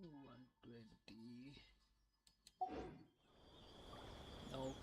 120. Nope.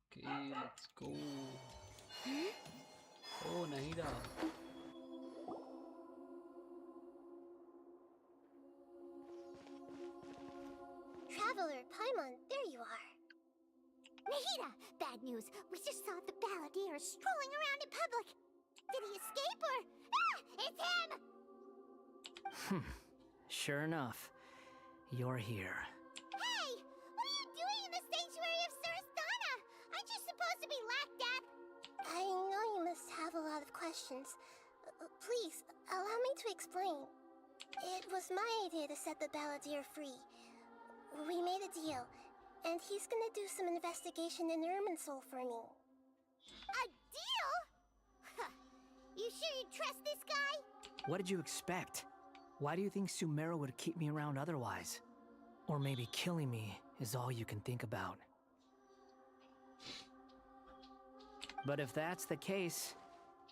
Okay, let's go. Oh, Nahida. Traveler, Paimon, there you are. Nahida! Bad news. We just saw the balladeer strolling around in public. Did he escape or... Ah! It's him! Sure enough, you're here. Hey! What are you doing in the sanctuary of Surasthana? Aren't you supposed to be locked up? I know you must have a lot of questions. Please, allow me to explain. It was my idea to set the balladeer free. We made a deal, and he's gonna do some investigation in Irminsul for me. A deal? Huh. You sure you trust this guy? What did you expect? Why do you think Sumeru would keep me around otherwise? Or maybe killing me is all you can think about. But if that's the case,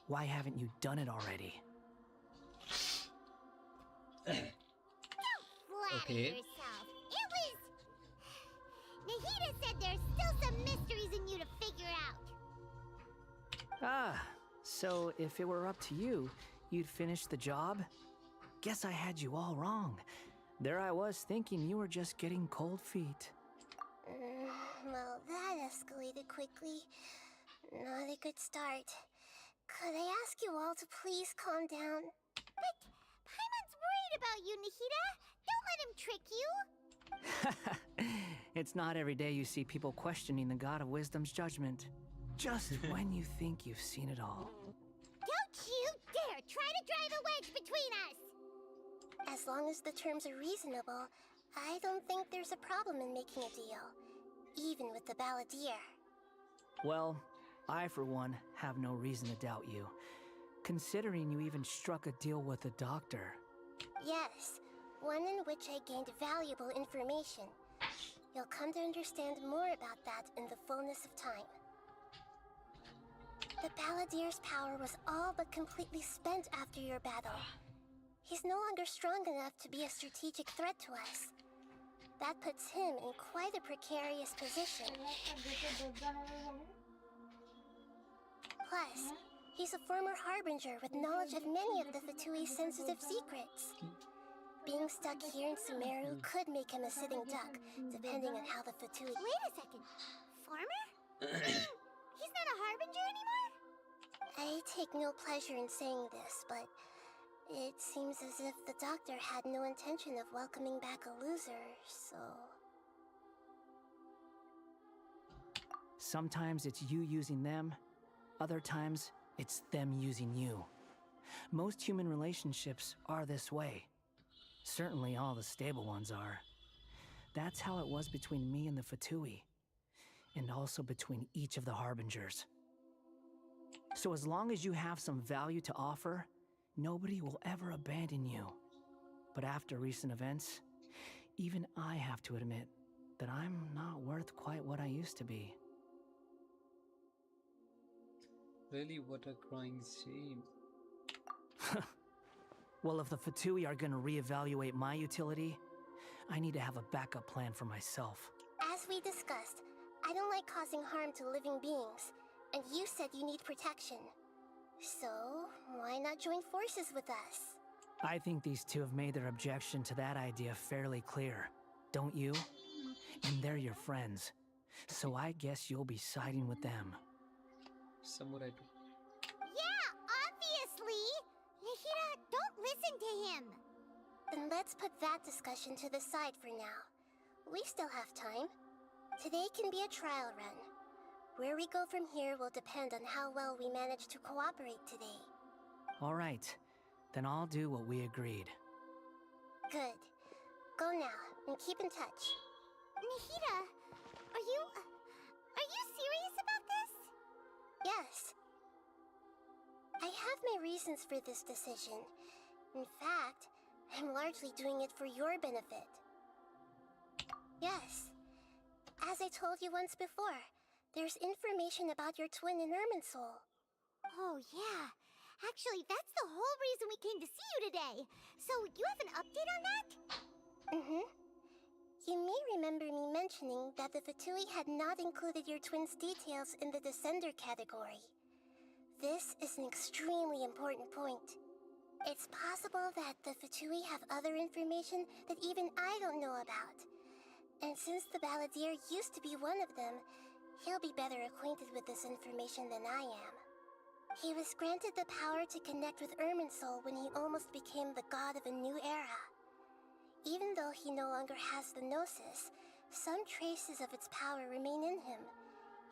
why haven't you done it already? Don't flatter Okay. yourself. It was... Nahida said there's still some mysteries in you to figure out. Ah, so if it were up to you, you'd finish the job? Guess I had you all wrong. There I was thinking you were just getting cold feet. Well, that escalated quickly. Not a good start. Could I ask you all to please calm down? But Paimon's worried about you, Nahida. Don't let him trick you. It's not every day you see people questioning the God of Wisdom's judgment. Just when you think you've seen it all. Don't you dare try to drive a wedge between us! As long as the terms are reasonable, I don't think there's a problem in making a deal. Even with the Balladeer. Well, I for one have no reason to doubt you. Considering you even struck a deal with the doctor. Yes, one in which I gained valuable information. You'll come to understand more about that in the fullness of time. The Balladeer's power was all but completely spent after your battle. He's no longer strong enough to be a strategic threat to us. That puts him in quite a precarious position. Plus, he's a former Harbinger with knowledge of many of the Fatui's sensitive secrets. Being stuck here in Sumeru could make him a sitting duck, depending on how the Fatui... Wait a second. Farmer? He's not a Harbinger anymore? I take no pleasure in saying this, but it seems as if the doctor had no intention of welcoming back a loser, so... Sometimes it's you using them, other times it's them using you. Most human relationships are this way. Certainly all the stable ones are. That's how it was between me and the Fatui, and also between each of the Harbingers. So as long as you have some value to offer, nobody will ever abandon you. But after recent events, even I have to admit that I'm not worth quite what I used to be. Really, what a crying shame. Well, if the Fatui are gonna reevaluate my utility, I need to have a backup plan for myself. As we discussed, I don't like causing harm to living beings, and you said you need protection. So, why not join forces with us? I think these two have made their objection to that idea fairly clear, don't you? And they're your friends, so I guess you'll be siding with them. Samurai. Yeah, obviously! Nahida, don't listen to him! Then let's put that discussion to the side for now. We still have time. Today can be a trial run. Where we go from here will depend on how well we manage to cooperate today. All right, then I'll do what we agreed. Good. Go now, and keep in touch. Nahida, are you serious about this? Yes. I have my reasons for this decision. In fact, I'm largely doing it for your benefit. Yes. As I told you once before, there's information about your twin in Irminsul. Oh, yeah. Actually, that's the whole reason we came to see you today. So, you have an update on that? Mm-hmm. You may remember me mentioning that the Fatui had not included your twin's details in the Descender category. This is an extremely important point. It's possible that the Fatui have other information that even I don't know about. And since the Balladeer used to be one of them, he'll be better acquainted with this information than I am. He was granted the power to connect with Irminsul when he almost became the god of a new era. Even though he no longer has the Gnosis, some traces of its power remain in him.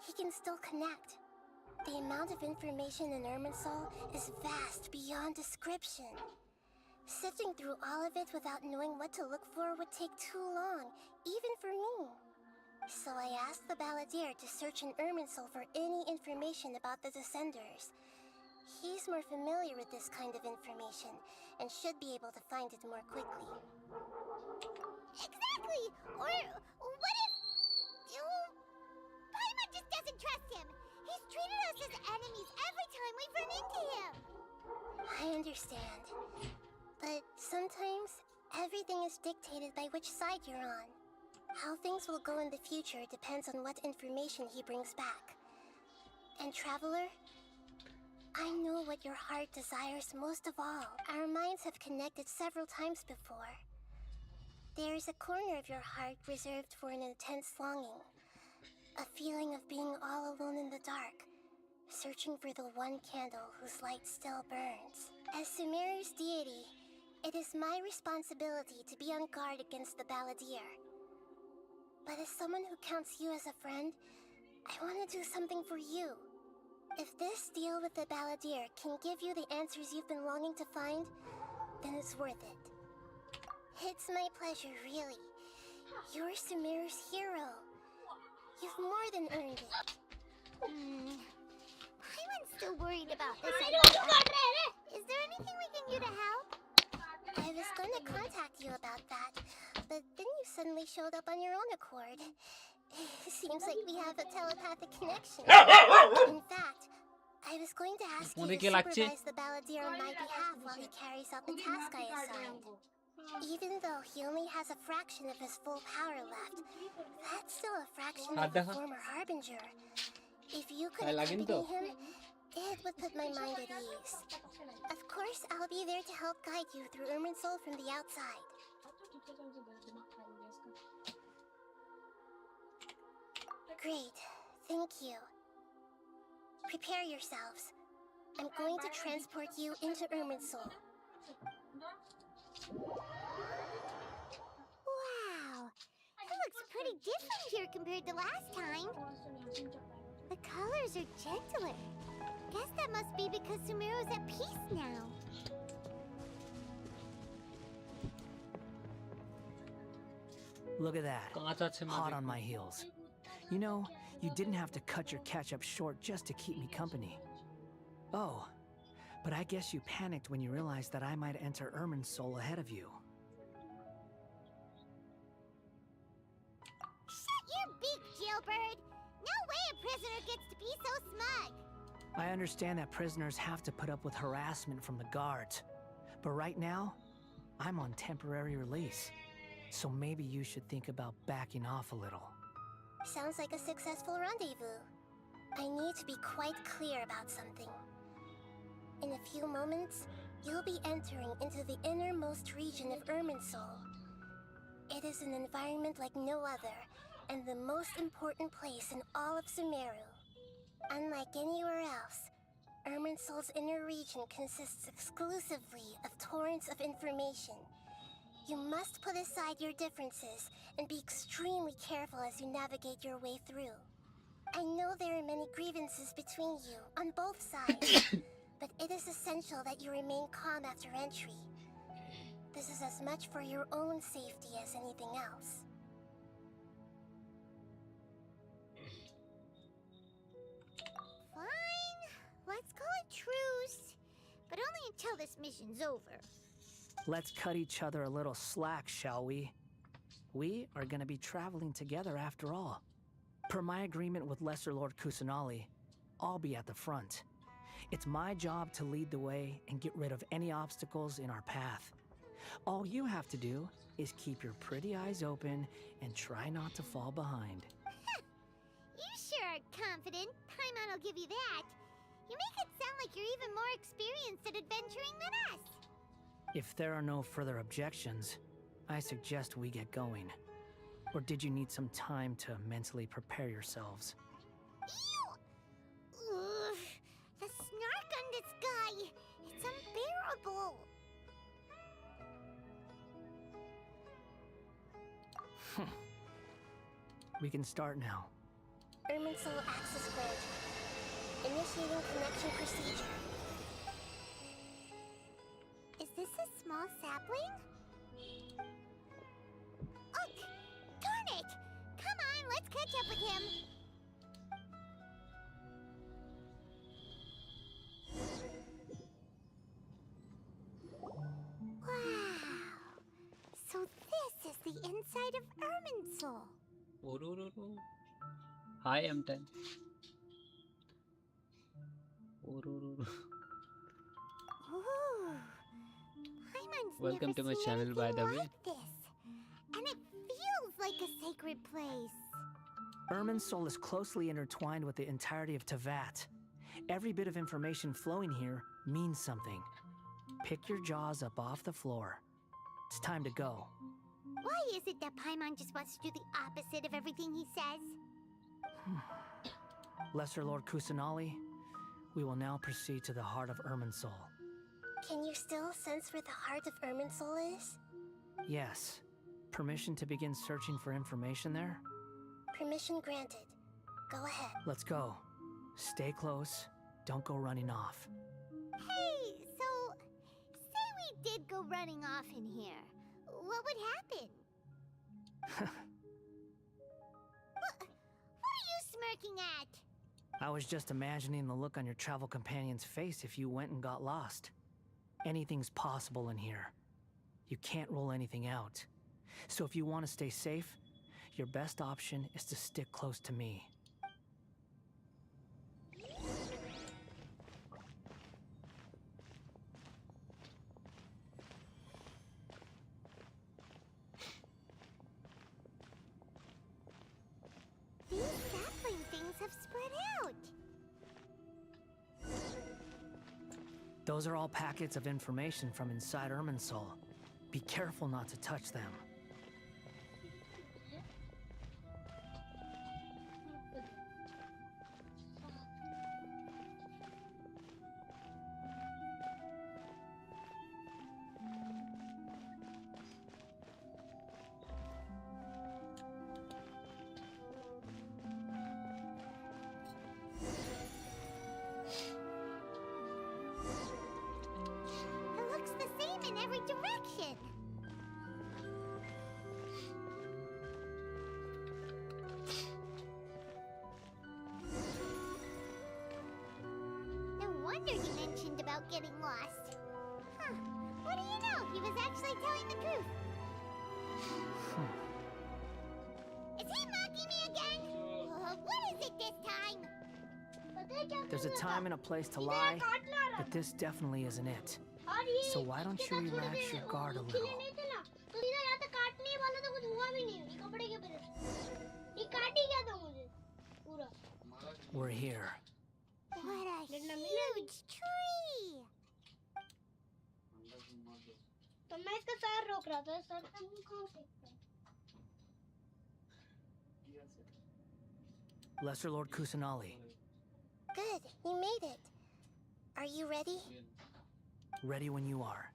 He can still connect. The amount of information in Irminsul is vast beyond description. Sifting through all of it without knowing what to look for would take too long, even for me. So I asked the Balladeer to search in Irminsul for any information about the Descenders. He's more familiar with this kind of information, and should be able to find it more quickly. Exactly! Or what if... Paimon just doesn't trust him! He's treated us as enemies every time we've run into him! I understand. But sometimes, everything is dictated by which side you're on. How things will go in the future depends on what information he brings back. And Traveler, I know what your heart desires most of all. Our minds have connected several times before. There is a corner of your heart reserved for an intense longing. A feeling of being all alone in the dark, searching for the one candle whose light still burns. As Sumeru's deity, it is my responsibility to be on guard against the Balladeer. But as someone who counts you as a friend, I want to do something for you. If this deal with the Balladeer can give you the answers you've been longing to find, then it's worth it. It's my pleasure, really. You're Sumeru's hero. You've more than earned it. Paimon's still worried about this idea. Is there anything we can do to help? I was gonna contact you about that, but then you suddenly showed up on your own accord. Seems like we have a telepathic connection. In fact, I was going to ask you to supervise the Balladeer on my behalf while he carries out the task I assigned. Even though he only has a fraction of his full power left, that's still a fraction of the former Harbinger. If you could accompany him, it would put my mind at ease. Of course, I'll be there to help guide you through Irminsul from the outside. Great, thank you. Prepare yourselves. I'm going to transport you into Irminsul. Wow, it looks pretty different here compared to last time. The colors are gentler. Guess that must be because Sumeru's at peace now. Look at that. Hot on my heels. You know, you didn't have to cut your catch-up short just to keep me company. Oh, but I guess you panicked when you realized that I might enter Irminsul ahead of you. Shut your beak, Jailbird! No way a prisoner gets to be so smug! I understand that prisoners have to put up with harassment from the guards. But right now, I'm on temporary release. So maybe you should think about backing off a little. Sounds like a successful rendezvous. I need to be quite clear about something. In a few moments, you'll be entering into the innermost region of Irminsul. It is an environment like no other, and the most important place in all of Sumeru. Unlike anywhere else, Irminsul's inner region consists exclusively of torrents of information. You must put aside your differences and be extremely careful as you navigate your way through. I know there are many grievances between you, on both sides, but it is essential that you remain calm after entry. This is as much for your own safety as anything else. Fine, let's call it truce, but only until this mission's over. Let's cut each other a little slack, shall we? We are gonna be traveling together after all. Per my agreement with Lesser Lord Kusanali, I'll be at the front. It's my job to lead the way and get rid of any obstacles in our path. All you have to do is keep your pretty eyes open and try not to fall behind. You sure are confident. Paimon will give you that. You make it sound like you're even more experienced at adventuring than us. If there are no further objections, I suggest we get going. Or did you need some time to mentally prepare yourselves? Ew! Ugh, the snark on this guy! It's unbearable! We can start now. Irminsul access granted. Initiating connection procedure. Is this a small sapling? Look! Darn it! Come on, let's catch up with him! Wow! So this is the inside of Irminsul. Hi, M10. Ooh. Paimon's Welcome to never my seen channel, by anything the way. like this. And it feels like a sacred place. Irminsul is closely intertwined with the entirety of Teyvat. Every bit of information flowing here means something. Pick your jaws up off the floor. It's time to go. Why is it that Paimon just wants to do the opposite of everything he says? Lesser Lord Kusanali, we will now proceed to the heart of Irminsul. Can you still sense where the heart of Irminsul is? Yes. Permission to begin searching for information there? Permission granted. Go ahead. Let's go. Stay close. Don't go running off. Hey, so say we did go running off in here. What would happen? What are you smirking at? I was just imagining the look on your travel companion's face if you went and got lost. Anything's possible in here. You can't rule anything out. So if you want to stay safe, your best option is to stick close to me. These sapling things have spread out. Those are all packets of information from inside Irminsul. Be careful not to touch them. It looks the same in every direction. No wonder he mentioned about getting lost. Huh. What do you know? He was actually telling the truth. Is he mocking me again? What is it this time? There's a time and a place to lie, but this definitely isn't it. So why don't you relax your guard a little? We're here. What a huge tree! तो मैं इसका sir रोक रहा था sir का मुंह कहाँ फेंकता है Lesser Lord Kusanali, Good, you made it. Are you ready? ready when you are.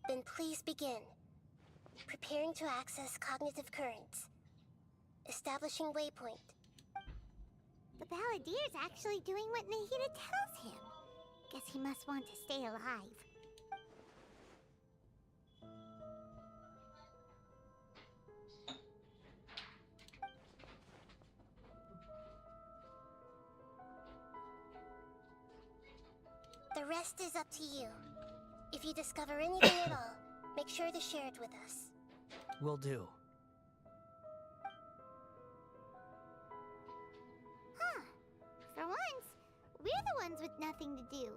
Then please begin. Preparing to access cognitive currents. Establishing waypoint. The Balladier's actually doing what Nahida tells him. Guess he must want to stay alive. The rest is up to you. If you discover anything at all, make sure to share it with us. Will do. Huh. For once, we're the ones with nothing to do.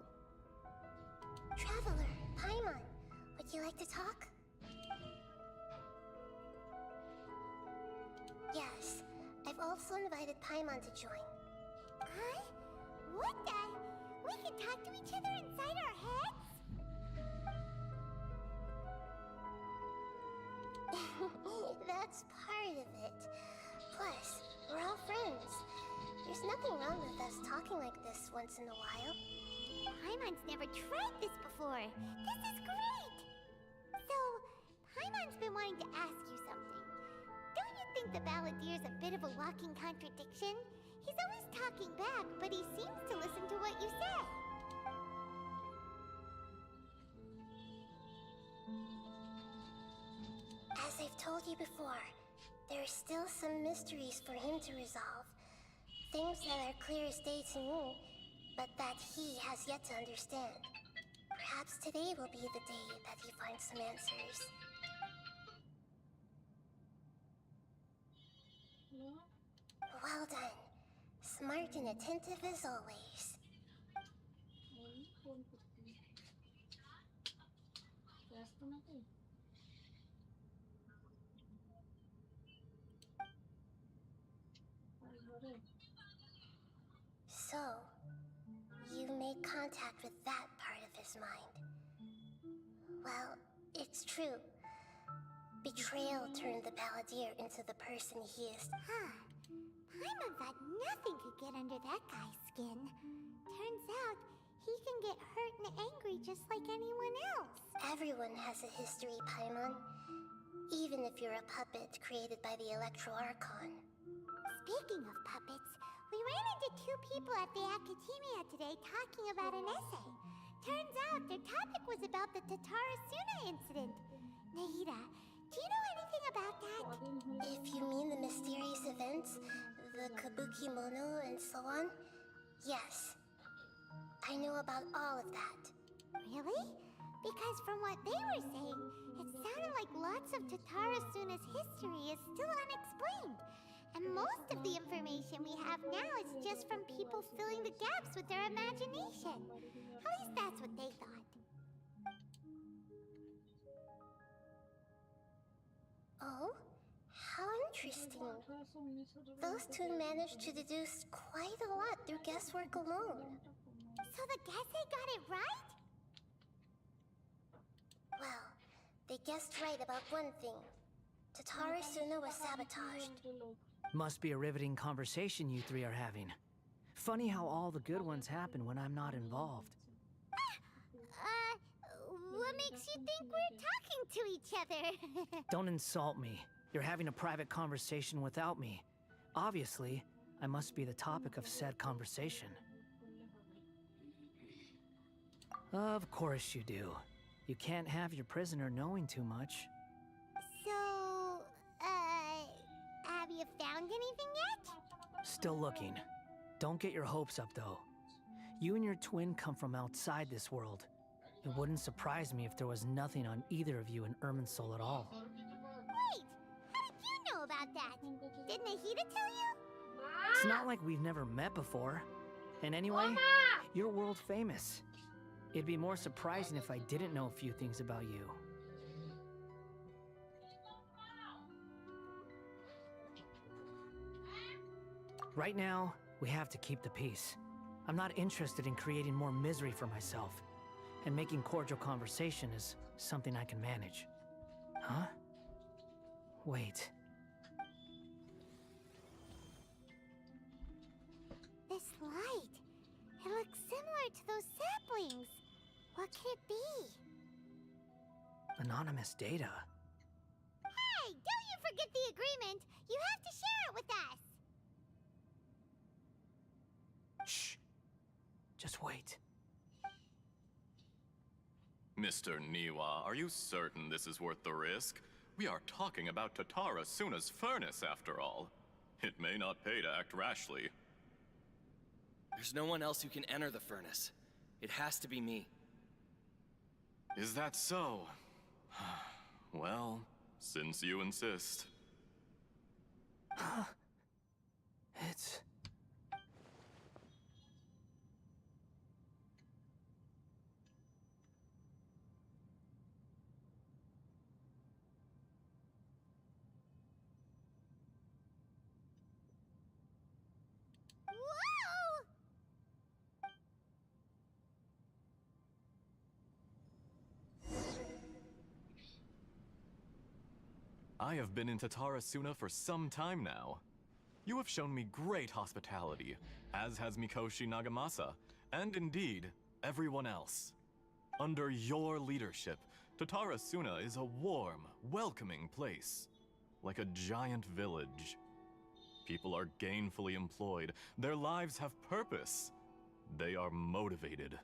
Traveler, Paimon, would you like to talk? Yes, I've also invited Paimon to join. Huh? What the? We can talk to each other inside our heads? That's part of it. Plus, we're all friends. There's nothing wrong with us talking like this once in a while. Paimon's never tried this before. This is great! So, Paimon's been wanting to ask you something. Don't you think the Balladier's a bit of a walking contradiction? He's always talking back, but he seems to listen to what you say. As I've told you before, there are still some mysteries for him to resolve. Things that are clear as day to me, but that he has yet to understand. Perhaps today will be the day that he finds some answers. Well done. Smart and attentive as always. So, you made contact with that part of his mind. Well, it's true. Betrayal turned the Balladeer into the person he is. Huh. Paimon thought nothing could get under that guy's skin. Turns out, he can get hurt and angry just like anyone else. Everyone has a history, Paimon. Even if you're a puppet created by the Electro Archon. Speaking of puppets, we ran into two people at the Academia today talking about an essay. Turns out their topic was about the Tatara Suna incident. Nahida, do you know anything about that? If you mean the mysterious events, the Kabuki Mono and so on, yes. I know about all of that. Really? Because from what they were saying, it sounded like lots of Tatara Suna's history is still unexplained. And most of the information we have now is just from people filling the gaps with their imagination. At least that's what they thought. Oh? How interesting. Those two managed to deduce quite a lot through guesswork alone. So the Gese got it right? Well, they guessed right about one thing. Tatara Suna was sabotaged. Must be a riveting conversation you three are having. Funny how all the good ones happen when I'm not involved. What makes you think we're talking to each other? Don't insult me. You're having a private conversation without me. Obviously, I must be the topic of said conversation. Of course you do. You can't have your prisoner knowing too much. So, have you found anything yet? Still looking. Don't get your hopes up, though. You and your twin come from outside this world. It wouldn't surprise me if there was nothing on either of you in Irminsul at all. Wait! How did you know about that? Did Nahida tell you? It's not like we've never met before. And anyway, you're world famous. It'd be more surprising if I didn't know a few things about you. Right now, we have to keep the peace. I'm not interested in creating more misery for myself. And making cordial conversation is something I can manage. Huh? Wait. This light. It looks similar to those saplings. What could it be? Anonymous data. Hey, don't you forget the agreement. You have to share it with us. Shh. Just wait. Mr. Niwa, are you certain this is worth the risk? We are talking about Tatara Suna's furnace, after all. It may not pay to act rashly. There's no one else who can enter the furnace. It has to be me. Is that so? Well, since you insist. It's... Whoa! I have been in Tatara Suna for some time now. You have shown me great hospitality, as has Mikoshi Nagamasa, and indeed, everyone else. Under your leadership, Tatara Suna is a warm, welcoming place. Like a giant village. People are gainfully employed. Their lives have purpose. They are motivated.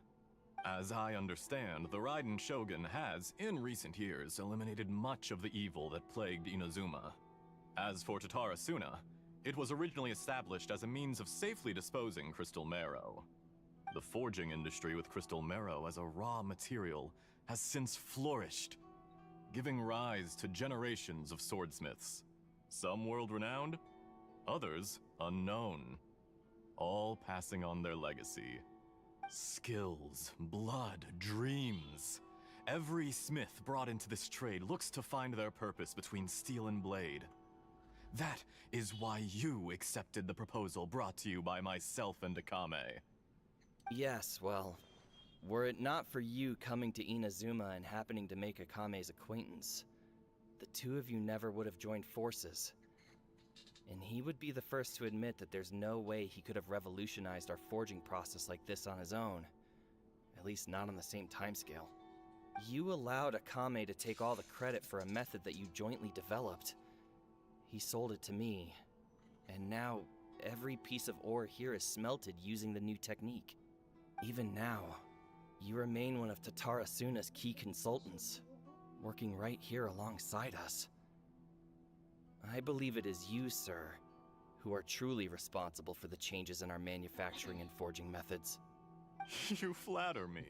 As I understand, the Raiden Shogun has, in recent years, eliminated much of the evil that plagued Inazuma. As for Tatara Suna, it was originally established as a means of safely disposing crystal marrow. The forging industry with crystal marrow as a raw material has since flourished, giving rise to generations of swordsmiths. Some world-renowned, others unknown, all passing on their legacy. Skills, blood, dreams. Every smith brought into this trade looks to find their purpose between steel and blade. That is why you accepted the proposal brought to you by myself and Akame. Yes, well, were it not for you coming to Inazuma and happening to make Akame's acquaintance, the two of you never would have joined forces. And he would be the first to admit that there's no way he could have revolutionized our forging process like this on his own. At least not on the same timescale. You allowed Akame to take all the credit for a method that you jointly developed. He sold it to me, and now every piece of ore here is smelted using the new technique. Even now, you remain one of Tatara Suna's key consultants, working right here alongside us. I believe it is you, sir, who are truly responsible for the changes in our manufacturing and forging methods. You flatter me.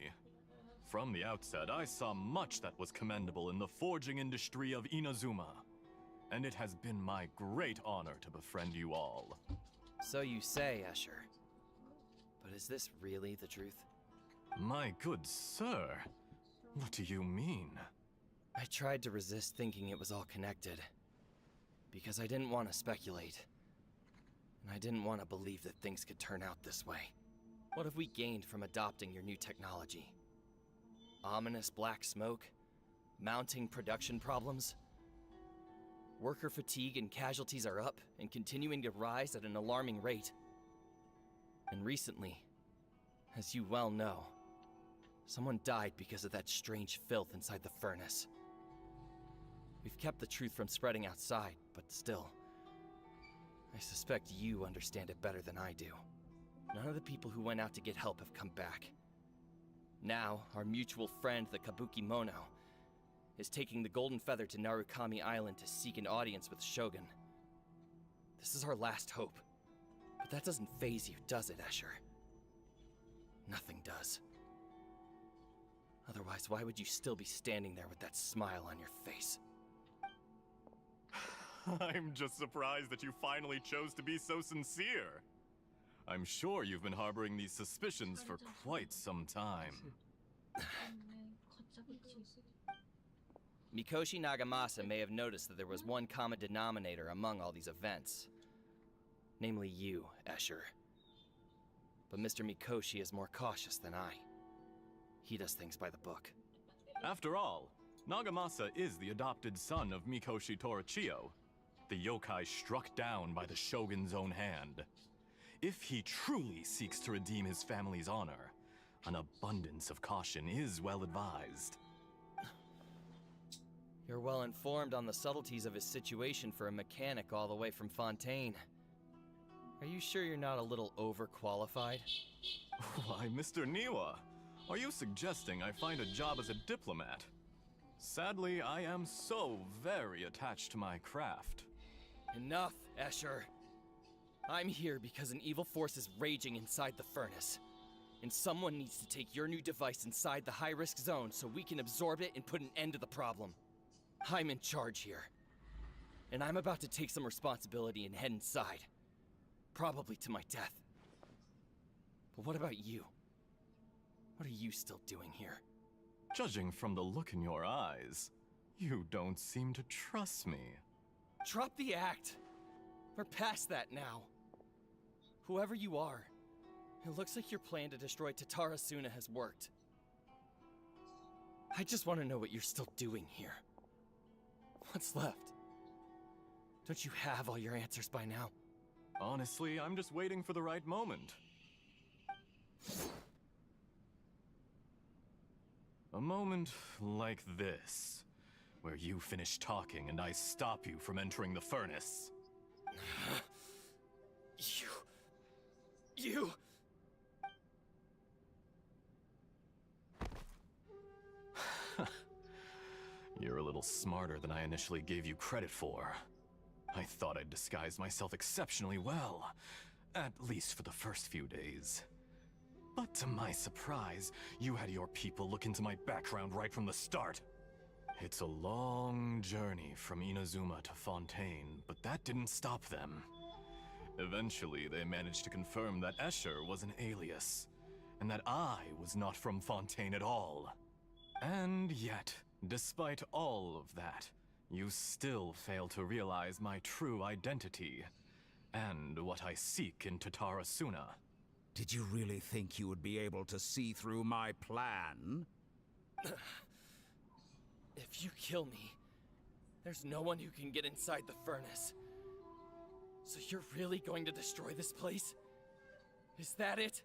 From the outset, I saw much that was commendable in the forging industry of Inazuma. And it has been my great honor to befriend you all. So you say, Escher. But is this really the truth? My good sir, what do you mean? I tried to resist thinking it was all connected. Because I didn't want to speculate. And I didn't want to believe that things could turn out this way. What have we gained from adopting your new technology? Ominous black smoke? Mounting production problems? Worker fatigue and casualties are up and continuing to rise at an alarming rate. And recently, as you well know, someone died because of that strange filth inside the furnace. We've kept the truth from spreading outside, but still, I suspect you understand it better than I do. None of the people who went out to get help have come back. Now, our mutual friend, the Kabuki Mono, is taking the Golden Feather to Narukami Island to seek an audience with Shogun. This is our last hope. But that doesn't faze you, does it, Escher? Nothing does. Otherwise, why would you still be standing there with that smile on your face? I'm just surprised that you finally chose to be so sincere. I'm sure you've been harboring these suspicions for quite some time. Mikoshi Nagamasa may have noticed that there was one common denominator among all these events. Namely you, Escher. But Mr. Mikoshi is more cautious than I. He does things by the book. After all, Nagamasa is the adopted son of Mikoshi Torichio, the yokai struck down by the Shogun's own hand. If he truly seeks to redeem his family's honor, an abundance of caution is well advised. You're well informed on the subtleties of his situation for a mechanic all the way from Fontaine. Are you sure you're not a little overqualified? Why, Mr. Niwa, are you suggesting I find a job as a diplomat? Sadly, I am so very attached to my craft. Enough, Escher. I'm here because an evil force is raging inside the furnace. And someone needs to take your new device inside the high-risk zone so we can absorb it and put an end to the problem. I'm in charge here. And I'm about to take some responsibility and head inside. Probably to my death. But what about you? What are you still doing here? Judging from the look in your eyes, you don't seem to trust me. Drop the act! We're past that now. Whoever you are, it looks like your plan to destroy Tatara Suna has worked. I just want to know what you're still doing here. What's left? Don't you have all your answers by now? Honestly, I'm just waiting for the right moment. A moment like this, where you finish talking and I stop you from entering the furnace. You... You're a little smarter than I initially gave you credit for. I thought I'd disguised myself exceptionally well, at least for the first few days. But to my surprise, you had your people look into my background right from the start. It's a long journey from Inazuma to Fontaine, but that didn't stop them. Eventually, they managed to confirm that Escher was an alias, and that I was not from Fontaine at all. And yet, despite all of that, you still fail to realize my true identity, and what I seek in Tatara Suna. Did you really think you would be able to see through my plan? If you kill me, there's no one who can get inside the furnace. So you're really going to destroy this place? Is that it?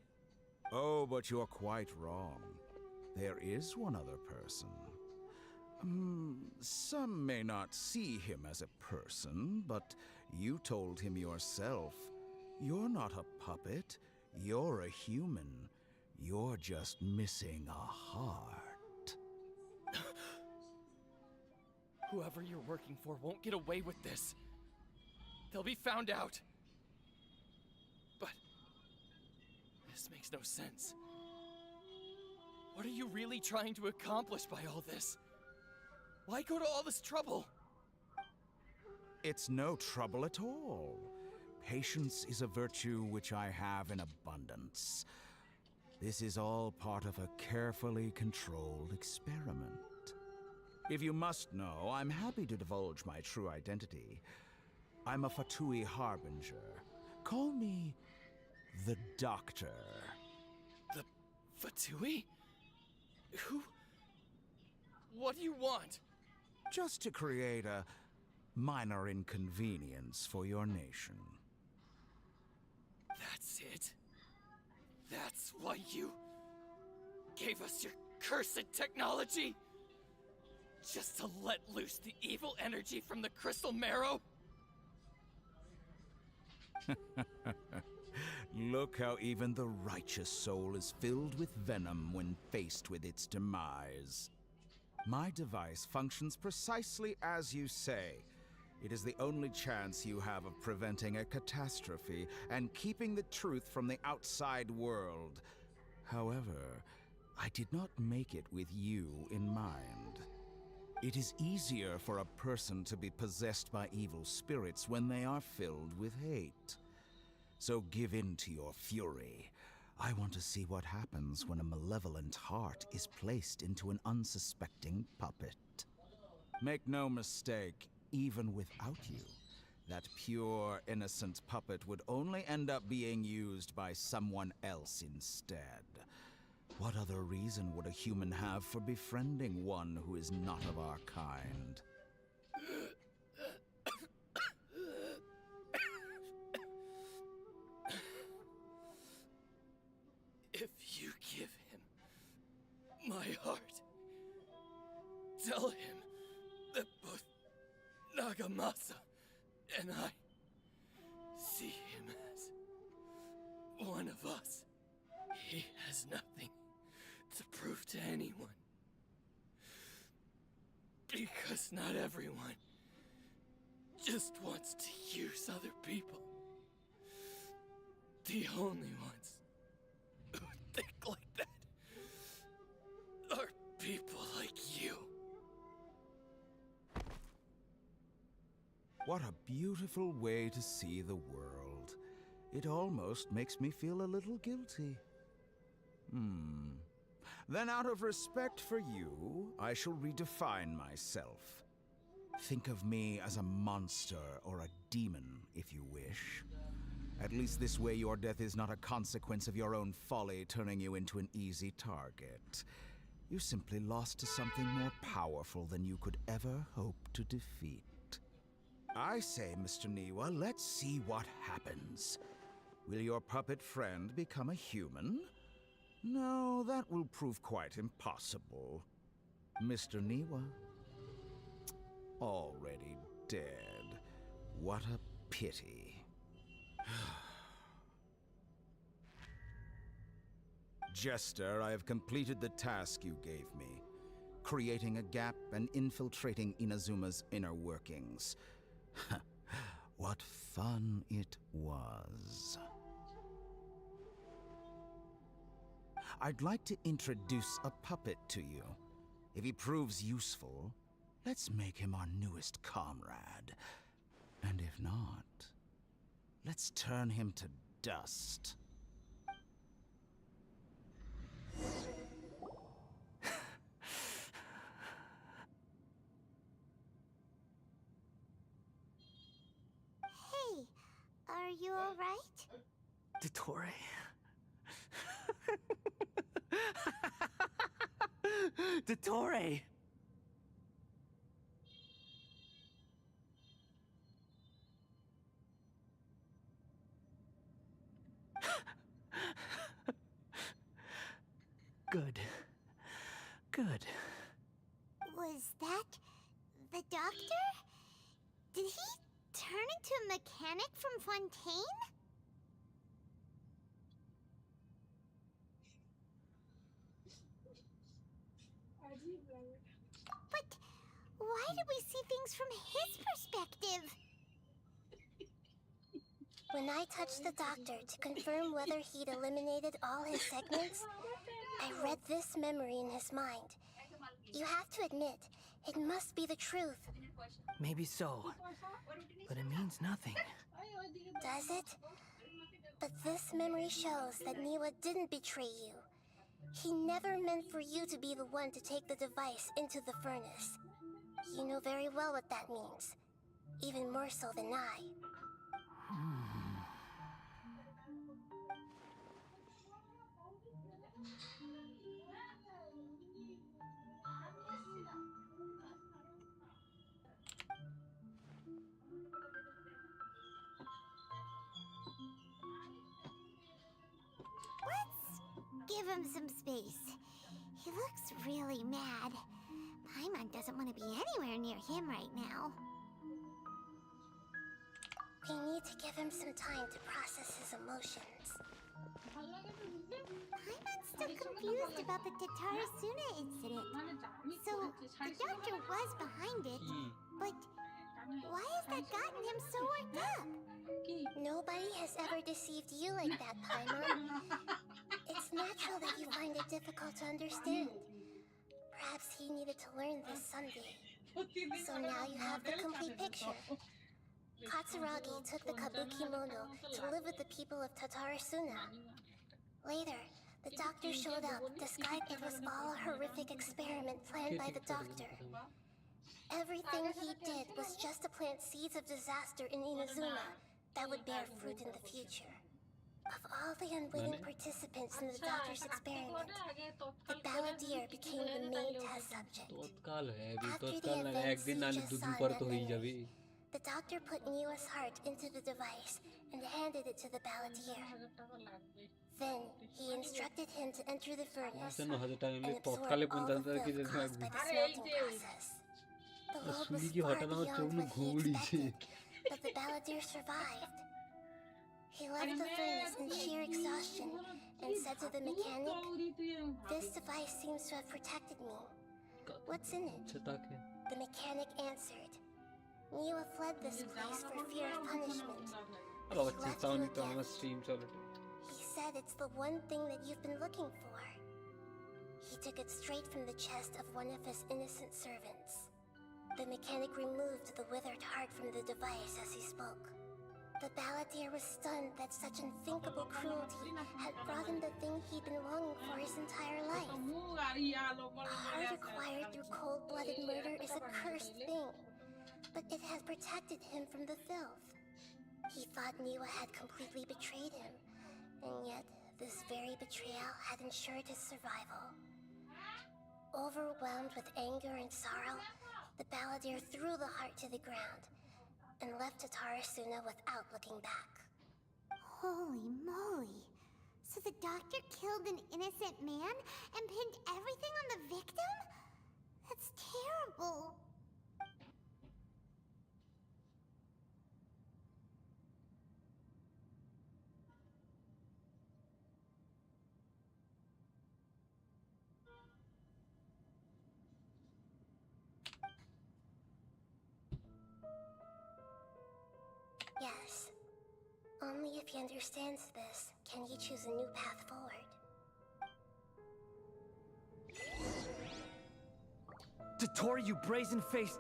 Oh, but you're quite wrong. There is one other person. Some may not see him as a person, but you told him yourself. You're not a puppet. You're a human. You're just missing a heart. Whoever you're working for won't get away with this. They'll be found out. But this makes no sense. What are you really trying to accomplish by all this? Why go to all this trouble? It's no trouble at all. Patience is a virtue which I have in abundance. This is all part of a carefully controlled experiment. If you must know, I'm happy to divulge my true identity. I'm a Fatui Harbinger. Call me the Doctor. The Fatui? Who? What do you want? Just to create a minor inconvenience for your nation. That's it? That's why you gave us your cursed technology? Just to let loose the evil energy from the crystal marrow? Look how even the righteous soul is filled with venom when faced with its demise. My device functions precisely as you say. It is the only chance you have of preventing a catastrophe and keeping the truth from the outside world. However, I did not make it with you in mind. It is easier for a person to be possessed by evil spirits when they are filled with hate. So give in to your fury. I want to see what happens when a malevolent heart is placed into an unsuspecting puppet. Make no mistake, even without you, that pure, innocent puppet would only end up being used by someone else instead. What other reason would a human have for befriending one who is not of our kind? If you give him my heart, tell him that both Nagamasa and I see him as one of us. He has nothing to prove to anyone. Because not everyone just wants to use other people. The only ones who think like that are people like you. What a beautiful way to see the world. It almost makes me feel a little guilty. Then out of respect for you, I shall redefine myself. Think of me as a monster or a demon, if you wish. At least this way your death is not a consequence of your own folly turning you into an easy target. You simply lost to something more powerful than you could ever hope to defeat. I say, Mr. Niwa, let's see what happens. Will your puppet friend become a human? No, that will prove quite impossible. Mr. Niwa, already dead. What a pity. Jester, I have completed the task you gave me. Creating a gap and infiltrating Inazuma's inner workings. What fun it was. I'd like to introduce a puppet to you. If he proves useful, let's make him our newest comrade. And if not, let's turn him to dust. Hey, are you alright? Dottore? Dottore! Good. Good. Was that the doctor? Did he turn into a mechanic from Fontaine? But why do we see things from his perspective? When I touched the doctor to confirm whether he'd eliminated all his segments, I read this memory in his mind. You have to admit, it must be the truth. Maybe so. But it means nothing. Does it? But this memory shows that Niwa didn't betray you. He never meant for you to be the one to take the device into the furnace. You know very well what that means. Even more so than I. Let's give him some space. He looks really mad. Paimon doesn't want to be anywhere near him right now. We need to give him some time to process his emotions. Paimon's still confused about the Tatarasuna incident. So, the doctor was behind it, but why has that gotten him so worked up? Nobody has ever deceived you like that, Paimon. It's natural that you find it difficult to understand. Perhaps he needed to learn this someday. So now you have the complete picture. Katsuragi took the kabuki mono to live with the people of Tatarasuna. Later, the doctor showed up, described it was all a horrific experiment planned by the doctor. Everything he did was just to plant seeds of disaster in Inazuma that would bear fruit in the future. Of all the unwitting participants in the doctor's experiment, the balladeer became the main test subject. After the events you just saw in that memory, the doctor put Niwa's heart into the device and handed it to the balladeer. Then, he instructed him to enter the furnace and absorb all the filth caused by the smelting process. The load was far beyond what he expected, but the balladeer survived. He left the furnace in sheer exhaustion and said to the mechanic, "This device seems to have protected me. What's in it?" The mechanic answered, "Niwa fled this place for fear of punishment. But he left you again. He said it's the one thing that you've been looking for." He took it straight from the chest of one of his innocent servants. The mechanic removed the withered heart from the device as he spoke. The balladeer was stunned that such unthinkable cruelty had brought him the thing he'd been longing for his entire life. A heart acquired through cold-blooded murder is a cursed thing, but it has protected him from the filth. He thought Niwa had completely betrayed him, and yet this very betrayal had ensured his survival. Overwhelmed with anger and sorrow, the balladeer threw the heart to the ground and left Tatarasuna without looking back. Holy moly. So the doctor killed an innocent man and pinned everything on the victim? That's terrible. Yes. Only if he understands this can he choose a new path forward. Dotori, you brazen-faced...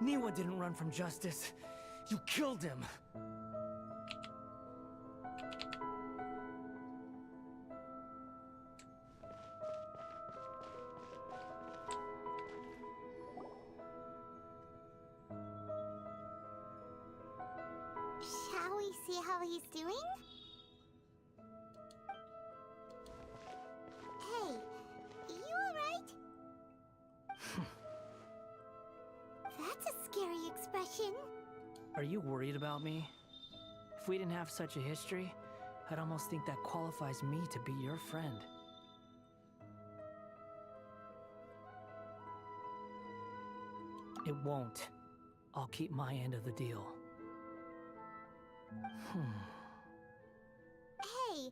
Niwa didn't run from justice. You killed him. Shall we see how he's doing? Hey, you alright? That's a scary expression. Are you worried about me? If we didn't have such a history, I'd almost think that qualifies me to be your friend. It won't. I'll keep my end of the deal. Hey,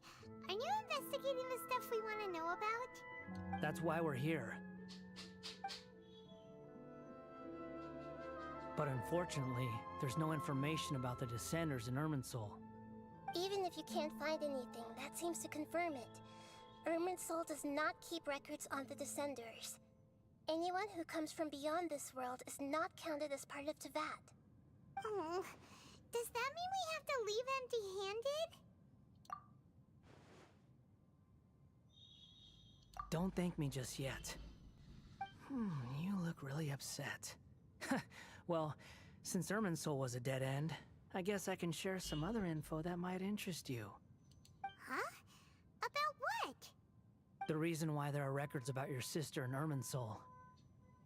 are you investigating the stuff we want to know about? That's why we're here. But unfortunately, there's no information about the Descenders in Irminsul. Even if you can't find anything, that seems to confirm it. Irminsul does not keep records on the Descenders. Anyone who comes from beyond this world is not counted as part of Teyvat. Oh, does that mean we have to leave empty-handed? Don't thank me just yet. You look really upset. Well, since Irminsul was a dead end, I guess I can share some other info that might interest you. Huh? About what? The reason why there are records about your sister in Irminsul.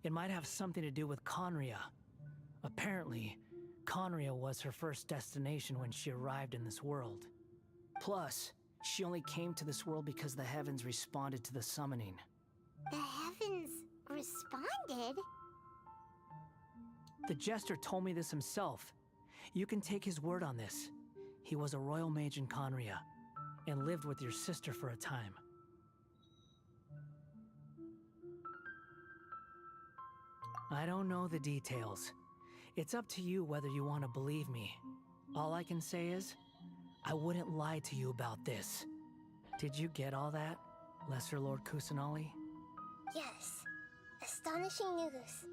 It might have something to do with Conria. Apparently, Conria was her first destination when she arrived in this world. Plus, she only came to this world because the heavens responded to the summoning. The heavens responded? The Jester told me this himself. You can take his word on this. He was a royal mage in Conria, and lived with your sister for a time. I don't know the details. It's up to you whether you want to believe me. All I can say is, I wouldn't lie to you about this. Did you get all that, Lesser Lord Kusanali? Yes. Astonishing news.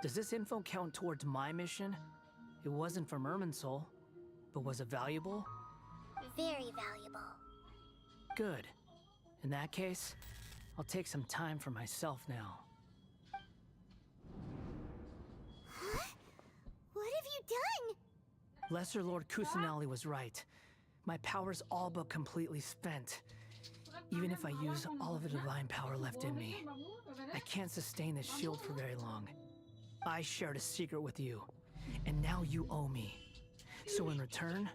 Does this info count towards my mission? It wasn't from Irminsul, but was it valuable? Very valuable. Good. In that case, I'll take some time for myself now. Huh? What have you done? Lesser Lord Kusanali was right. My power's all but completely spent. Even if I use all of the divine power left in me, I can't sustain this shield for very long. I shared a secret with you, and now you owe me. So in return,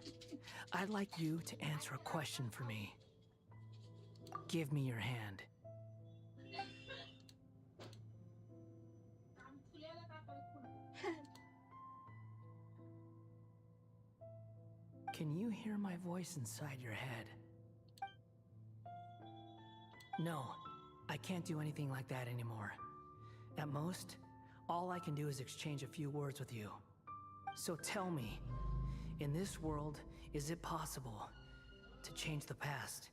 I'd like you to answer a question for me. Give me your hand. Can you hear my voice inside your head? No, I can't do anything like that anymore. At most, all I can do is exchange a few words with you. So tell me, in this world, is it possible to change the past?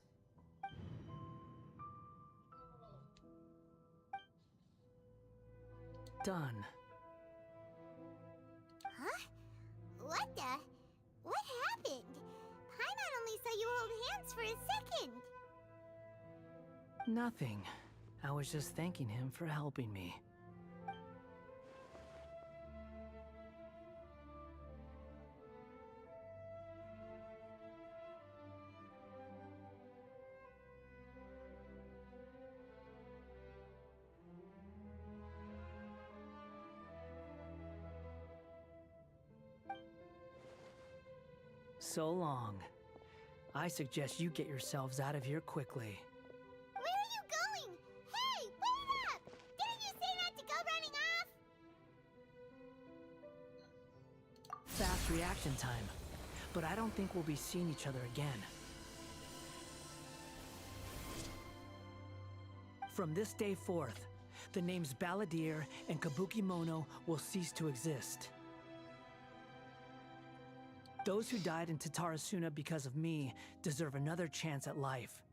Done. Huh? What the? What happened? Paimon only saw you hold hands for a second. Nothing. I was just thanking him for helping me. So long. I suggest you get yourselves out of here quickly. Where are you going? Hey, wait up! Didn't you say not to go running off? Fast reaction time. But I don't think we'll be seeing each other again. From this day forth, the names Balladeer and Kabukimono will cease to exist. Those who died in Tatarasuna because of me deserve another chance at life.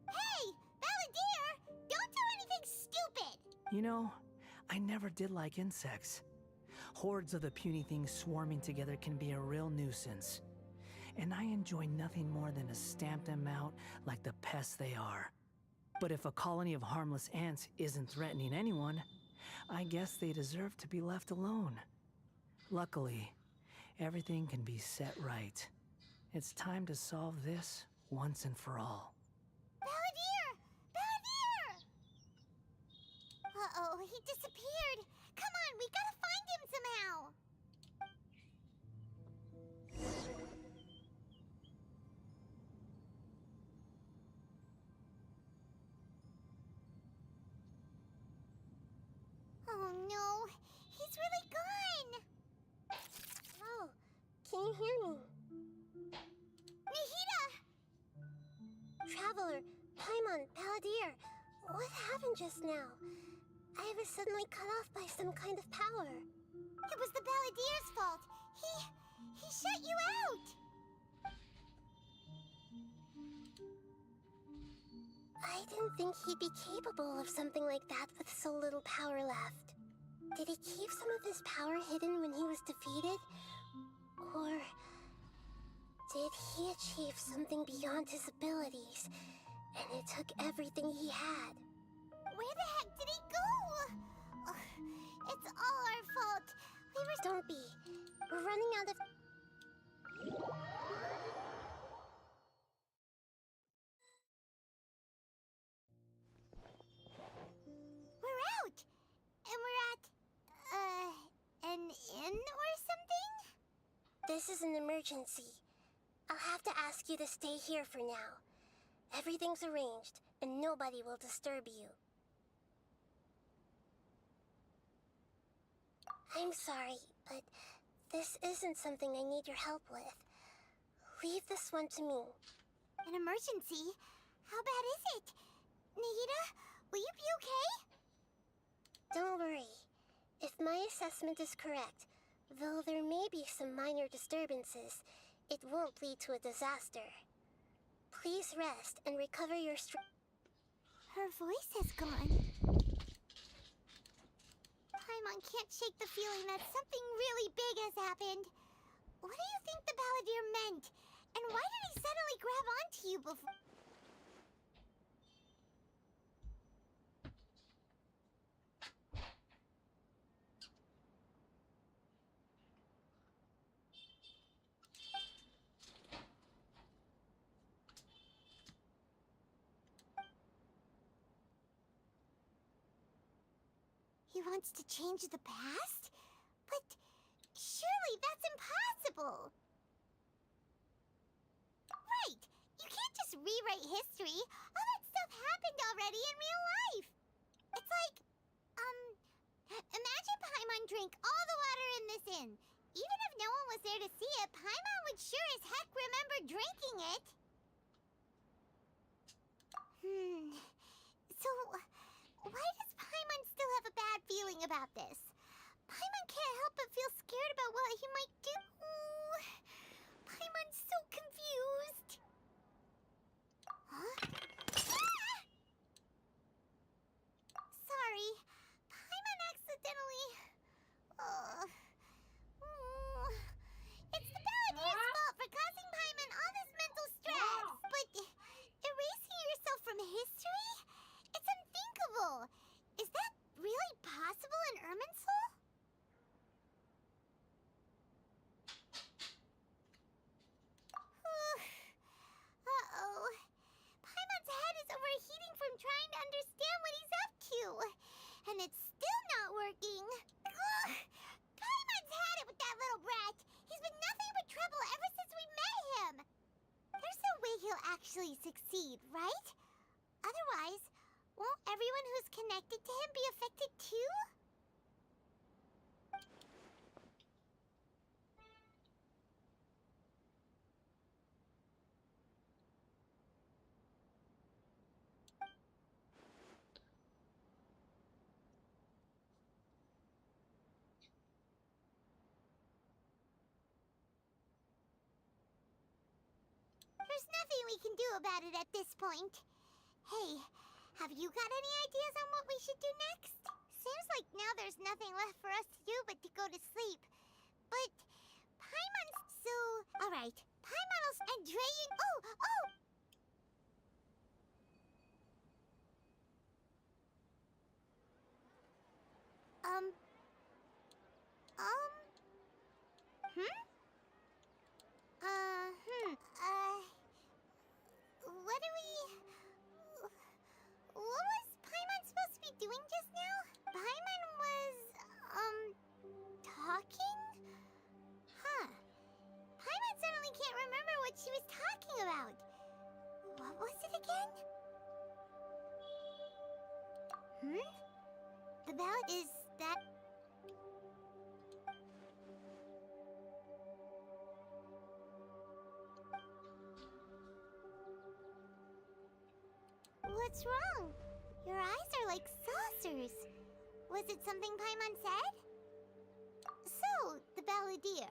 Hey, Balladeer! Don't do anything stupid! You know, I never did like insects. Hordes of the puny things swarming together can be a real nuisance. And I enjoy nothing more than to stamp them out like the pests they are. But if a colony of harmless ants isn't threatening anyone, I guess they deserve to be left alone. Luckily, everything can be set right. It's time to solve this once and for all. Balladeer! Balladeer! Uh-oh, he disappeared. Come on, we gotta find him somehow. Oh no, he's really gone. now. I was suddenly cut off by some kind of power. It was the Baladier's fault. He shut you out. I didn't think he'd be capable of something like that with so little power left. Did he keep some of his power hidden when he was defeated? Or did he achieve something beyond his abilities, and it took everything he had? Where the heck did he go? Ugh, it's all our fault. We were... Don't be. We're running out of... We're out! And we're at... an inn or something? This is an emergency. I'll have to ask you to stay here for now. Everything's arranged, and nobody will disturb you. I'm sorry, but this isn't something I need your help with. Leave this one to me. An emergency? How bad is it? Nahida, will you be okay? Don't worry. If my assessment is correct, though there may be some minor disturbances, it won't lead to a disaster. Please rest and recover your strength. Her voice has gone. Paimon can't shake the feeling that something really big has happened. What do you think the Baladier meant? And why did he suddenly grab onto you before... He wants to change the past? But surely that's impossible! Right! You can't just rewrite history. All that stuff happened already in real life. It's like, imagine Paimon drank all the water in this inn. Even if no one was there to see it, Paimon would sure as heck remember drinking it. So, why does Paimon still have a bad feeling about this? Paimon can't help but feel scared about what he might do. Paimon's so confused. Huh? Ah! Sorry. Paimon accidentally... It's the Baladier's fault for causing Paimon all this mental stress. But erasing yourself from history? It's unthinkable. Is that really possible in Irminsul? Uh-oh. Paimon's head is overheating from trying to understand what he's up to. And it's still not working. Ugh. Paimon's had it with that little brat. He's been nothing but trouble ever since we met him. There's no way he'll actually succeed, right? Otherwise, won't everyone who's connected to him be affected too? There's nothing we can do about it at this point. Hey, have you got any ideas on what we should do next? Seems like now there's nothing left for us to do but to go to sleep. But Paimon's so... Alright, Paimon's and Drayan... Oh! What do we... What was Paimon supposed to be doing just now? Paimon was, talking? Huh. Paimon suddenly can't remember what she was talking about. What was it again? The ballad is that... What's wrong? Your eyes are like saucers. answers. Was it something Paimon said? So, the Balladeer.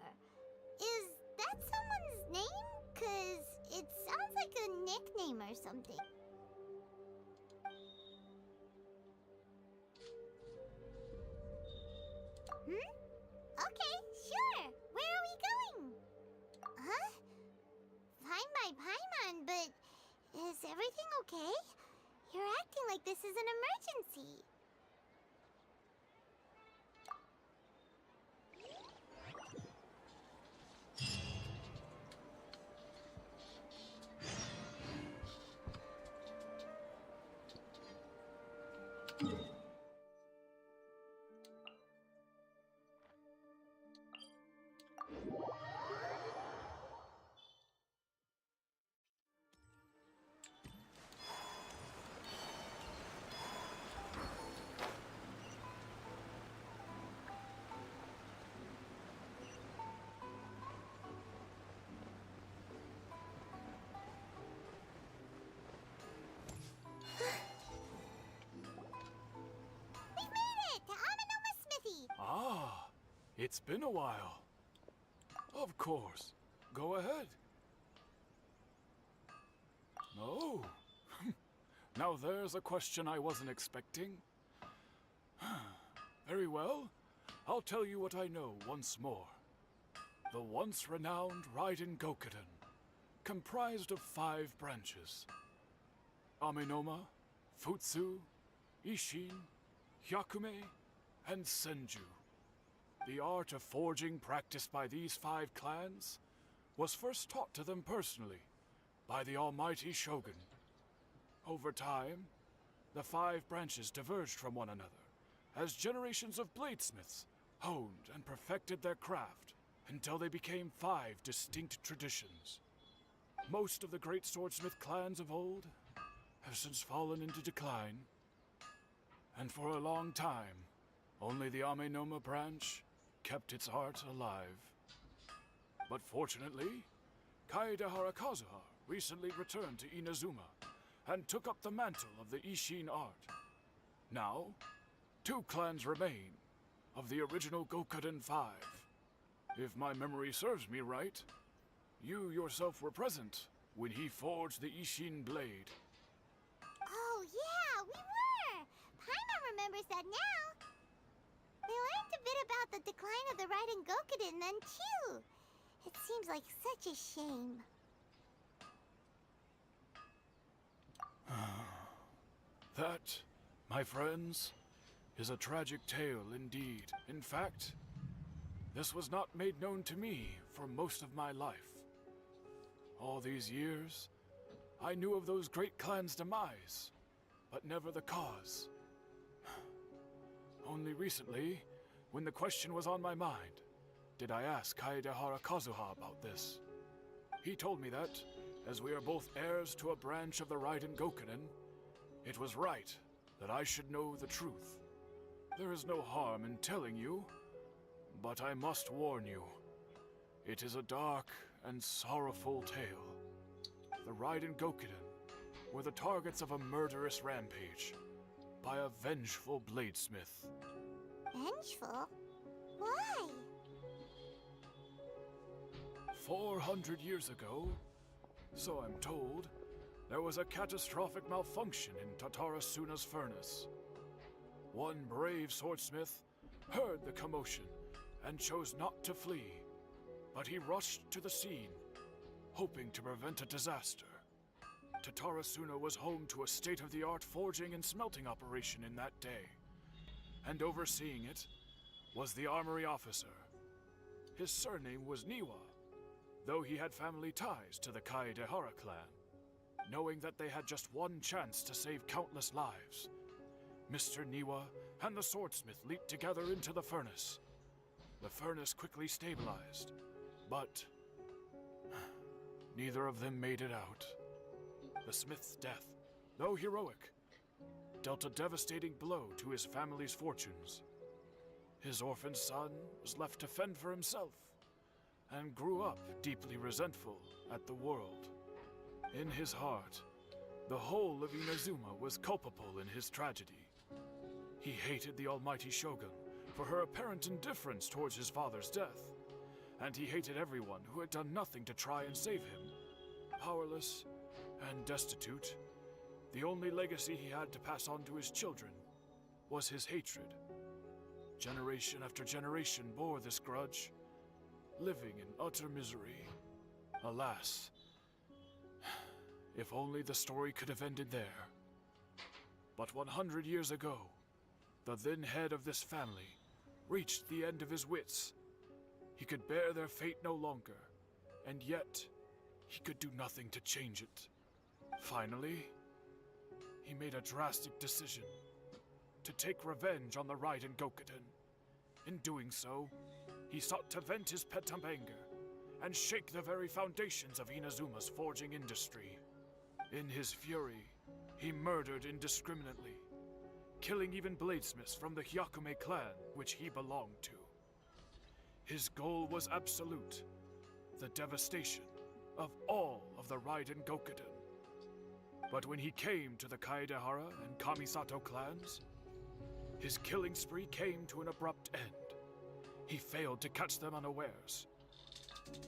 Is that someone's name? 'Cause it sounds like a nickname or something. Okay, sure. Where are we going? Huh? Fine by Paimon, but is everything okay? You're acting like this is an emergency. We've made it to Amanoma Smithy. Ah, it's been a while. Of course. Go ahead. Oh. Now there's a question I wasn't expecting. Very well. I'll tell you what I know once more. The once renowned Raiden Gokuden, comprised of 5 branches. Amenoma, Futsu, Ishin, Hyakume, and Senju. The art of forging practiced by these 5 clans was first taught to them personally by the almighty Shogun. Over time, the 5 branches diverged from one another as generations of bladesmiths honed and perfected their craft until they became 5 distinct traditions. Most of the great swordsmith clans of old have since fallen into decline, and for a long time, only the Amenoma branch kept its art alive. But fortunately, Kaedehara Kazuha recently returned to Inazuma and took up the mantle of the Ishin art. Now, 2 clans remain of the original Gokuden 5. If my memory serves me right, you yourself were present when he forged the Ishin blade. Oh, yeah, we were! Paimon remembers that now. We learned a bit about the decline of the Raiden Gokuden then, too. It seems like such a shame. That, my friends, is a tragic tale indeed. In fact, this was not made known to me for most of my life. All these years, I knew of those great clans' demise, but never the cause. Only recently, when the question was on my mind, did I ask Kaedehara Kazuha about this. He told me that, as we are both heirs to a branch of the Raiden Gokuden, it was right that I should know the truth. There is no harm in telling you, but I must warn you. It is a dark and sorrowful tale. The Raiden Gokuden were the targets of a murderous rampage by a vengeful bladesmith. Vengeful? Why? 400 years ago, so I'm told, there was a catastrophic malfunction in Tatarasuna's furnace. One brave swordsmith heard the commotion and chose not to flee, but he rushed to the scene, hoping to prevent a disaster. Tatarasuna was home to a state-of-the-art forging and smelting operation in that day, and overseeing it was the armory officer. His surname was Niwa, though he had family ties to the Kaedehara clan. Knowing that they had just one chance to save countless lives, Mr. Niwa and the swordsmith leaped together into the furnace. The furnace quickly stabilized, but neither of them made it out. The smith's death, though heroic, dealt a devastating blow to his family's fortunes. His orphaned son was left to fend for himself, and grew up deeply resentful at the world. In his heart, the whole of Inazuma was culpable in his tragedy. He hated the almighty Shogun for her apparent indifference towards his father's death, and he hated everyone who had done nothing to try and save him. Powerless and destitute, the only legacy he had to pass on to his children was his hatred. Generation after generation bore this grudge, living in utter misery. Alas, if only the story could have ended there. But 100 years ago, the then head of this family reached the end of his wits. He could bear their fate no longer, and yet he could do nothing to change it. Finally, he made a drastic decision to take revenge on the Raiden Gokuden. In doing so, he sought to vent his pent up anger and shake the very foundations of Inazuma's forging industry. In his fury, he murdered indiscriminately, killing even bladesmiths from the Hyakume clan which he belonged to. His goal was absolute, the devastation of all of the Raiden Gokuden. But when he came to the Kaedehara and Kamisato clans, his killing spree came to an abrupt end. He failed to catch them unawares.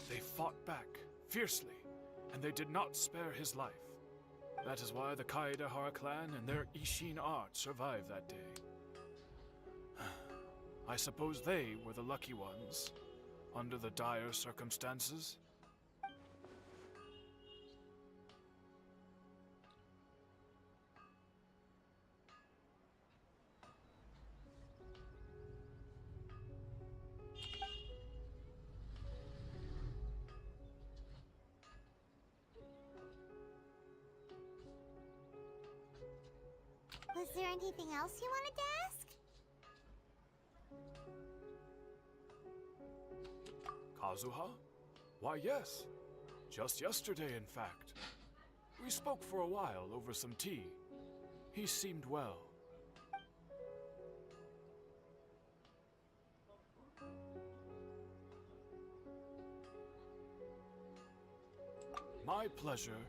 They fought back fiercely, and they did not spare his life. That is why the Kaedehara clan and their Ishin art survived that day. I suppose they were the lucky ones, under the dire circumstances. Was there anything else you wanted to ask? Kazuha? Why, yes. Just yesterday, in fact. We spoke for a while over some tea. He seemed well. My pleasure.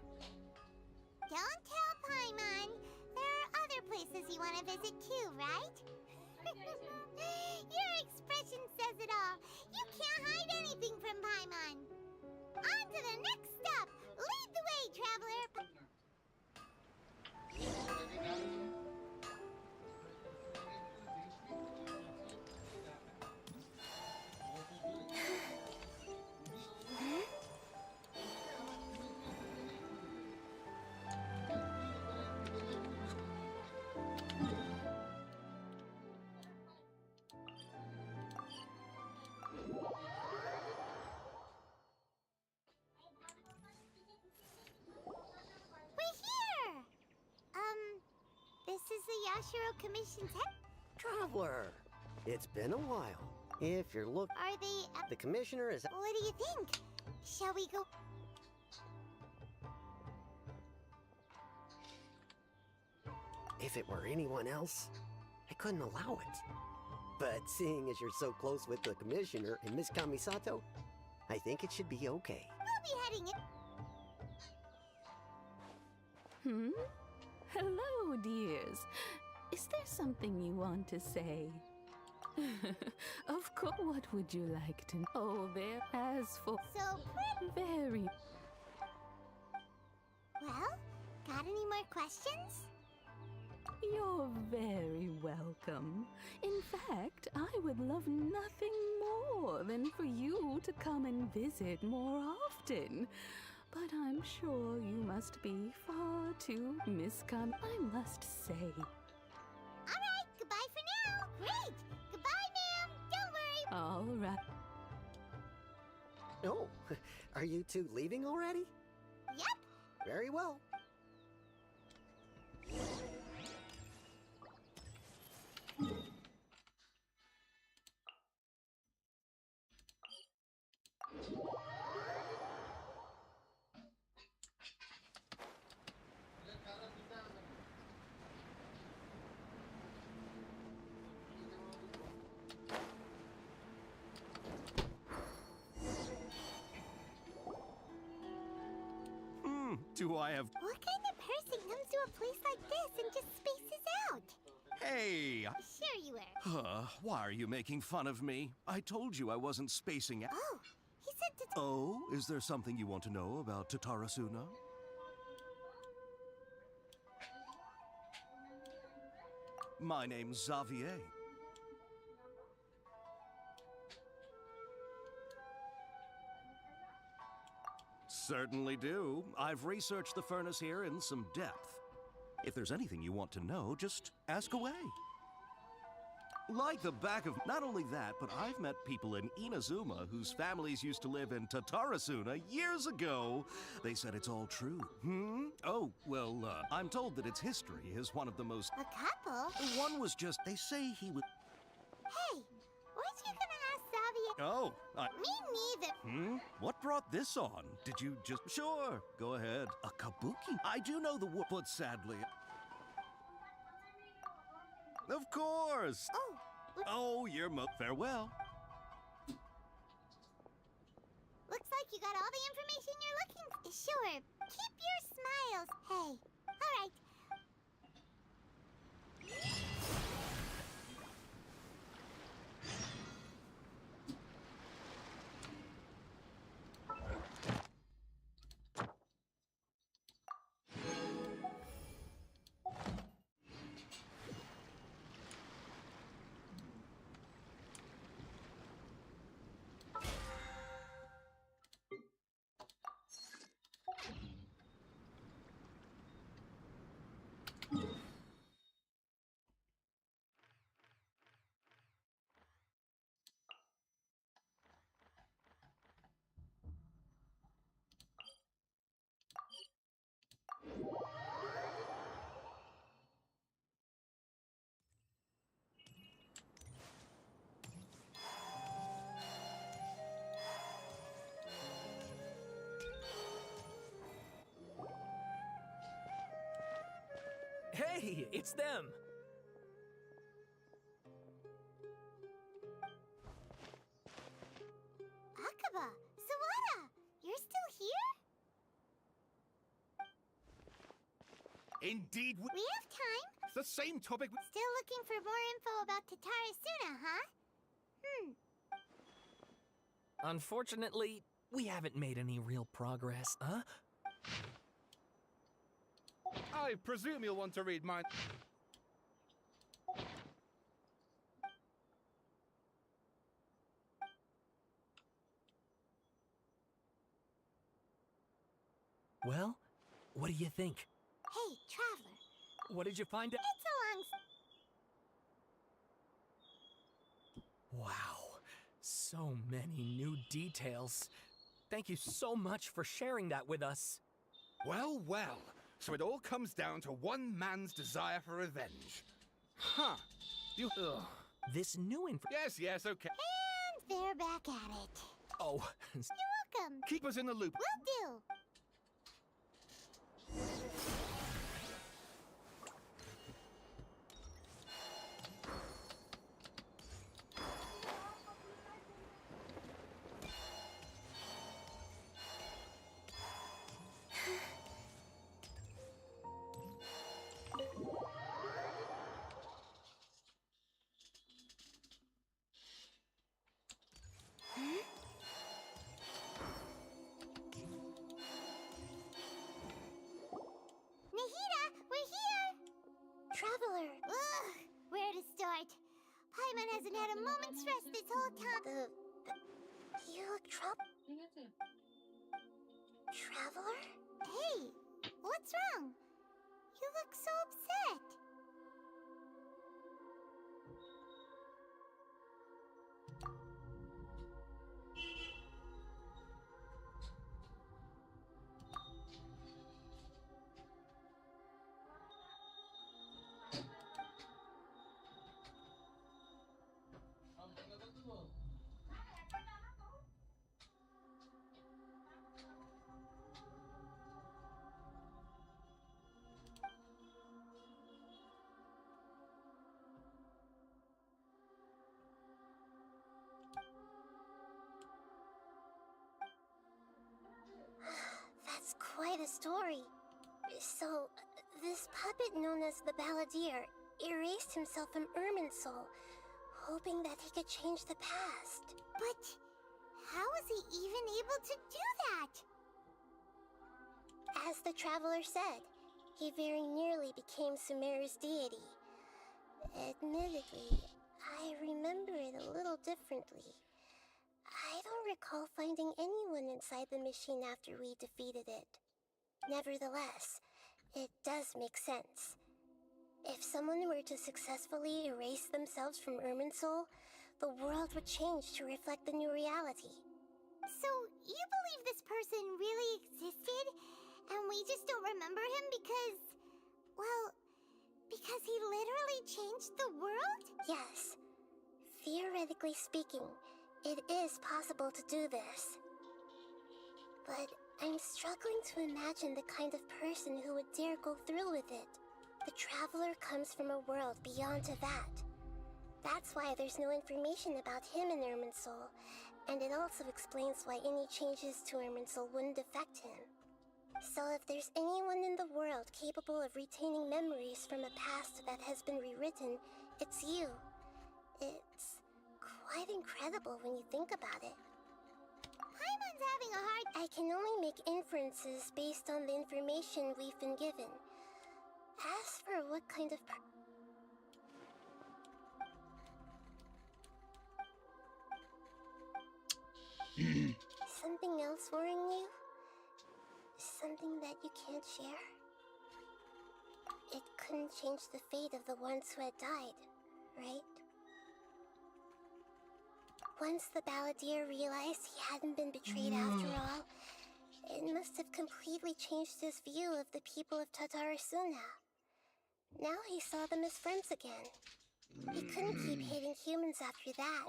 Don't tell Paimon. There are other places you want to visit too, right? Your expression says it all. You can't hide anything from Paimon. On to the next stop. Lead the way, traveler. This is the Yashiro Commission's head. Traveler, it's been a while. If you're looking, Are they... the commissioner is... What do you think? Shall we go... If it were anyone else, I couldn't allow it. But seeing as you're so close with the commissioner and Miss Kamisato, I think it should be okay. We'll be heading in... Hello, dears. Is there something you want to say? Of course. What would you like to know? Oh, there. As for... So pretty. Very... Well, got any more questions? You're very welcome. In fact, I would love nothing more than for you to come and visit more often. But I'm sure you must be far too miscom. I must say. All right, goodbye for now. Great. Goodbye, ma'am. Don't worry. All right. Oh, are you two leaving already? Yep. Very well. Do I have... What kind of person comes to a place like this and just spaces out? Hey! Sure you were. Why are you making fun of me? I told you I wasn't spacing out. Oh, he said to... Oh, is there something you want to know about Tatarasuna? My name's Xavier. Certainly do. I've researched the furnace here in some depth. If there's anything you want to know, just ask away. Like the back of... Not only that, but I've met people in Inazuma whose families used to live in Tatarasuna years ago. They said it's all true. Oh, well, I'm told that its history is one of the most... A couple? One was just... They say he was... Hey, weren't you gonna ask Xavier? Oh, Me neither. What brought this on? Did you just... Sure, go ahead. A kabuki? I do know the word, but sadly... Of course! Oh, you're farewell. Looks like you got all the information you're looking for. Sure, keep your smiles. Hey, all right. Hey, it's them! Akaba, Sawada, you're still here? Indeed, We have time. it's the same topic. Still looking for more info about Tatarasuna, huh? Unfortunately, we haven't made any real progress, huh? I presume you'll want to read mine. Well, what do you think? Hey, Traveler, What did you find out? it's a long... Wow, so many new details. Thank you so much for sharing that with us. Well, well. So it all comes down to one man's desire for revenge. Huh. You... Ugh, this new info... Yes, okay. And they're back at it. Oh, You're welcome. Keep us in the loop. Will do. Nahida, we're here! Traveler, Ugh, where to start? Paimon hasn't had a moment's rest this whole time. you look Traveler? Hey, what's wrong? You look so upset. That's quite a story. So, this puppet known as the Balladeer, erased himself from Irminsul, hoping that he could change the past. But how was he even able to do that? As the Traveler said, he very nearly became Sumeru's deity. Admittedly, I remember it a little differently. I don't recall finding anyone inside the machine after we defeated it. Nevertheless, it does make sense. If someone were to successfully erase themselves from Irminsul, the world would change to reflect the new reality. So, you believe this person really existed, and we just don't remember him because, well, because he literally changed the world? Yes. Theoretically speaking, it is possible to do this. But I'm struggling to imagine the kind of person who would dare go through with it. The Traveler comes from a world beyond Teyvat. That's why there's no information about him in Irminsul, and it also explains why any changes to Irminsul wouldn't affect him. So if there's anyone in the world capable of retaining memories from a past that has been rewritten, it's you. It's quite incredible when you think about it. Paimon's having a hard... I can only make inferences based on the information we've been given. As for what kind of something else worrying you? Something that you can't share? It couldn't change the fate of the ones who had died, right? Once the Balladeer realized he hadn't been betrayed after all, it must have completely changed his view of the people of Tatarasuna. Now he saw them as friends again. He couldn't keep hating humans after that.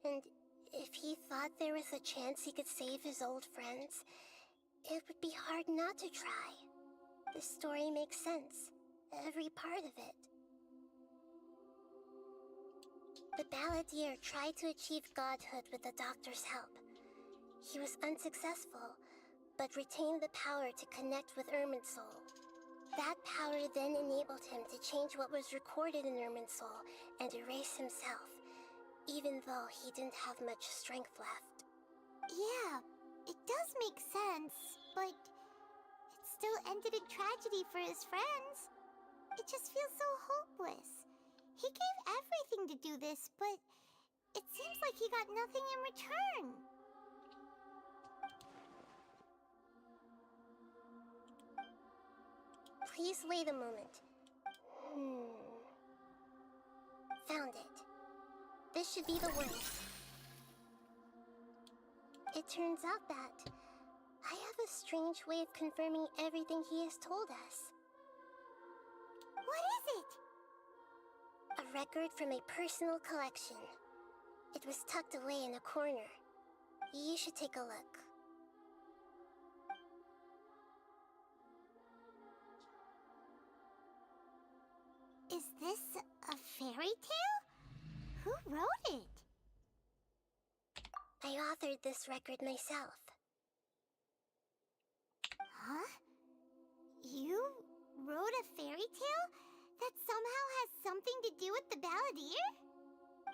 And if he thought there was a chance he could save his old friends, it would be hard not to try. The story makes sense, every part of it. The Balladeer tried to achieve godhood with the Doctor's help. He was unsuccessful, but retained the power to connect with Irminsul. That power then enabled him to change what was recorded in Irminsul and erase himself, even though he didn't have much strength left. Yeah, it does make sense, but it still ended in tragedy for his friends. It just feels so hopeless. He gave everything to do this, but it seems like he got nothing in return. Please wait a moment. Found it. This should be the one. It turns out that I have a strange way of confirming everything he has told us. What is it? A record from a personal collection. It was tucked away in a corner. You should take a look. Is this a fairy tale? Who wrote it? I authored this record myself. Huh? You wrote a fairy tale that somehow has something to do with the Balladeer?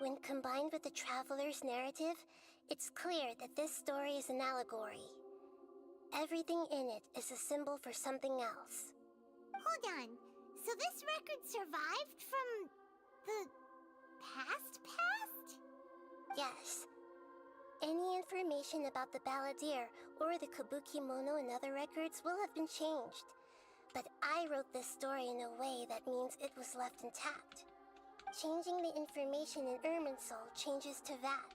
When combined with the Traveler's narrative, it's clear that this story is an allegory. Everything in it is a symbol for something else. Hold on. So this record survived from the past? Yes. Any information about the Balladeer or the Kabuki Mono in other records will have been changed. But I wrote this story in a way that means it was left intact. Changing the information in Irminsul changes Teyvat.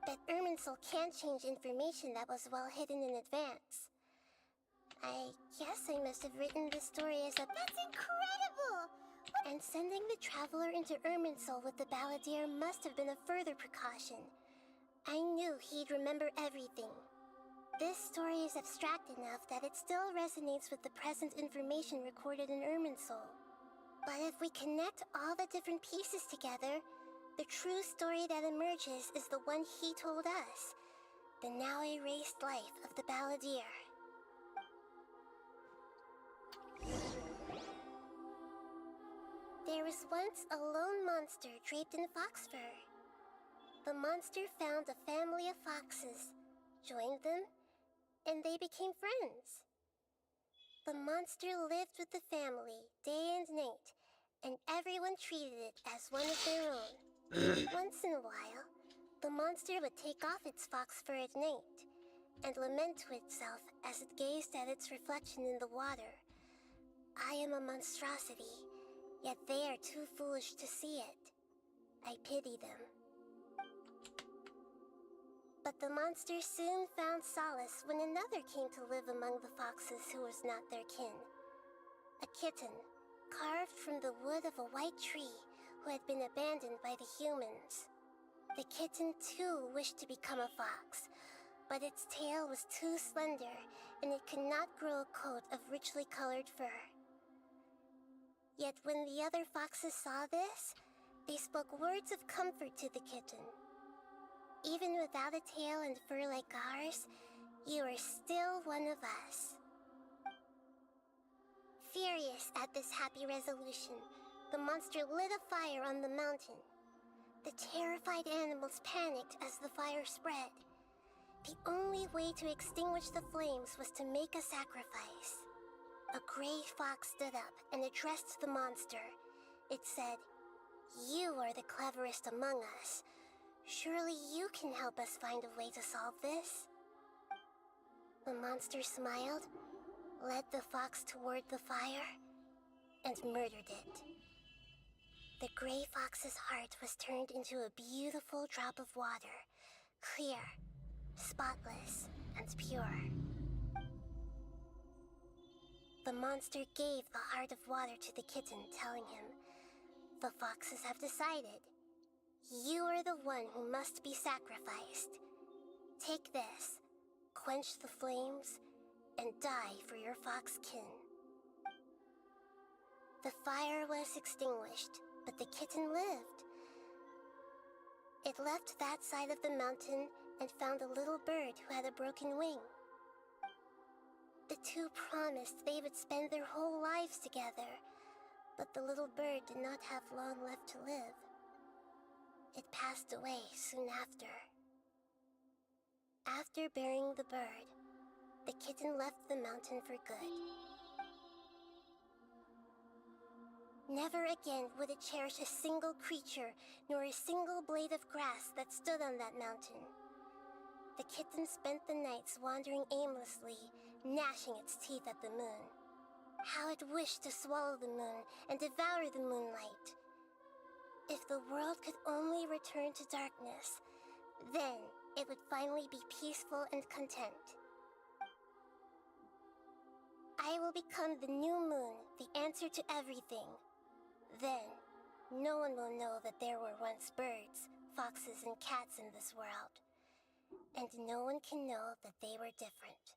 But Irminsul can't change information that was well hidden in advance. I guess I must have written this story as a... That's incredible! And sending the Traveler into Irminsul with the Balladeer must have been a further precaution. I knew he'd remember everything. This story is abstract enough that it still resonates with the present information recorded in Irminsul. But if we connect all the different pieces together, the true story that emerges is the one he told us. The now erased life of the Balladeer. There was once a lone monster draped in fox fur. The monster found a family of foxes, joined them, and they became friends. The monster lived with the family day and night, and everyone treated it as one of their own. Once in a while, the monster would take off its fox fur at night and lament to itself as it gazed at its reflection in the water. I am a monstrosity, yet they are too foolish to see it. I pity them. But the monster soon found solace when another came to live among the foxes who was not their kin. A kitten, carved from the wood of a white tree, who had been abandoned by the humans. The kitten too wished to become a fox, but its tail was too slender, and it could not grow a coat of richly colored fur. Yet when the other foxes saw this, they spoke words of comfort to the kitten. Even without a tail and fur like ours, you are still one of us. Furious at this happy resolution, the monster lit a fire on the mountain. The terrified animals panicked as the fire spread. The only way to extinguish the flames was to make a sacrifice. A gray fox stood up and addressed the monster. It said, "You are the cleverest among us. Surely you can help us find a way to solve this." The monster smiled, led the fox toward the fire, and murdered it. The gray fox's heart was turned into a beautiful drop of water, clear, spotless, and pure. The monster gave the heart of water to the kitten, telling him, "The foxes have decided. You are the one who must be sacrificed. Take this, quench the flames, and die for your fox kin." The fire was extinguished, but the kitten lived. It left that side of the mountain and found a little bird who had a broken wing. The two promised they would spend their whole lives together, but the little bird did not have long left to live. It passed away soon after. After burying the bird, the kitten left the mountain for good. Never again would it cherish a single creature, nor a single blade of grass that stood on that mountain. The kitten spent the nights wandering aimlessly, gnashing its teeth at the moon. How it wished to swallow the moon and devour the moonlight. If the world could only return to darkness, then it would finally be peaceful and content. I will become the new moon, the answer to everything. Then, no one will know that there were once birds, foxes, and cats in this world. And no one can know that they were different.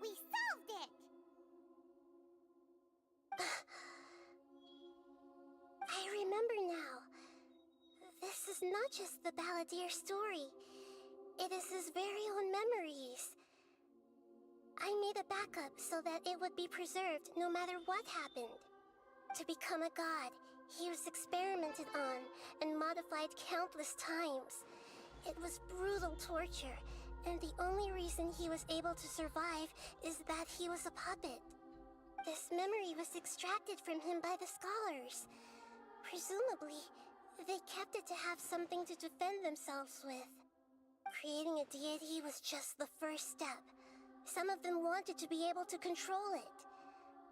We solved it! I remember now. This is not just the Balladeer story. It is his very own memories. I made a backup so that it would be preserved no matter what happened. To become a god, he was experimented on and modified countless times. It was brutal torture, and the only reason he was able to survive is that he was a puppet. This memory was extracted from him by the scholars. Presumably, they kept it to have something to defend themselves with. Creating a deity was just the first step. Some of them wanted to be able to control it.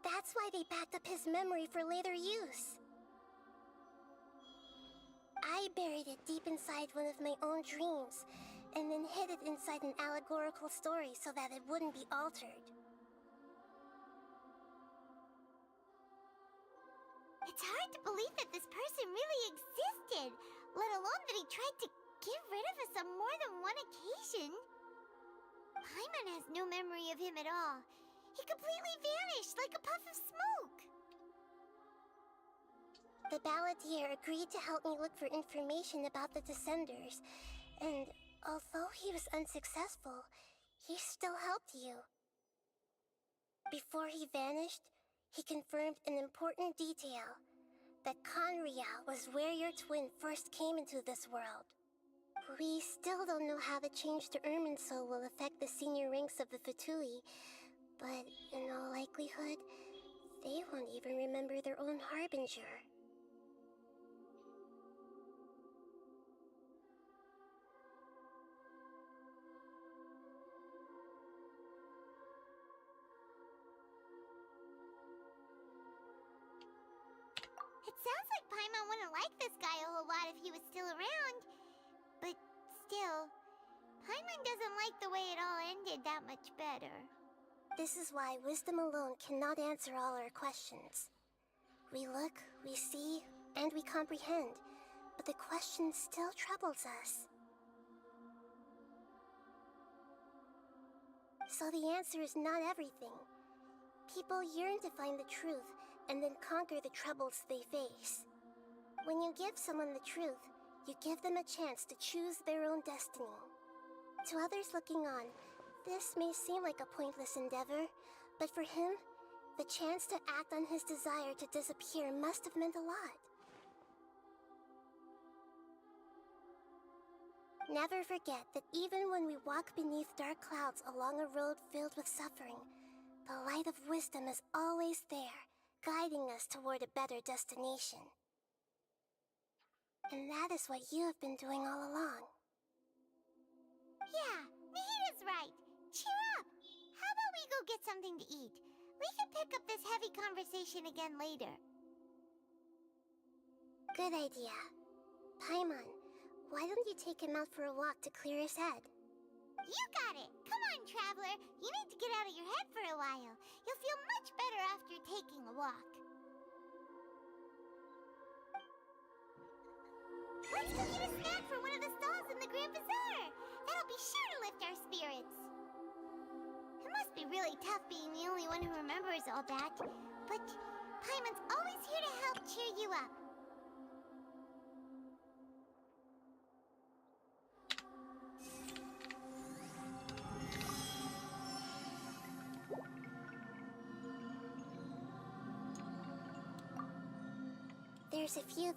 That's why they backed up his memory for later use. I buried it deep inside one of my own dreams, and then hid it inside an allegorical story so that it wouldn't be altered. It's hard to believe that this person really existed, let alone that he tried to get rid of us on more than one occasion. Paimon has no memory of him at all. He completely vanished like a puff of smoke. The Balladeer agreed to help me look for information about the Descenders, and although he was unsuccessful, he still helped you. Before he vanished, he confirmed an important detail. That Conria was where your twin first came into this world. We still don't know how the change to Irminsul will affect the senior ranks of the Fatui, but in all likelihood, they won't even remember their own Harbinger. It sounds like Paimon wouldn't like this guy a whole lot if he was still around. But still, Paimon doesn't like the way it all ended that much better. This is why wisdom alone cannot answer all our questions. We look, we see, and we comprehend, but the question still troubles us. So the answer is not everything. People yearn to find the truth and then conquer the troubles they face. When you give someone the truth, you give them a chance to choose their own destiny. To others looking on, this may seem like a pointless endeavor, but for him, the chance to act on his desire to disappear must have meant a lot. Never forget that even when we walk beneath dark clouds along a road filled with suffering, the light of wisdom is always there, guiding us toward a better destination. And that is what you have been doing all along. Yeah, Nahita's right. Cheer up! How about we go get something to eat? We can pick up this heavy conversation again later. Good idea. Paimon, why don't you take him out for a walk to clear his head? You got it! Come on, Traveler! You need to get out of your head for a while. You'll feel much better after taking a walk. Let's go get a snack from one of the stalls in the Grand Bazaar! That'll be sure to lift our spirits. It must be really tough being the only one who remembers all that, but Paimon's always here to help cheer you up. There's a few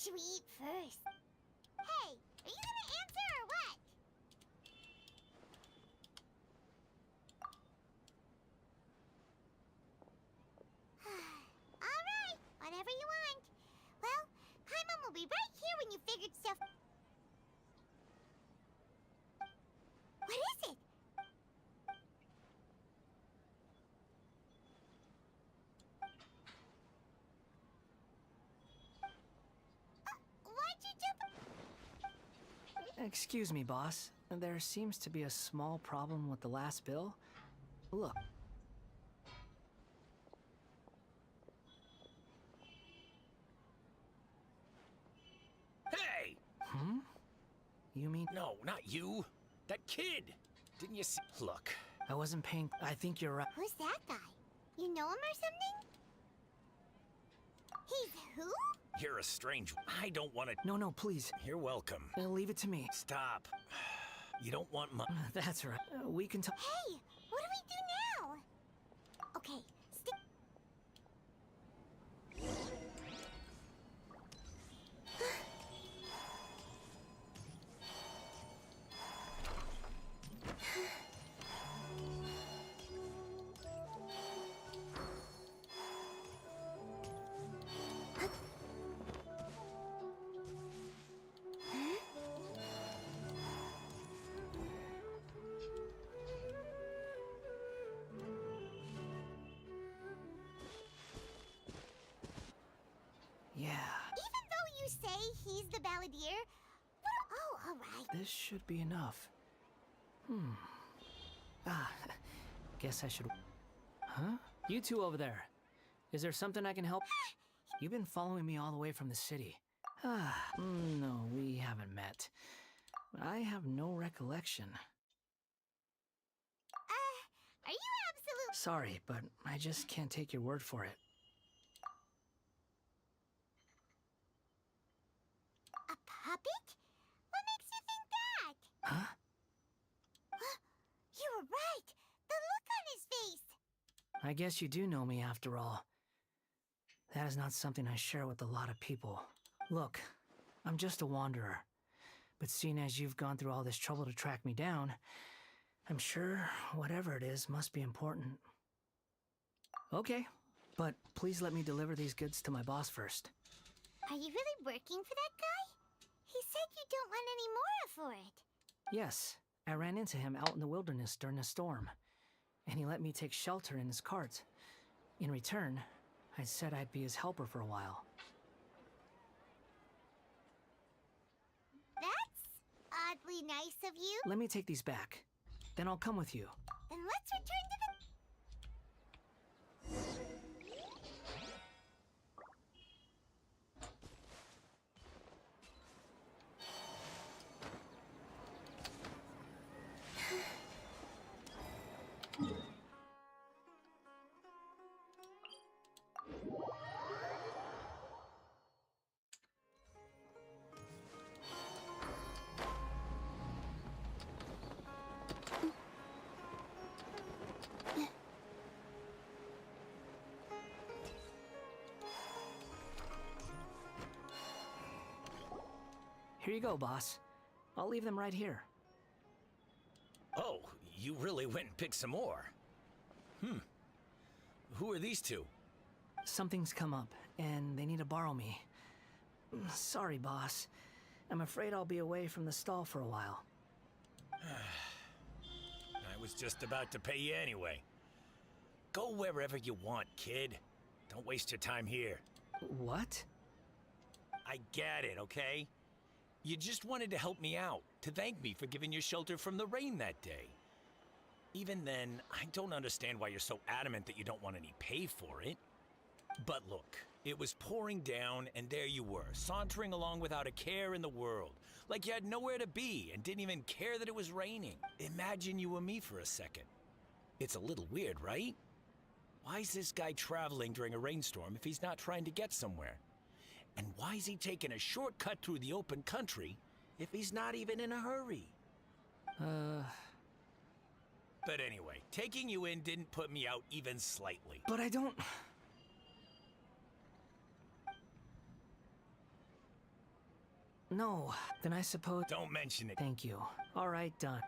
should we eat first? Hey, are you gonna answer or what? Alright, whatever you want. Well, Paimon will be right here when you figured stuff. What is it? Why'd you jump? Excuse me, boss. There seems to be a small problem with the last bill. Look. Hey! Hmm? You mean... No, not you. That kid. Didn't you see? Look. I wasn't paying... I think you're right. Who's that guy? You know him or something? He's who? You're a strange... I don't want to... No, please. You're welcome. Leave it to me. Stop. You don't want my... That's right. We can talk... Hey, what do we do now? Okay, stick... Yeah. Even though you say he's the balladeer, oh, all right. This should be enough. Guess I should... Huh? You two over there. Is there something I can help? You've been following me all the way from the city. No, we haven't met. I have no recollection. Are you absolute... Sorry, but I just can't take your word for it. A puppet? What makes you think that? Huh? You were right. The look on his face. I guess you do know me after all. That is not something I share with a lot of people. Look, I'm just a wanderer. But seeing as you've gone through all this trouble to track me down, I'm sure whatever it is must be important. Okay, but please let me deliver these goods to my boss first. Are you really working for that guy? He said you don't want any more for it. Yes, I ran into him out in the wilderness during a storm, and he let me take shelter in his cart. In return, I said I'd be his helper for a while. That's oddly nice of you. Let me take these back. Then I'll come with you. Then let's return to the... Here you go, boss. I'll leave them right here. Oh, you really went and picked some more. Who are these two? Something's come up, and they need to borrow me. Sorry, boss. I'm afraid I'll be away from the stall for a while. I was just about to pay you anyway. Go wherever you want, kid. Don't waste your time here. What? I get it, okay? You just wanted to help me out, to thank me for giving you shelter from the rain that day. Even then, I don't understand why you're so adamant that you don't want any pay for it. But look, it was pouring down, and there you were, sauntering along without a care in the world, like you had nowhere to be and didn't even care that it was raining. Imagine you were me for a second. It's a little weird, right? Why is this guy traveling during a rainstorm if he's not trying to get somewhere? And why is he taking a shortcut through the open country if he's not even in a hurry? But anyway, taking you in didn't put me out even slightly. But I don't... No. Then I suppose... Don't mention it. Thank you. Alright, done.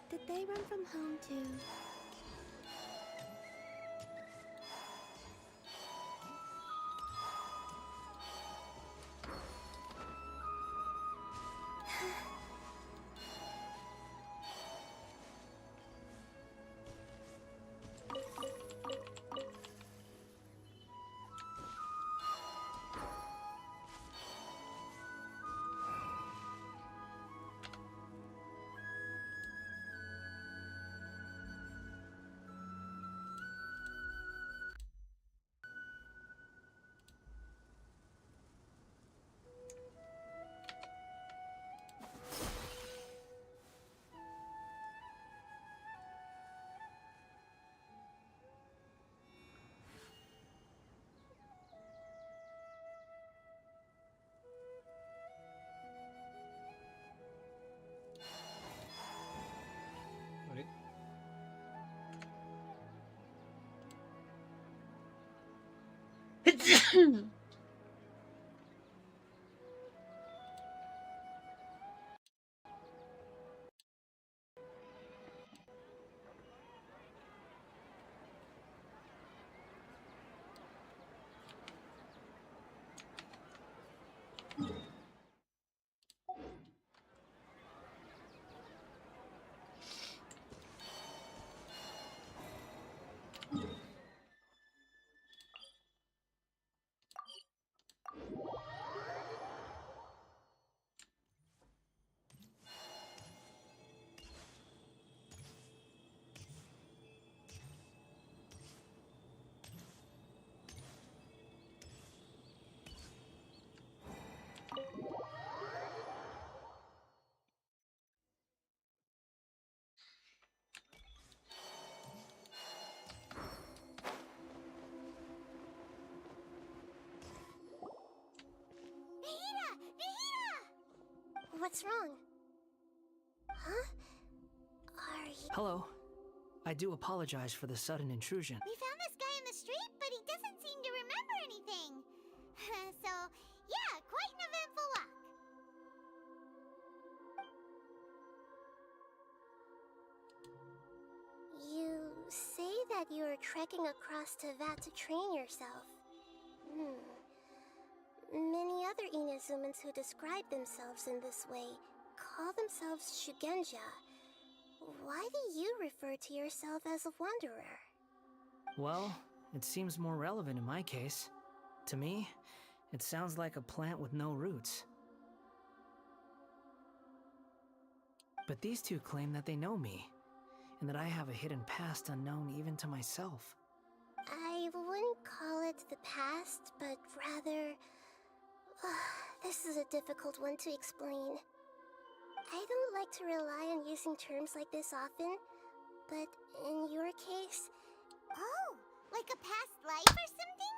Did they run from home too? Alright. What's wrong? Huh? Are you... Hello. I do apologize for the sudden intrusion. We found this guy in the street, but he doesn't seem to remember anything. So, yeah, quite an eventful walk. You say that you are trekking across Teyvat to train yourself. Many other Inazumans who describe themselves in this way call themselves Shugenja. Why do you refer to yourself as a wanderer? Well, it seems more relevant in my case. To me, it sounds like a plant with no roots. But these two claim that they know me, and that I have a hidden past unknown even to myself. I wouldn't call it the past, but rather... this is a difficult one to explain. I don't like to rely on using terms like this often, but in your case... Oh, like a past life or something?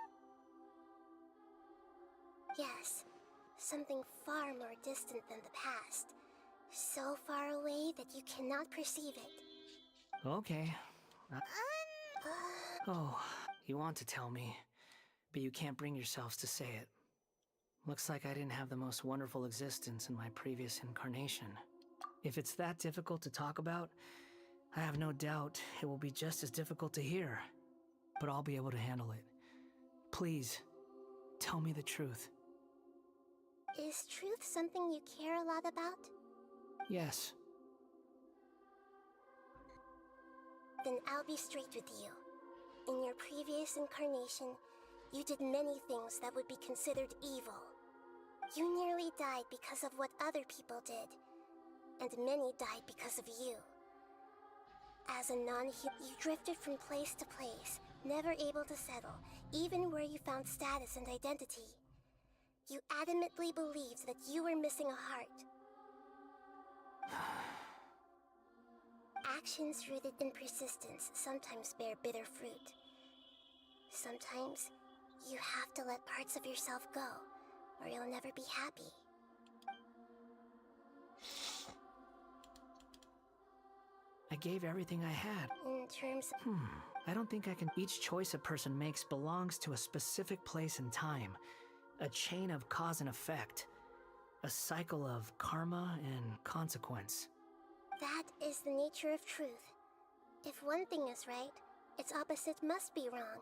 Yes, something far more distant than the past. So far away that you cannot perceive it. Okay. Oh, you want to tell me, but you can't bring yourselves to say it. Looks like I didn't have the most wonderful existence in my previous incarnation. If it's that difficult to talk about, I have no doubt it will be just as difficult to hear. But I'll be able to handle it. Please, tell me the truth. Is truth something you care a lot about? Yes. Then I'll be straight with you. In your previous incarnation, you did many things that would be considered evil. You nearly died because of what other people did, and many died because of you. As a non-human, you drifted from place to place, never able to settle, even where you found status and identity. You adamantly believed that you were missing a heart. Actions rooted in persistence sometimes bear bitter fruit. Sometimes, you have to let parts of yourself go, or you'll never be happy. I gave everything I had. In terms of... I don't think I can. Each choice a person makes belongs to a specific place and time. A chain of cause and effect. A cycle of karma and consequence. That is the nature of truth. If one thing is right, its opposite must be wrong.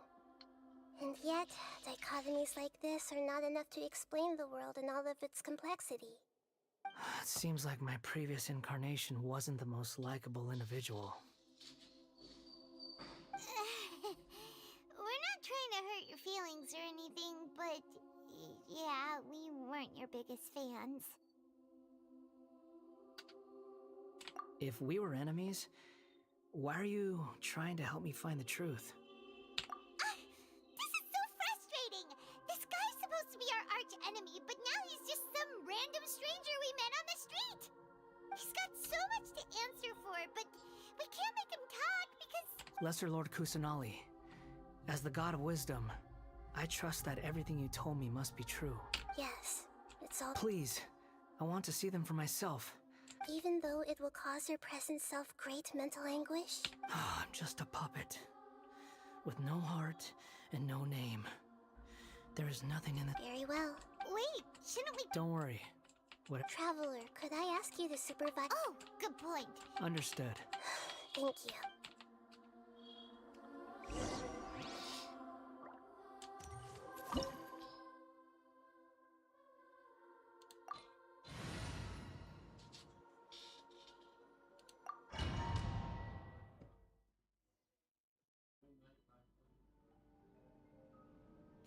And yet, dichotomies like this are not enough to explain the world in all of its complexity. It seems like my previous incarnation wasn't the most likable individual. We're not trying to hurt your feelings or anything, but yeah, we weren't your biggest fans. If we were enemies, why are you trying to help me find the truth? This is so frustrating! This guy's supposed to be our arch enemy, but now he's just some random stranger we met on the street! He's got so much to answer for, but we can't make him talk because... Lesser Lord Kusanali, as the god of wisdom, I trust that everything you told me must be true. Yes, it's all... Please, I want to see them for myself. Even though it will cause your present self great mental anguish? I'm just a puppet. With no heart and no name. There is nothing in the... Very well. Wait, shouldn't we... Don't worry. What... Traveler, could I ask you to supervise... Oh, good point. Understood. Thank you.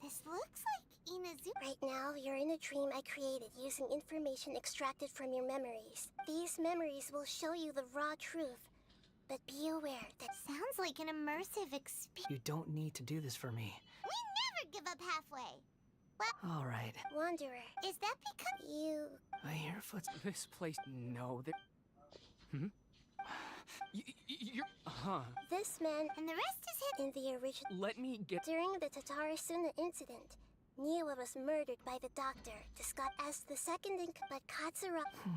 This looks like Inazuki. Right now, you're in a dream I created using information extracted from your memories. These memories will show you the raw truth. But be aware that... Sounds like an immersive experience. You don't need to do this for me. We never give up halfway. Well... All right. Wanderer. Is that because... You... I hear footsteps. This place... No, that... You're... This man... And the rest is hidden. In the original... Let me get... During the Tatarasuna incident, Niwa was murdered by the doctor, discussed as the second in... But Katsuragi...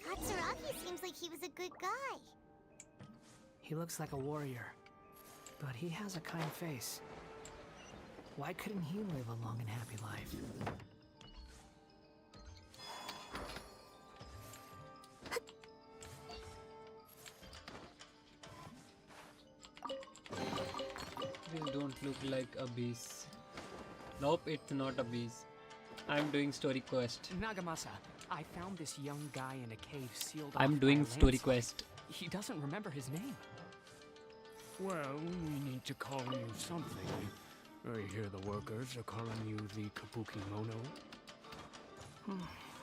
Katsuragi seems like he was a good guy. He looks like a warrior, but he has a kind face. Why couldn't he live a long and happy life? You don't look like a beast. Nope, it's not a beast. I'm doing story quest. Nagamasa, I found this young guy in a cave sealed I'm off doing by a story landslide. quest. He doesn't remember his name. Well, we need to call you something. I hear the workers are calling you the Kabuki Mono.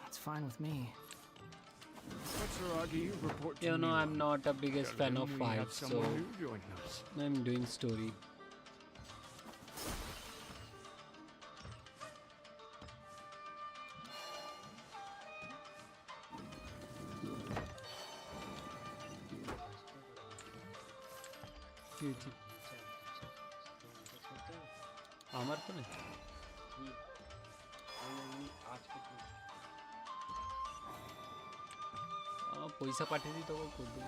That's fine with me. Katsuragi, report to You know, me. I'm not a biggest Tell fan him of we have fights, so someone new joining us. I'm doing story. আমার ফোনে পয়সা পাঠিয়ে দিই তখন করবো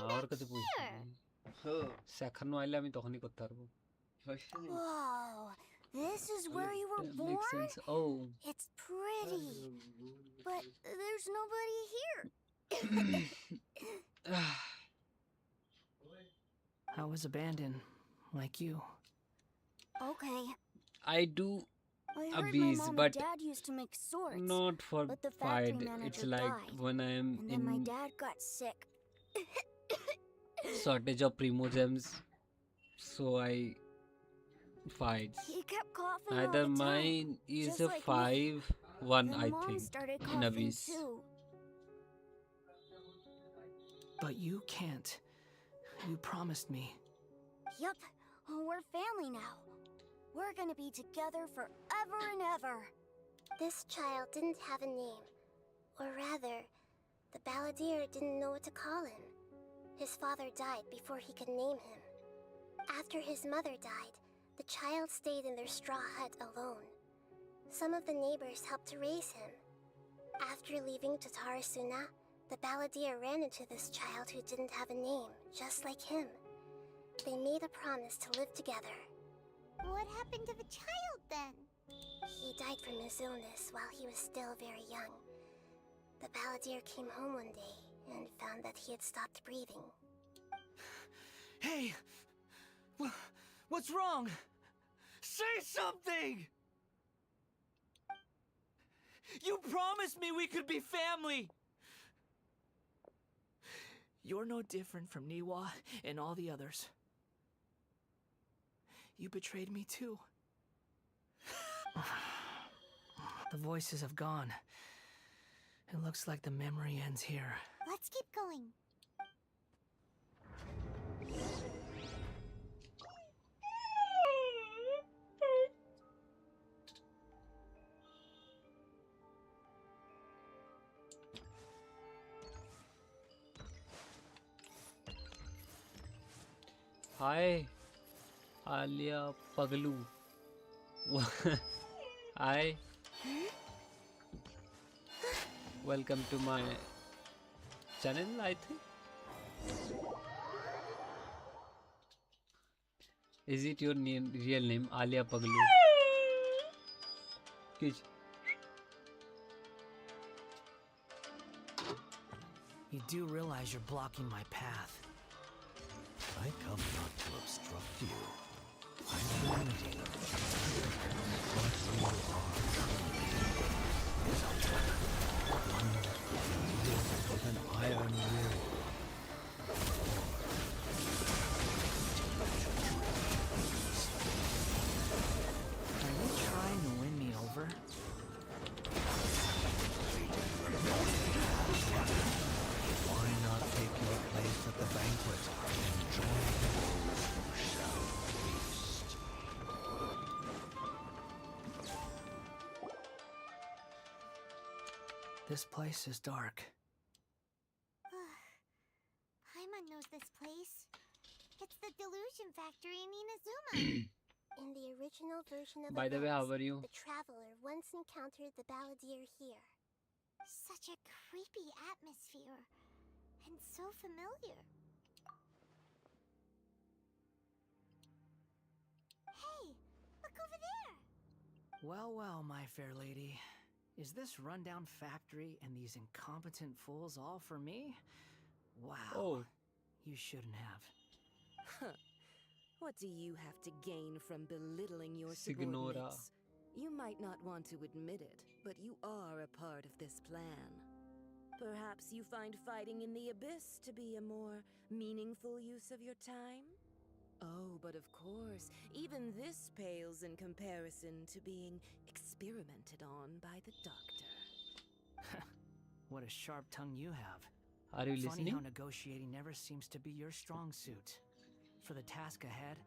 আমার কাছে পয়সা শেখানো আইলে আমি তখনই করতে পারবো Whoa, this is where you were That makes born? sense. Oh. It's pretty. But there's nobody here. I was abandoned, like you. Okay. I do I heard my abuse, mom but and dad used to make swords. not for but the factory fight. manager It's like died, when I am and then my in dad got sick. shortage of primogems, so I fight. He kept coughing all Either the time, mine is just a like me. 5-1, Then I Mom think, started in coughing Abyss. too. But you can't. You promised me. Yup, we're family now. We're gonna be together forever and ever. This child didn't have a name. Or rather, the balladeer didn't know what to call him. His father died before he could name him. After his mother died, the child stayed in their straw hut alone. Some of the neighbors helped to raise him. After leaving Tatarasuna, the balladeer ran into this child who didn't have a name, just like him. They made a promise to live together. What happened to the child then? He died from his illness while he was still very young. The balladeer came home one day and found that he had stopped breathing. Hey! What's wrong? Say something! You promised me we could be family! You're no different from Niwa and all the others. You betrayed me too. The voices have gone. It looks like the memory ends here. Let's keep going. Hi, Alia Paglu. Hi. Welcome to my channel, I think. Is it your name, real name, Alia Paglu? Kids. You do realize you're blocking my path. I come not to obstruct you. I'm limiting what you are with an iron will. Are you trying to win me over? Why not take your place at the banquet and join those who shall feast? This place is dark. Paimon knows this place. It's the Delusion Factory in Inazuma. In the original version of By the way, how events, are you? the traveler once encountered the balladeer here. Such a creepy atmosphere. And so familiar. Hey, look over there! Well, well, my fair lady. Is this rundown factory and these incompetent fools all for me? Wow. Oh. You shouldn't have. Huh. What do you have to gain from belittling your Signora. subordinates? You might not want to admit it, but you are a part of this plan. Perhaps you find fighting in the Abyss to be a more meaningful use of your time? Oh, but of course, even this pales in comparison to being experimented on by the doctor. What a sharp tongue you have. Are you Funny listening? how negotiating never seems to be your strong suit. For the task ahead,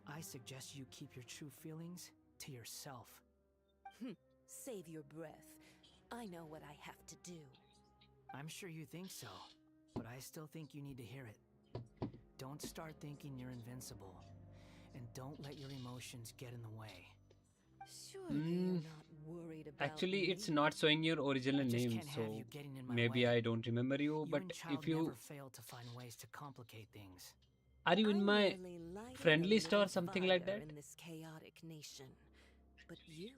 I suggest you keep your true feelings to yourself. Save your breath. I know what I have to do. I'm sure you think so, but I still think you need to hear it. Don't start thinking you're invincible, and don't let your emotions get in the way. Surely you're not worried about Actually, me? it's not showing your original I just name, can't so have you getting in my maybe way. I don't remember you. You But and Child if you never fail to find ways to complicate things. are you in I my merely lighted friend a list or little something like fire that? in this chaotic nation. But you,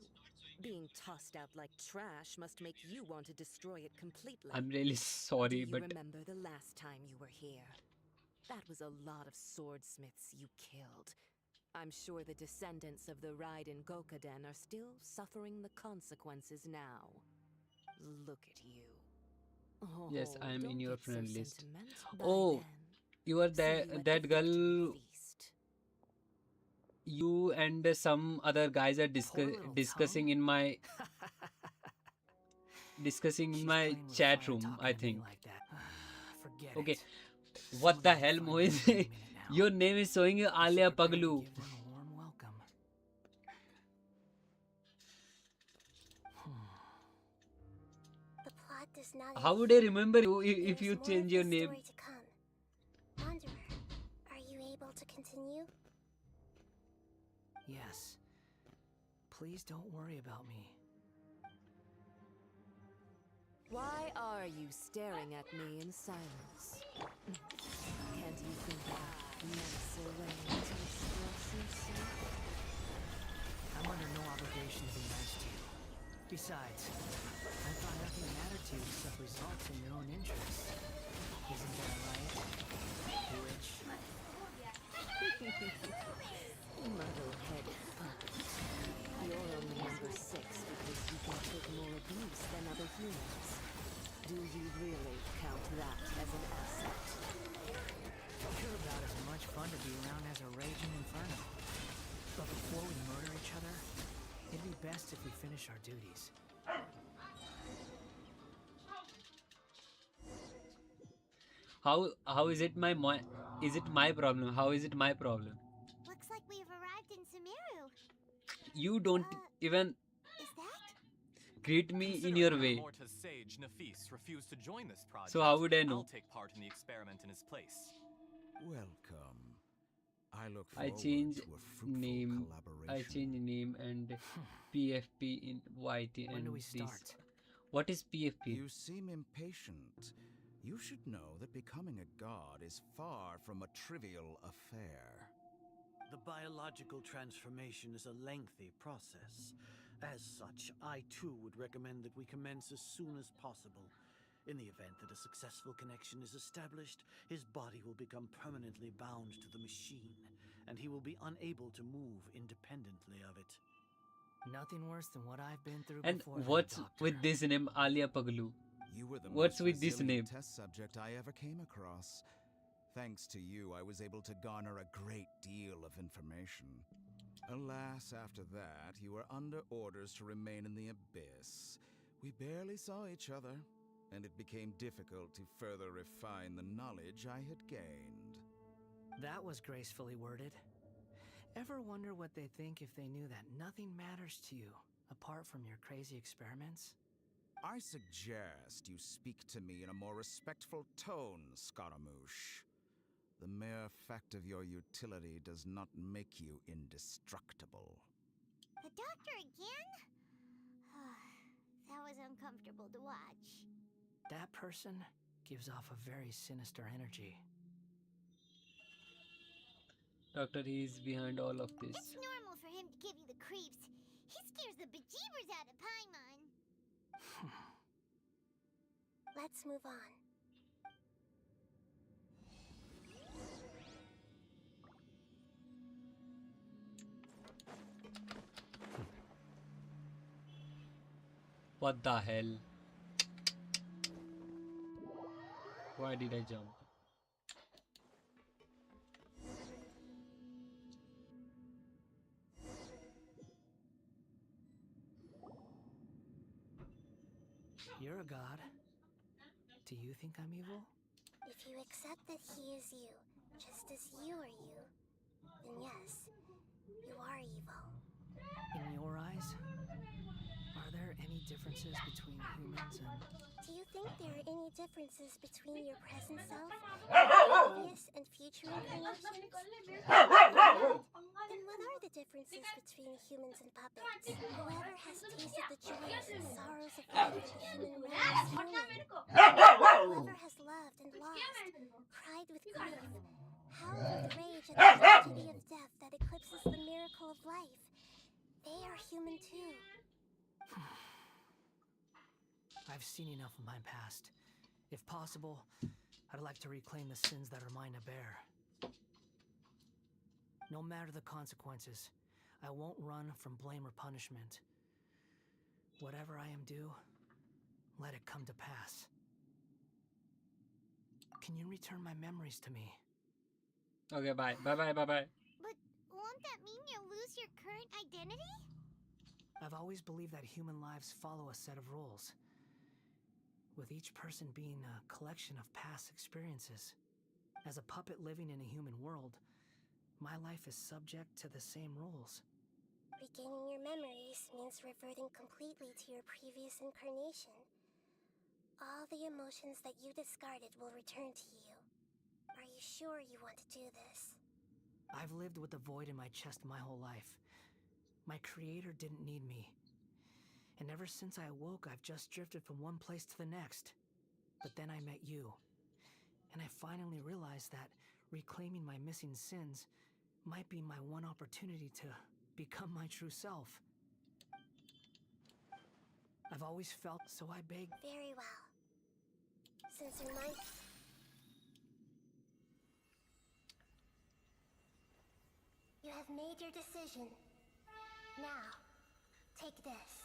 being tossed out like trash, must make you want to destroy it completely. I'm really sorry, Do you but remember the last time you were here? That was a lot of swordsmiths you killed. I'm sure the descendants of the Raiden Gokaden are still suffering the consequences now. Look at you. Oh, yes, I am in don't your get so friend list. sentimental. Bye Oh, then. you are See you at that the girl. victory feast. You and some other guys are discussing in my She's chat playing with room, fire, I talking to me think. like that. Forget Okay, it. What the hell, Mohit? Your name is showing Alia Paglu. Give them a warm welcome. The plot does not How end would I here. remember you if There's you more change of your this name? story to come. Wanderer, are you able to continue? Yes. Please don't worry about me. Why are you staring at me in silence? Can't you think of a nicer way to express yourself? I'm under no obligation to be nice to you. Besides, I thought nothing mattered to you except results in your own interests. Isn't that right? Witch? Muddle-headed puppet. You're only number 6 because you can take more abuse than other humans. Do you really count that as an asset? You're about as much fun to be around as a raging inferno. But before we murder each other, it'd be best if we finish our duties. How is it is it my problem? How is it my problem? Looks like we've arrived in Sumeru. You don't even Is that? greet me in Considering your our way. Morta's sage, Nafis, refused to join this project, So how would I know? I'll take part in the experiment in his place. Welcome. I look I forward change to a fruitful name. collaboration. I change name and PFP in YT When and do we this. start? What is PFP? You seem impatient. You should know that becoming a god is far from a trivial affair. The biological transformation is a lengthy process. As such, I too would recommend that we commence as soon as possible. In the event that a successful connection is established, his body will become permanently bound to the machine, and he will be unable to move independently of it. Nothing worse than what I've been through And before. what's with this name Alia Paglu? You were the What's most with this resilient name? test subject I ever came across. Thanks to you, I was able to garner a great deal of information. Alas, after that, you were under orders to remain in the abyss. We barely saw each other, and it became difficult to further refine the knowledge I had gained. That was gracefully worded. Ever wonder what they think if they knew that nothing matters to you apart from your crazy experiments? I suggest you speak to me in a more respectful tone, Scaramouche. The mere fact of your utility does not make you indestructible. The doctor again? That was uncomfortable to watch. That person gives off a very sinister energy. Doctor, he is behind all of this. It's normal for him to give you the creeps. He scares the bejeebers out of Paimon. Let's move on. What the hell? Why did I jump? You're a god. Do you think I'm evil? If you accept that he is you, just as you are you, then yes, you are evil. In your eyes? Are there any differences between humans and... Do you think there are any differences between your present self, previous and future incarnations? Then what are the differences between humans and puppets? Whoever has tasted the joys and sorrows of life in the human realm is human. Whoever has loved and lost, cried with grief, howled with rage at the tragedy of death that eclipses the miracle of life, they are human too. I've seen enough of my past. If possible, I'd like to reclaim the sins that are mine to bear. No matter the consequences, I won't run from blame or punishment. Whatever I am due, let it come to pass. Can you return my memories to me? Okay, bye. Bye. But won't that mean you'll lose your current identity? I've always believed that human lives follow a set of rules, with each person being a collection of past experiences. As a puppet living in a human world, my life is subject to the same rules. Regaining your memories means reverting completely to your previous incarnation. All the emotions that you discarded will return to you. Are you sure you want to do this? I've lived with the void in my chest my whole life. My creator didn't need me. And ever since I awoke, I've just drifted from one place to the next. But then I met you. And I finally realized that reclaiming my missing sins might be my one opportunity to become my true self. I've always felt, so I beg. Very well. Since your mind... You have made your decision. Now, take this.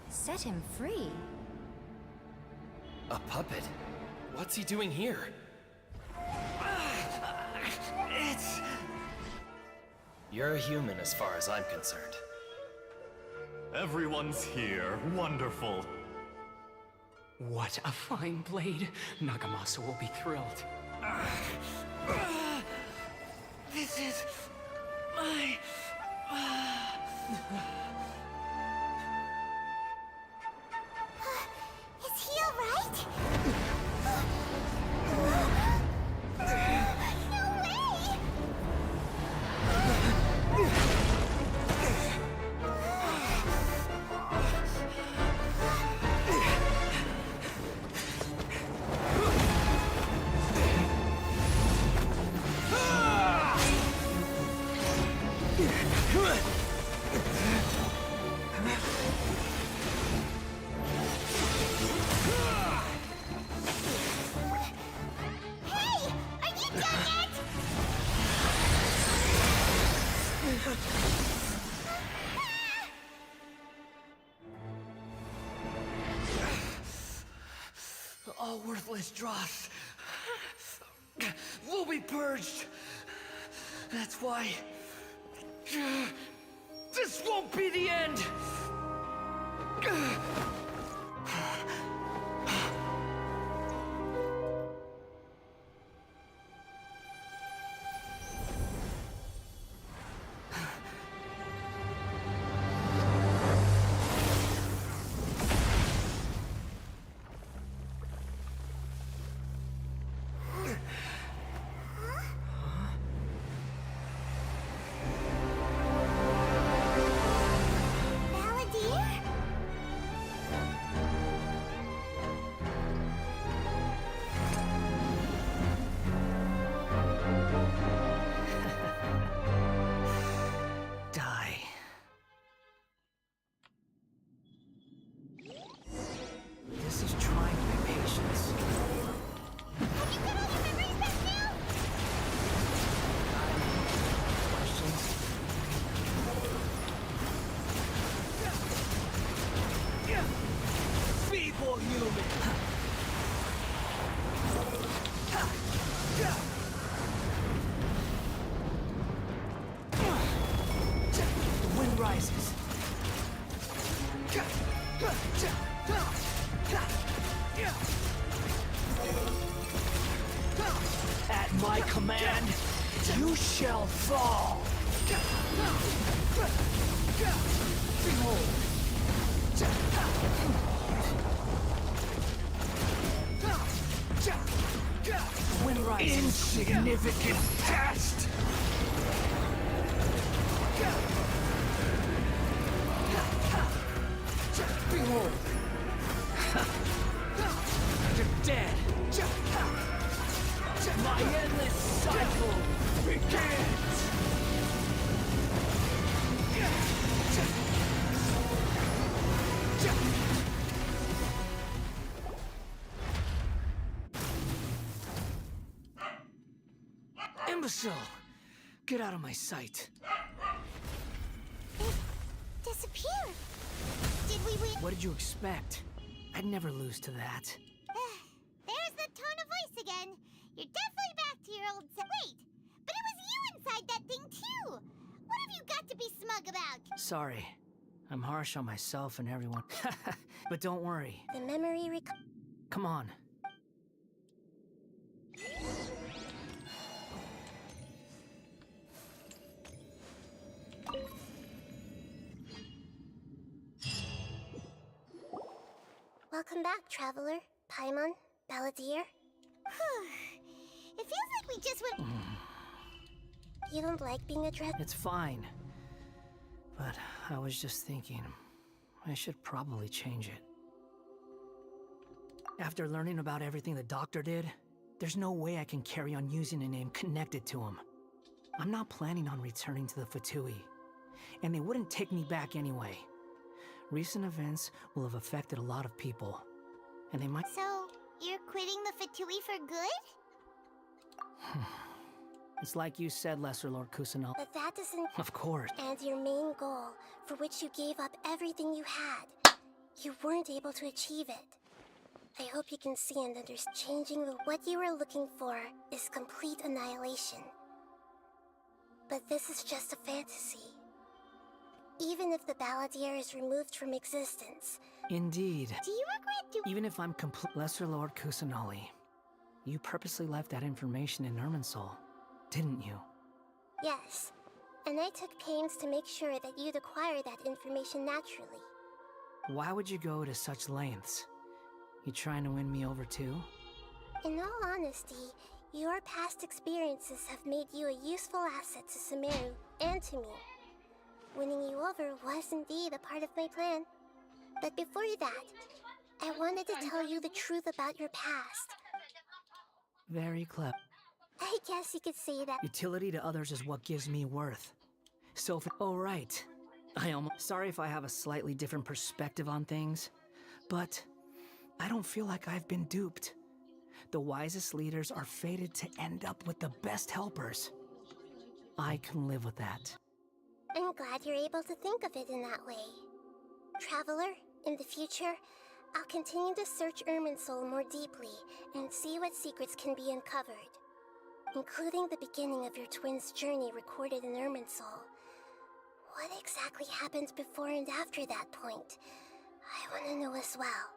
Set him free. A puppet? What's he doing here? It's... You're a human as far as I'm concerned. Everyone's here. Wonderful. What a fine blade. Nagamasa will be thrilled. This is... my... Is he alright? No way! All worthless dross will be purged. That's why this won't be the end. This is trying my patience. Questions? Feeble human! The wind rises. At my command, you shall fall. Behold. Wind rises. Insignificant pest. Behold. You're dead. My endless cycle begins. Imbecile! Get out of my sight. It disappeared. Did we win? What did you expect? I'd never lose to that. There's the tone of voice again. You're definitely back to your old self. Wait, but it was you inside that thing too. What have have you got to be smug about? Sorry. I'm harsh on myself and everyone. But don't worry. The memory Come on. Welcome back, Traveler, Paimon, Balladeer. It feels like we just went... You don't like being addressed? It's fine. But I was just thinking, I should probably change it. After learning about everything the doctor did, there's no way I can carry on using a name connected to him. I'm not planning on returning to the Fatui, and they wouldn't take me back anyway. Recent events will have affected a lot of people, and they might... So, you're quitting the Fatui for good? It's like you said, Lesser Lord Kusanagi. But that doesn't... Of course. And your main goal, for which you gave up everything you had, you weren't able to achieve it. I hope you can see and understand. Changing what you were looking for is complete annihilation. But this is just a fantasy. Even if the Balladeer is removed from existence. Indeed. Do you regret Even if I'm complete... Lesser Lord Kusanagi, you purposely left that information in Irminsul, didn't you? Yes. And I took pains to make sure that you'd acquire that information naturally. Why would you go to such lengths? You trying to win me over too? In all honesty, your past experiences have made you a useful asset to Sumeru and to me. Winning you over was indeed a part of my plan. But before that, I wanted to tell you the truth about your past. Very clever. I guess you could say that. Utility to others is what gives me worth. So if... Oh, right. Sorry if I have a slightly different perspective on things, but I don't feel like I've been duped. The wisest leaders are fated to end up with the best helpers. I can live with that. I'm glad you're able to think of it in that way. Traveler, in the future, I'll continue to search Irminsul more deeply and see what secrets can be uncovered, including the beginning of your twins' journey recorded in Irminsul. What exactly happened before and after that point? I want to know as well.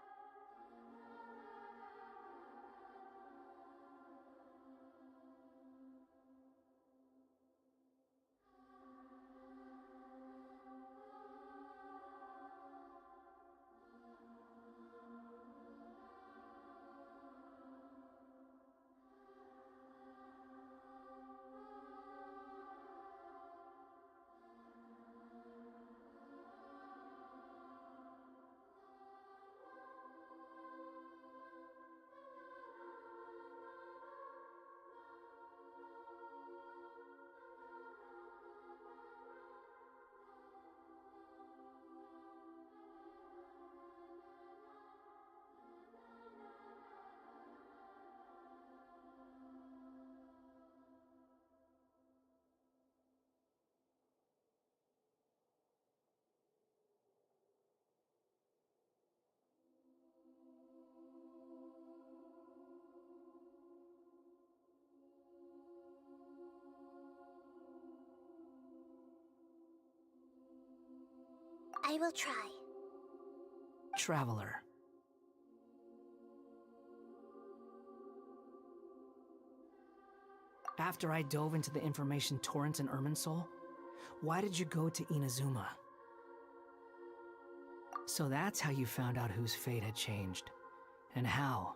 I will try. Traveler. After I dove into the information torrents in Irminsul, why did you go to Inazuma? So that's how you found out whose fate had changed. And how?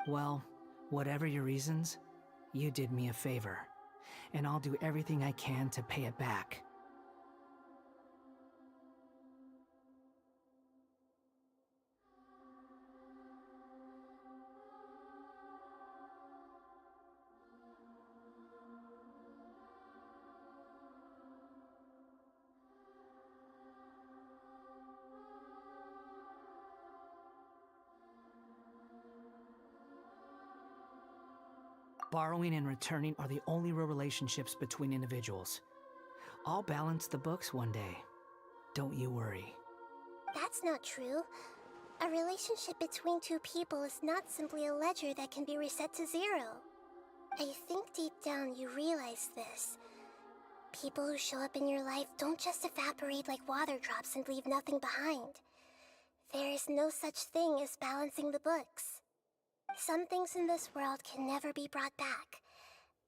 Well, whatever your reasons, you did me a favor. And I'll do everything I can to pay it back. Borrowing and returning are the only real relationships between individuals. I'll balance the books one day. Don't you worry. That's not true. A relationship between two people is not simply a ledger that can be reset to zero. I think deep down you realize this. People who show up in your life don't just evaporate like water drops and leave nothing behind. There is no such thing as balancing the books. Some things in this world can never be brought back,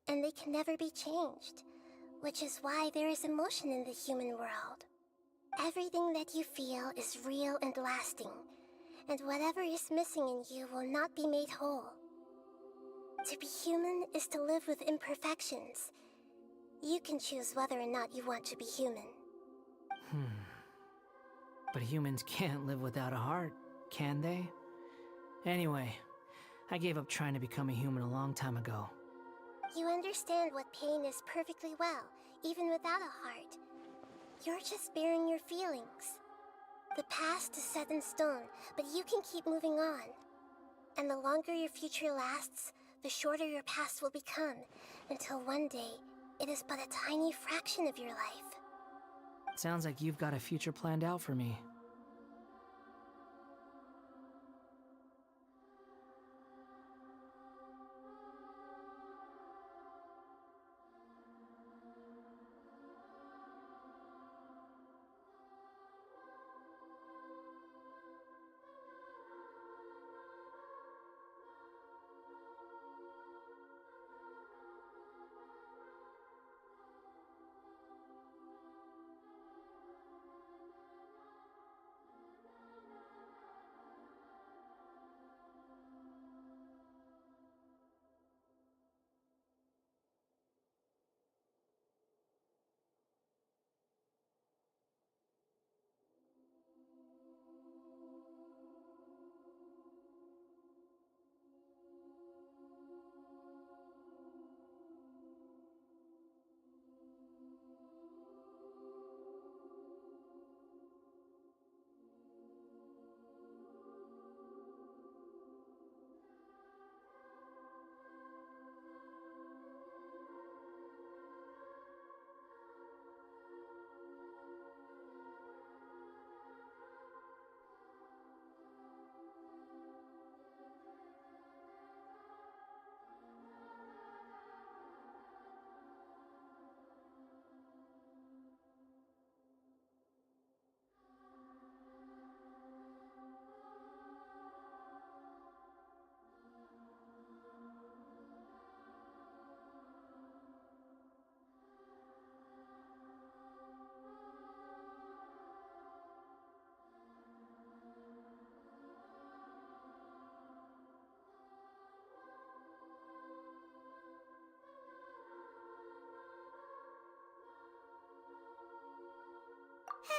and they can never be changed, which is why there is emotion in the human world. Everything that you feel is real and lasting, and whatever is missing in you will not be made whole. To be human is to live with imperfections. You can choose whether or not you want to be human. But humans can't live without a heart, can they? Anyway, I gave up trying to become a human a long time ago. You understand what pain is perfectly well, even without a heart. You're just bearing your feelings. The past is set in stone, but you can keep moving on. And the longer your future lasts, the shorter your past will become, until one day, it is but a tiny fraction of your life. Sounds like you've got a future planned out for me.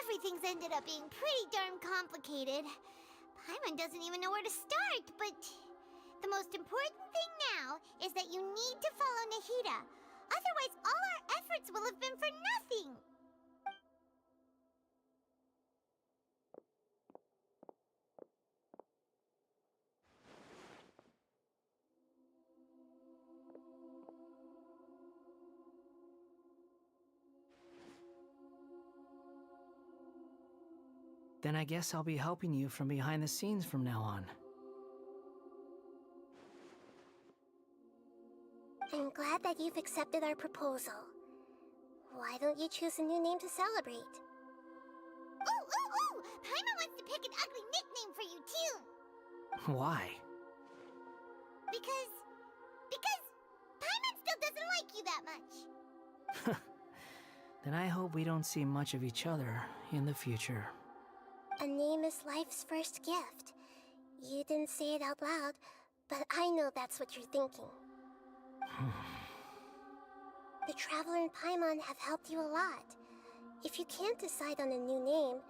Everything's ended up being pretty darn complicated. Paimon doesn't even know where to start, but the most important thing now is that you need to follow Nahida. Otherwise, all our efforts will have been for nothing. Then I guess I'll be helping you from behind the scenes from now on. I'm glad that you've accepted our proposal. Why don't you choose a new name to celebrate? Ooh! Paimon wants to pick an ugly nickname for you, too. Why? Because Paimon still doesn't like you that much. Then I hope we don't see much of each other in the future. A name is life's first gift. You didn't say it out loud, but I know that's what you're thinking. The Traveler and Paimon have helped you a lot. If you can't decide on a new name,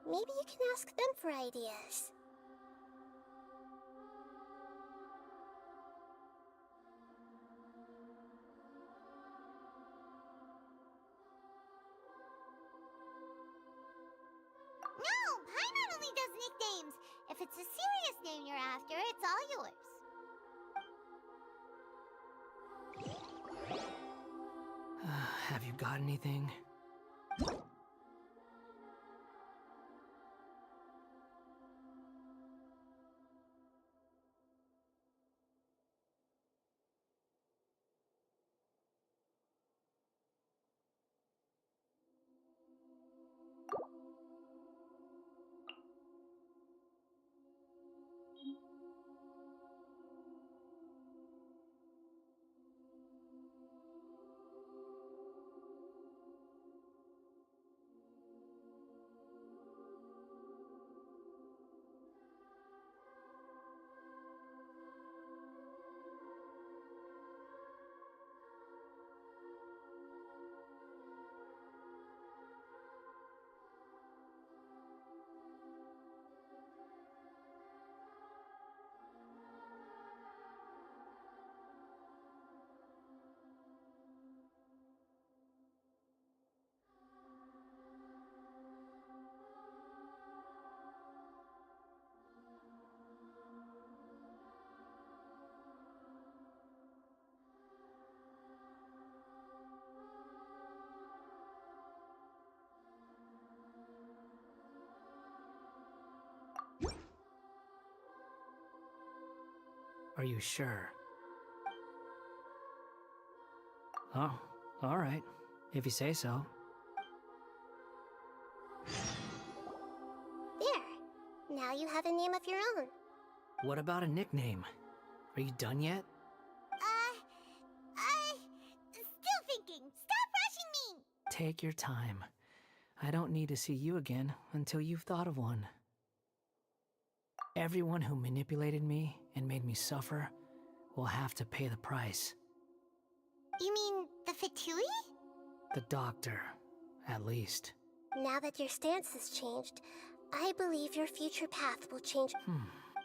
maybe you can ask them for ideas. No, Paimon only does nicknames. If it's a serious name you're after, it's all yours. Have you got anything? Are you sure? Oh, alright. If you say so. There. Now you have a name of your own. What about a nickname? Are you done yet? Still thinking. Stop rushing me! Take your time. I don't need to see you again until you've thought of one. Everyone who manipulated me and made me suffer will have to pay the price. You mean the Fatui? The doctor, at least. Now that your stance has changed, I believe your future path will change.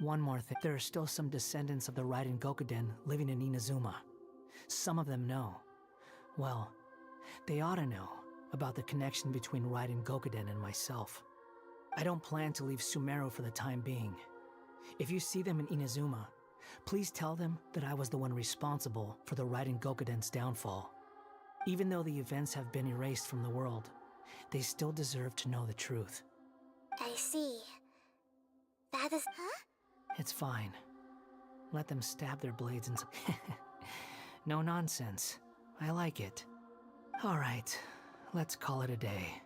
One more thing. There are still some descendants of the Raiden Gokuden living in Inazuma. Some of them know. Well, they ought to know about the connection between Raiden Gokuden and myself. I don't plan to leave Sumeru for the time being. If you see them in Inazuma, please tell them that I was the one responsible for the Raiden Gokuden's downfall. Even though the events have been erased from the world, they still deserve to know the truth. I see. That is... Huh? It's fine. Let them stab their blades into... No nonsense. I like it. Alright, let's call it a day.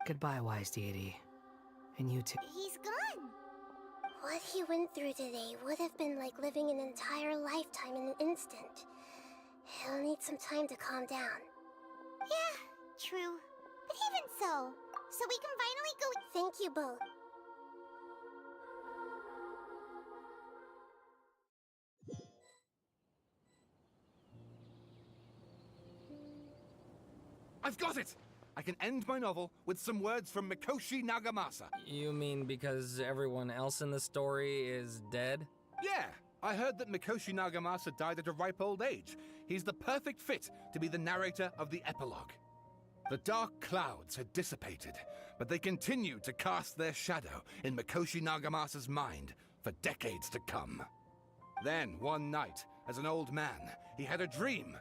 Goodbye, wise deity. And you too. He's gone. What he went through today would have been like living an entire lifetime in an instant. He'll need some time to calm down. Yeah, true. But even so we can finally go... Thank you both. I've got it! I can end my novel with some words from Mikoshi Nagamasa. You mean because everyone else in the story is dead? Yeah, I heard that Mikoshi Nagamasa died at a ripe old age. He's the perfect fit to be the narrator of the epilogue. The dark clouds had dissipated, but they continued to cast their shadow in Mikoshi Nagamasa's mind for decades to come. Then, one night, as an old man, he had a dream.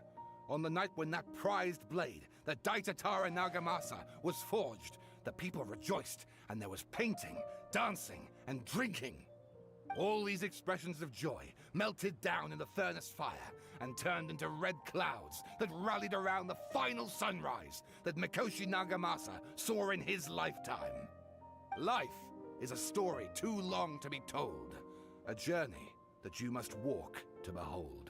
On the night when that prized blade, the Daitatara Nagamasa, was forged, the people rejoiced, and there was painting, dancing, and drinking. All these expressions of joy melted down in the furnace fire and turned into red clouds that rallied around the final sunrise that Mikoshi Nagamasa saw in his lifetime. Life is a story too long to be told, a journey that you must walk to behold.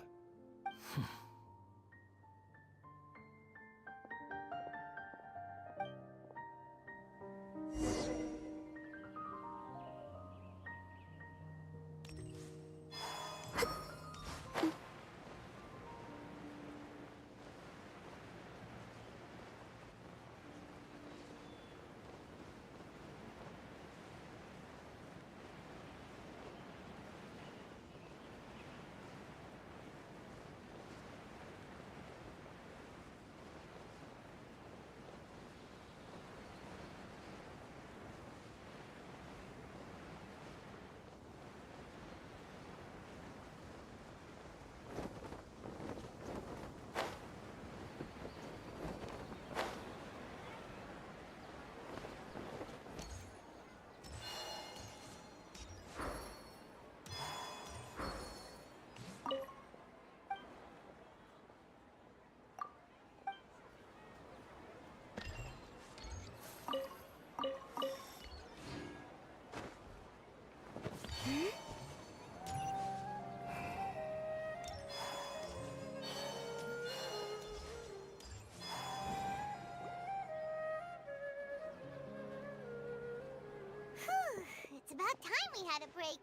It's about time we had a break.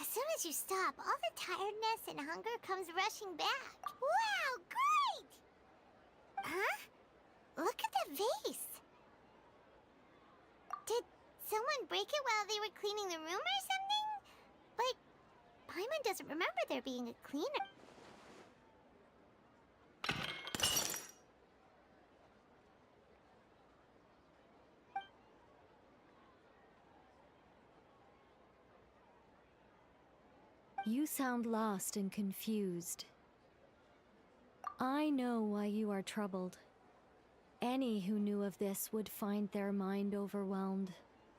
As soon as you stop, all the tiredness and hunger comes rushing back. Wow, great! Huh? Look at the vase. Did someone break it while they were cleaning the room or something? But Paimon doesn't remember there being a cleaner. You sound lost and confused. I know why you are troubled. Any who knew of this would find their mind overwhelmed.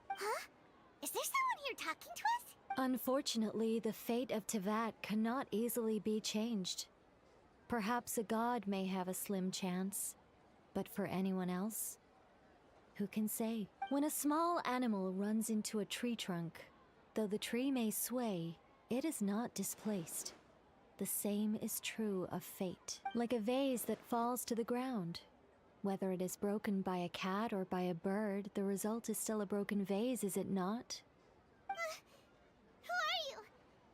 Huh? Is there someone here talking to us? Unfortunately, the fate of Teyvat cannot easily be changed. Perhaps a god may have a slim chance, but for anyone else, who can say? When a small animal runs into a tree trunk, though the tree may sway, it is not displaced. The same is true of fate. Like a vase that falls to the ground. Whether it is broken by a cat or by a bird, the result is still a broken vase, is it not? Who are you?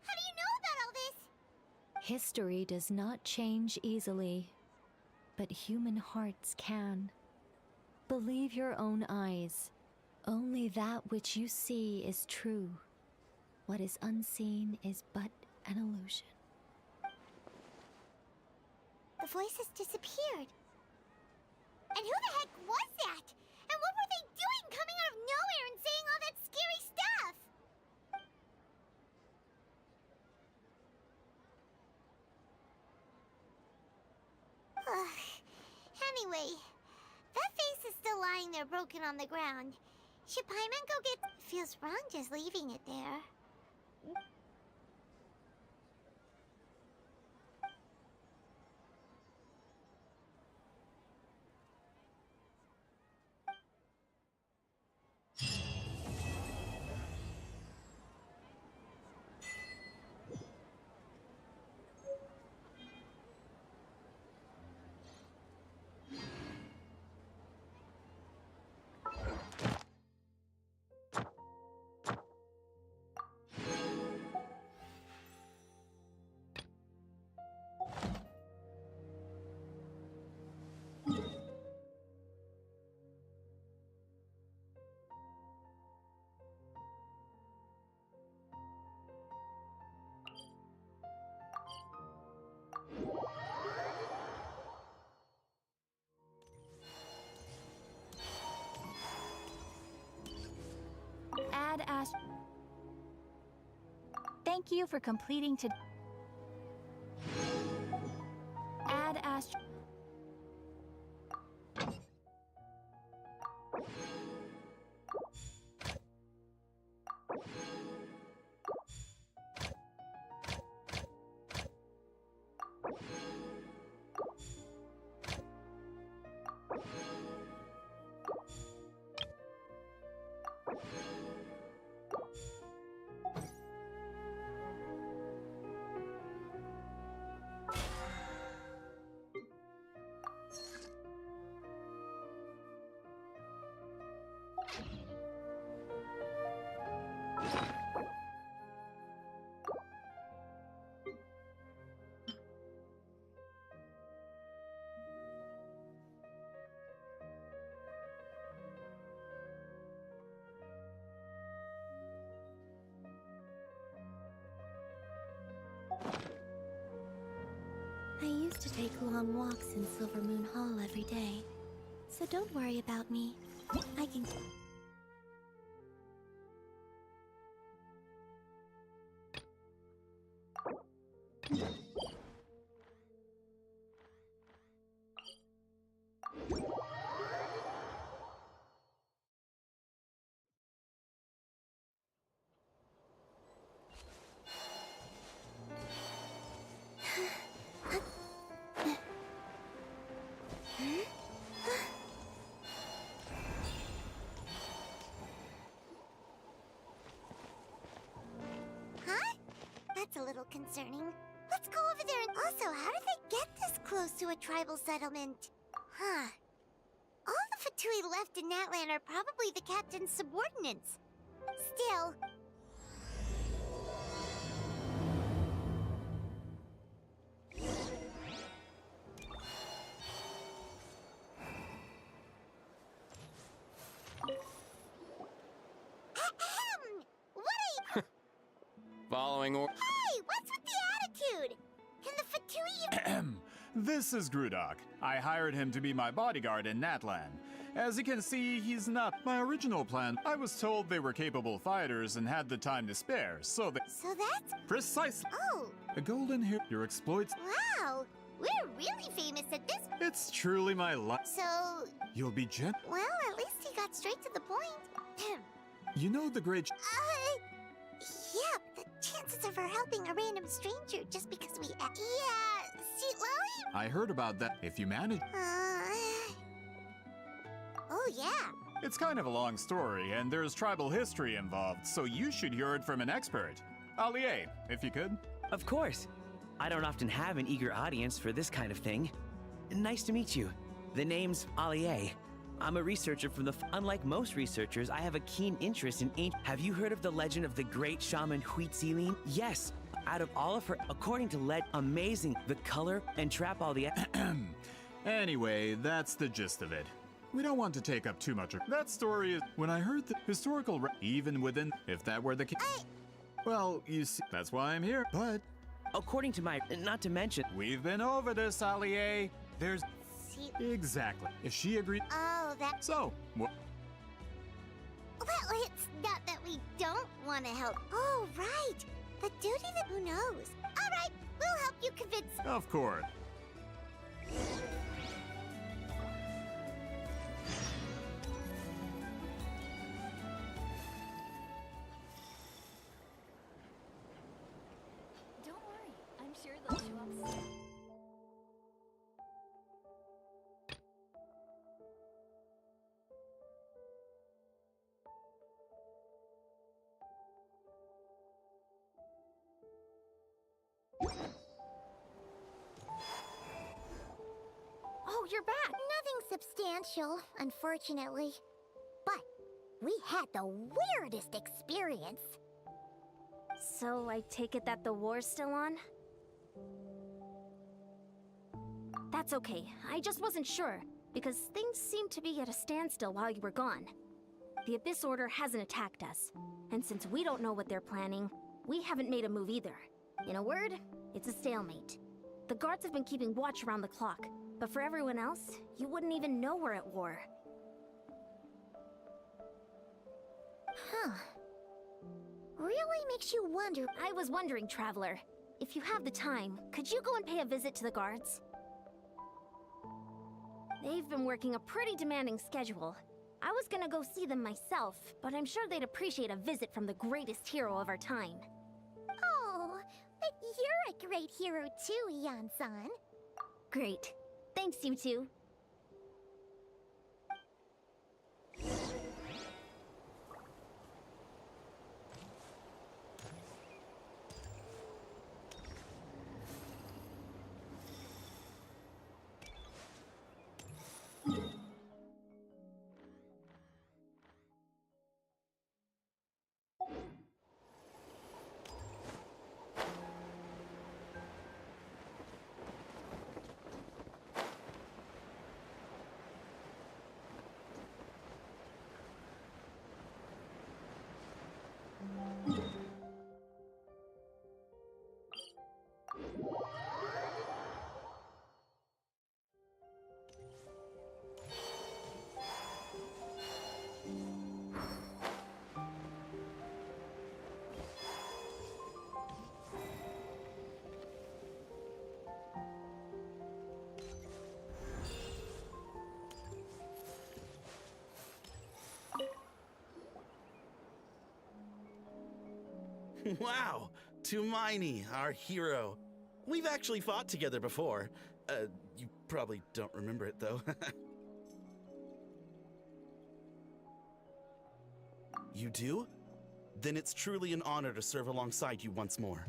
How do you know about all this? History does not change easily, but human hearts can. Believe your own eyes. Only that which you see is true. What is unseen is but an illusion. The voice has disappeared. And who the heck was that? And what were they doing coming out of nowhere and saying all that scary stuff? Anyway, that face is still lying there broken on the ground. Should Paimon go get... Feels wrong just leaving it there. Add Ash. Thank you for completing to. Add Ash. I used to take long walks in Silver Moon Hall every day, so don't worry about me. I can... That's a little concerning. Let's go over there and... Also, how did they get this close to a tribal settlement? Huh. All the Fatui left in Natlan are probably the captain's subordinates. Still... What are you... Following or... Hey, what's with the attitude? And the Fatui... This is Grudok. I hired him to be my bodyguard in Natlan. As you can see, he's not my original plan. I was told they were capable fighters and had the time to spare, so they... So that's... Precisely! Oh! A golden hair... Your exploits... Wow! We're really famous at this... It's truly my luck. So... You'll be Well, at least he got straight to the point. You know the great... Yeah, the chances of her helping a random stranger just because we... Yeah, see, Lily? I heard about that. If you manage... Oh, yeah. It's kind of a long story, and there's tribal history involved, so you should hear it from an expert. Allier, if you could. Of course. I don't often have an eager audience for this kind of thing. Nice to meet you. The name's Allier. I'm a researcher from the... Unlike most researchers, I have a keen interest in ancient... Have you heard of the legend of the great shaman Huitzilin? Yes. Out of all of her, according to amazing, the color and trap all the... Anyway, that's the gist of it. We don't want to take up too much of... That story is... When I heard the historical... Even within... If that were the case... Well, you see... That's why I'm here, but... According to my... Not to mention... We've been over this, Allier. There's... Exactly. If she agreed... Oh, that... So, what... Well, it's not that we don't want to help. Oh, right. The duty that... Who knows? All right, we'll help you convince... Of course. Don't worry, I'm sure they'll show up soon. Oh, you're back. Nothing substantial, unfortunately. But we had the weirdest experience. So I take it that the war's still on? That's okay. I just wasn't sure, because things seemed to be at a standstill while you were gone. The Abyss Order hasn't attacked us, and since we don't know what they're planning, we haven't made a move either. In a word, it's a stalemate. The guards have been keeping watch around the clock, but for everyone else, you wouldn't even know we're at war. Huh. Really makes you wonder. I was wondering, Traveler, if you have the time, could you go and pay a visit to the guards? They've been working a pretty demanding schedule. I was gonna go see them myself, but I'm sure they'd appreciate a visit from the greatest hero of our time. Oh, but you're a great hero too, Yan-san. Great. Thanks, you two. Wow, Tumaini, our hero. We've actually fought together before. You probably don't remember it, though. You do? Then it's truly an honor to serve alongside you once more.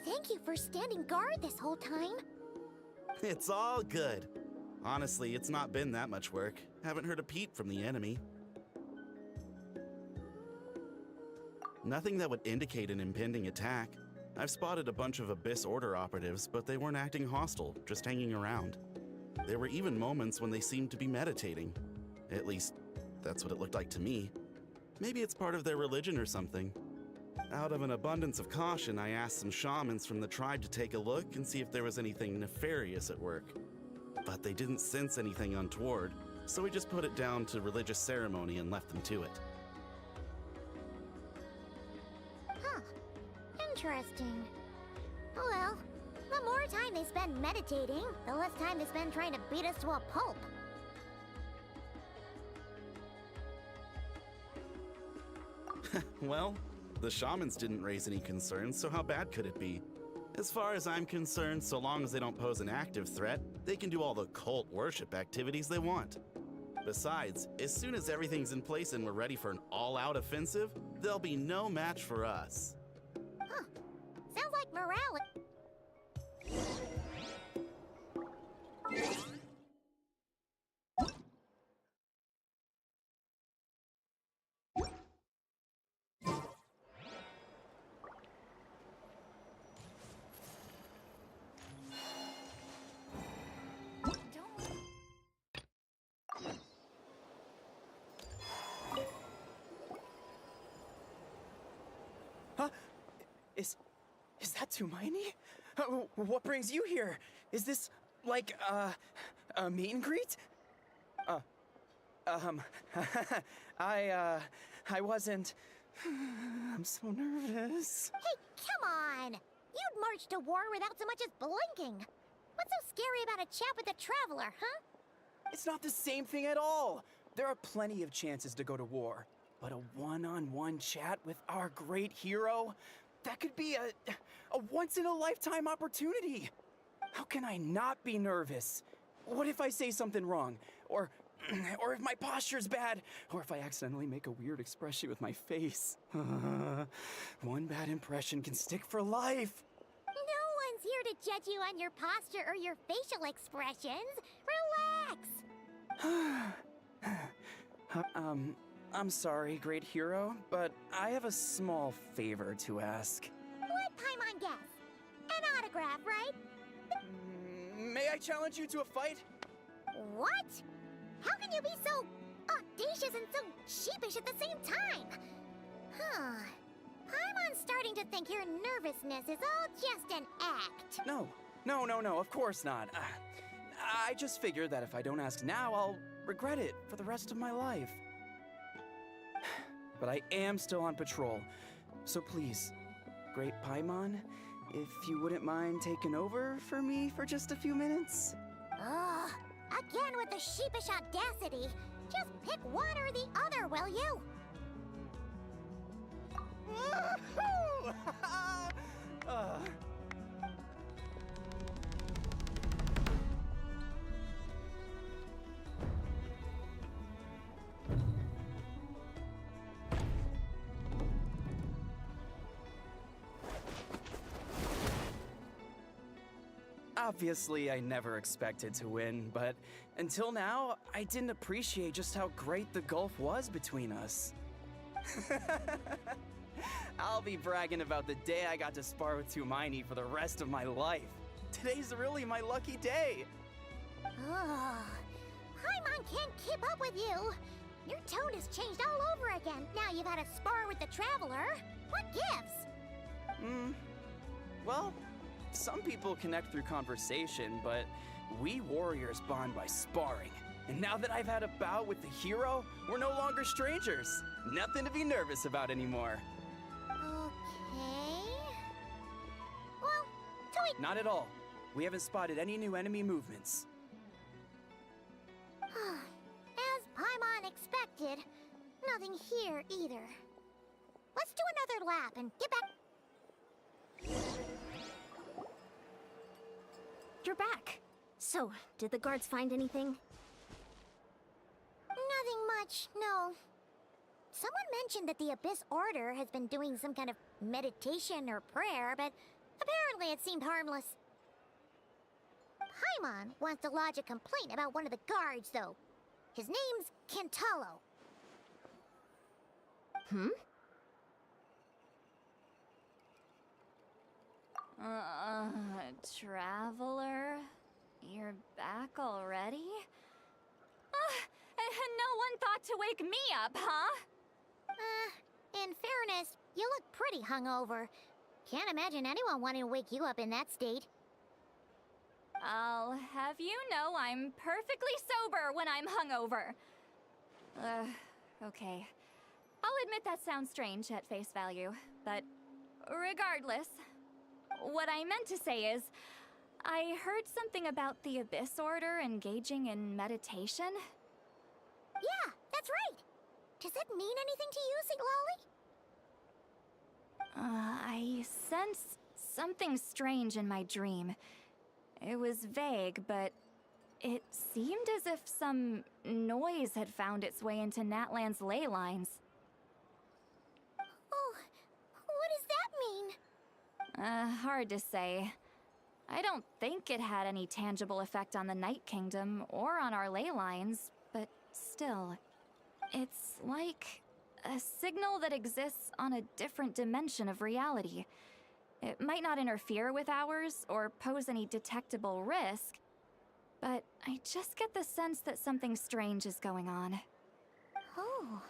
Thank you for standing guard this whole time. It's all good. Honestly, it's not been that much work. Haven't heard a peep from the enemy. Nothing that would indicate an impending attack. I've spotted a bunch of Abyss Order operatives, but they weren't acting hostile, just hanging around. There were even moments when they seemed to be meditating. At least, that's what it looked like to me. Maybe it's part of their religion or something. Out of an abundance of caution, I asked some shamans from the tribe to take a look and see if there was anything nefarious at work. But they didn't sense anything untoward, so we just put it down to religious ceremony and left them to it. Huh. Interesting. Oh well, the more time they spend meditating, the less time they spend trying to beat us to a pulp. Well, The shamans didn't raise any concerns, so how bad could it be? As far as I'm concerned, so long as they don't pose an active threat, they can do all the cult worship activities they want. Besides, as soon as everything's in place and we're ready for an all-out offensive, there'll be no match for us. Huh. Sounds like morale. Huh? Is that Tumaini? What brings you here? Is this, like, a meet and greet? I wasn't... I'm so nervous. Hey, come on! You'd march to war without so much as blinking. What's so scary about a chat with a traveler, huh? It's not the same thing at all. There are plenty of chances to go to war. But a one-on-one chat with our great hero? That could be a once-in-a-lifetime opportunity. How can I not be nervous? What if I say something wrong? Or if my posture's bad? Or if I accidentally make a weird expression with my face? One bad impression can stick for life. No one's here to judge you on your posture or your facial expressions. Relax! I'm sorry, great hero, but I have a small favor to ask. Let Paimon guess. An autograph, right? May I challenge you to a fight? What? How can you be so audacious and so sheepish at the same time? Huh. Paimon's starting to think your nervousness is all just an act. No, of course not. I just figured that if I don't ask now, I'll regret it for the rest of my life. But I am still on patrol, so please, Great Paimon, if you wouldn't mind taking over for me for just a few minutes? Ugh, again with the sheepish audacity. Just pick one or the other, will you? Obviously, I never expected to win, but until now, I didn't appreciate just how great the gulf was between us. I'll be bragging about the day I got to spar with Tumaini for the rest of my life. Today's really my lucky day. Ugh. Paimon can't keep up with you. Your tone has changed all over again. Now you've had a spar with the Traveler. What gives? Well, some people connect through conversation, but we warriors bond by sparring. And now that I've had a bout with the hero, we're no longer strangers. Nothing to be nervous about anymore. Okay. Well, Not at all. We haven't spotted any new enemy movements. as Paimon expected, nothing here either. Let's do another lap and get back. You're back. So, did the guards find anything? Nothing much, no. Someone mentioned that the Abyss Order has been doing some kind of meditation or prayer, but apparently it seemed harmless. Paimon wants to lodge a complaint about one of the guards, though. His name's Kentalo. Traveler? You're back already? And no one thought to wake me up, huh? In fairness, you look pretty hungover. Can't imagine anyone wanting to wake you up in that state. I'll have you know I'm perfectly sober when I'm hungover. Okay. I'll admit that sounds strange at face value, but regardless, what I meant to say is, I heard something about the Abyss Order engaging in meditation. Yeah, that's right. Does that mean anything to you, Siglali? I sensed something strange in my dream. It was vague, but it seemed as if some noise had found its way into Natlan's ley lines. Oh, what does that mean? Hard to say. I don't think it had any tangible effect on the Night Kingdom or on our ley lines, but still, it's like a signal that exists on a different dimension of reality. It might not interfere with ours or pose any detectable risk, but I just get the sense that something strange is going on. Oh.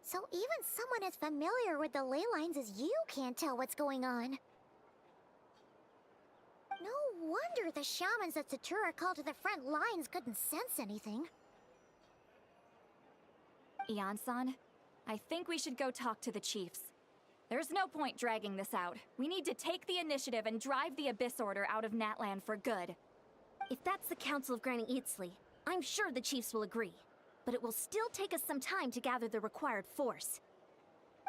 So even someone as familiar with the ley lines as you can't tell what's going on. No wonder the shamans that Satura called to the front lines couldn't sense anything. Ian-san, I think we should go talk to the chiefs. There's no point dragging this out. We need to take the initiative and drive the Abyss Order out of Natlan for good. If that's the Council of Granny Eatsley, I'm sure the chiefs will agree. But it will still take us some time to gather the required force.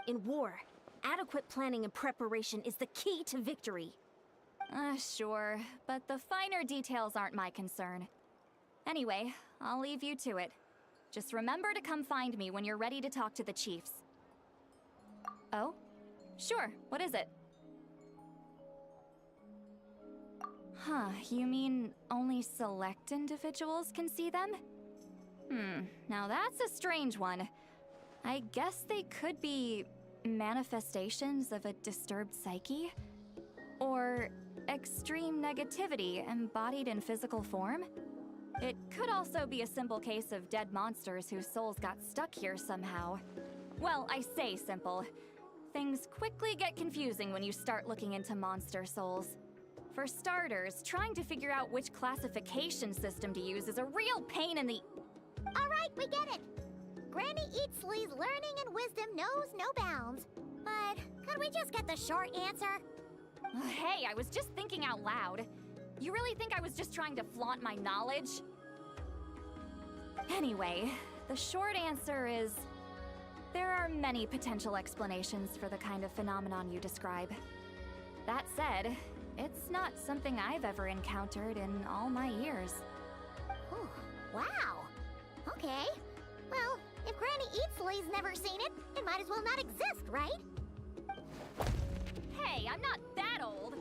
In war, adequate planning and preparation is the key to victory. Sure, but the finer details aren't my concern. Anyway, I'll leave you to it. Just remember to come find me when you're ready to talk to the chiefs. Oh? Sure, what is it? Huh, you mean only select individuals can see them? Now that's a strange one. I guess they could be manifestations of a disturbed psyche? Or extreme negativity embodied in physical form? It could also be a simple case of dead monsters whose souls got stuck here somehow. Well, I say simple. Things quickly get confusing when you start looking into monster souls. For starters, trying to figure out which classification system to use is a real pain in the... Alright, we get it! Granny Eatsley's learning and wisdom knows no bounds. But could we just get the short answer? Hey, I was just thinking out loud. You really think I was just trying to flaunt my knowledge? Anyway, the short answer is... there are many potential explanations for the kind of phenomenon you describe. That said, it's not something I've ever encountered in all my years. Oh, wow. Okay. Well, if Granny Eatsley's never seen it, it might as well not exist, right? Hey, I'm not that old!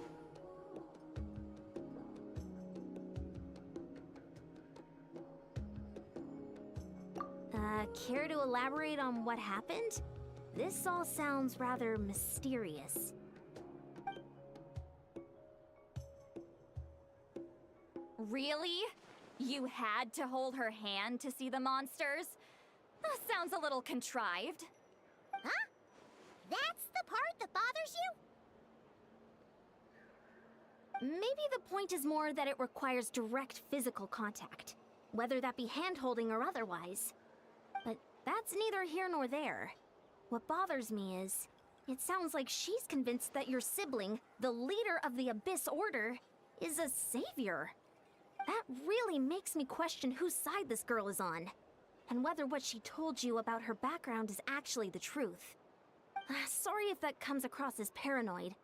Care to elaborate on what happened? This all sounds rather mysterious. Really? You had to hold her hand to see the monsters? That sounds a little contrived. Huh? That's the part that bothers you? Maybe the point is more that it requires direct physical contact, whether that be hand-holding or otherwise. But that's neither here nor there. What bothers me is, it sounds like she's convinced that your sibling, the leader of the Abyss Order, is a savior. That really makes me question whose side this girl is on, and whether what she told you about her background is actually the truth. Sorry if that comes across as paranoid.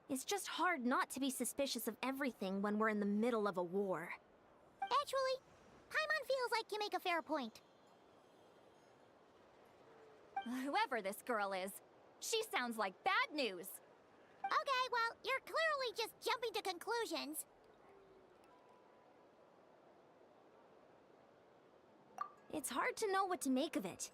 It's just hard not to be suspicious of everything when we're in the middle of a war. Actually, Paimon feels like you make a fair point. Whoever this girl is, she sounds like bad news. Okay, well, you're clearly just jumping to conclusions. It's hard to know what to make of it.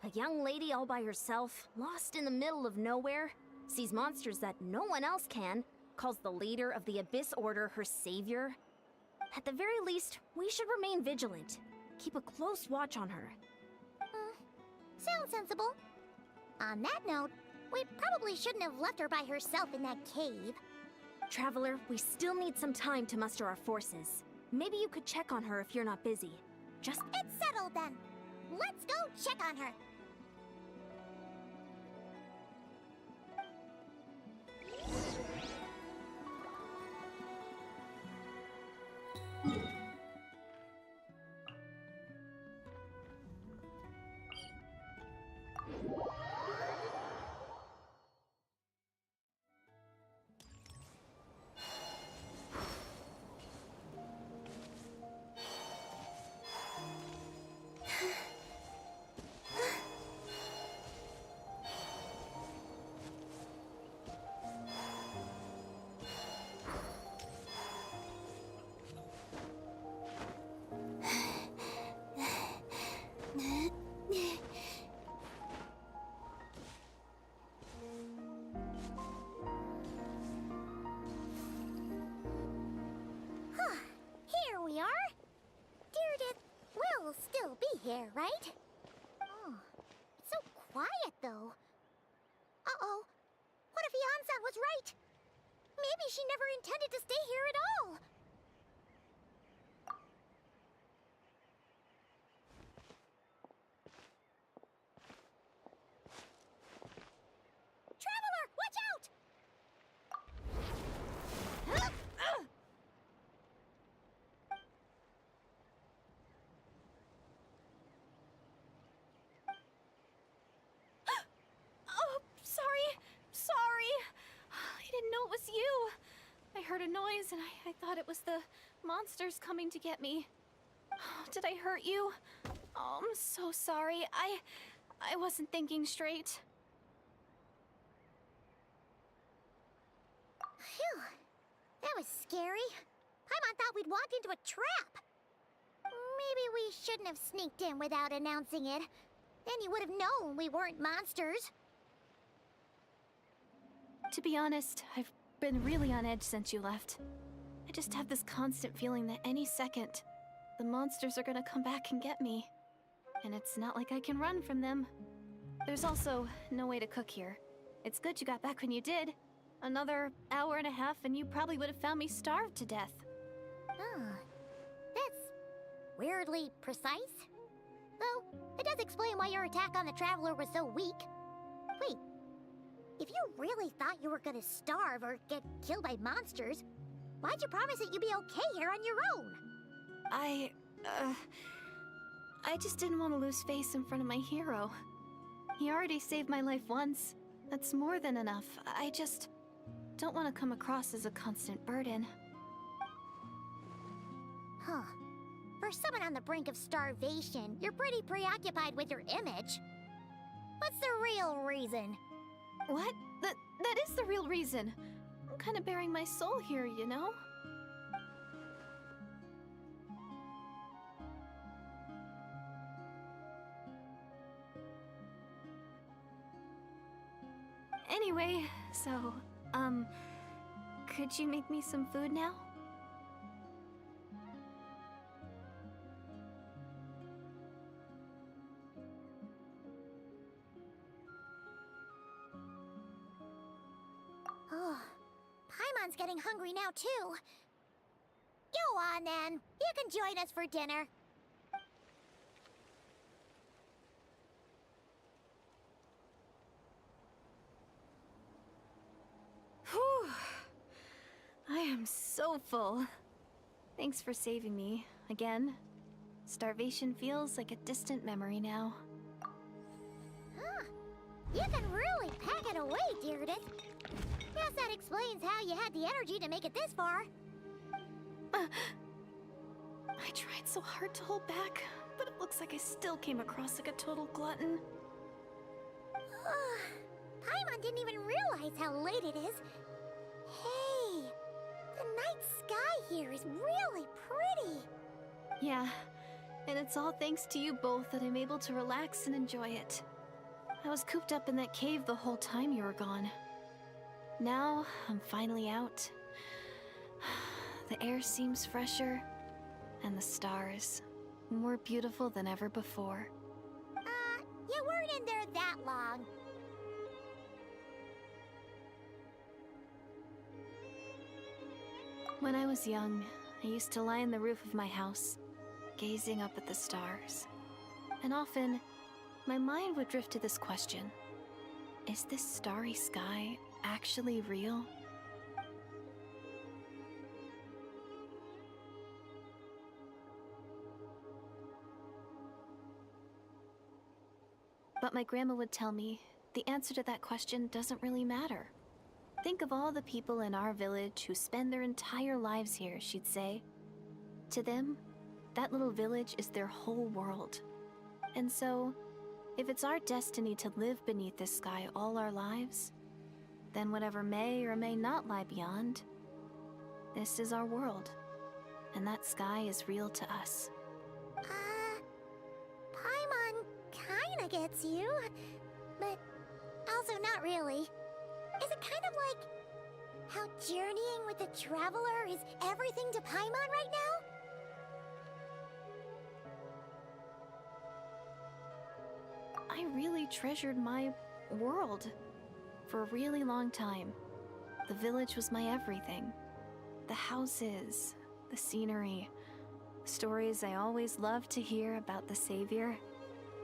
A young lady all by herself, lost in the middle of nowhere, sees monsters that no one else can, calls the leader of the Abyss Order her savior. At the very least, we should remain vigilant. Keep a close watch on her. Sounds sensible. On that note, we probably shouldn't have left her by herself in that cave. Traveler, we still need some time to muster our forces. Maybe you could check on her if you're not busy. Just... It's settled then. Let's go check on her. right? Oh, it's so quiet, though. Uh-oh. What if Yan-san was right? Maybe she never intended to stay here at all. Traveler, watch out! Oh, sorry. Sorry. I didn't know it was you. I heard a noise and I thought it was the monsters coming to get me. Did I hurt you? Oh, I'm so sorry. I wasn't thinking straight. Phew. That was scary. Paimon thought we'd walked into a trap. Maybe we shouldn't have sneaked in without announcing it. Then you would have known we weren't monsters. To be honest, I've been really on edge since you left. I just have this constant feeling that any second, the monsters are gonna come back and get me. And it's not like I can run from them. There's also no way to cook here. It's good you got back when you did. Another hour and a half and you probably would have found me starved to death. Oh, that's weirdly precise. Though, it does explain why your attack on the Traveler was so weak. Wait, if you really thought you were gonna starve or get killed by monsters, why'd you promise that you'd be okay here on your own? I just didn't want to lose face in front of my hero. He already saved my life once. That's more than enough. I just don't want to come across as a constant burden. Huh. For someone on the brink of starvation, you're pretty preoccupied with your image. What's the real reason? What? That is the real reason. I'm kind of bearing my soul here, you know? Anyway, so, could you make me some food now? Oh, Paimon's getting hungry now, too. Go on, then. You can join us for dinner. Whew. I am so full. Thanks for saving me, again. Starvation feels like a distant memory now. Huh. You can really pack it away, Deirdre. Guess that explains how you had the energy to make it this far. I tried so hard to hold back, but it looks like I still came across like a total glutton. Paimon didn't even realize how late it is. Hey, the night sky here is really pretty. Yeah, and it's all thanks to you both that I'm able to relax and enjoy it. I was cooped up in that cave the whole time you were gone. Now, I'm finally out. The air seems fresher, and the stars more beautiful than ever before. You weren't in there that long. When I was young, I used to lie on the roof of my house, gazing up at the stars. And often, my mind would drift to this question. Is this starry sky actually real? But my grandma would tell me, the answer to that question doesn't really matter. Think of all the people in our village who spend their entire lives here, she'd say. To them, that little village is their whole world. And so, if it's our destiny to live beneath this sky all our lives, then whatever may or may not lie beyond, this is our world. And that sky is real to us. Paimon kinda gets you, but also not really. Is it kind of like how journeying with the Traveler is everything to Paimon right now? I really treasured my world for a really long time. The village was my everything. The houses, the scenery, stories I always loved to hear about the Savior.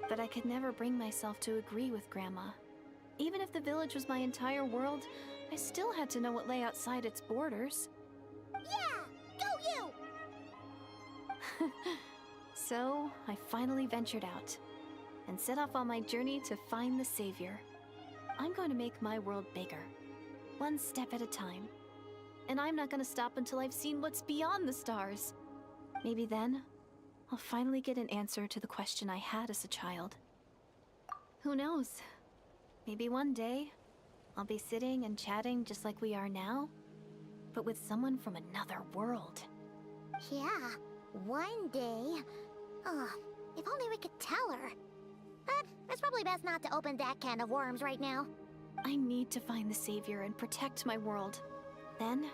But I could never bring myself to agree with Grandma. Even if the village was my entire world, I still had to know what lay outside its borders. Yeah! Go you! So, I finally ventured out and set off on my journey to find the Savior. I'm going to make my world bigger, one step at a time. And I'm not going to stop until I've seen what's beyond the stars. Maybe then, I'll finally get an answer to the question I had as a child. Who knows? Maybe one day, I'll be sitting and chatting just like we are now, but with someone from another world. Yeah, one day. Oh, if only we could tell her. But it's probably best not to open that can of worms right now. I need to find the Savior and protect my world. Then,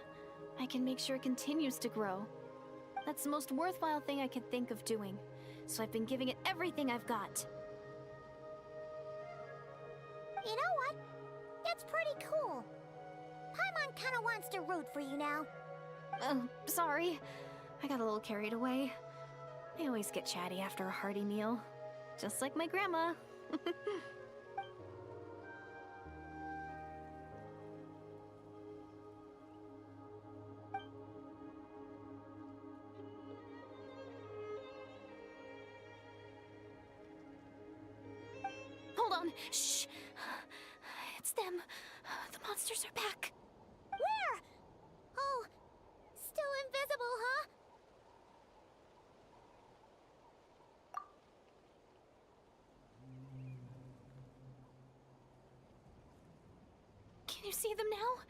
I can make sure it continues to grow. That's the most worthwhile thing I could think of doing, so I've been giving it everything I've got. You know what? It's pretty cool. Paimon kinda wants to root for you now. Sorry. I got a little carried away. I always get chatty after a hearty meal. Just like my grandma. Hold on. Shh. It's them. The monsters are back. Where? Oh, still invisible, huh? Can you see them now?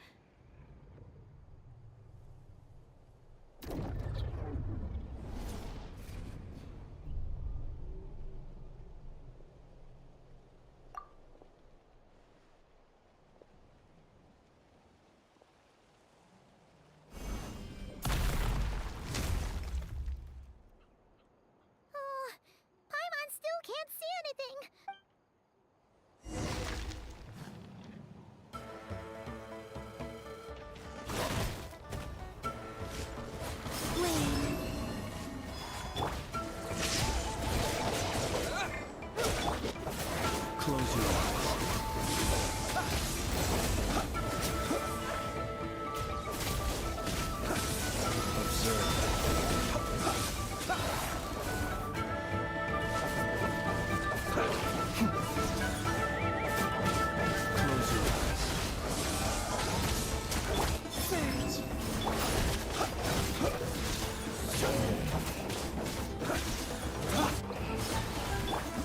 Paimon still can't see anything. Close your eyes.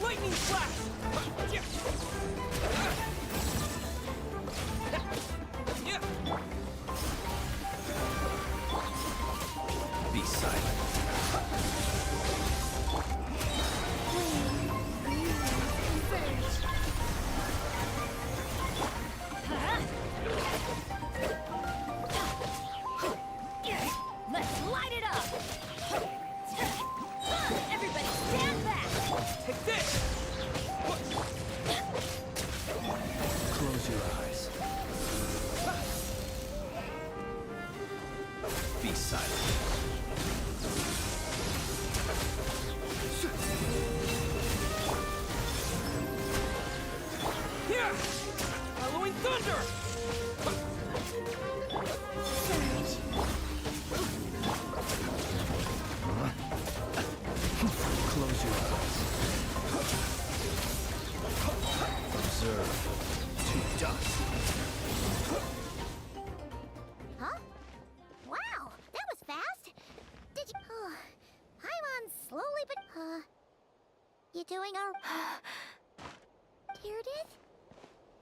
Lightning flash! Be silent. Let's light it up! Everybody stand back! Take this! Close your eyes. Be silent. Here! Halloween thunder! Close your eyes. Observe. To dust. Huh? Wow, that was fast. Did you... Oh, Paimon slowly but... You doing Tearded?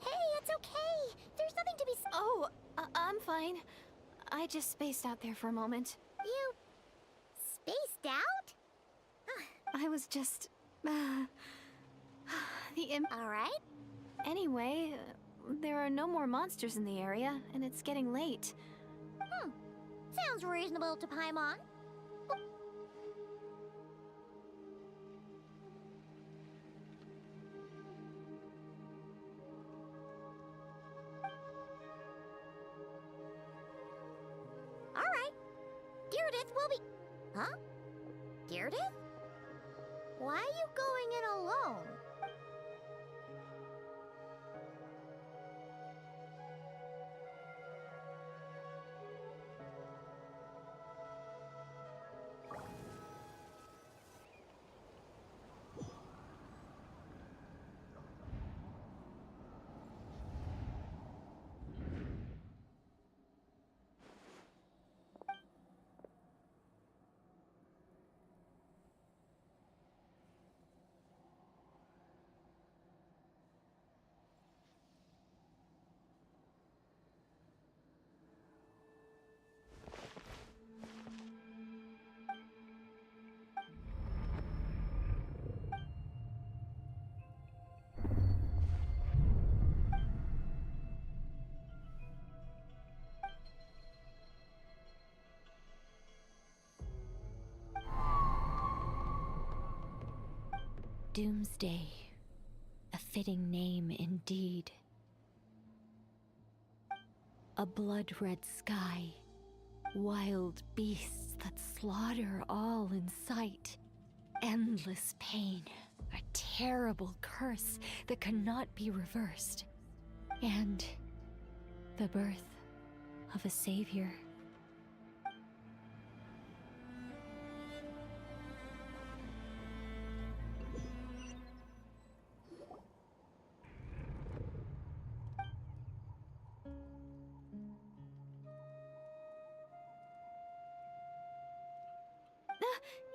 Hey, it's okay. There's nothing to be... Oh, I'm fine. I just spaced out there for a moment. You... spaced out? I was just... Alright. Anyway, there are no more monsters in the area, and it's getting late. Sounds reasonable to Paimon. Deardith will be... Huh? Deardith? Why are you going in alone? Doomsday. A fitting name indeed. A blood-red sky. Wild beasts that slaughter all in sight. Endless pain. A terrible curse that cannot be reversed. And the birth of a savior.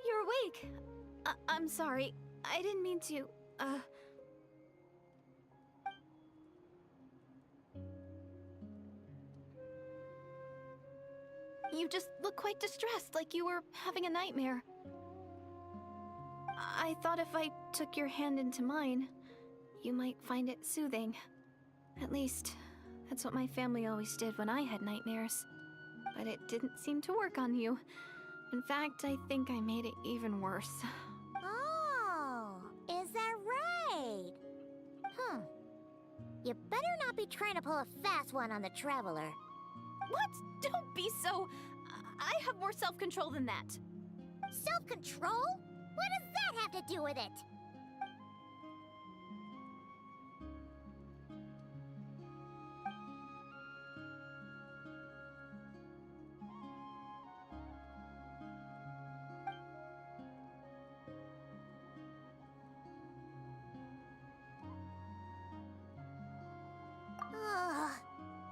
You're awake. I'm sorry. I didn't mean to, You just look quite distressed, like you were having a nightmare. I thought if I took your hand into mine, you might find it soothing. At least, that's what my family always did when I had nightmares. But it didn't seem to work on you. In fact, I think I made it even worse. Oh, is that right? You better not be trying to pull a fast one on the Traveler. What? Don't be so... I have more self-control than that. Self-control? What does that have to do with it?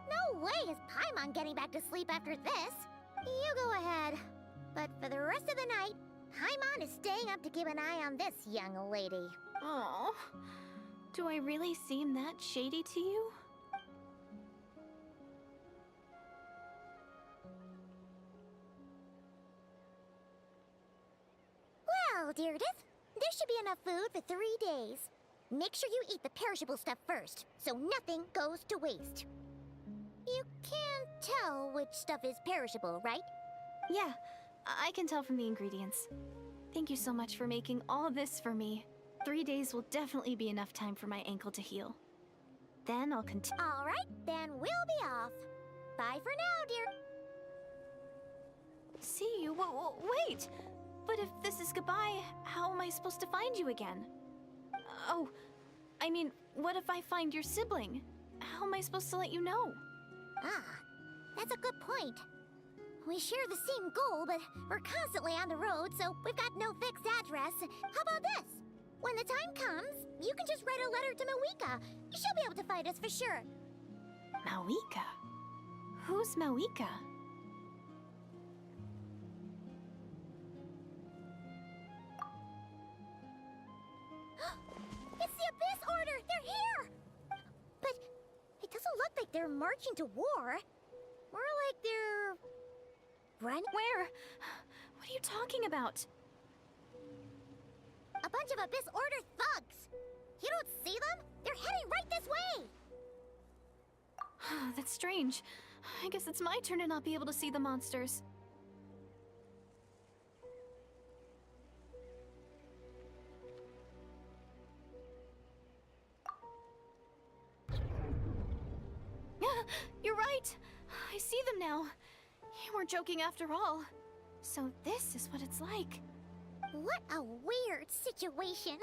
No way is Paimon getting back to sleep after this. You go ahead. But for the rest of the night, Paimon is staying up to keep an eye on this young lady. Oh, do I really seem that shady to you? Well, Deardith, there should be enough food for 3 days. Make sure you eat the perishable stuff first, so nothing goes to waste. You can't tell which stuff is perishable, right? Yeah, I can tell from the ingredients. Thank you so much for making all this for me. 3 days will definitely be enough time for my ankle to heal. Then I'll continue. All right, then we'll be off. Bye for now, dear. See you? Wait! But if this is goodbye, how am I supposed to find you again? Oh, I mean, what if I find your sibling? How am I supposed to let you know? Ah, that's a good point. We share the same goal, but we're constantly on the road, so we've got no fixed address. How about this? When the time comes, you can just write a letter to Mawika. She'll be able to find us for sure. Mawika? Who's Mawika? It's the Abyss Order! They're here! But it doesn't look like they're marching to war. More like they're... running? Where? What are you talking about? A bunch of Abyss Order thugs! You don't see them? They're heading right this way! That's strange. I guess it's my turn to not be able to see the monsters. You're right. I see them now. You weren't joking after all. So this is what it's like. What a weird situation.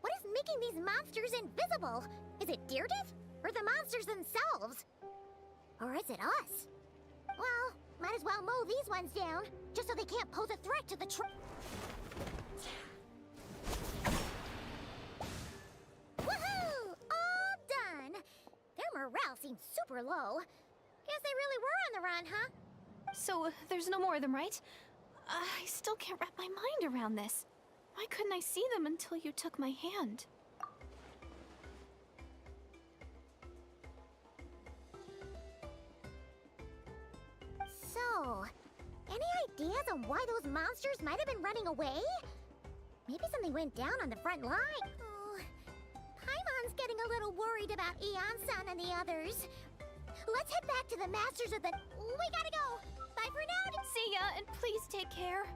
What is making these monsters invisible? Is it Deerdeath? Or the monsters themselves? Or is it us? Well, might as well mow these ones down, just so they can't pose a threat to the Woohoo! All done! Their morale seems super low. Guess they really were on the run, huh? So there's no more of them, right? I still can't wrap my mind around this. Why couldn't I see them until you took my hand? So, any ideas on why those monsters might have been running away? Maybe something went down on the front line. Oh, Paimon's getting a little worried about Eon-san and the others. Let's head back to the Masters of the... We gotta go! Bye for now! See ya, and please take care.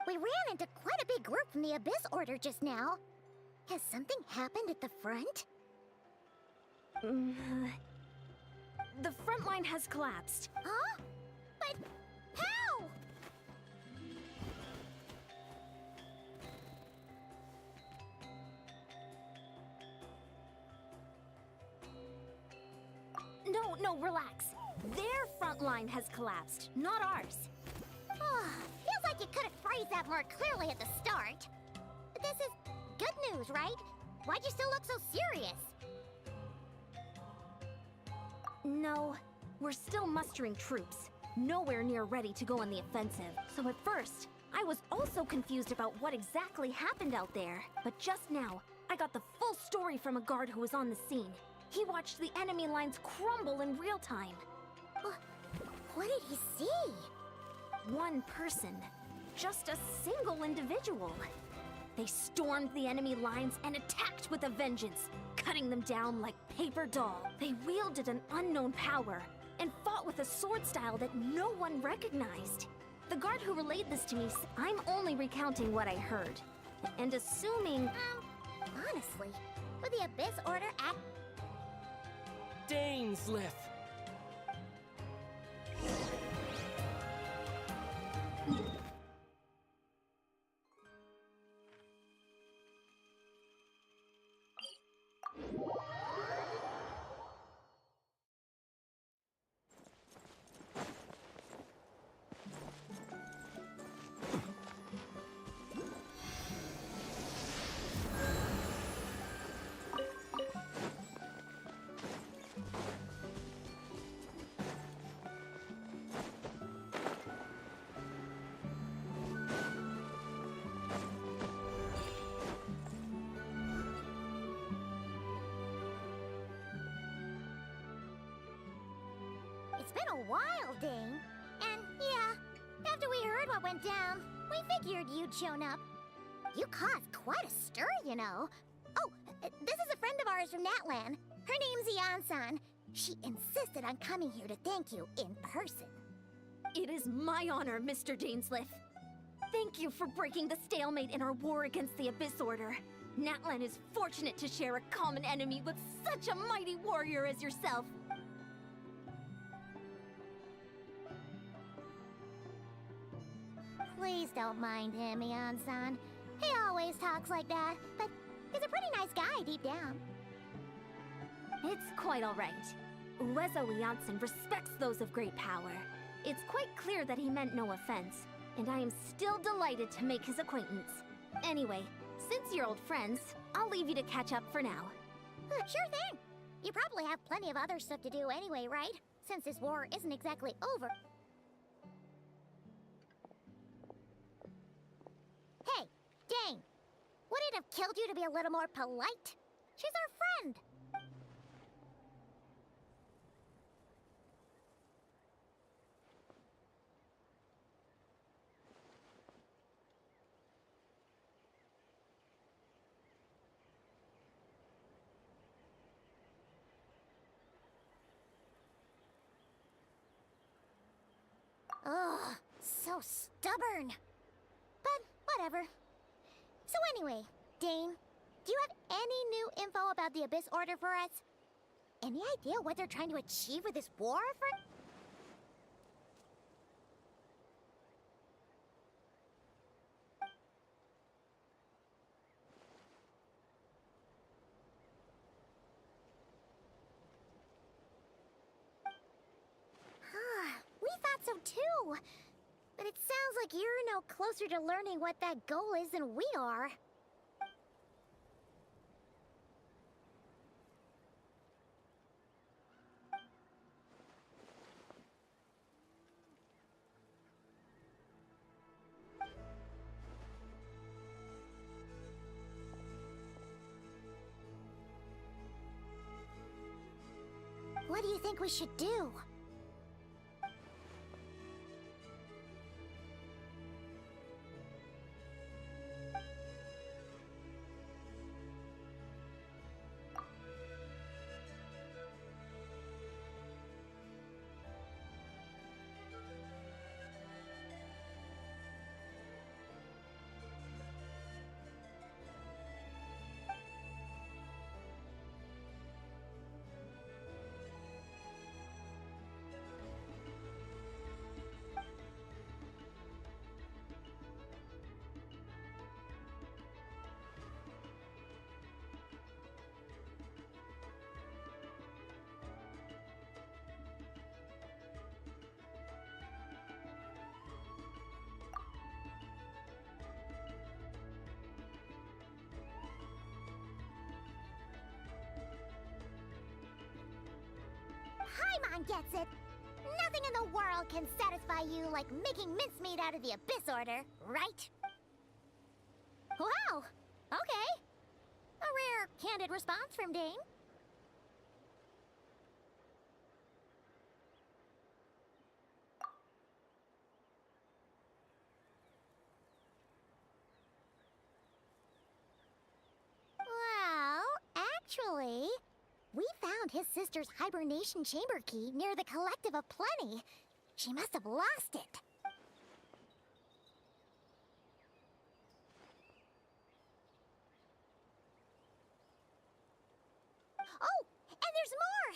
We ran into quite a big group from the Abyss Order just now. Has something happened at the front? The front line has collapsed. Huh? But how? No, relax. Their front line has collapsed, not ours. Feels like you could have phrased that more clearly at the start. But this is good news, right? Why'd you still look so serious? No, we're still mustering troops. Nowhere near ready to go on the offensive. So at first, I was also confused about what exactly happened out there. But just now, I got the full story from a guard who was on the scene. He watched the enemy lines crumble in real time. What did he see? One person. Just a single individual. They stormed the enemy lines and attacked with a vengeance, cutting them down like paper doll. They wielded an unknown power and fought with a sword style that no one recognized. The guard who relayed this to me, I'm only recounting what I heard. And assuming... honestly, would the Abyss Order act... Dainsliff! It's been a while, Dane. And yeah, after we heard what went down, we figured you'd shown up. You caused quite a stir, you know. Oh, this is a friend of ours from Natlan. Her name's Eon-san. She insisted on coming here to thank you in person. It is my honor, Mr. Dainsliff. Thank you for breaking the stalemate in our war against the Abyss Order. Natlan is fortunate to share a common enemy with such a mighty warrior as yourself. Please don't mind him, Eon-san. He always talks like that, but he's a pretty nice guy deep down. It's quite all right. Uezo Eonson respects those of great power. It's quite clear that he meant no offense, and I am still delighted to make his acquaintance. Anyway, since you're old friends, I'll leave you to catch up for now. Sure thing. You probably have plenty of other stuff to do anyway, right? Since this war isn't exactly over. Hey, Dane! Would it have killed you to be a little more polite? She's our friend! Ugh, so stubborn. But whatever. So anyway, Dane, do you have any new info about the Abyss Order for us? Any idea what they're trying to achieve with this war for? We thought so too. But it sounds like you're no closer to learning what that goal is than we are. What do you think we should do? Paimon gets it! Nothing in the world can satisfy you like making mincemeat out of the Abyss Order, right? Wow! Okay. A rare, candid response from Dane. Well, actually, we found his sister's hibernation chamber key near the Collective of Plenty. She must have lost it. Oh, and there's more!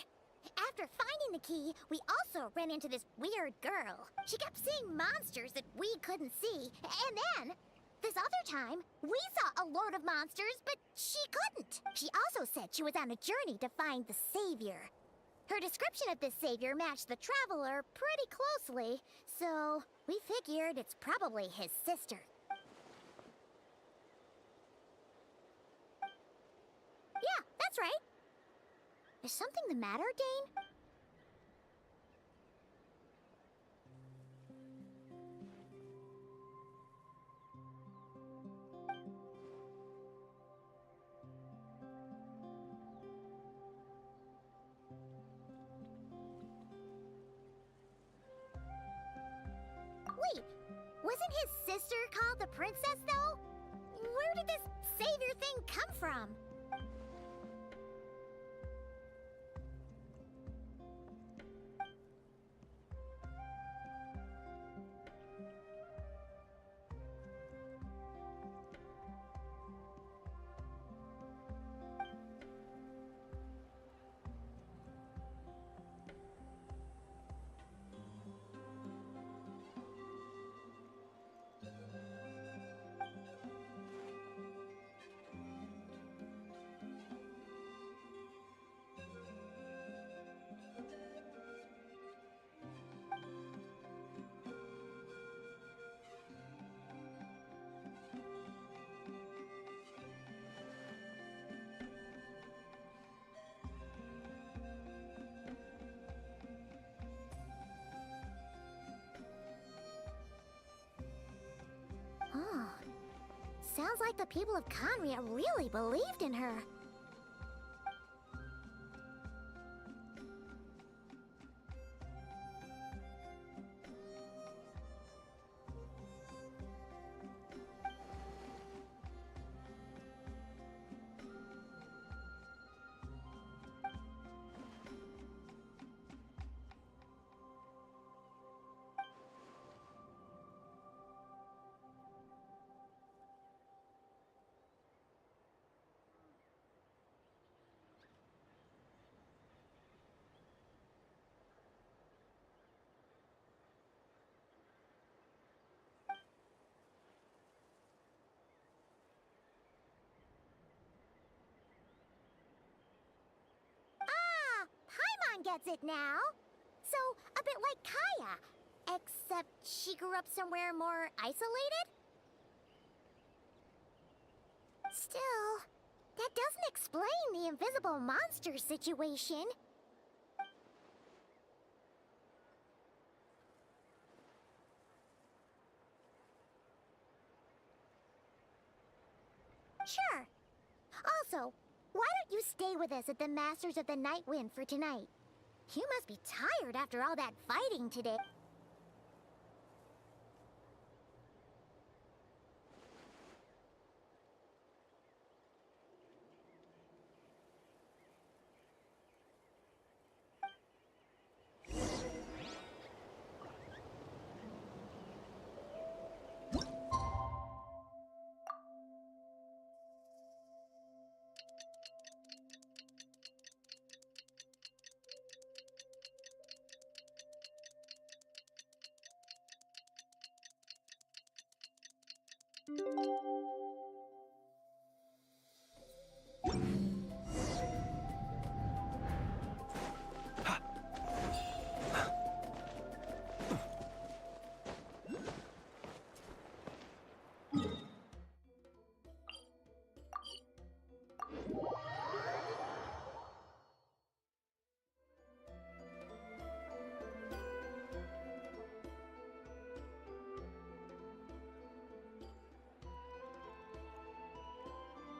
After finding the key, we also ran into this weird girl. She kept seeing monsters that we couldn't see, and then, this other time, we saw a load of monsters, but she couldn't. She also said she was on a journey to find the Savior. Her description of this Savior matched the Traveler pretty closely, so we figured it's probably his sister. Yeah, that's right. Is something the matter, Dane? Wait, wasn't his sister called the Princess, though? Where did this Savior thing come from? Oh, sounds like the people of Conria really believed in her. gets it now. So, a bit like Kaya. Except she grew up somewhere more isolated? Still, that doesn't explain the invisible monster situation. Sure. Also, why don't you stay with us at the Masters of the Night Wind for tonight? You must be tired after all that fighting today.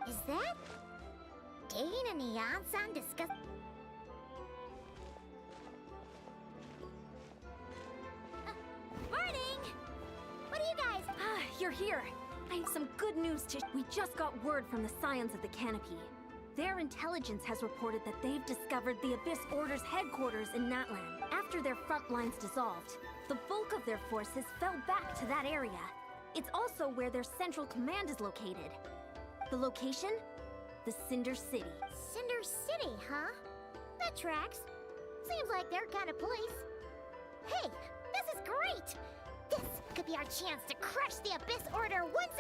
Is that Dane and Neon-san discuss? Morning! What are you guys? You're here. I have some good news to... We just got word from the Scions of the Canopy. Their intelligence has reported that they've discovered the Abyss Order's headquarters in Natlan. After their front lines dissolved, the bulk of their forces fell back to that area. It's also where their central command is located. The location? The Cinder City. Cinder City, huh? That tracks. Seems like their kind of place. Hey, this is great! This could be our chance to crush the Abyss Order once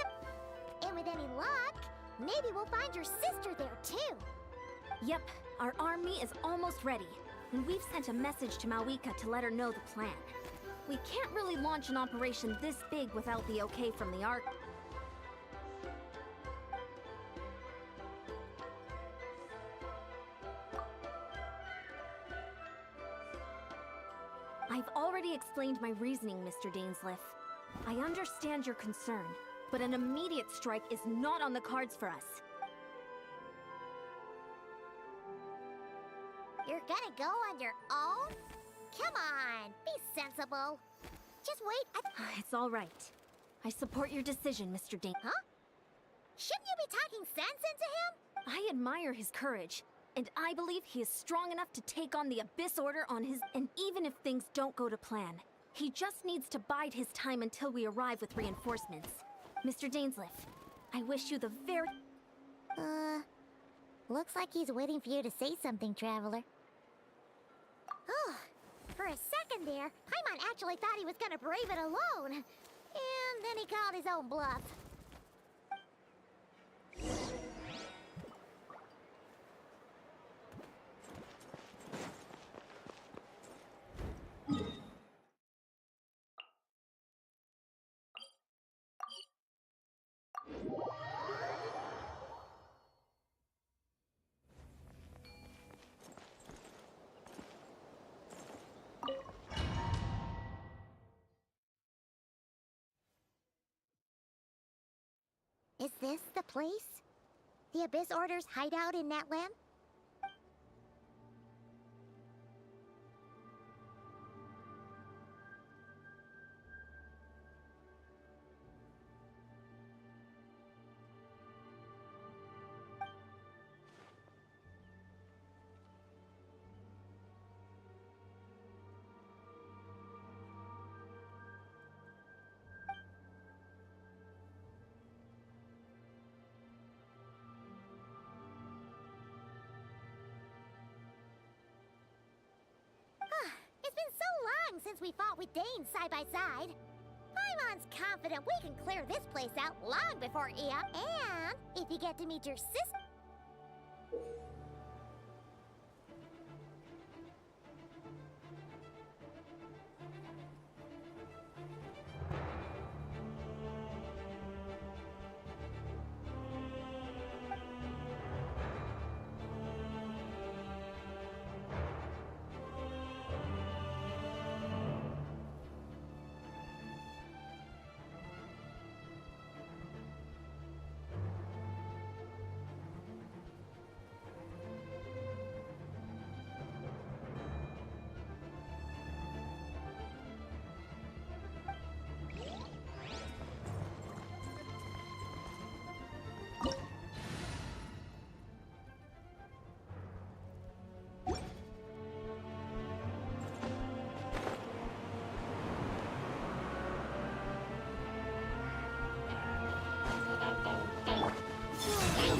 and with any luck, maybe we'll find your sister there too. Yep, our army is almost ready, and we've sent a message to Mawika to let her know the plan. We can't really launch an operation this big without the okay from the Ark. I've already explained my reasoning, Mr. Dainsleif. I understand your concern, but an immediate strike is not on the cards for us. You're gonna go on your own? Come on, be sensible. Just wait. It's all right. I support your decision, Mr. Dain. Huh? Shouldn't you be talking sense into him? I admire his courage, and I believe he is strong enough to take on the Abyss Order on his... And even if things don't go to plan, he just needs to bide his time until we arrive with reinforcements. Mr. Dainsleif, I wish you the very... Looks like he's waiting for you to say something, Traveler. Oh, for a second there, Paimon actually thought he was gonna brave it alone. And then he called his own bluff. Is this the place? The Abyss Order's hideout in Natlan? It's been so long since we fought with Dane side by side. Paimon's confident we can clear this place out long before Eon. And if you get to meet your sister...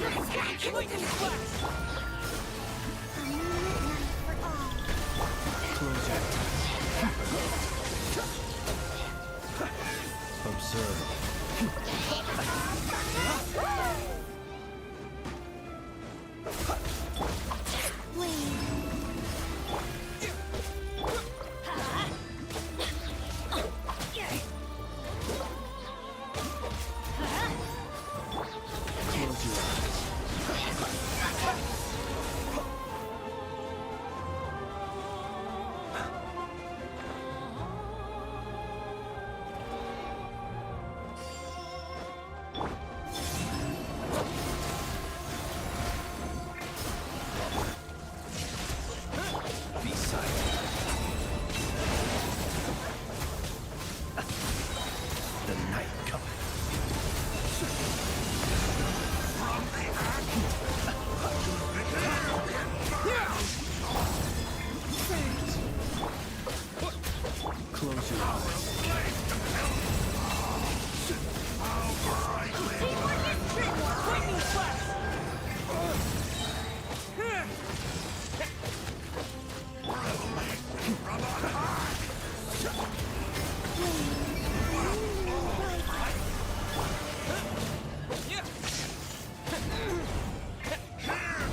Close your eyes. Observe. Close your eyes. Be silent. The night cometh. Close your eyes.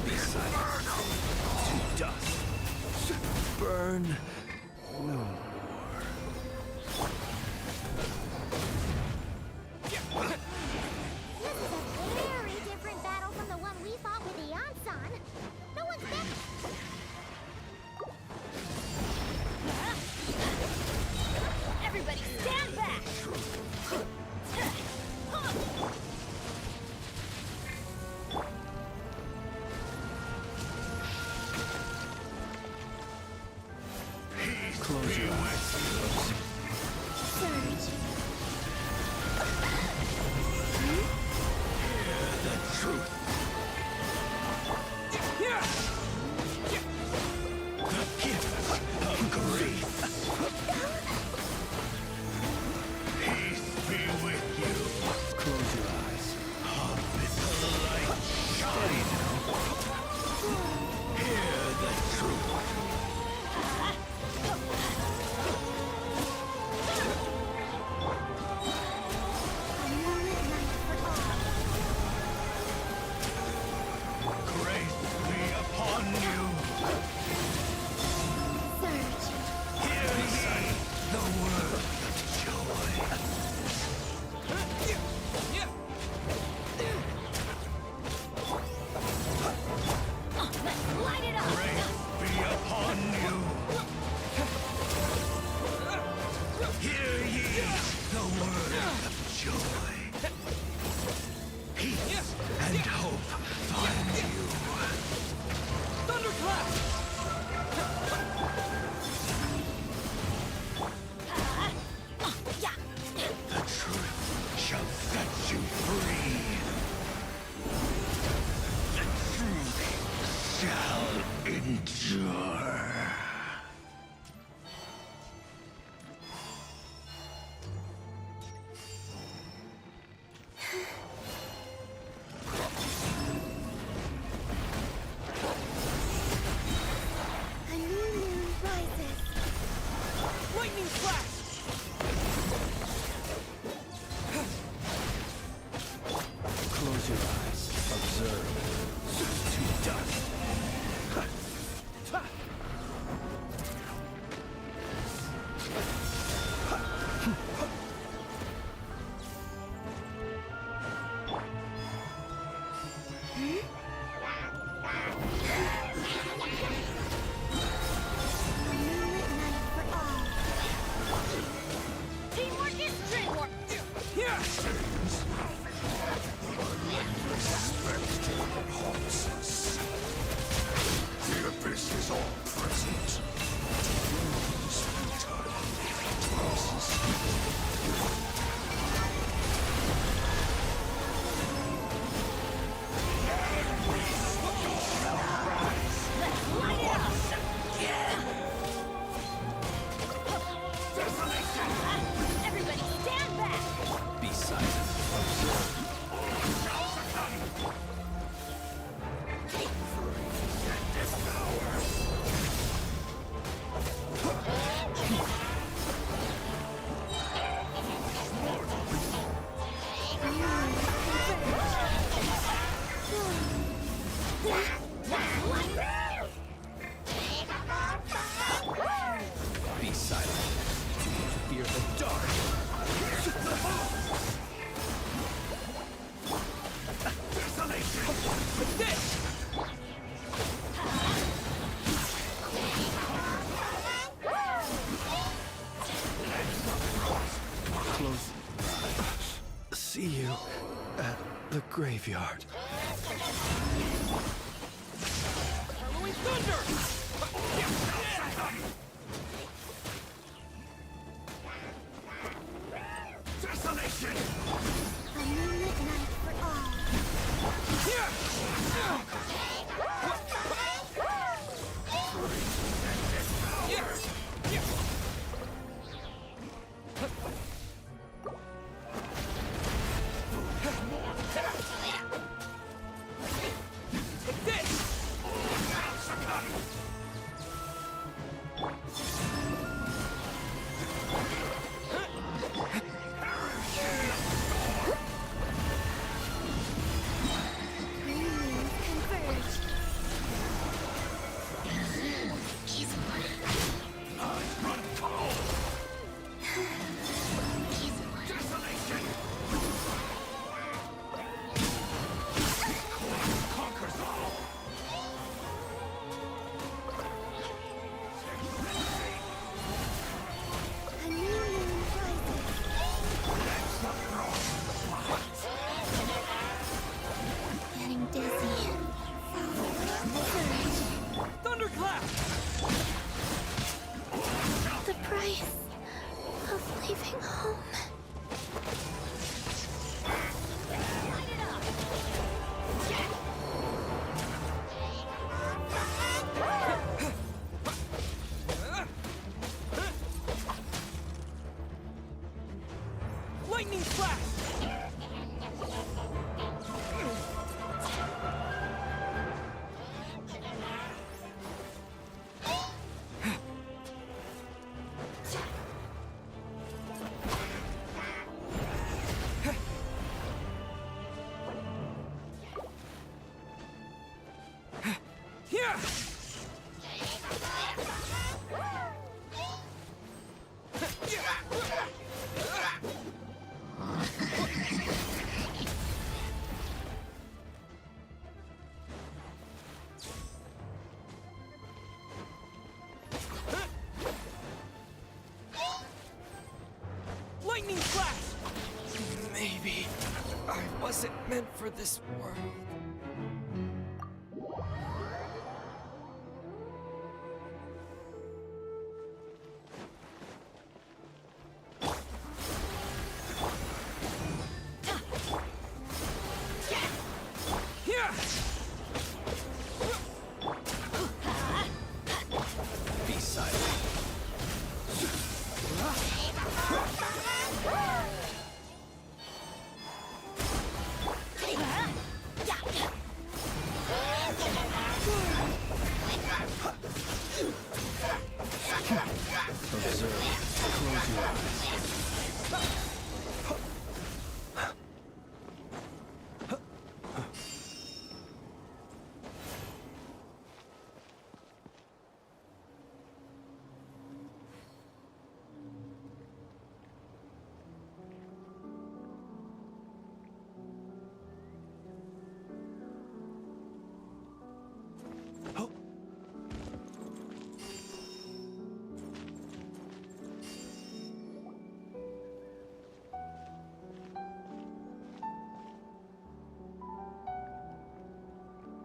Be silent. To dust. Burn. No more. This is a very different battle from the one we fought with the Ansan. No one's been... Everybody stand back! Close your eyes. Surge. The truth. The gift of grief. Peace be with you. Close your eyes. With the light shine. Hear the truth. Grace be upon you. Surge. Hear ye the word of joy. Light it up! Grace be upon you. Hear ye the word of joy. Peace and hope find you. The truth shall set you free. The truth shall endure. A new moon rises. Lightning flash! Close your eyes. Observe. To dust. A moonlit night for all. Teamwork is dreamwork! Respect the graveyard. Halloween Thunder! Desolation! A new midnight for all. Take this! Dreams converge. A new moon rises. Getting dizzy. Thunderclap! The price of leaving home. Lightning Flash! Here! Lightning Flash! Maybe I wasn't meant for this world. Here! Be silent.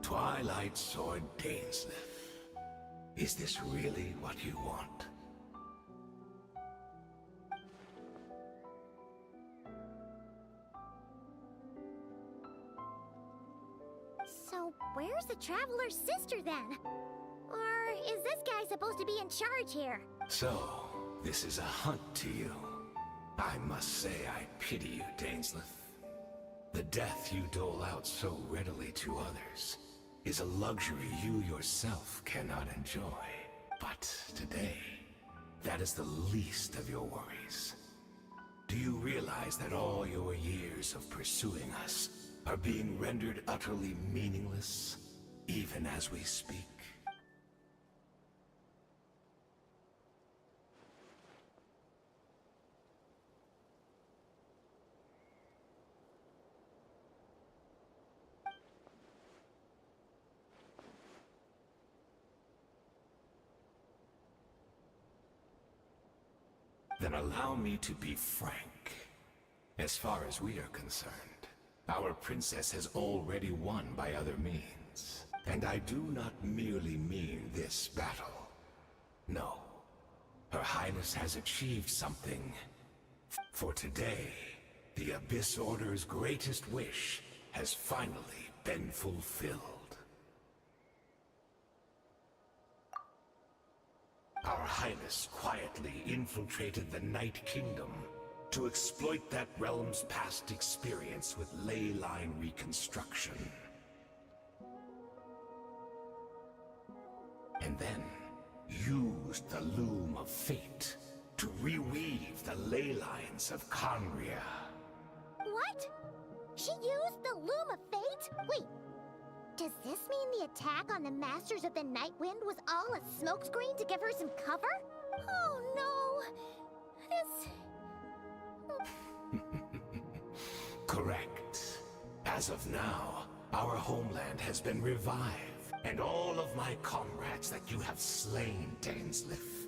Twilight Sword Dainsleif. Is this really what you want? So, where's the Traveler's sister then? Or is this guy supposed to be in charge here? So, this is a hunt to you. I must say I pity you, Dainsleif. The death you dole out so readily to others is a luxury you yourself cannot enjoy. But today, that is the least of your worries. Do you realize that all your years of pursuing us are being rendered utterly meaningless, even as we speak? Then allow me to be frank. As far as we are concerned, Our princess has already won by other means. And I do not merely mean this battle. No. Her Highness has achieved something. For today, the Abyss Order's greatest wish has finally been fulfilled. Our Highness quietly infiltrated the Night Kingdom to exploit that realm's past experience with ley line reconstruction. And then used the Loom of Fate to reweave the ley lines of Conria. What? She used the Loom of Fate? Wait, does this mean the attack on the Masters of the Night Wind was all a smokescreen to give her some cover? Oh no! This... Correct. As of now, our homeland has been revived, and all of my comrades that you have slain, Dainsleif,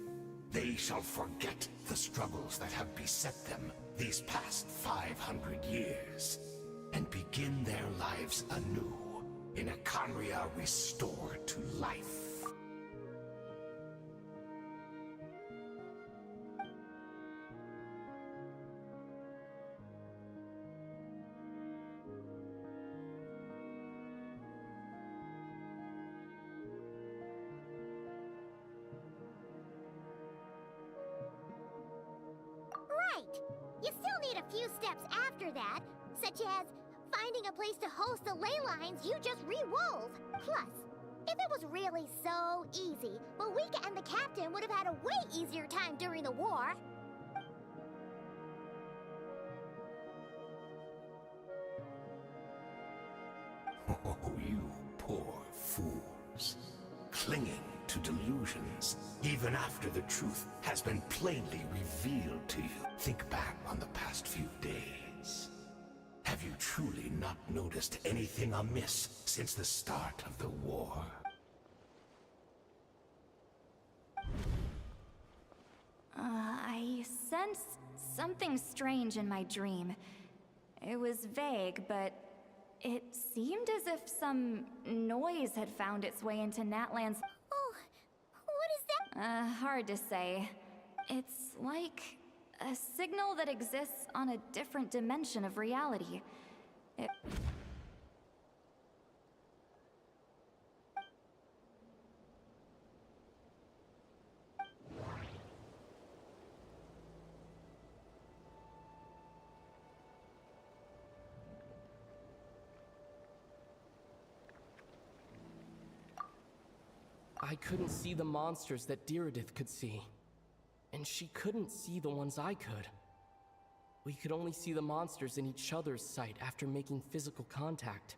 they shall forget the struggles that have beset them these past 500 years, and begin their lives anew in a Conria restored to life. Right! You still need a few steps after that, such as finding a place to host the ley lines you just re-wove. Plus, if it was really so easy, Malika and the captain would have had a way easier time during the war. Oh, you poor fools. Clinging to delusions, even after the truth has been plainly revealed to you. Think back on the past few days. Have you truly not noticed anything amiss since the start of the war? I sensed something strange in my dream. It was vague, but it seemed as if some noise had found its way into Natlan's... Oh, what is that? Hard to say. It's like a signal that exists on a different dimension of reality. I couldn't see the monsters that Diridith could see. And she couldn't see the ones I could. We could only see the monsters in each other's sight after making physical contact.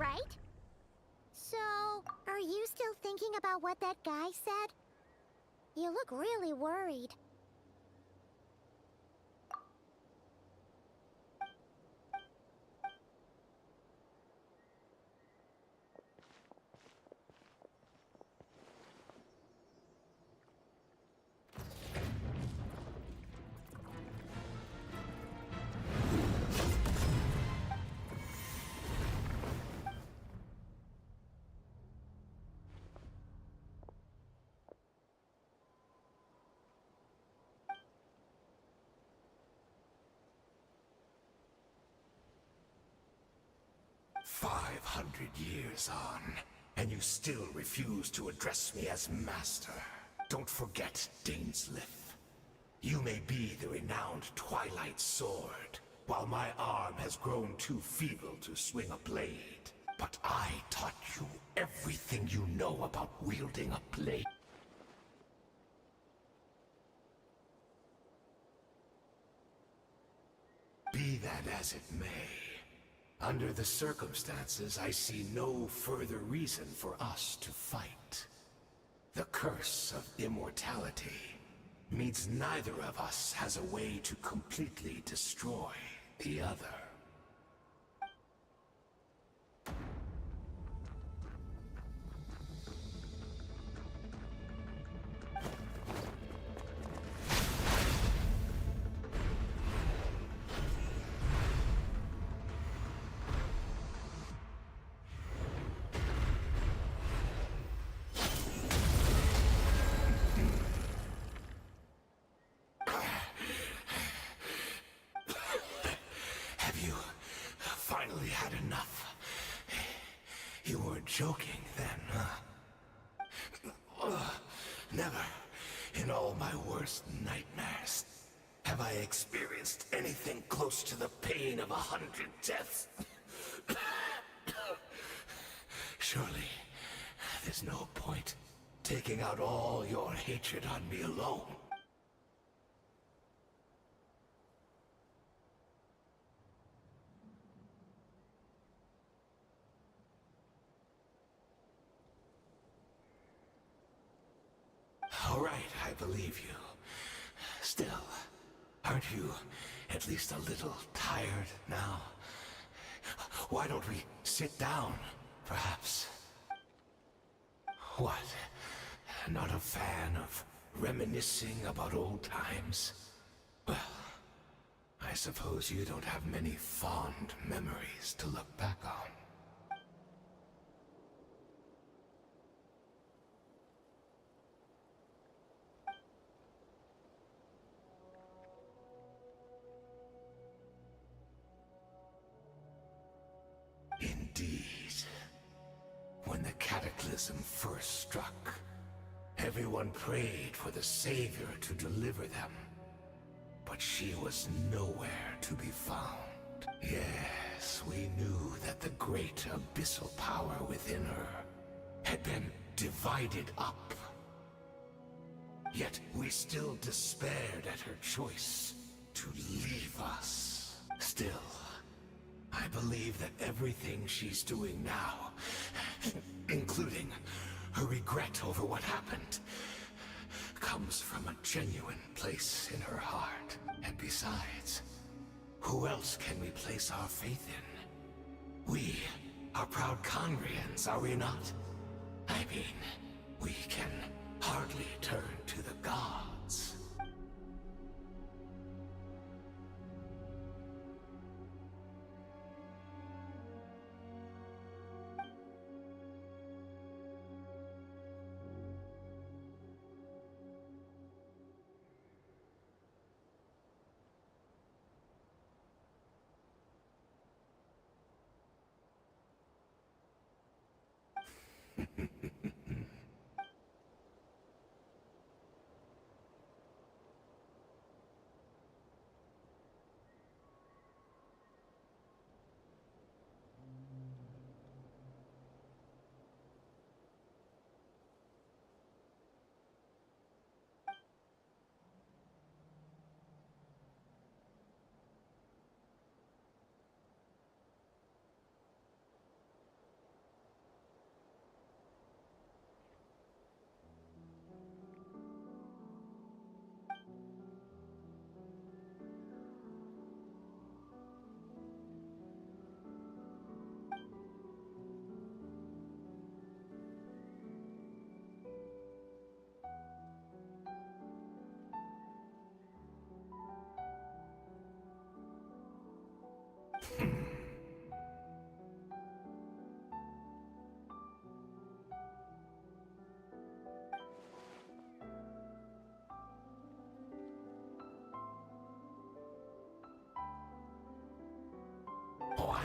right? So, are you still thinking about what that guy said? You look really worried. "500 years on, and you still refuse to address me as master. Don't forget, Dainsleif. You may be the renowned Twilight Sword, while my arm has grown too feeble to swing a blade. But I taught you everything you know about wielding a blade. Be that as it may, under the circumstances, I see no further reason for us to fight. The curse of immortality means neither of us has a way to completely destroy the other. Have you finally had enough? You weren't joking then, huh? Never, in all my worst nightmares, have I experienced anything close to the pain of 100 deaths. Surely, there's no point taking out all your hatred on me alone. All right, I believe you. Still, aren't you at least a little tired now? Why don't we sit down, perhaps? What? Not a fan of reminiscing about old times? Well, I suppose you don't have many fond memories to look back on. Indeed. When the cataclysm first struck, everyone prayed for the Savior to deliver them. But she was nowhere to be found. Yes, we knew that the great abyssal power within her had been divided up. Yet we still despaired at her choice to leave us. Still, I believe that everything she's doing now, including her regret over what happened, comes from a genuine place in her heart. And besides, who else can we place our faith in? We are proud Conrians, are we not? I mean, we can hardly turn to the gods.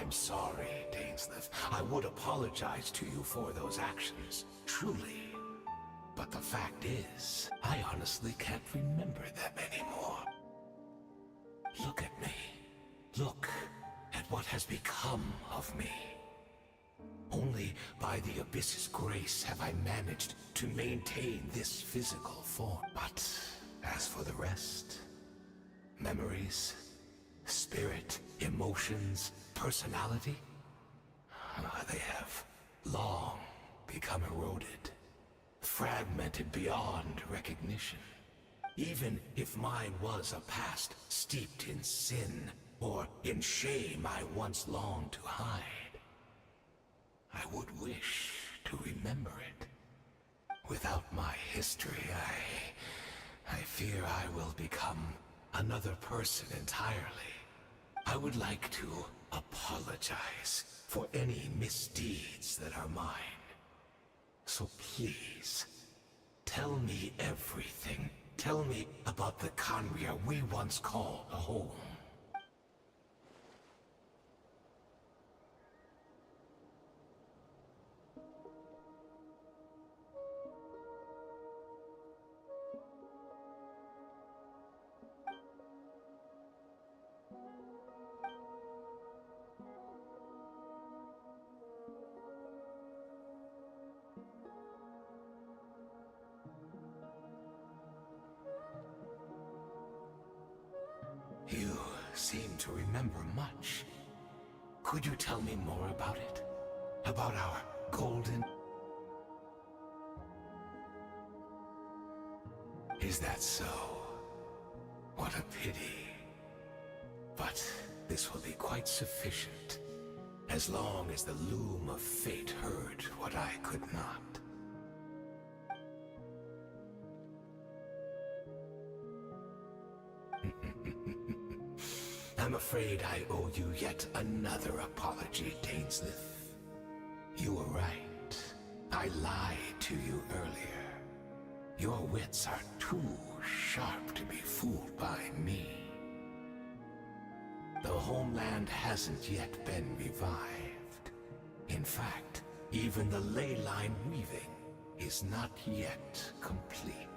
I'm sorry, Dainsleif. I would apologize to you for those actions, truly. But the fact is, I honestly can't remember them anymore. Look at me. Look at what has become of me. Only by the Abyss's grace have I managed to maintain this physical form. But as for the rest, memories, spirit, emotions, personality, they have long become eroded, fragmented beyond recognition. Even if mine was a past steeped in sin or in shame I once longed to hide, I would wish to remember it. Without my history, I fear I will become another person entirely. I would like to apologize for any misdeeds that are mine. So please, tell me everything. Tell me about the Khaenri'ah we once called home. You seem to remember much. Could you tell me more about it? About our golden... Is that so? What a pity. But this will be quite sufficient, as long as the loom of fate heard what I could not. I'm afraid I owe you yet another apology, Dainsleif. You were right. I lied to you earlier. Your wits are too sharp to be fooled by me. The homeland hasn't yet been revived. In fact, even the ley line weaving is not yet complete.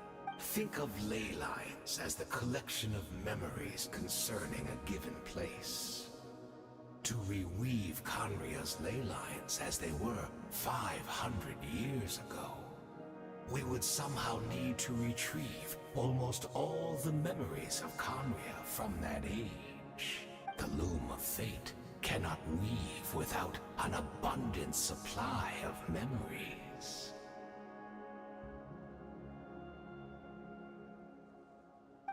Think of ley lines as the collection of memories concerning a given place. To reweave Khaenri'ah's ley lines as they were 500 years ago, we would somehow need to retrieve almost all the memories of Khaenri'ah from that age. The loom of fate cannot weave without an abundant supply of memories.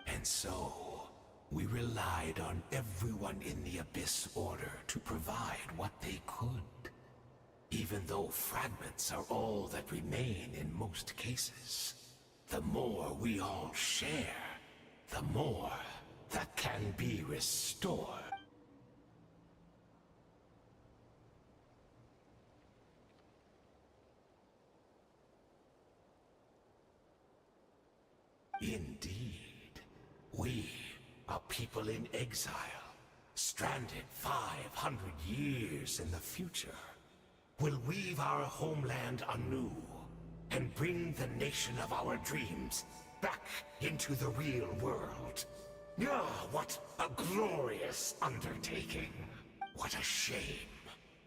And so, we relied on everyone in the Abyss Order to provide what they could. Even though fragments are all that remain in most cases, the more we all share, the more that can be restored. Indeed. We, a people in exile, stranded 500 years in the future, will weave our homeland anew and bring the nation of our dreams back into the real world. Ah, what a glorious undertaking. What a shame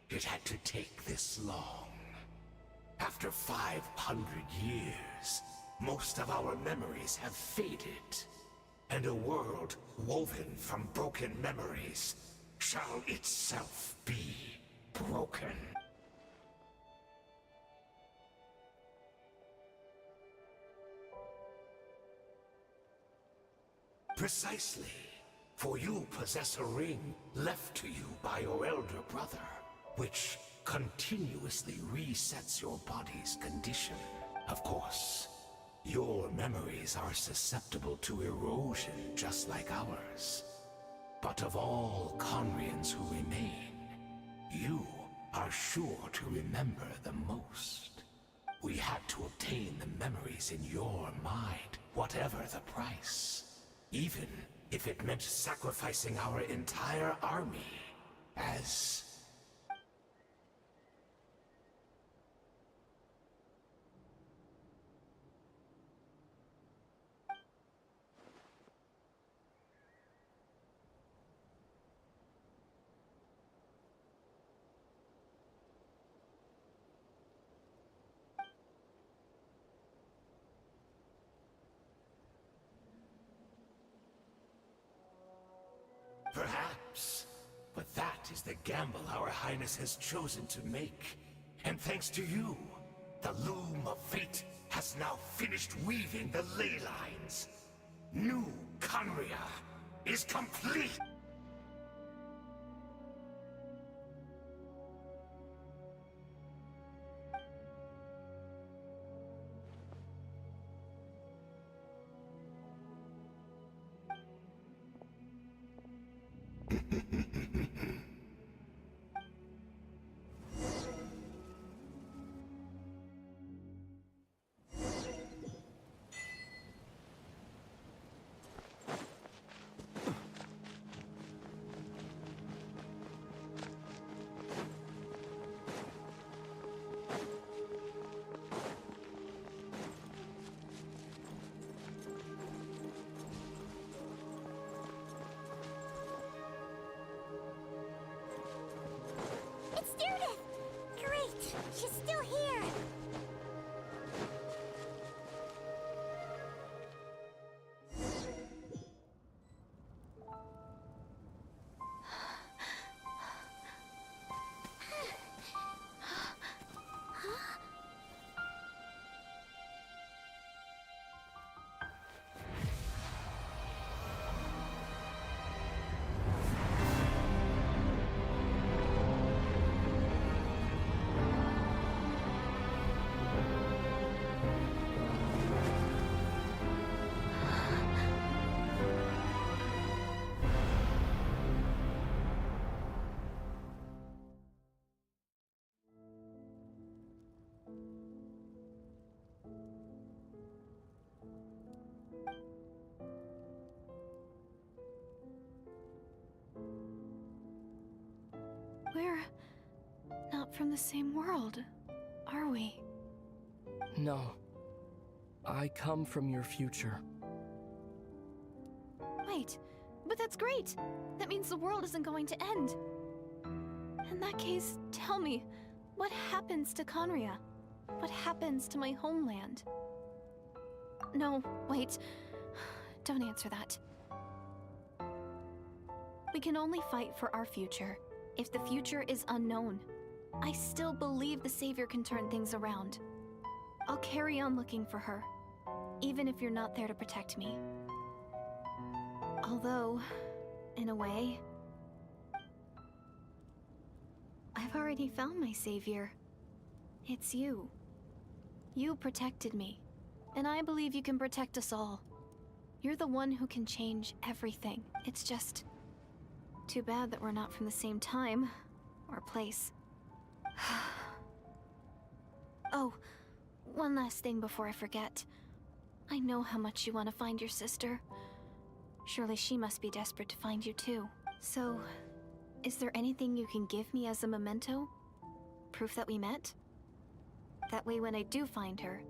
it had to take this long. After 500 years, most of our memories have faded. And a world woven from broken memories shall itself be broken. Precisely, for you possess a ring left to you by your elder brother, which continuously resets your body's condition. Of course, your memories are susceptible to erosion just like ours. But of all Khaenri'ahs who remain, you are sure to remember the most. We had to obtain the memories in your mind, whatever the price. Even if it meant sacrificing our entire army, as is the gamble our Highness has chosen to make. And thanks to you, the loom of fate has now finished weaving the ley lines. New Conria is complete! It's Judith! Great! She's still here! We're not from the same world, are we? No. I come from your future. Wait, but that's great! That means the world isn't going to end. In that case, tell me, what happens to Conria? What happens to my homeland? No, wait. Don't answer that. We can only fight for our future. If the future is unknown, I still believe the Savior can turn things around. I'll carry on looking for her, even if you're not there to protect me. Although, in a way, I've already found my Savior. It's you. You protected me, and I believe you can protect us all. You're the one who can change everything. It's just too bad that we're not from the same time or place. Oh, one last thing before I forget. I know how much you want to find your sister. Surely she must be desperate to find you too. So, is there anything you can give me as a memento? Proof that we met? That way when I do find her,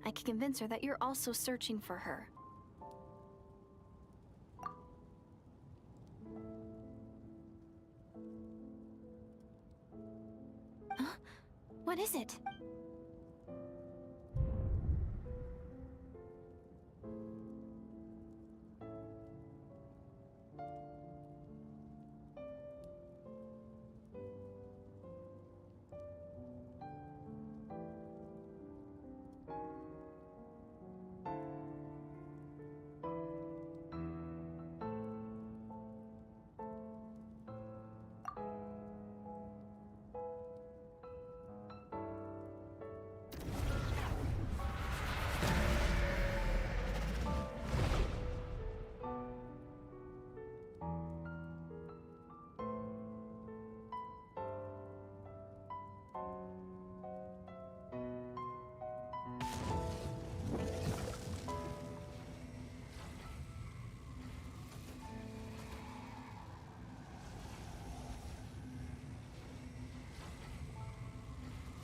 I can convince her that you're also searching for her. Huh? What is it?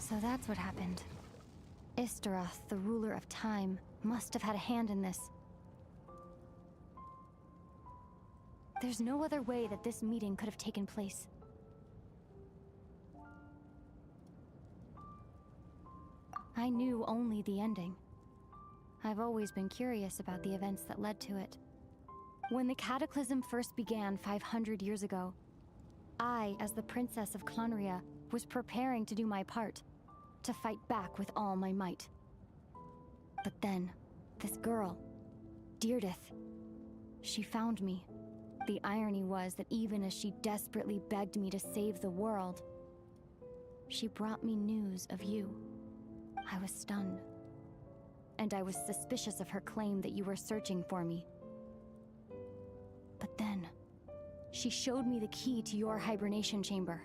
So that's what happened. Istaroth, the ruler of time, must have had a hand in this. There's no other way that this meeting could have taken place. I knew only the ending. I've always been curious about the events that led to it. When the cataclysm first began 500 years ago, I, as the Princess of Clonria, was preparing to do my part, to fight back with all my might. But then, this girl, Deirdith, she found me. The irony was that even as she desperately begged me to save the world, she brought me news of you. I was stunned. And I was suspicious of her claim that you were searching for me. But then, she showed me the key to your hibernation chamber.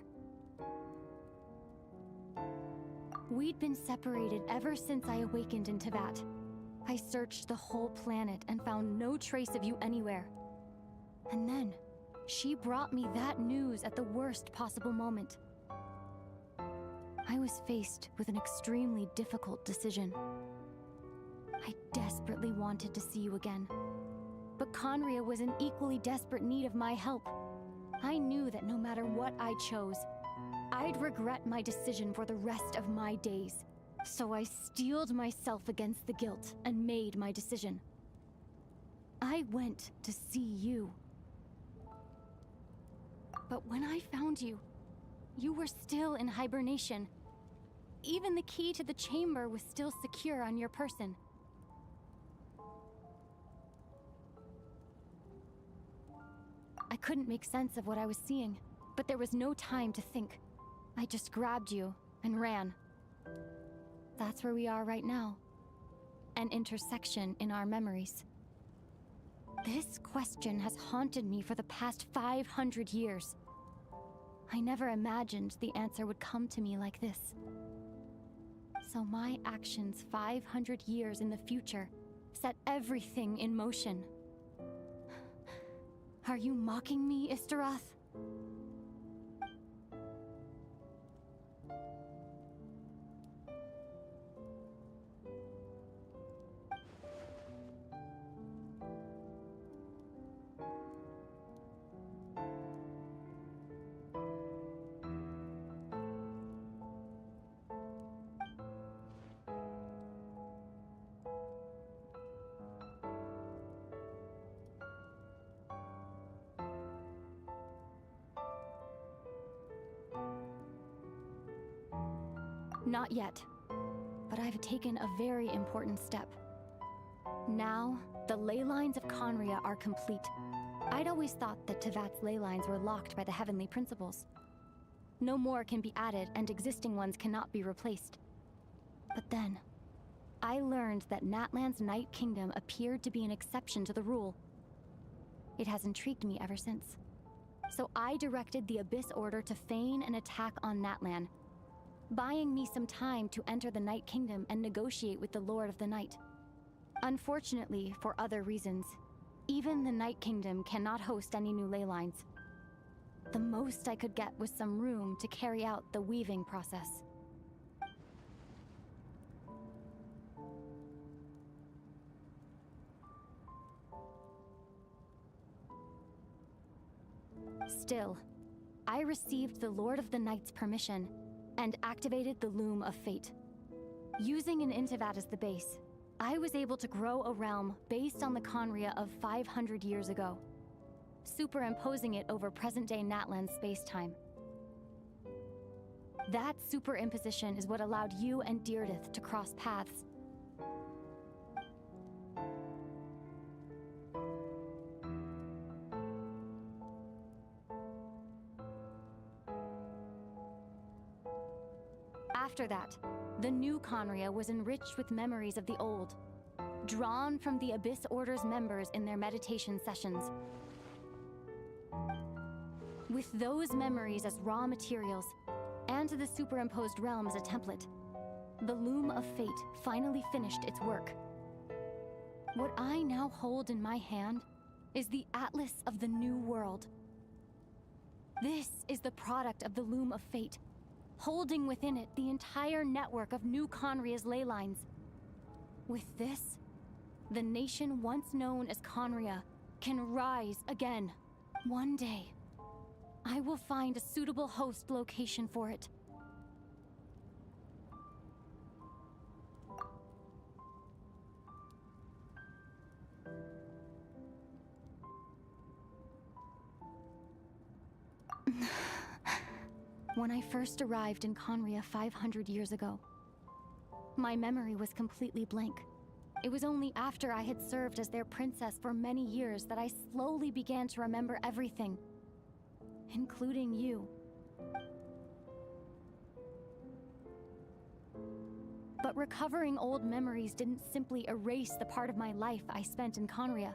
We'd been separated ever since I awakened in Teyvat. I searched the whole planet and found no trace of you anywhere. And then, she brought me that news at the worst possible moment. I was faced with an extremely difficult decision. I desperately wanted to see you again. But Conria was in equally desperate need of my help. I knew that no matter what I chose, I'd regret my decision for the rest of my days. So I steeled myself against the guilt and made my decision. I went to see you. But when I found you, you were still in hibernation. Even the key to the chamber was still secure on your person. I couldn't make sense of what I was seeing, but there was no time to think. I just grabbed you and ran. That's where we are right now. An intersection in our memories. This question has haunted me for the past 500 years. I never imagined the answer would come to me like this. So my actions 500 years in the future set everything in motion. Are you mocking me, Istaroth? Not yet, but I've taken a very important step. Now, the ley lines of Conria are complete. I'd always thought that Teyvat's ley lines were locked by the heavenly principles. No more can be added, and existing ones cannot be replaced. But then, I learned that Natlan's Night Kingdom appeared to be an exception to the rule. It has intrigued me ever since. So I directed the Abyss Order to feign an attack on Natlan, buying me some time to enter the Night Kingdom and negotiate with the Lord of the Night. Unfortunately, for other reasons, even the Night Kingdom cannot host any new ley lines. The most I could get was some room to carry out the weaving process. Still, I received the Lord of the Night's permission and activated the Loom of Fate. Using an Teyvat as the base, I was able to grow a realm based on the Conria of 500 years ago, superimposing it over present-day Natlan space-time. That superimposition is what allowed you and Deirdith to cross paths. After that, the new Conria was enriched with memories of the old, drawn from the Abyss Order's members in their meditation sessions. With those memories as raw materials, and the superimposed realm as a template, the Loom of Fate finally finished its work. What I now hold in my hand is the Atlas of the New World. This is the product of the Loom of Fate, holding within it the entire network of new Conria's ley lines. With this, the nation once known as Conria can rise again. One day, I will find a suitable host location for it. When I first arrived in Conria 500 years ago, my memory was completely blank. It was only after I had served as their princess for many years that I slowly began to remember everything, including you. But recovering old memories didn't simply erase the part of my life I spent in Conria.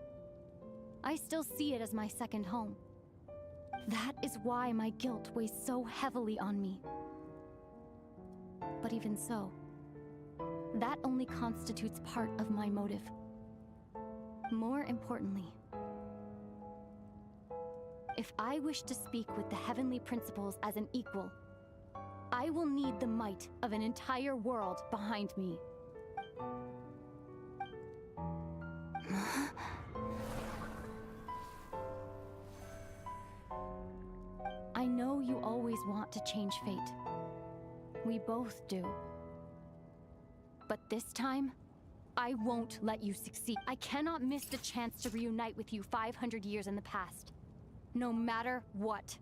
I still see it as my second home. That is why my guilt weighs so heavily on me. But even so, that only constitutes part of my motive. More importantly, if I wish to speak with the heavenly principles as an equal, I will need the might of an entire world behind me. I know you always want to change fate. We both do. But this time, I won't let you succeed. I cannot miss the chance to reunite with you 500 years in the past. No matter what.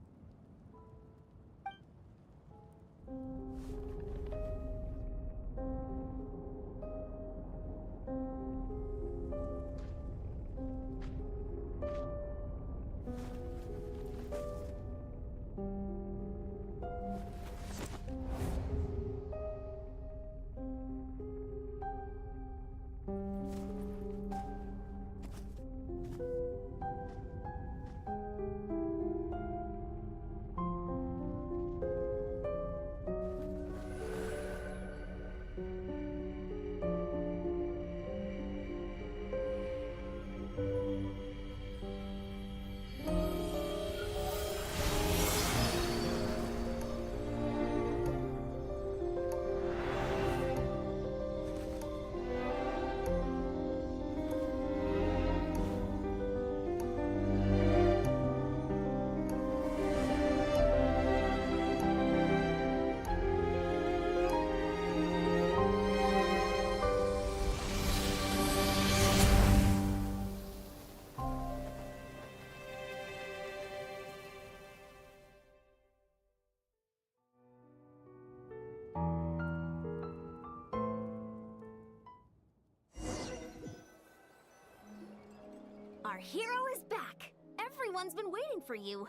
Our hero is back! Everyone's been waiting for you!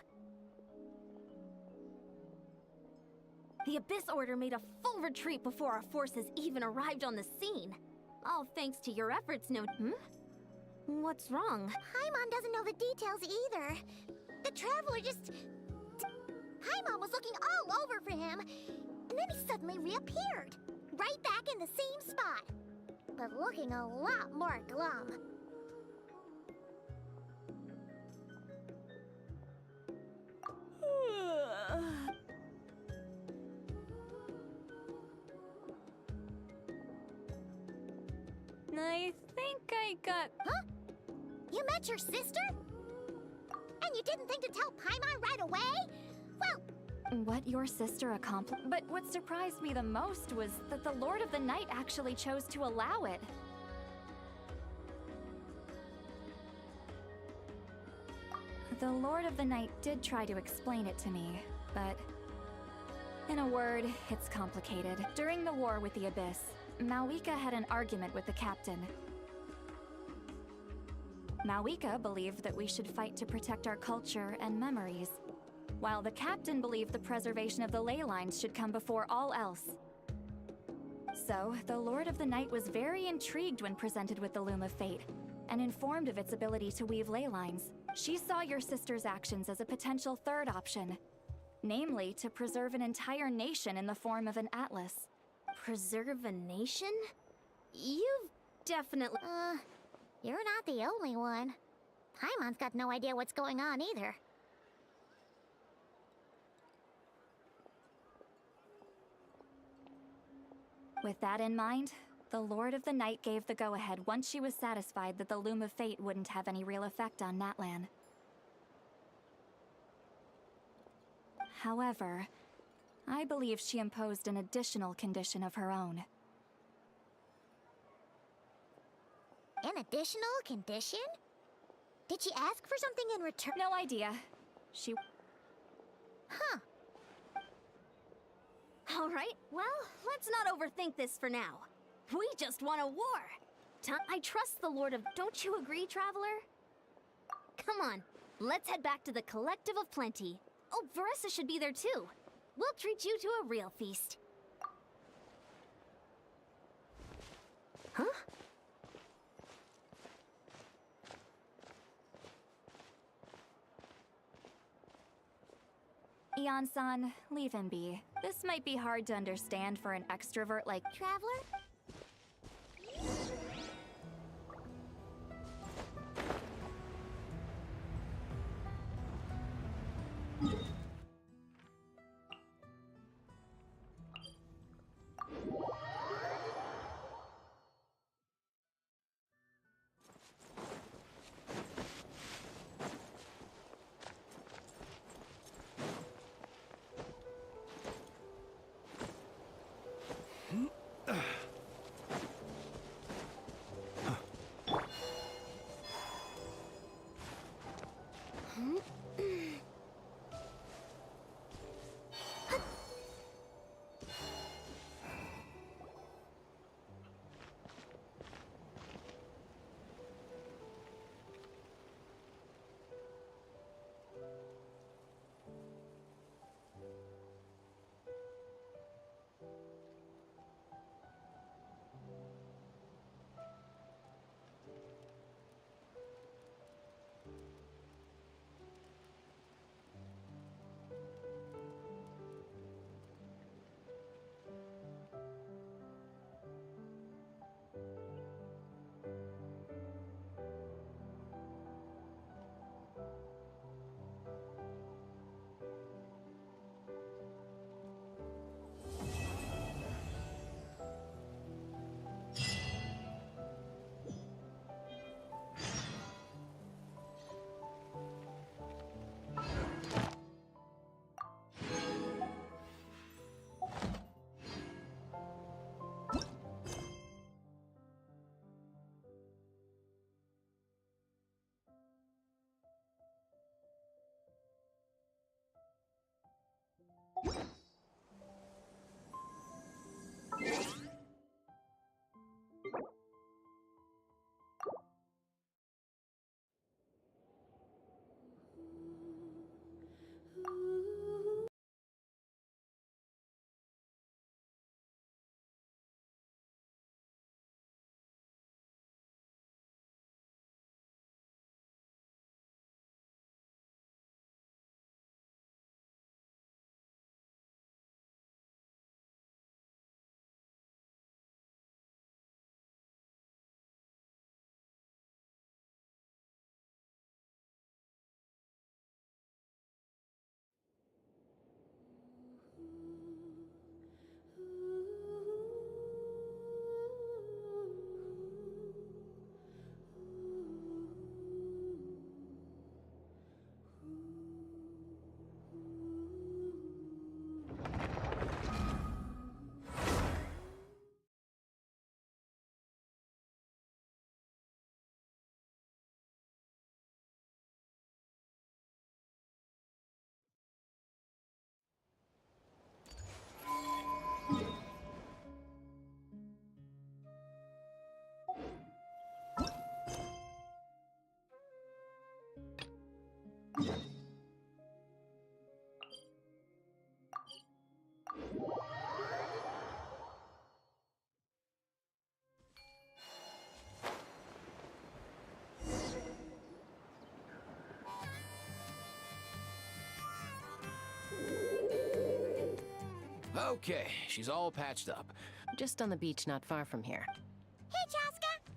The Abyss Order made a full retreat before our forces even arrived on the scene. All thanks to your efforts, What's wrong? Paimon doesn't know the details either. The Traveler just... Paimon was looking all over for him, and then he suddenly reappeared. Right back in the same spot. But looking a lot more glum. I think I got... Huh? You met your sister? And you didn't think to tell Paimon right away? Well... What your sister accomplished... But what surprised me the most was that the Lord of the Night actually chose to allow it. The Lord of the Night did try to explain it to me, but... In a word, it's complicated. During the war with the Abyss, Malwika had an argument with the captain. Malwika believed that we should fight to protect our culture and memories, while the captain believed the preservation of the ley lines should come before all else. So, the Lord of the Night was very intrigued when presented with the Loom of Fate, and informed of its ability to weave ley lines. She saw your sister's actions as a potential third option, namely to preserve an entire nation in the form of an atlas. Preserve a nation? You've definitely... You're not the only one. Paimon's got no idea what's going on either. With that in mind, the Lord of the Night gave the go-ahead once she was satisfied that the Loom of Fate wouldn't have any real effect on Natlan. However, I believe she imposed an additional condition of her own. An additional condition? Did she ask for something in return? No idea. She... Huh. Alright, well, let's not overthink this for now. We just won a war! I trust the Lord of... Don't you agree, Traveler? Come on, let's head back to the Collective of Plenty. Oh, Veressa should be there too. We'll treat you to a real feast. Huh? Eon-san, leave him be. This might be hard to understand for an extrovert like Traveler? Okay, she's all patched up. Just on the beach not far from here. Hey, Chaska!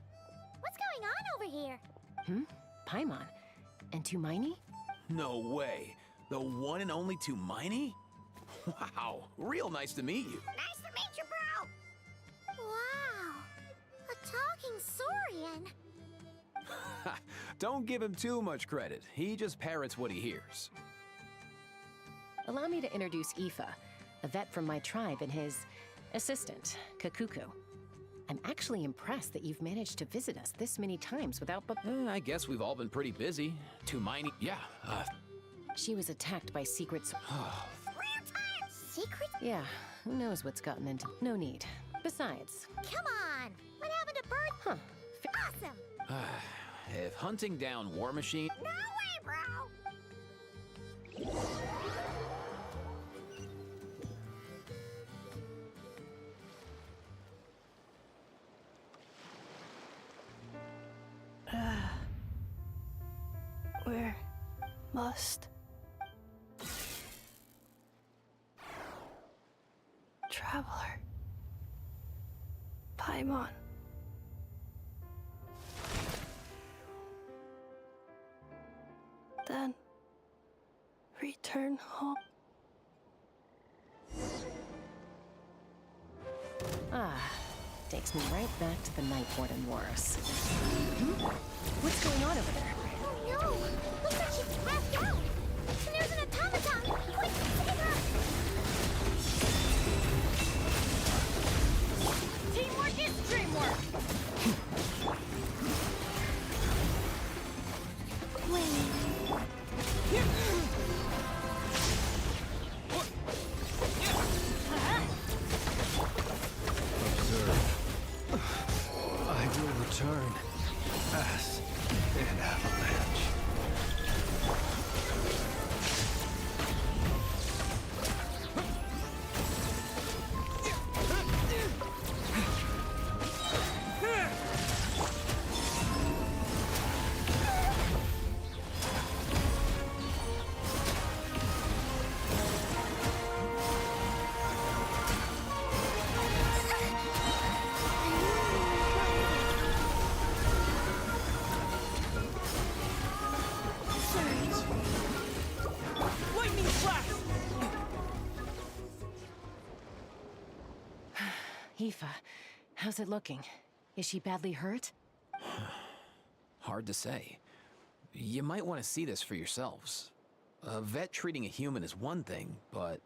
What's going on over here? Paimon. And Tumaini? No way. The one and only Tumaini? Wow, real nice to meet you. Nice to meet you, bro! Wow, a talking Saurian. Don't give him too much credit. He just parrots what he hears. Allow me to introduce Aoife, a vet from my tribe and his assistant, Kakuku. I'm actually impressed that you've managed to visit us this many times without I guess we've all been pretty busy. Tumaini, yeah, She was attacked by secret Secret? Yeah, who knows what's gotten into... No need. Besides... Come on! What happened to Bird? Huh. Awesome! If hunting down War Machine... No way, bro! We must traveler Paimon. Then return home. Takes me right back to the Night Warden Wars. What's going on over there? Oh no! Looks like she's passed out! And there's an automaton! Quick, save her! Teamwork is dreamwork! I will return as an avalanche. Lightning flash! Aoife, how's it looking? Is she badly hurt? Hard to say. You might want to see this for yourselves. A vet treating a human is one thing, but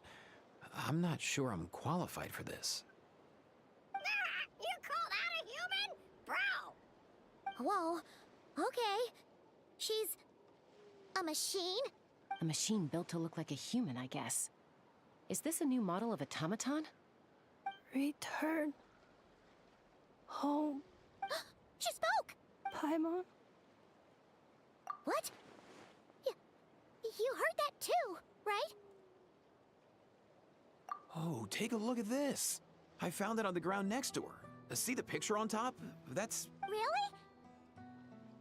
I'm not sure I'm qualified for this. You call that a human? Bro! Whoa, okay. She's a machine? A machine built to look like a human, I guess. Is this a new model of automaton? Return home. She spoke! Paimon. What? You heard that too, right? Oh, take a look at this. I found it on the ground next to her. See the picture on top? That's... Really?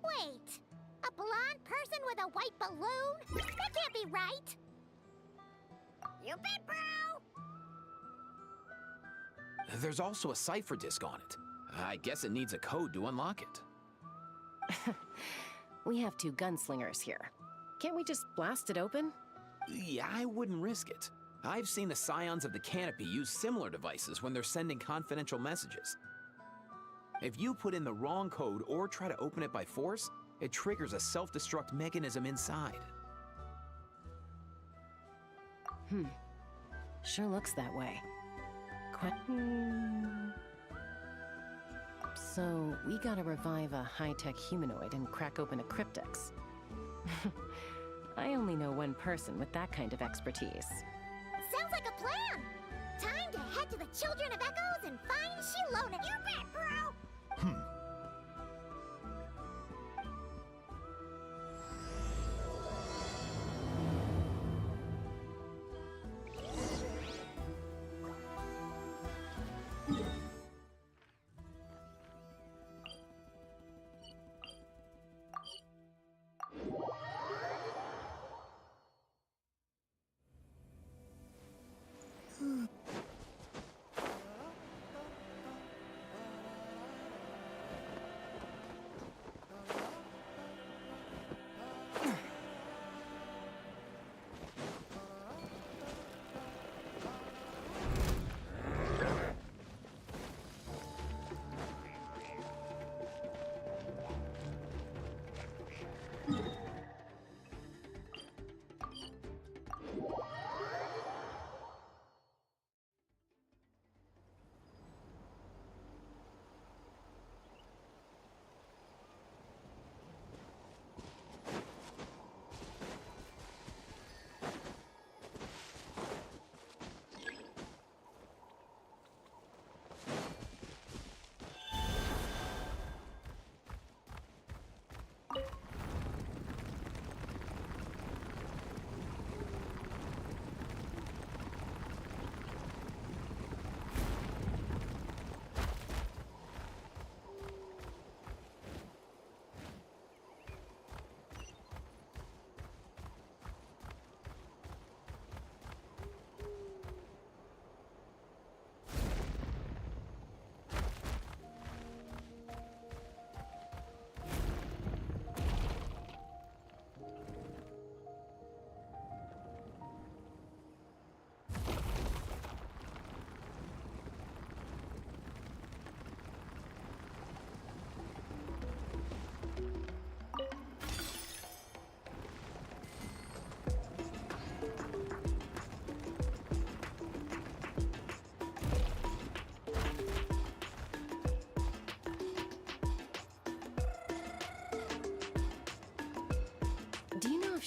Wait, a blonde person with a white balloon? That can't be right! You bet, bro! There's also a cipher disk on it. I guess it needs a code to unlock it. We have two gunslingers here. Can't we just blast it open? Yeah, I wouldn't risk it. I've seen the Scions of the Canopy use similar devices when they're sending confidential messages. If you put in the wrong code or try to open it by force, it triggers a self-destruct mechanism inside. Sure looks that way. So, we gotta revive a high-tech humanoid and crack open a cryptex. I only know one person with that kind of expertise. Sounds like a plan! Time to head to the Children of Echoes and find Shilona. You bet, bro!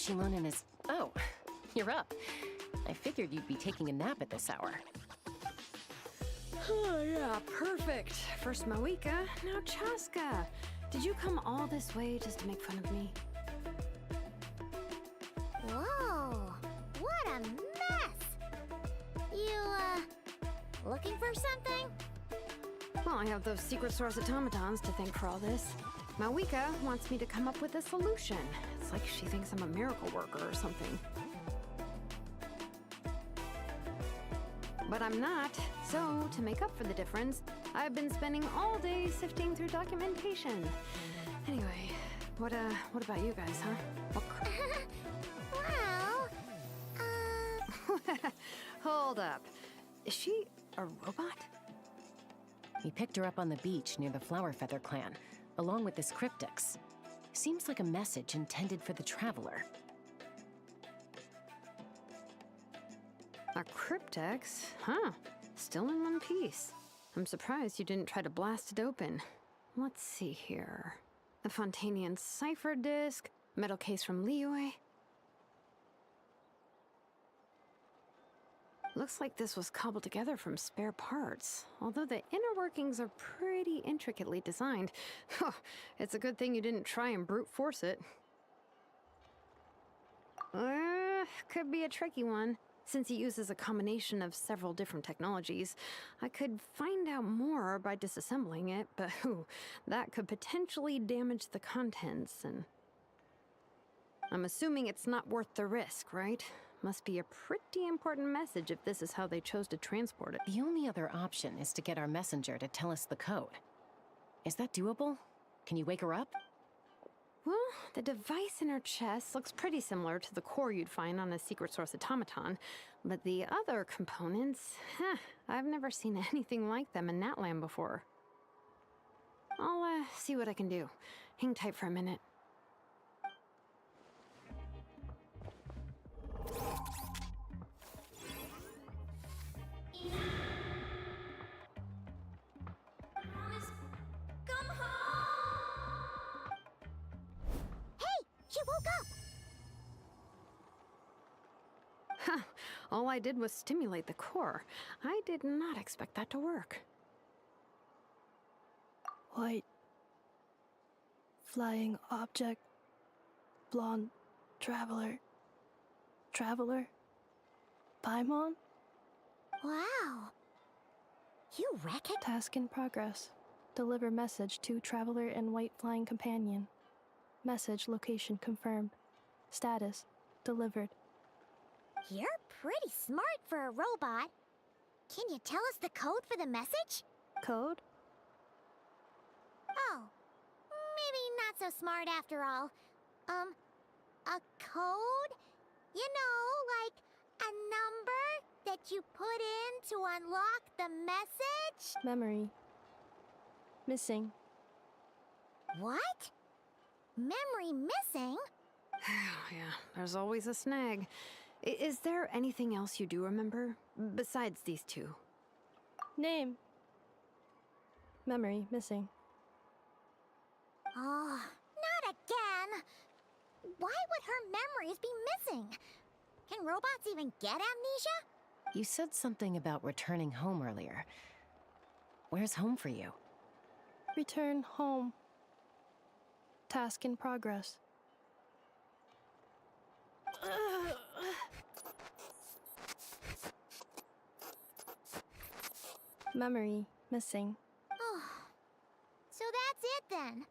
Shilonen is... Oh, you're up. I figured you'd be taking a nap at this hour. Oh, yeah, perfect. First Mawika, now Chaska. Did you come all this way just to make fun of me? Whoa, what a mess! You, looking for something? Well, I have those secret source automatons to thank for all this. Mawika wants me to come up with a solution. It's like she thinks I'm a miracle worker or something. But I'm not, so to make up for the difference, I've been spending all day sifting through documentation. Anyway, what about you guys, huh? Well, Hold up. Is she a robot? We picked her up on the beach near the Flower Feather clan, along with this cryptix. Seems like a message intended for the Traveler. A cryptix? Huh. Still in one piece. I'm surprised you didn't try to blast it open. Let's see here. A Fontanian cipher disk, metal case from Liyue. Looks like this was cobbled together from spare parts, although the inner workings are pretty intricately designed. It's a good thing you didn't try and brute force it. Could be a tricky one. Since it uses a combination of several different technologies, I could find out more by disassembling it, but that could potentially damage the contents, and... I'm assuming it's not worth the risk, right? Must be a pretty important message if this is how they chose to transport it. The only other option is to get our messenger to tell us the code. Is that doable? Can you wake her up? Well, the device in her chest looks pretty similar to the core you'd find on a secret source automaton, but the other components, I've never seen anything like them in Natlan before. I'll see what I can do. Hang tight for a minute. She woke up! Huh. All I did was stimulate the core. I did not expect that to work. White. Flying object. Blonde. Traveler. Traveler. Paimon? Wow. You wreck it? Task in progress. Deliver message to Traveler and White Flying Companion. Message location confirmed. Status delivered. You're pretty smart for a robot. Can you tell us the code for the message? Code? Oh, maybe not so smart after all. A code? You know, like a number that you put in to unlock the message? Memory. Missing. What? Memory missing? Yeah, there's always a snag. Is there anything else you do remember? Besides these two? Name. Memory missing. Oh, not again! Why would her memories be missing? Can robots even get amnesia? You said something about returning home earlier. Where's home for you? Return home. Task in progress. Memory missing. Oh, so that's it then?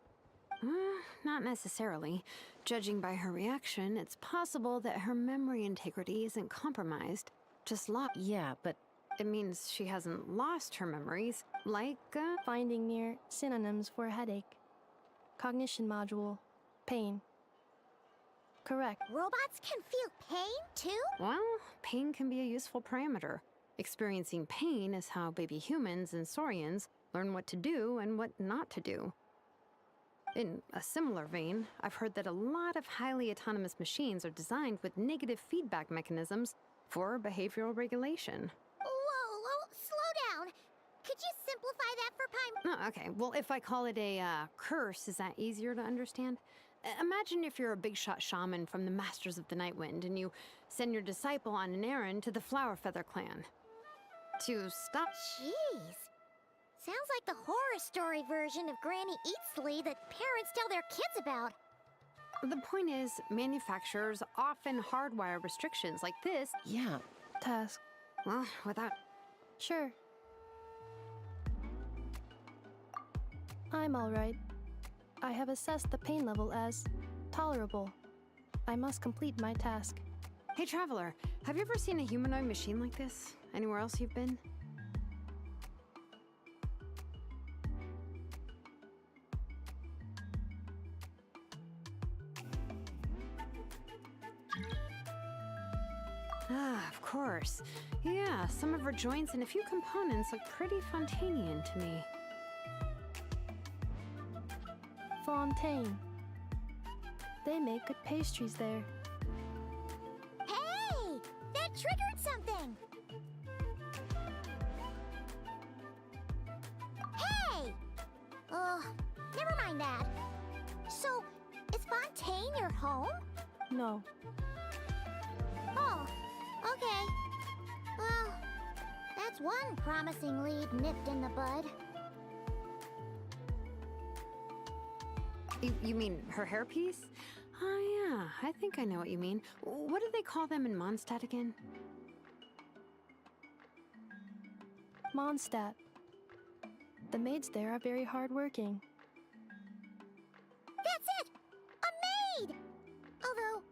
Not necessarily. Judging by her reaction, it's possible that her memory integrity isn't compromised. Just lost. Yeah, but it means she hasn't lost her memories. Like, finding near synonyms for headache. Cognition module. Pain. Correct. Robots can feel pain, too? Well, pain can be a useful parameter. Experiencing pain is how baby humans and saurians learn what to do and what not to do. In a similar vein, I've heard that a lot of highly autonomous machines are designed with negative feedback mechanisms for behavioral regulation. Whoa, slow down. Could you simplify that for Paimon? Oh, okay, well, if I call it a curse, is that easier to understand? Imagine if you're a big shot shaman from the Masters of the Nightwind and you send your disciple on an errand to the Flowerfeather clan. To stop. Jeez. Sounds like the horror story version of Granny Eatsley that parents tell their kids about. The point is, manufacturers often hardwire restrictions like this. Yeah. Task. Well, without. Sure. I'm alright. I have assessed the pain level as tolerable. I must complete my task. Hey, Traveler, have you ever seen a humanoid machine like this? Anywhere else you've been? Ah, of course. Yeah, some of her joints and a few components look pretty Fontanian to me. Fontaine. They make good pastries there. Hey! That triggered something! Hey! Never mind that. So, is Fontaine your home? No. Oh, okay. Well, that's one promising lead nipped in the bud. You mean her hairpiece? Oh yeah, I think I know what you mean. What do they call them in Mondstadt again? Mondstadt. The maids there are very hardworking. That's it! A maid! Although,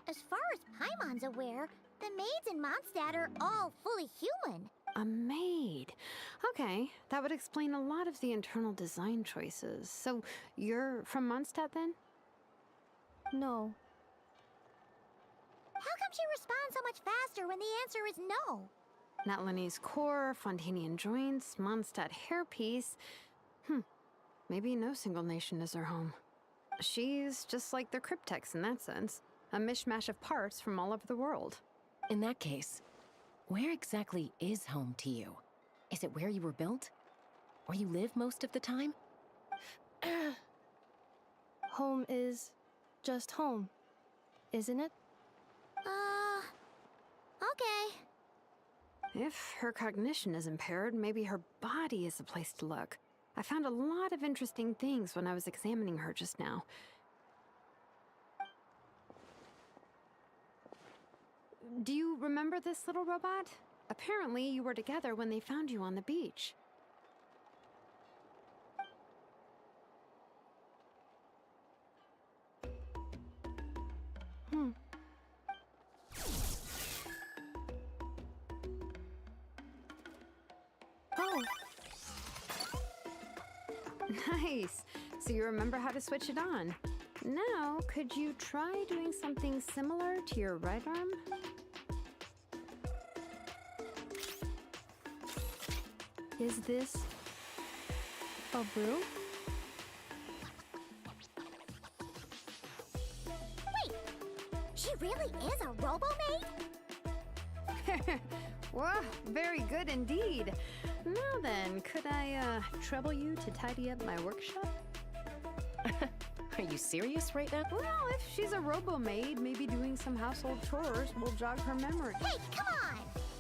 as far as Paimon's aware, the maids in Mondstadt are all fully human. A maid. Okay, that would explain a lot of the internal design choices. So, you're from Mondstadt then? No. How come she responds so much faster when the answer is no? Natlanese core, Fontanian joints, Mondstadt hairpiece. Maybe no single nation is her home. She's just like the Cryptex in that sense. A mishmash of parts from all over the world. In that case, where exactly is home to you? Is it where you were built? Where you live most of the time? Home is just home, isn't it? Okay. If her cognition is impaired, maybe her body is the place to look. I found a lot of interesting things when I was examining her just now. Do you remember this little robot? Apparently, you were together when they found you on the beach. Oh. Nice. So you remember how to switch it on. Now, could you try doing something similar to your right arm? Is this a broom? Wait! She really is a robo-maid? Whoa, very good indeed. Now then, could I trouble you to tidy up my workshop? Are you serious right now? Well, if she's a robo-maid, maybe doing some household chores will jog her memory. Hey, come on!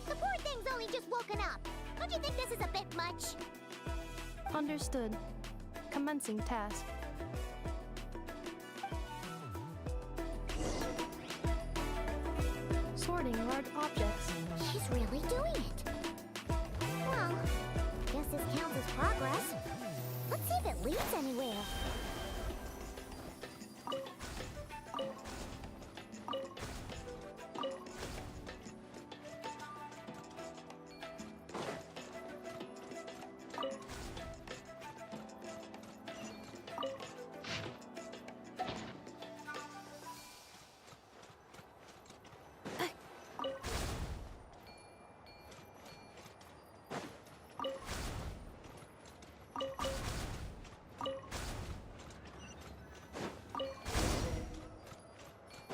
The poor thing's only just woken up. Don't you think this is a bit much? Understood. Commencing task. Sorting large objects. She's really doing it. Well, guess this counts as progress. Let's see if it leads anywhere.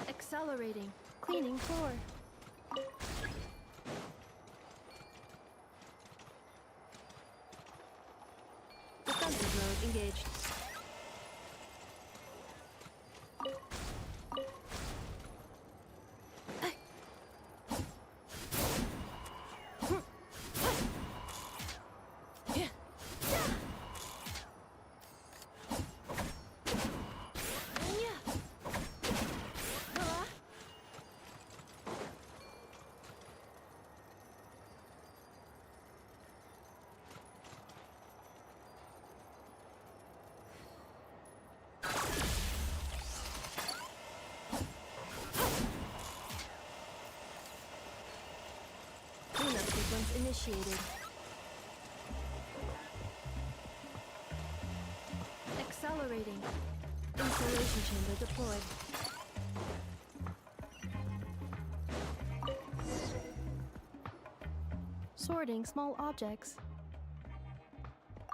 Accelerating. Cleaning floor. Defensive mode engaged. initiated. Accelerating. Installation chamber deployed. Sorting small objects.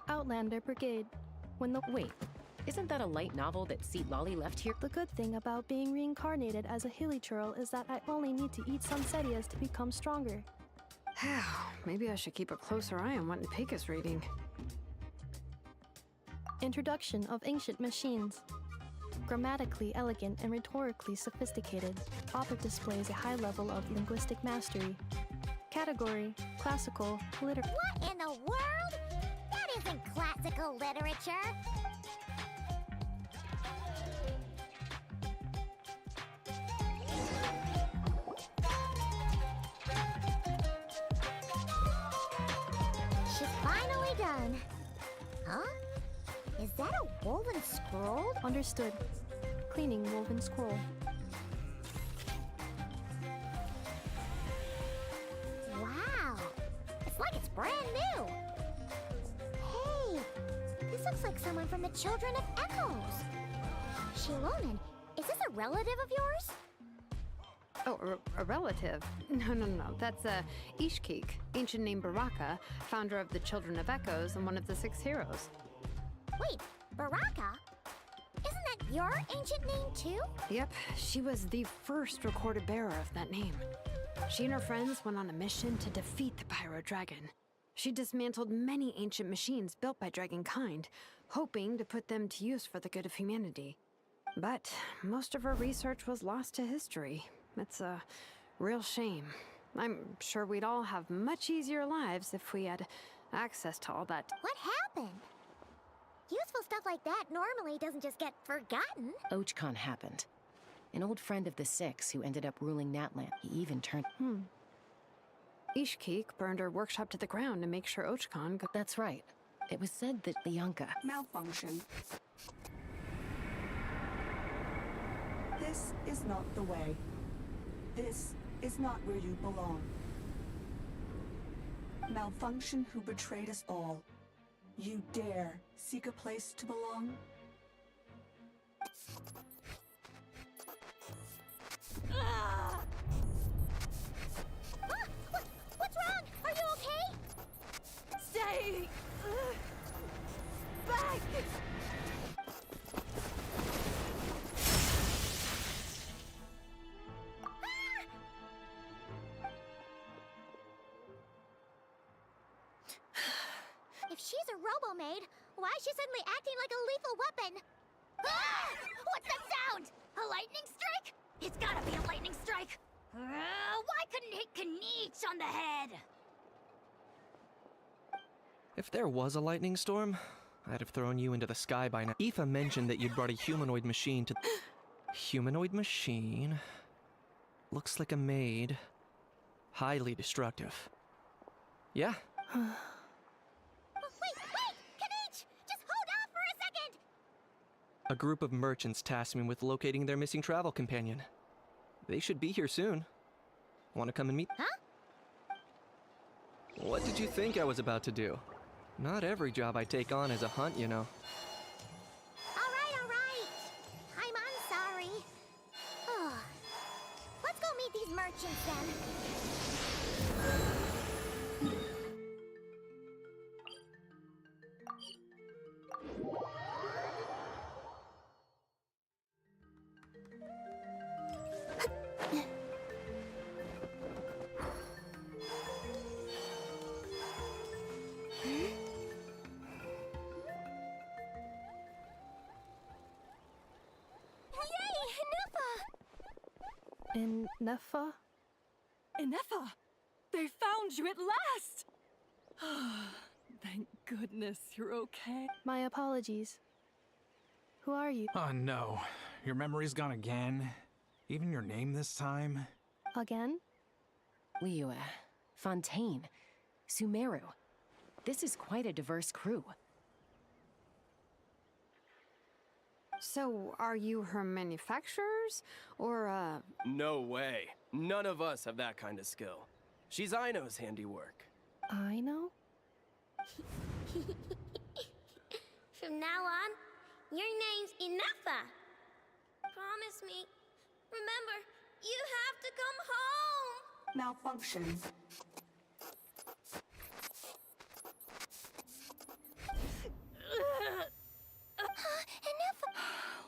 Outlander Brigade. When the Wait, isn't that a light novel that Seat Lolly left here? The good thing about being reincarnated as a hilichurl is that I only need to eat sunsettias to become stronger. Maybe I should keep a closer eye on what Pig is reading. Introduction of ancient machines. Grammatically elegant and rhetorically sophisticated, author displays a high level of linguistic mastery. Category: classical literature. What in the world? That isn't classical literature. She's finally done. Huh? Is that a woven scroll? Understood. Cleaning woven scroll. Wow! It's like it's brand new! Hey! This looks like someone from the Children of Echoes! Shilonen, is this a relative of yours? Oh, a relative? No. That's Ishkik, ancient name Baraka, founder of the Children of Echoes and one of the 6 heroes. Wait, Baraka? Isn't that your ancient name too? Yep, she was the first recorded bearer of that name. She and her friends went on a mission to defeat the Pyro Dragon. She dismantled many ancient machines built by Dragonkind, hoping to put them to use for the good of humanity. But most of her research was lost to history. It's a real shame. I'm sure we'd all have much easier lives if we had access to all that. What happened? Useful stuff like that normally doesn't just get forgotten. Ochkon happened. An old friend of the 6 who ended up ruling Natland. He even turned... Ishkik burned her workshop to the ground to make sure Ochkon... That's right. It was said that Lianka... Malfunction. This is not the way. This is not where you belong. Malfunction who betrayed us all. You dare seek a place to belong? What's wrong? Are you okay? Stay back! If she's a robo-maid, why is she suddenly acting like a lethal weapon? Ah! What's that sound? A lightning strike? It's gotta be a lightning strike! Why couldn't it hit Kniech on the head? If there was a lightning storm, I'd have thrown you into the sky by now. Aoife mentioned that you'd brought a humanoid machine to... Humanoid machine? Looks like a maid. Highly destructive. Yeah? Wait! Kniech! Just hold off for a second! A group of merchants tasked me with locating their missing travel companion. They should be here soon. Want to come and meet? Huh? What did you think I was about to do? Not every job I take on is a hunt, you know. Alright. I'm sorry. Let's go meet these merchants then. In Neffa? Ineffa! They found you at last! Thank goodness you're okay. My apologies. Who are you? Oh no. Your memory's gone again? Even your name this time? Again? Liyue, Fontaine, Sumeru. This is quite a diverse crew. So, are you her manufacturers? Or, No way. None of us have that kind of skill. She's Aino's handiwork. I know? From now on, your name's Inefa. Promise me. Remember, you have to come home. Malfunction.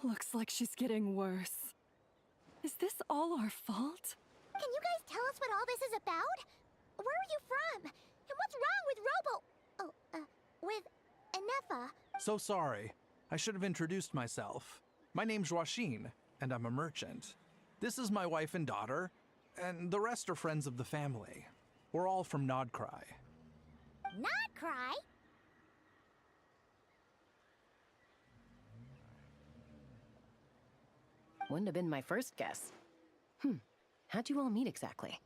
Looks like she's getting worse. Is this all our fault? Can you guys tell us what all this is about? Where are you from? And what's wrong with with Inefa? So sorry. I should have introduced myself. My name's Joachine, and I'm a merchant. This is my wife and daughter, and the rest are friends of the family. We're all from Nodcry. Not cry? Wouldn't have been my first guess. How'd you all meet exactly?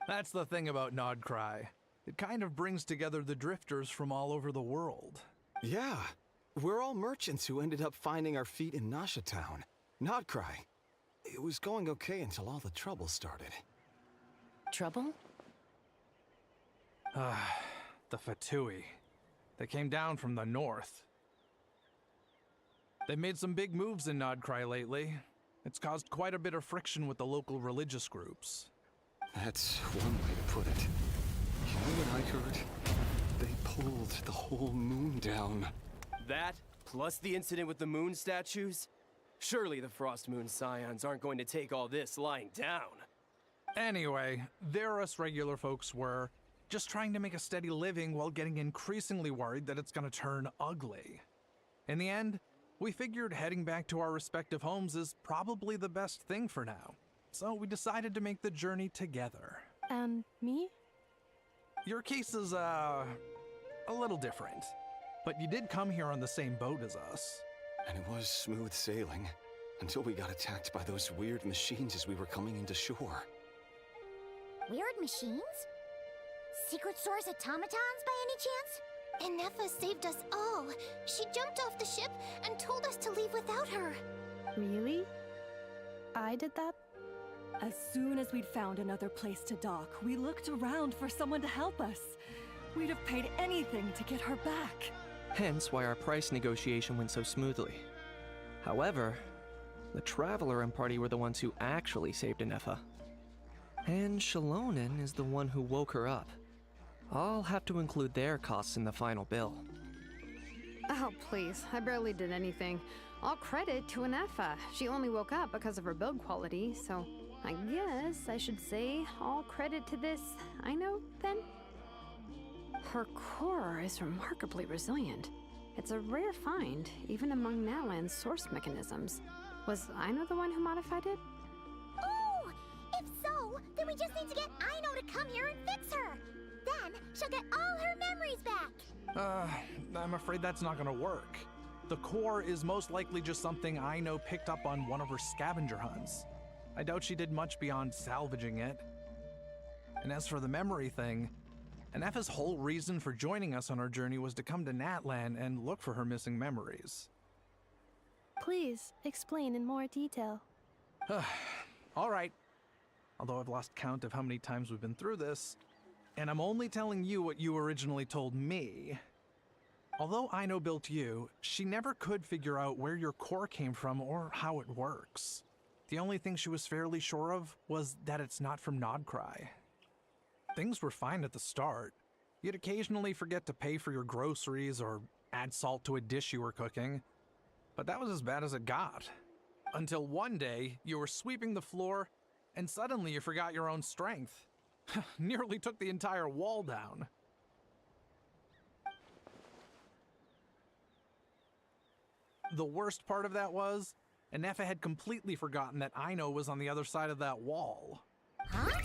That's the thing about Nodcry. It kind of brings together the drifters from all over the world. Yeah, we're all merchants who ended up finding our feet in Nasha Town. Nodcry. It was going okay until all the trouble started. Trouble? The Fatui. They came down from the north. They've made some big moves in Nodcry lately. It's caused quite a bit of friction with the local religious groups. That's one way to put it. You know what I heard? They pulled the whole moon down. That, plus the incident with the moon statues? Surely the Frost Moon Scions aren't going to take all this lying down. Anyway, there us regular folks were just trying to make a steady living while getting increasingly worried that it's gonna turn ugly. In the end, we figured heading back to our respective homes is probably the best thing for now. So we decided to make the journey together. And me? Your case is, a little different. But you did come here on the same boat as us. And it was smooth sailing, until we got attacked by those weird machines as we were coming into shore. Weird machines? Secret Source automatons by any chance? Inefa saved us all. She jumped off the ship and told us to leave without her. Really? I did that? As soon as we'd found another place to dock, we looked around for someone to help us. We'd have paid anything to get her back. Hence why our price negotiation went so smoothly. However, the Traveler and party were the ones who actually saved Inefa. And Shalonen is the one who woke her up. I'll have to include their costs in the final bill. Oh, please. I barely did anything. All credit to Inefa. She only woke up because of her build quality, so I guess I should say all credit to this Aino, then? Her core is remarkably resilient. It's a rare find, even among Natlan's source mechanisms. Was Aino the one who modified it? Oh! If so, then we just need to get Aino to come here and fix her! Then, she'll get all her memories back! I'm afraid that's not gonna work. The core is most likely just something Aino picked up on one of her scavenger hunts. I doubt she did much beyond salvaging it. And as for the memory thing, Inefa's whole reason for joining us on our journey was to come to Natlan and look for her missing memories. Please, explain in more detail. All right. Although I've lost count of how many times we've been through this, and I'm only telling you what you originally told me. Although Aino built you, she never could figure out where your core came from or how it works. The only thing she was fairly sure of was that it's not from Nodcry. Things were fine at the start. You'd occasionally forget to pay for your groceries or add salt to a dish you were cooking. But that was as bad as it got. Until one day, you were sweeping the floor, and suddenly you forgot your own strength. Nearly took the entire wall down. The worst part of that was, Inefa had completely forgotten that Aino was on the other side of that wall. Huh?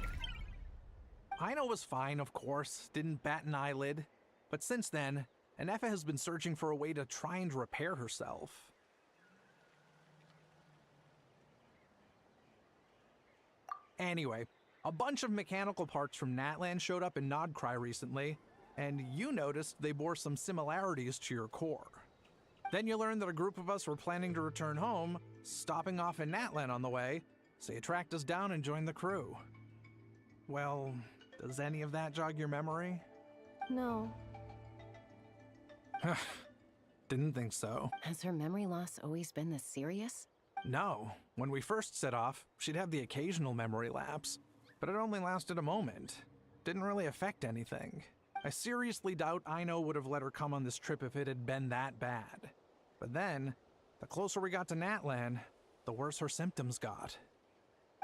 Aino was fine, of course, didn't bat an eyelid. But since then, Inefa has been searching for a way to try and repair herself. Anyway, a bunch of mechanical parts from Natlan showed up in Nodcry recently, and you noticed they bore some similarities to your core. Then you learned that a group of us were planning to return home, stopping off in Natlan on the way, so you tracked us down and joined the crew. Well, does any of that jog your memory? No. Didn't think so. Has her memory loss always been this serious? No. When we first set off, she'd have the occasional memory lapse, but it only lasted a moment. Didn't really affect anything. I seriously doubt Aino would have let her come on this trip if it had been that bad. But then, the closer we got to Natlan, the worse her symptoms got.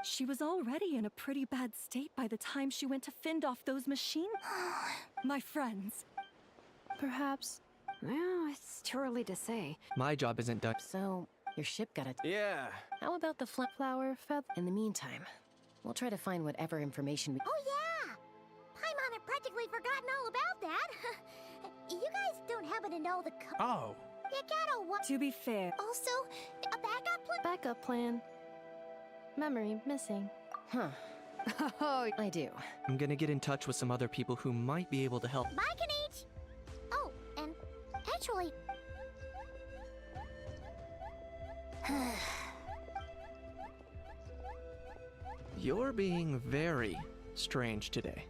She was already in a pretty bad state by the time she went to fend off those machines. My friends. Perhaps. Well, it's too early to say. My job isn't done. So, your ship got a... Yeah. How about the flower feather? In the meantime, we'll try to find whatever information we... Oh yeah! Paimon had practically forgotten all about that. You guys don't happen to know the Oh. You gotta what? To be fair. Also, a backup plan? Backup plan. Memory missing. Huh. Oh, I do. I'm gonna get in touch with some other people who might be able to help. Bye, Kanich! Oh, and actually... You're being very strange today.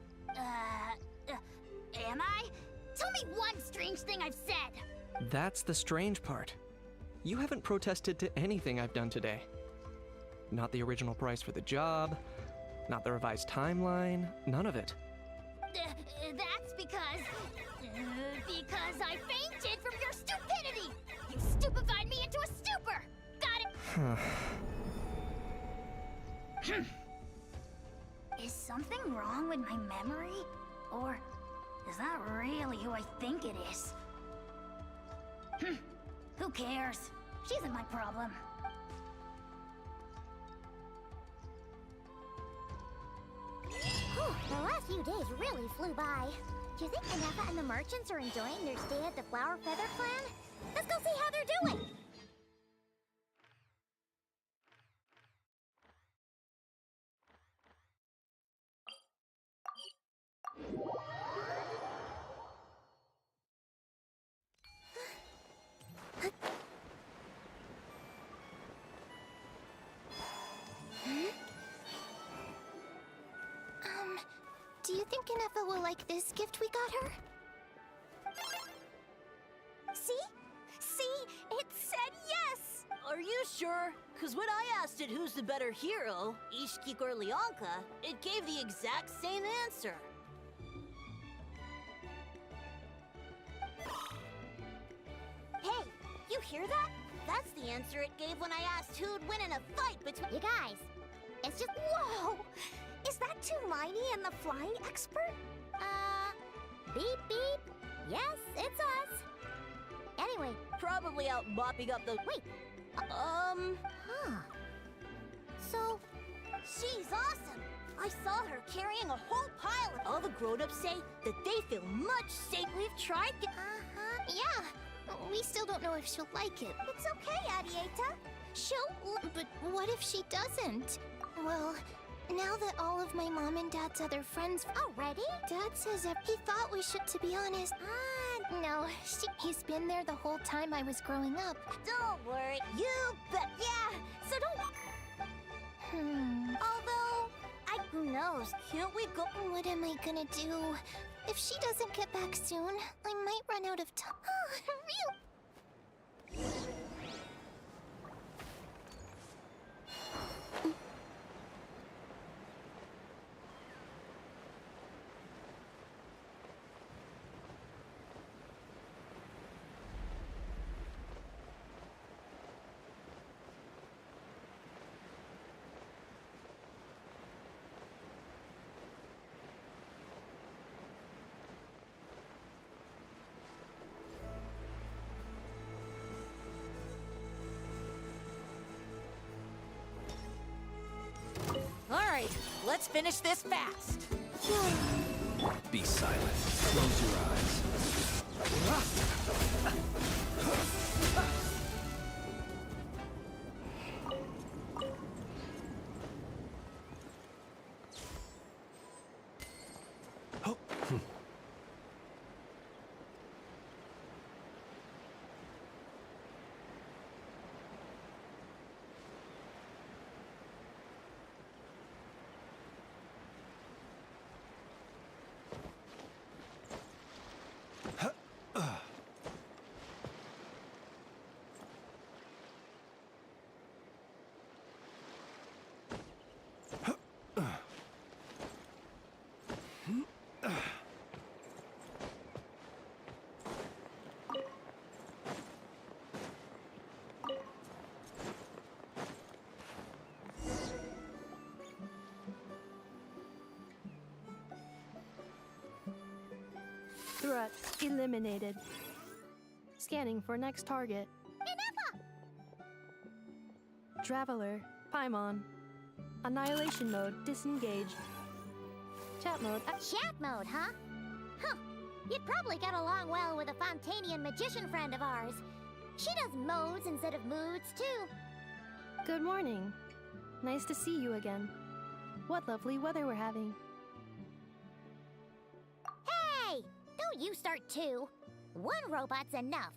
Am I? Tell me one strange thing I've said! That's the strange part. You haven't protested to anything I've done today. Not the original price for the job, not the revised timeline, none of it. That's because I fainted from your stupidity! You stupefied me into a stupor! Got it? Is something wrong with my memory? Or is that really who I think it is? Who cares? She isn't my problem. Whew, the last few days really flew by. Do you think Inefa and the merchants are enjoying their stay at the Flower Feather Clan? Let's go see how they're doing! Do you think Inefa will like this gift we got her? See? See? It said yes! Are you sure? Because when I asked it who's the better hero, Ishiki or Leonka, it gave the exact same answer. Hey, you hear that? That's the answer it gave when I asked who'd win in a fight between... You guys, it's just... Whoa! Is that Tumaini and the flying expert? Beep beep. Yes, it's us. Anyway. Probably out mopping up the... Wait. Huh. So... She's awesome! I saw her carrying a whole pile of... All the grown-ups say that they feel much safe. We've tried to... Yeah. We still don't know if she'll like it. It's okay, Adieta. She'll... But what if she doesn't? Well... Now that all of my mom and dad's other friends already? Dad says that he thought we should, to be honest. No, he's been there the whole time I was growing up. Don't worry, you bet. Yeah, so don't. Although, who knows? Can't we go? What am I gonna do? If she doesn't get back soon, I might run out of time. Real. Alright, let's finish this fast. Be silent. Close your eyes. Threat eliminated. Scanning for next target. Traveler, Paimon. Annihilation mode disengaged. Chat mode. Chat mode, huh? Huh. You'd probably get along well with a Fontanian magician friend of ours. She does modes instead of moods, too. Good morning. Nice to see you again. What lovely weather we're having. Hey! Don't you start too. One robot's enough.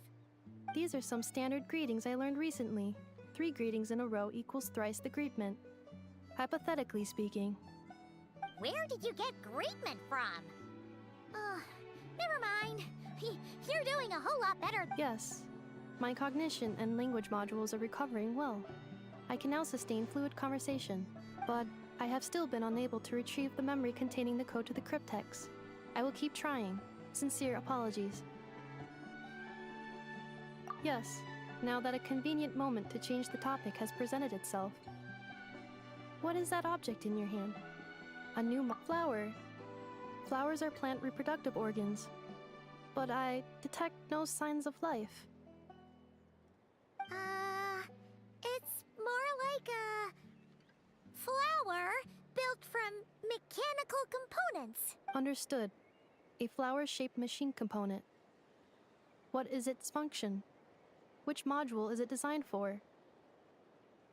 These are some standard greetings I learned recently. 3 greetings in a row equals thrice the greetment. Hypothetically speaking. Where did you get greetment from? Never mind. You're doing a whole lot better. Yes. My cognition and language modules are recovering well. I can now sustain fluid conversation, but I have still been unable to retrieve the memory containing the code to the cryptex. I will keep trying. Sincere apologies. Yes, now that a convenient moment to change the topic has presented itself. What is that object in your hand? A new flower. Flowers are plant reproductive organs, but I detect no signs of life. It's more like a flower built from mechanical components. Understood. A flower-shaped machine component. What is its function? Which module is it designed for?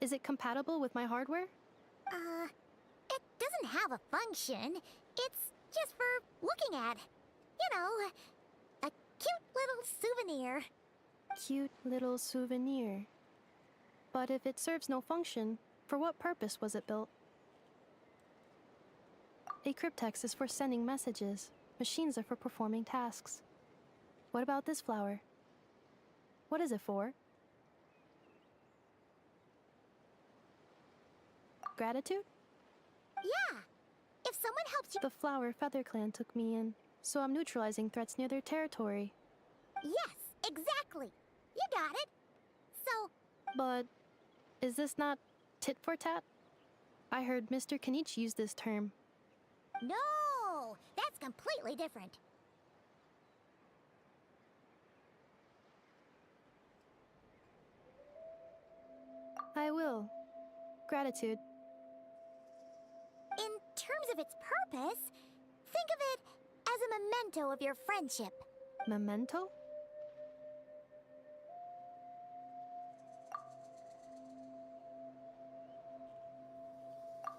Is it compatible with my hardware? It doesn't have a function. It's just for looking at. You know, a cute little souvenir. Cute little souvenir. But if it serves no function, for what purpose was it built? A cryptex is for sending messages. Machines are for performing tasks. What about this flower? What is it for? Gratitude? Yeah. If someone helps you... The flower Feather Clan took me in, so I'm neutralizing threats near their territory. Yes, exactly. You got it. So... But is this not tit for tat? I heard Mr. Kenichi use this term. No! That's completely different. I will. Gratitude. In terms of its purpose, think of it as a memento of your friendship. Memento?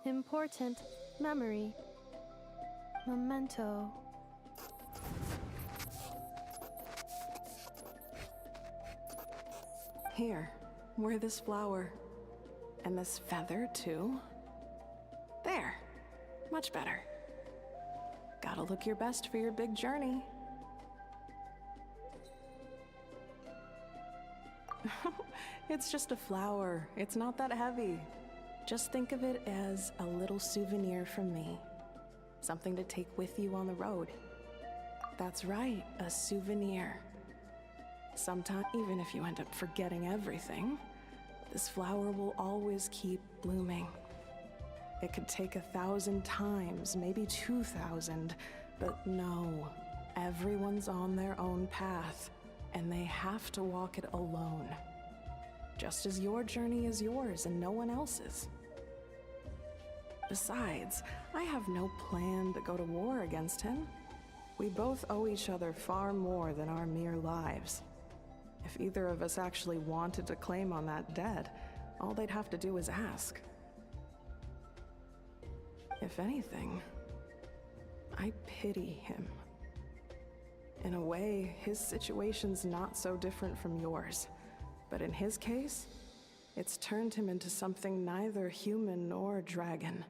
Important memory. Memento. Here, wear this flower. And this feather, too. There. Much better. Gotta look your best for your big journey. It's just a flower. It's not that heavy. Just think of it as a little souvenir from me. Something to take with you on the road. That's right, a souvenir. Sometime, even if you end up forgetting everything, this flower will always keep blooming. It could take 1,000 times, maybe 2,000, but no. Everyone's on their own path, and they have to walk it alone. Just as your journey is yours and no one else's. Besides, I have no plan to go to war against him. We both owe each other far more than our mere lives. If either of us actually wanted to claim on that debt, all they'd have to do is ask. If anything, I pity him. In a way, his situation's not so different from yours. But in his case, it's turned him into something neither human nor dragon.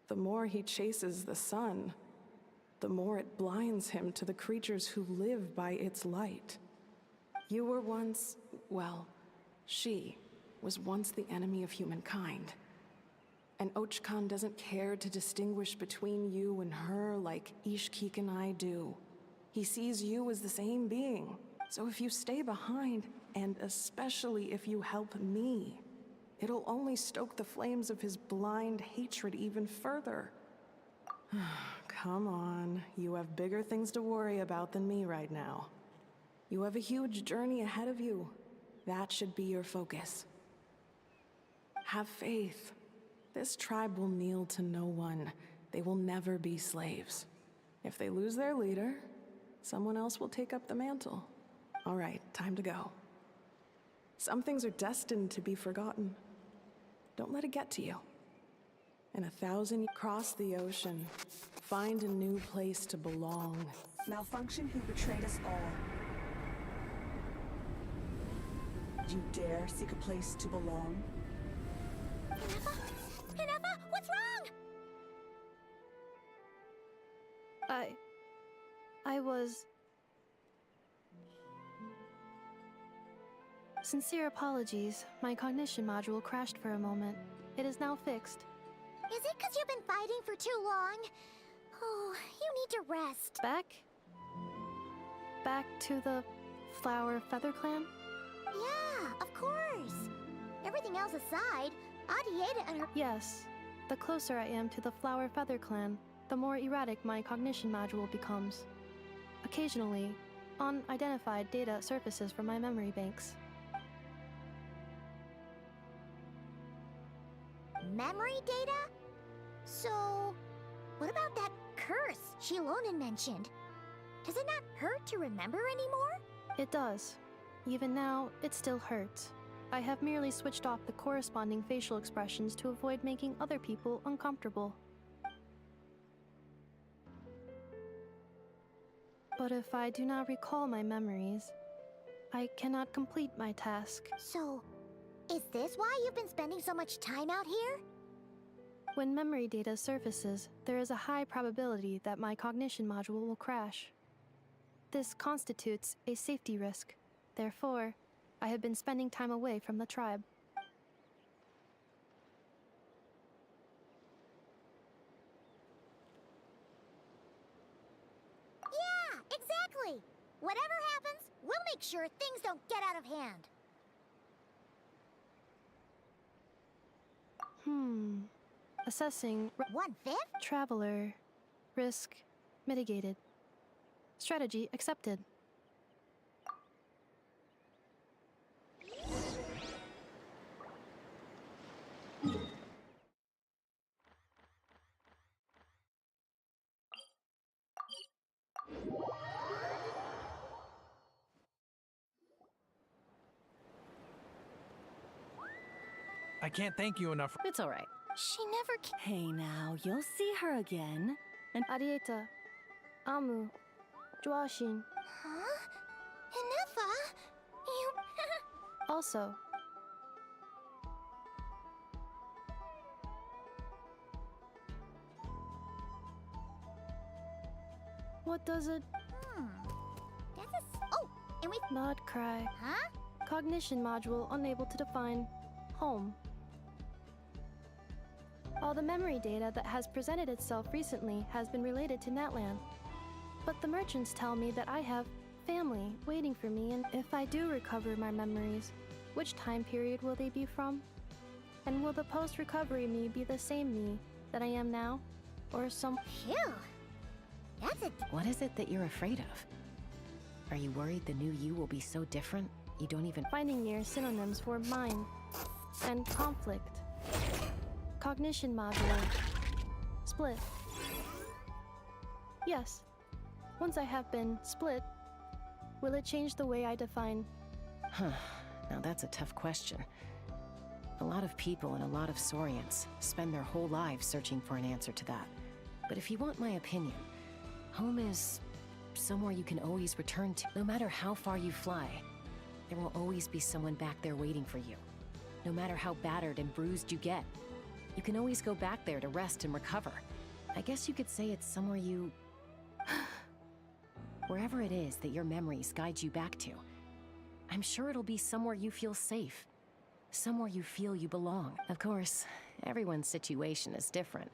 The more he chases the sun, the more it blinds him to the creatures who live by its light. You were once, well, she was once the enemy of humankind. And Ochkan doesn't care to distinguish between you and her like Ishkik and I do. He sees you as the same being. So if you stay behind, and especially if you help me, it'll only stoke the flames of his blind hatred even further. Come on, you have bigger things to worry about than me right now. You have a huge journey ahead of you. That should be your focus. Have faith. This tribe will kneel to no one. They will never be slaves. If they lose their leader, someone else will take up the mantle. All right, time to go. Some things are destined to be forgotten. Don't let it get to you. In 1,000 years, cross the ocean. Find a new place to belong. Malfunction who betrayed us all. You dare seek a place to belong? Hineva, what's wrong? I was... Sincere apologies. My cognition module crashed for a moment. It is now fixed. Is it because you've been fighting for too long? Oh, you need to rest. Back to the Flower Feather Clan? Yeah, of course. Everything else aside, Adieta and her... Yes. The closer I am to the Flower Feather Clan, the more erratic my cognition module becomes. Occasionally, unidentified data surfaces from my memory banks. Memory data? So, what about that curse Shilonen mentioned? Does it not hurt to remember anymore? It does. Even now, it still hurts. I have merely switched off the corresponding facial expressions to avoid making other people uncomfortable. But if I do not recall my memories, I cannot complete my task. So, is this why you've been spending so much time out here? When memory data surfaces, there is a high probability that my cognition module will crash. This constitutes a safety risk. Therefore, I have been spending time away from the tribe. Yeah, exactly! Whatever happens, we'll make sure things don't get out of hand. Assessing 1/5? Traveler. Risk mitigated. Strategy accepted. I can't thank you enough. It's all right. She never came. Hey now, you'll see her again. And Arieta. Amu. Joashin. Huh? Hineva? You... Also. What does it... That's a... Oh, and we... Not cry. Huh? Cognition module unable to define home. All the memory data that has presented itself recently has been related to Natlan. But the merchants tell me that I have family waiting for me, and if I do recover my memories, which time period will they be from? And will the post-recovery me be the same me that I am now? Or some... Phew! That's a... What is it that you're afraid of? Are you worried the new you will be so different, you don't even... Finding near synonyms for mind and conflict. Cognition module. Split. Yes. Once I have been split, will it change the way I define... Huh. Now that's a tough question. A lot of people and a lot of Saurians spend their whole lives searching for an answer to that. But if you want my opinion, home is somewhere you can always return to. No matter how far you fly, there will always be someone back there waiting for you. No matter how battered and bruised you get, you can always go back there to rest and recover. I guess you could say it's somewhere you... Wherever it is that your memories guide you back to, I'm sure it'll be somewhere you feel safe. Somewhere you feel you belong. Of course, everyone's situation is different.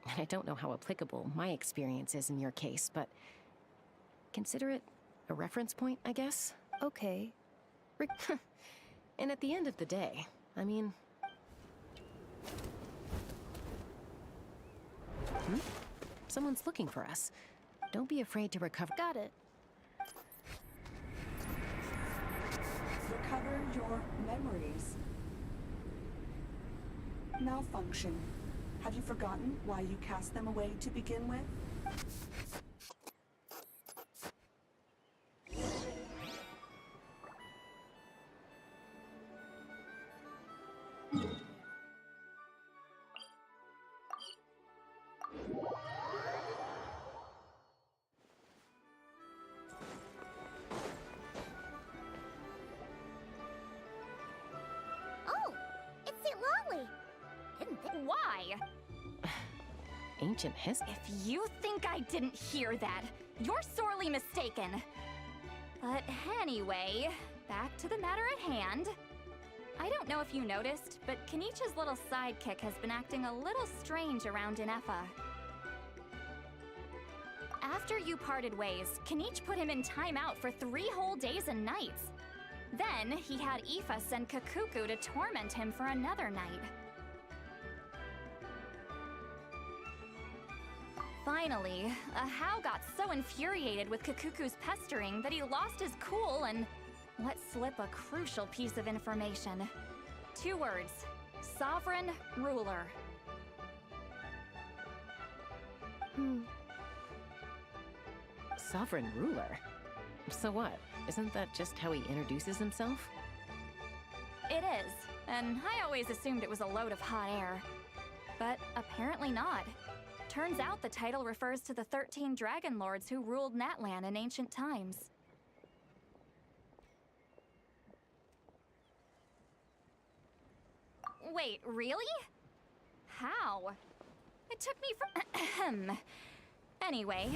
And I don't know how applicable my experience is in your case, but... consider it a reference point, I guess? Okay. And at the end of the day, I mean... Someone's looking for us. Don't be afraid to recover. Got it. Recover your memories. Malfunction. Have you forgotten why you cast them away to begin with? Oh, it's St. Lolly. Didn't think. Why? Ancient history. If you think I didn't hear that, you're sorely mistaken. But anyway, back to the matter at hand. I don't know if you noticed, but Kenichi's little sidekick has been acting a little strange around Inefa. After you parted ways, Kenichi put him in timeout for 3 whole days and nights. Then, he had Aoife send Kakuku to torment him for another night. Finally, Ahau got so infuriated with Kakuku's pestering that he lost his cool and let slip a crucial piece of information. 2 words: Sovereign Ruler. Sovereign ruler? So what? Isn't that just how he introduces himself? It is, and I always assumed it was a load of hot air. But apparently not. Turns out the title refers to the 13 Dragon Lords who ruled Natlan in ancient times. Wait, really? How? It took me from... Anyway,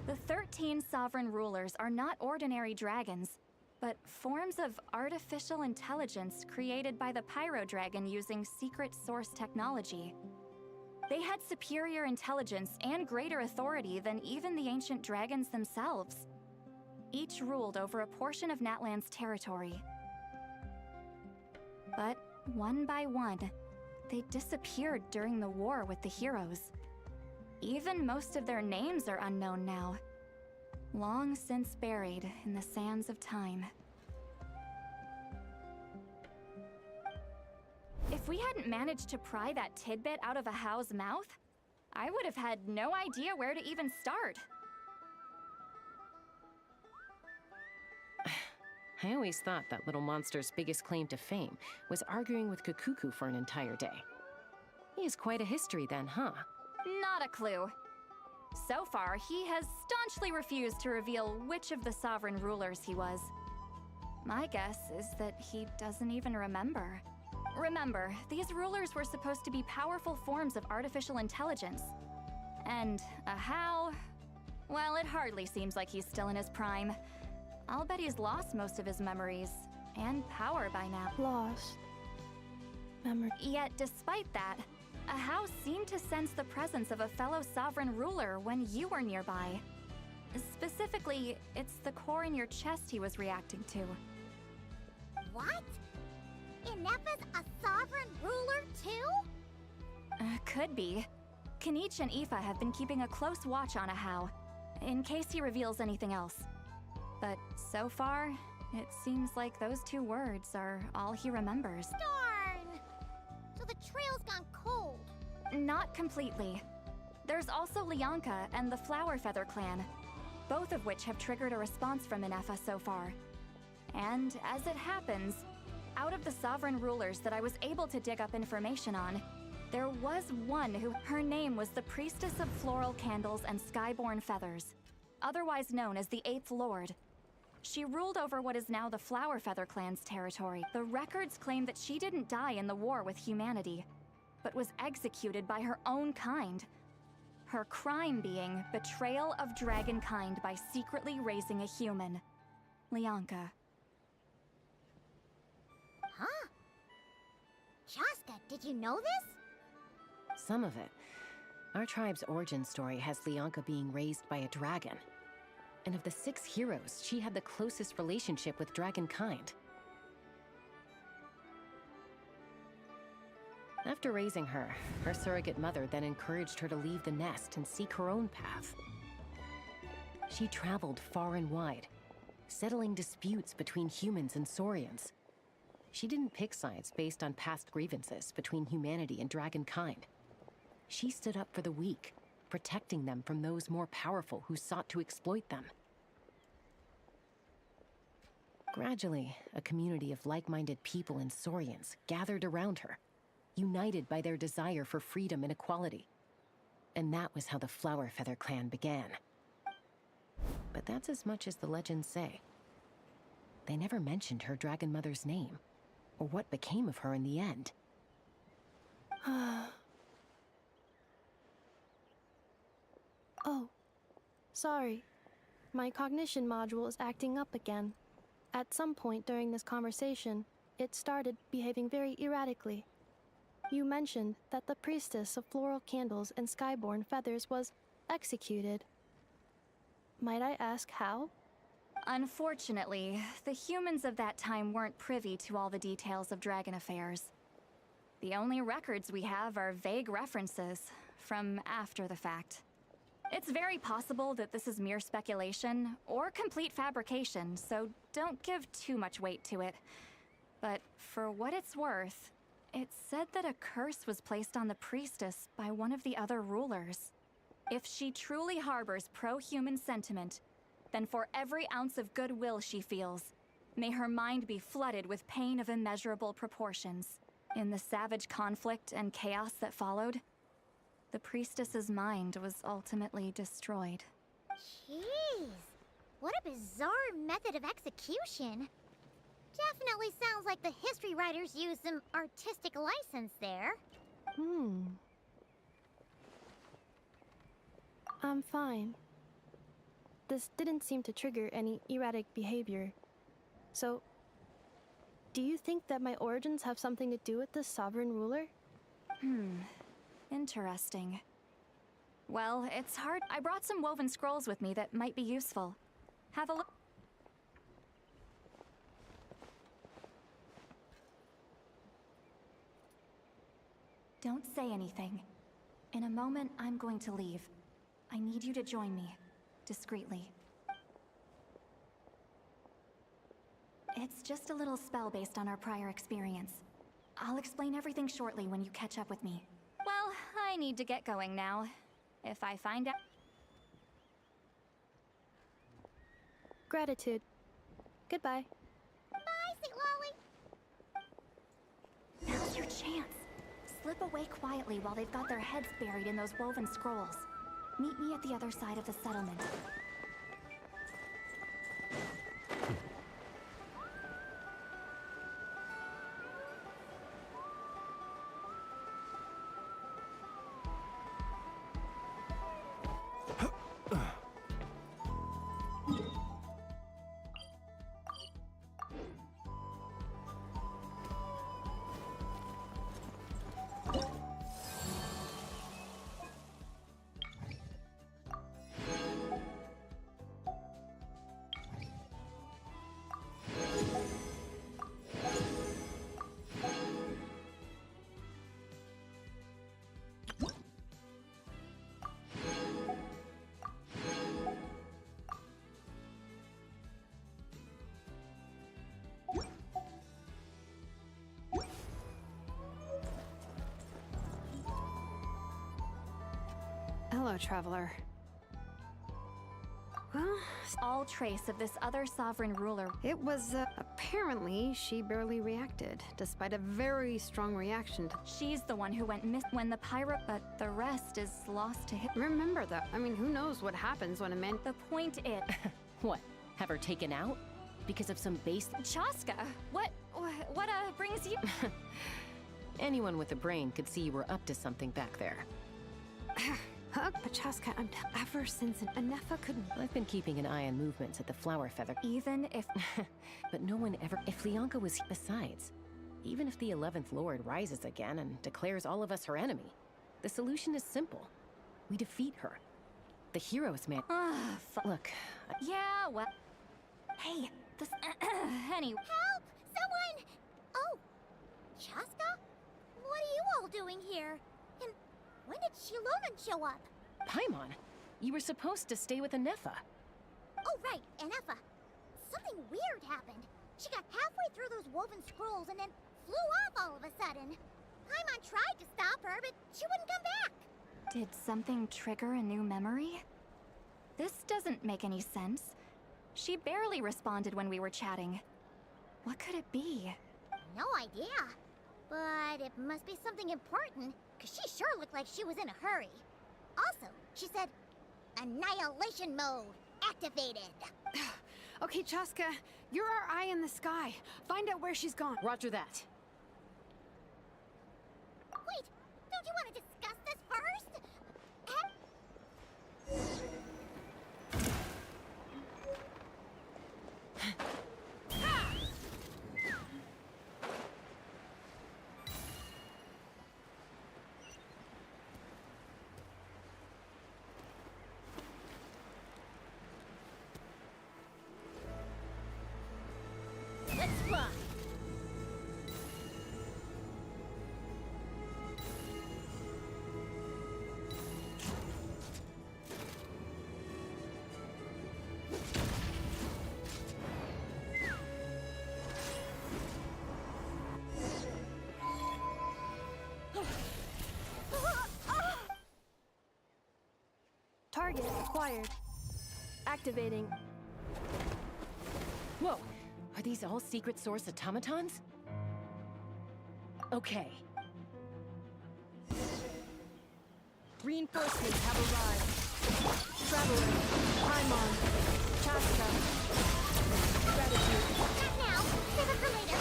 the 13 sovereign rulers are not ordinary dragons, but forms of artificial intelligence created by the Pyro Dragon using secret source technology. They had superior intelligence and greater authority than even the ancient dragons themselves. Each ruled over a portion of Natlan's territory. But one by one, they disappeared during the war with the heroes. Even most of their names are unknown now, long since buried in the sands of time. If we hadn't managed to pry that tidbit out of Ahau's mouth, I would have had no idea where to even start. I always thought that little monster's biggest claim to fame was arguing with Kakuku for an entire day. He has quite a history then, huh? Not a clue. So far, he has staunchly refused to reveal which of the sovereign rulers he was. My guess is that he doesn't even remember. Remember, these rulers were supposed to be powerful forms of artificial intelligence. And Ahau... well, it hardly seems like he's still in his prime. I'll bet he's lost most of his memories and power by now. Lost. Memory. Yet, despite that, Ahau seemed to sense the presence of a fellow sovereign ruler when you were nearby. Specifically, it's the core in your chest he was reacting to. What? Inefa's a sovereign ruler too? Could be. Kenichi and Aoife have been keeping a close watch on Ahau, in case he reveals anything else. But so far, it seems like those 2 words are all he remembers. Darn! So the trail's gone cold. Not completely. There's also Lianka and the Flower Feather clan, both of which have triggered a response from Inefa so far. And as it happens, out of the sovereign rulers that I was able to dig up information on, there was one who... her name was the Priestess of Floral Candles and Skyborn Feathers, otherwise known as the 8th Lord. She ruled over what is now the Flower Feather clan's territory. The records claim that she didn't die in the war with humanity, but was executed by her own kind. Her crime being betrayal of dragonkind by secretly raising a human. Lianka. Huh? Chaska, did you know this? Some of it. Our tribe's origin story has Lianka being raised by a dragon. And of the 6 heroes, she had the closest relationship with dragonkind. After raising her, her surrogate mother then encouraged her to leave the nest and seek her own path. She traveled far and wide, settling disputes between humans and Saurians. She didn't pick sides based on past grievances between humanity and dragonkind. She stood up for the weak, protecting them from those more powerful who sought to exploit them. Gradually, a community of like-minded people and Saurians gathered around her, united by their desire for freedom and equality. And that was how the Flower Feather clan began. But that's as much as the legends say. They never mentioned her dragon mother's name, or what became of her in the end. Oh, sorry. My cognition module is acting up again. At some point during this conversation, it started behaving very erratically. You mentioned that the priestess of floral candles and skyborn feathers was executed. Might I ask how? Unfortunately, the humans of that time weren't privy to all the details of dragon affairs. The only records we have are vague references from after the fact. It's very possible that this is mere speculation or complete fabrication, so don't give too much weight to it. But for what it's worth, it said that a curse was placed on the priestess by one of the other rulers. If she truly harbors pro-human sentiment, then for every ounce of goodwill she feels, may her mind be flooded with pain of immeasurable proportions. In the savage conflict and chaos that followed, the priestess's mind was ultimately destroyed. Jeez, what a bizarre method of execution. Definitely sounds like the history writers used some artistic license there. I'm fine. This didn't seem to trigger any erratic behavior. So, do you think that my origins have something to do with this sovereign ruler? Interesting. Well, it's hard. I brought some woven scrolls with me that might be useful. Have a look. Don't say anything. In a moment, I'm going to leave. I need you to join me, discreetly. It's just a little spell based on our prior experience. I'll explain everything shortly when you catch up with me. Well, I need to get going now. If I find out... Gratitude. Goodbye. Bye, Sweet Lolly. Now's your chance. Slip away quietly while they've got their heads buried in those woven scrolls. Meet me at the other side of the settlement. Hello, traveler. Well, all trace of this other sovereign ruler. It was, apparently she barely reacted, despite a very strong reaction. She's the one who went when the pyro, but the rest is lost to him. Remember though, I mean, who knows what happens when a man— The point is... What? Have her taken out? Because of some base— Chaska, what brings you— Anyone with a brain could see you were up to something back there. But Chaska, ever since Anefa couldn't— I've been keeping an eye on movements at the Flower Feather. Even if— But no one ever— If Lianka was— Besides, even if the 11th Lord rises again and declares all of us her enemy, the solution is simple. We defeat her. The heroes, man— Look— Yeah, well— Hey, this— Anyway— Help! Someone! Oh! Chaska? What are you all Shilonan show up? Paimon, you were supposed to stay with Anefa. Oh, right, Anefa. Something weird happened. She got halfway through those woven scrolls and then flew off all of a sudden. Paimon tried to stop her, but she wouldn't come back. Did something trigger a new memory? This doesn't make any sense. She barely responded when we were chatting. What could it be? No idea. But it must be something important, because she sure looked like she was in a hurry. Also, she said, Annihilation mode activated. Okay, Chaska, you're our eye in the sky. Find out where she's gone. Roger that. Wait, don't you want to discuss this first? Let's fly. Target acquired. Activating. Whoa, are these all secret source automatons? Okay. Reinforcements have arrived. Traveler, Paimon, Chaska. Gratitude. Not now. Save it for later.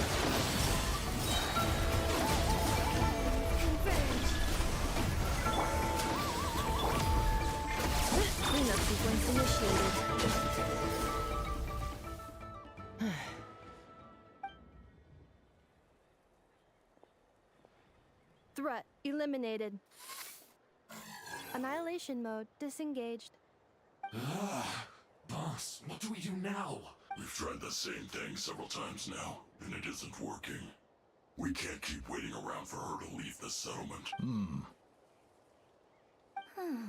Cleanup sequence initiated. Threat eliminated. Annihilation mode disengaged. Boss, what do we do now? We've tried the same thing several times now, and it isn't working. We can't keep waiting around for her to leave the settlement.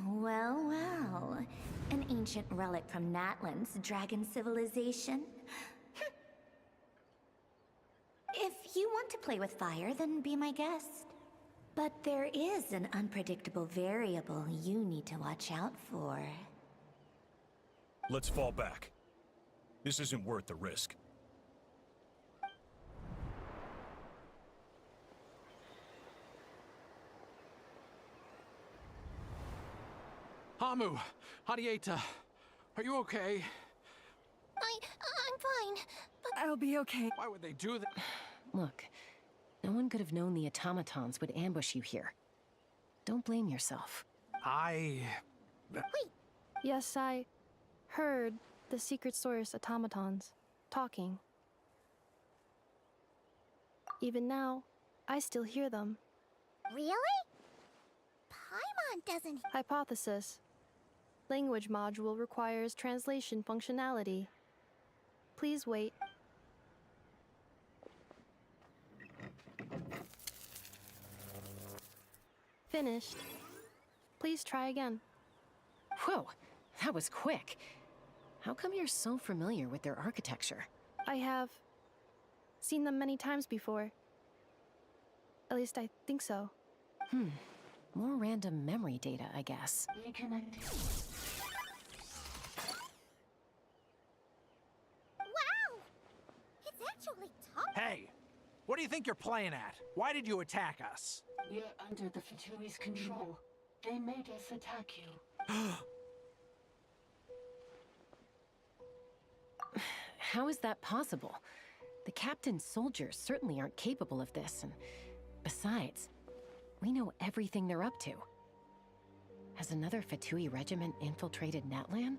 Well, well. An ancient relic from Natlan's dragon civilization. If you want to play with fire, then be my guest. But there is an unpredictable variable you need to watch out for. Let's fall back. This isn't worth the risk. Hamu, Hadieta, are you okay? I'm fine, but I'll be okay. Why would they do that? Look, no one could have known the automatons would ambush you here. Don't blame yourself. Yes, I heard the secret source automatons talking. Even now, I still hear them. Really? Paimon doesn't... Hypothesis. Language module requires translation functionality. Please wait. Finished. Please try again. Whoa, that was quick. How come you're so familiar with their architecture? I have seen them many times before. At least I think so. More random memory data, I guess. Wow! It's actually tough. Hey, what do you think you're playing at? Why did you attack us? We're under the Fatui's control. They made us attack you. How is that possible? The captain's soldiers certainly aren't capable of this, and besides, we know everything they're up to. Has another Fatui regiment infiltrated Natlan?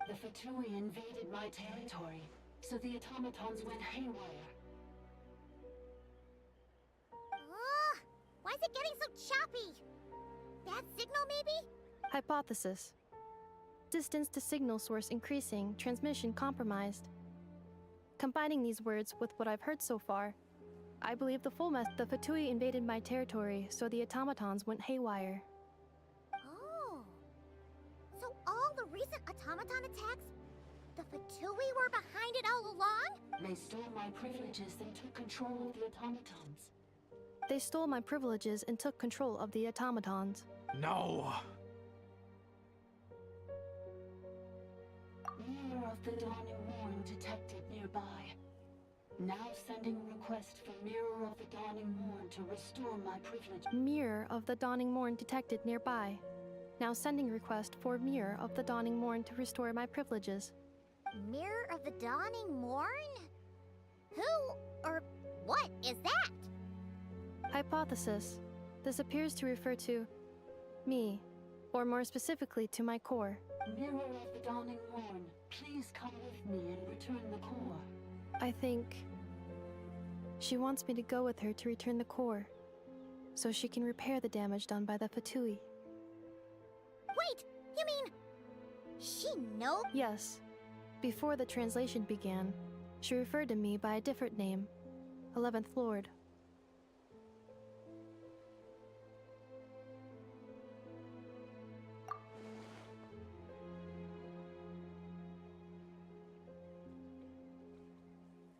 The Fatui invaded my territory, so the automatons went haywire. Why is it getting so choppy? Bad signal, maybe? Hypothesis. Distance to signal source increasing, transmission compromised. Combining these words with what I've heard so far, I believe the Fatui invaded my territory, so the automatons went haywire. Fatui were behind it all along? They stole my privileges and took control of the automatons. They stole my privileges and took control of the automatons. No! Mirror of the Dawning Morn detected nearby. Now sending request for Mirror of the Dawning Morn to restore my privilege. Mirror of the Dawning Morn detected nearby. Now sending request for Mirror of the Dawning Morn to restore my privileges. Mirror of the Dawning Morn? Who or what is that? Hypothesis. This appears to refer to me, or more specifically to my core. Mirror of the Dawning Morn, please come with me and return the core. I think she wants me to go with her to return the core, so she can repair the damage done by the Fatui. Wait, you mean she knows? Yes. Before the translation began, she referred to me by a different name, 11th Lord.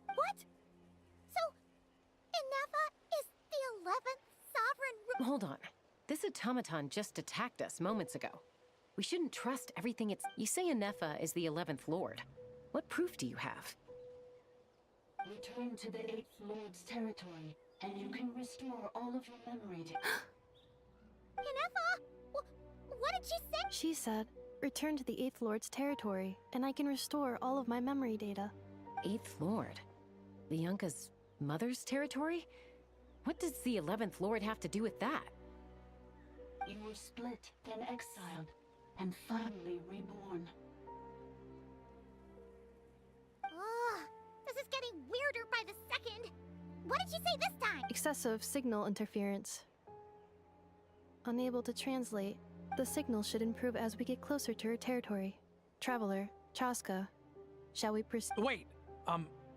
What? So, Inefa is the 11th sovereign Hold on. This automaton just attacked us moments ago. We shouldn't trust everything it's... You say Anefa is the 11th Lord. What proof do you have? Return to the 8th Lord's territory, and you can restore all of your memory to... Inefa? What did she say? She said, return to the 8th Lord's territory, and I can restore all of my memory data. 8th Lord? The Yunka's mother's territory? What does the 11th Lord have to do with that? You were split, then exiled, and finally reborn. Ugh, this is getting weirder by the second. What did she say this time? Excessive signal interference. Unable to translate, the signal should improve as we get closer to her territory. Traveler, Chaska, shall we proceed? Wait,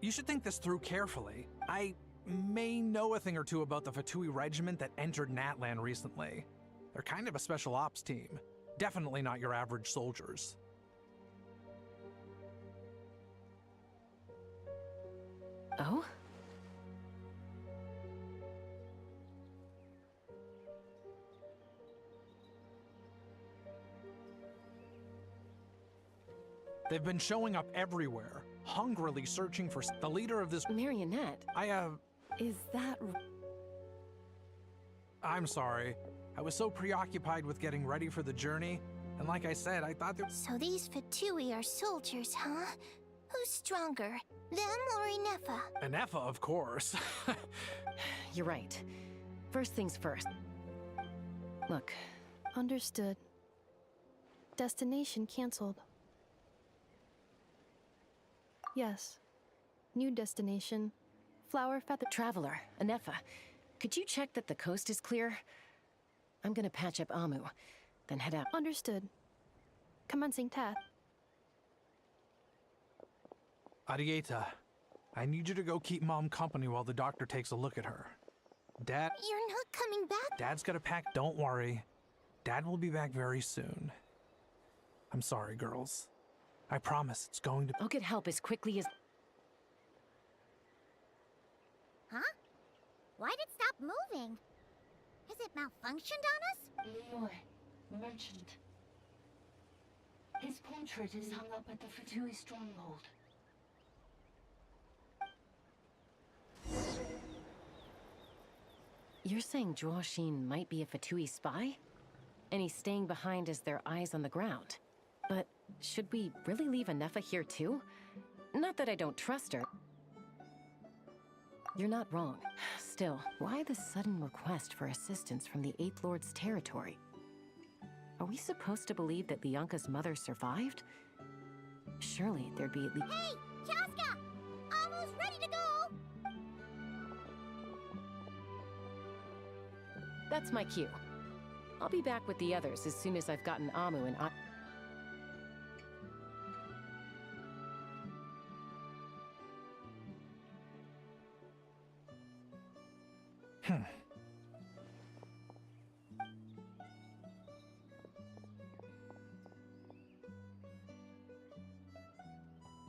you should think this through carefully. I may know a thing or two about the Fatui regiment that entered Natlan recently. They're kind of a special ops team. Definitely not your average soldiers. Oh? They've been showing up everywhere, hungrily searching for the leader of this... Marionette? Is that... I'm sorry. I was so preoccupied with getting ready for the journey, and like I said, I thought that... So these Fatui are soldiers, huh? Who's stronger, them or Inefa? Anefa, of course. You're right. First things first. Look. Understood. Destination cancelled. Yes. New destination. Flower Feather... Traveler, Anefa, could you check that the coast is clear? I'm gonna patch up Amu, then head out. Understood. Commencing task. Arieta, I need you to go keep Mom company while the doctor takes a look at her. Dad... You're not coming back? Dad's got a pack, don't worry. Dad will be back very soon. I'm sorry, girls. I promise it's going to... I'll get help as quickly as... Huh? Why'd it stop moving? Has it malfunctioned on us? Leroy, merchant. His portrait is hung up at the Fatui stronghold. You're saying Joashin might be a Fatui spy? And he's staying behind as their eyes on the ground. But should we really leave Anefa here too? Not that I don't trust her. You're not wrong. Still, why the sudden request for assistance from the 8th Lord's territory? Are we supposed to believe that Lianka's mother survived? Surely there'd be at least... Hey, Chaska! Almost ready to go! That's my cue. I'll be back with the others as soon as I've gotten Amu and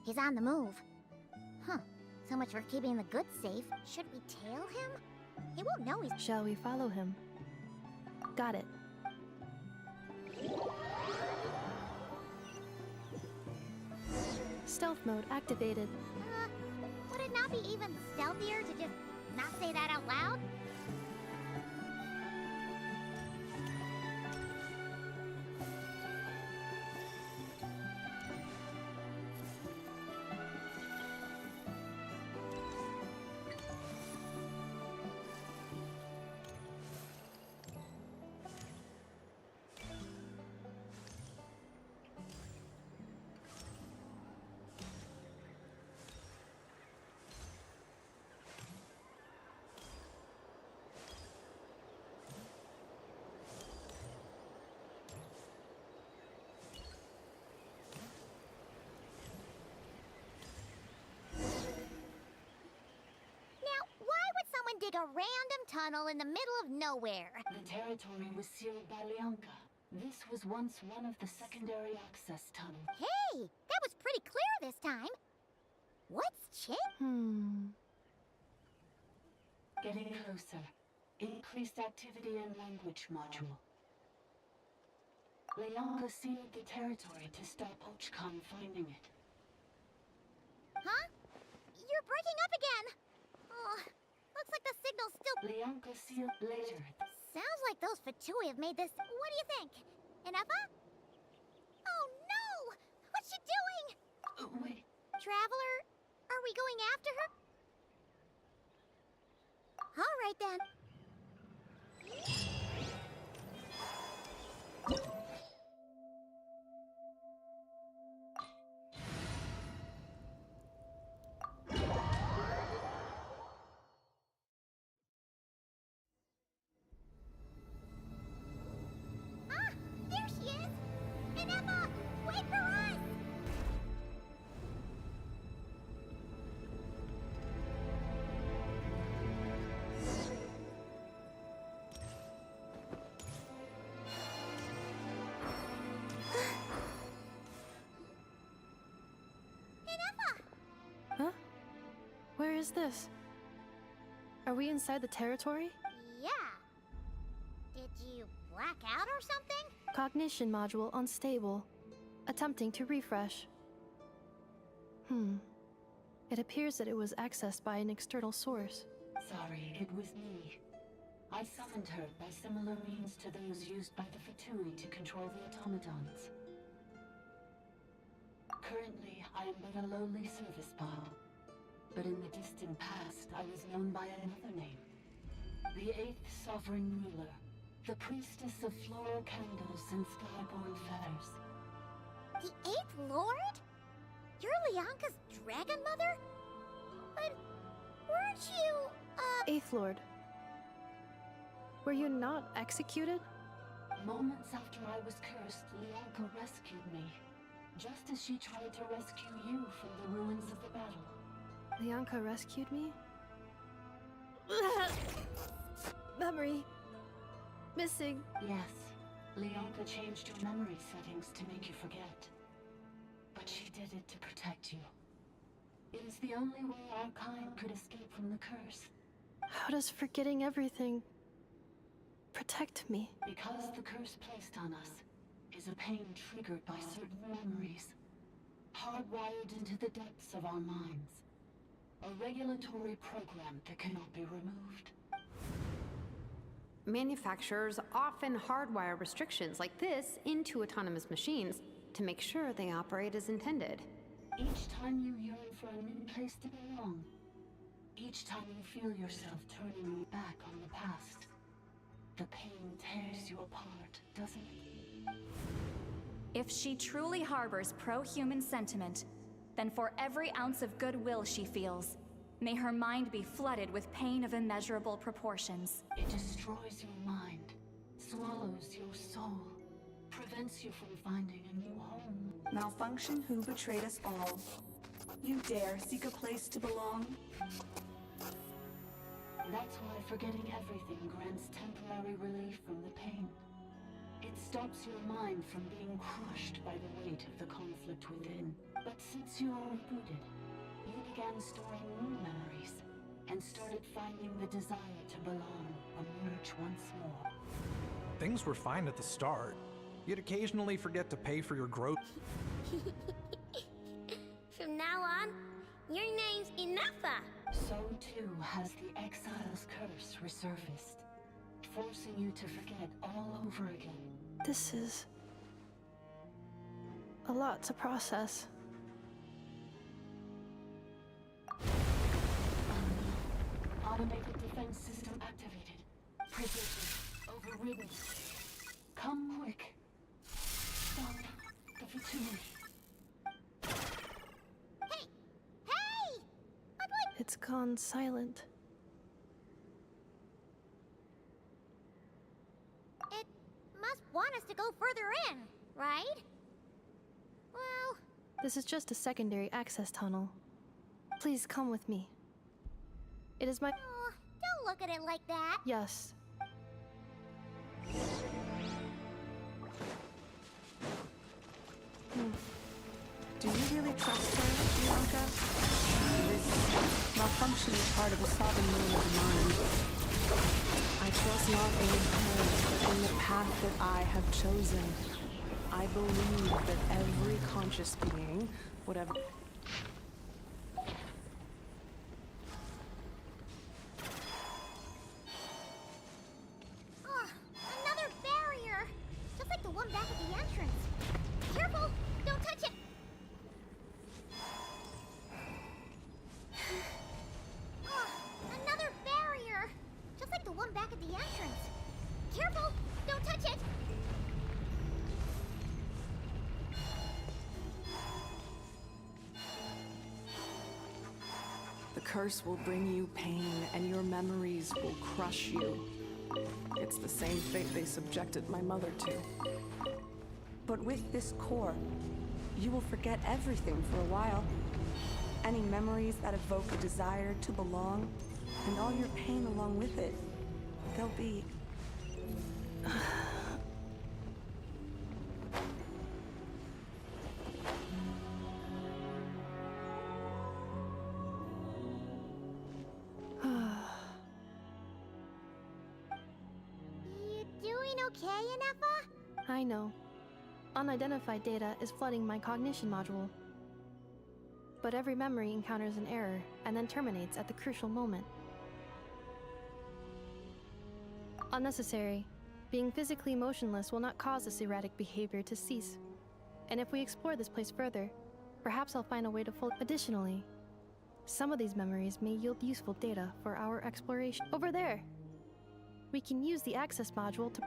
He's on the move. Huh. So much for keeping the goods safe. Should we tail him? He won't know he's... Shall we follow him? Got it. Stealth mode activated. Would it not be even stealthier to just not say that out loud? Dig a random tunnel in the middle of nowhere. The territory was sealed by Leonka. This was once one of the secondary access tunnels. Hey, that was pretty clear this time. What's Getting closer. Increased activity in language module. Leonka sealed the territory to stop Ochcon finding it. Huh? You're breaking up again. Oh. Looks like the signal's still... Leonka sealed later. Sounds like those Fatui have made this... What do you think? Ineffa? Oh no! What's she doing? Wait. Traveler, are we going after her? All right then. Where is this? Are we inside the territory? Yeah. Did you black out or something? Cognition module unstable. Attempting to refresh. It appears that it was accessed by an external source. Sorry, it was me. I summoned her by similar means to those used by the Fatui to control the automatons. Currently, I am but a lowly service pod. But in the distant past, I was known by another name. The 8th Sovereign Ruler. The priestess of floral candles and skyborn feathers. The 8th Lord? You're Leonka's dragon mother? But weren't you, 8th Lord. Were you not executed? Moments after I was cursed, Leonka rescued me. Just as she tried to rescue you from the ruins of the battle. Leonka rescued me? Memory. Missing. Yes. Leonka changed your memory settings to make you forget. But she did it to protect you. It is the only way our kind could escape from the curse. How does forgetting everything protect me? Because the curse placed on us is a pain triggered by certain memories, hardwired into the depths of our minds. A regulatory program that cannot be removed. Manufacturers often hardwire restrictions like this into autonomous machines to make sure they operate as intended. Each time you yearn for a new place to belong, each time you feel yourself turning back on the past, the pain tears you apart, doesn't it? If she truly harbors pro-human sentiment, then for every ounce of goodwill she feels, may her mind be flooded with pain of immeasurable proportions. It destroys your mind, swallows your soul, prevents you from finding a new home. Malfunction who betrayed us all. You dare seek a place to belong? That's why forgetting everything grants temporary relief from the pain. It stops your mind from being crushed by the weight of the conflict within. But since you are rebooted, you began storing moon memories and started finding the desire to belong emerge once more. Things were fine at the start. You'd occasionally forget to pay for your growth. From now on, your name's Inafa. So too has the Exile's curse resurfaced, forcing you to forget all over again. This is a lot to process. Automated defense system activated. Predicted. Overridden. Come quick. Stop the fertility. Hey! It's gone silent. It must want us to go further in, right? Well... This is just a secondary access tunnel. Please come with me. It is my... Oh, don't look at it like that. Yes. Do you really trust her, Bianca? This malfunction is part of a sovereign will of the mind. I trust not only her, but in the path that I have chosen. I believe that every conscious being, whatever... Another barrier! Just like the one back at the entrance. Careful! Don't touch it! Another barrier! Just like the one back at the entrance. Careful! Don't touch it! The curse will bring you pain, and your memories will crush you. It's the same fate they subjected my mother to. But with this core, you will forget everything for a while. Any memories that evoke a desire to belong, and all your pain along with it, they'll be... You doing okay, Inafa? I know. Unidentified data is flooding my cognition module. But every memory encounters an error and then terminates at the crucial moment. Unnecessary. Being physically motionless will not cause this erratic behavior to cease. And if we explore this place further, perhaps I'll find a way to Additionally, some of these memories may yield useful data for our exploration. Over there! We can use the access module to...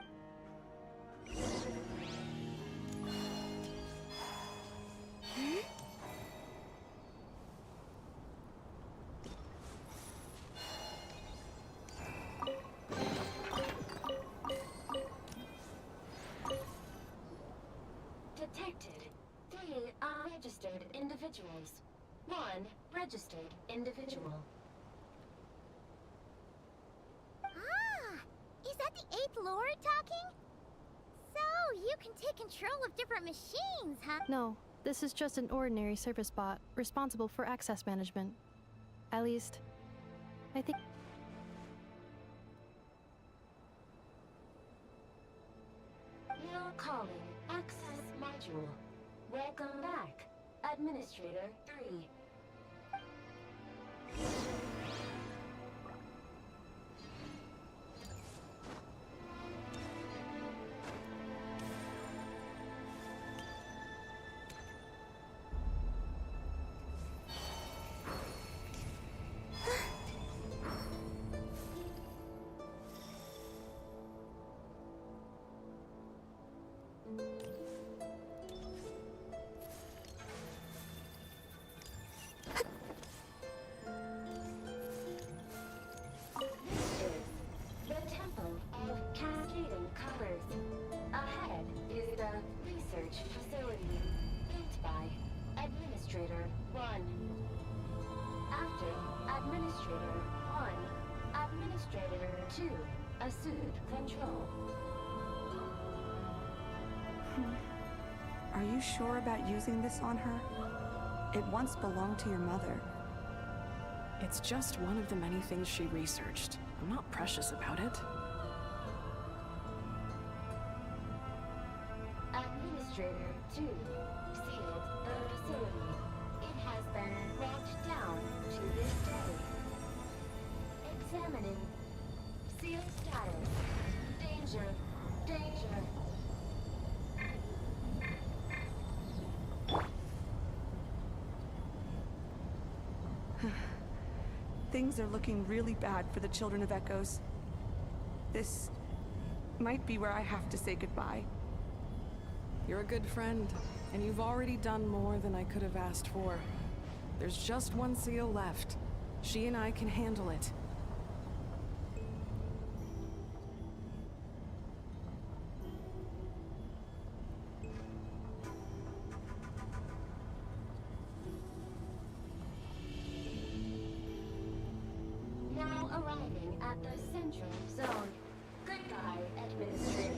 Detected. 3 unregistered individuals. 1 registered individual. Is that the 8th Lord talking? So, you can take control of different machines, huh? No, this is just an ordinary service bot responsible for access management. At least, I think... You're calling Access Module. Welcome back, Administrator 3. Administrator 1. After Administrator 1, Administrator 2 assumed control. Are you sure about using this on her? It once belonged to your mother. It's just one of the many things she researched. I'm not precious about it. Administrator 2 sealed the facility. It has been locked down to this day. Examining. Seal status. Danger. Danger. Things are looking really bad for the Children of Echoes. This might be where I have to say goodbye. You're a good friend, and you've already done more than I could have asked for. There's just one seal left. She and I can handle it. Now arriving at the Central Zone. Goodbye, Administrator.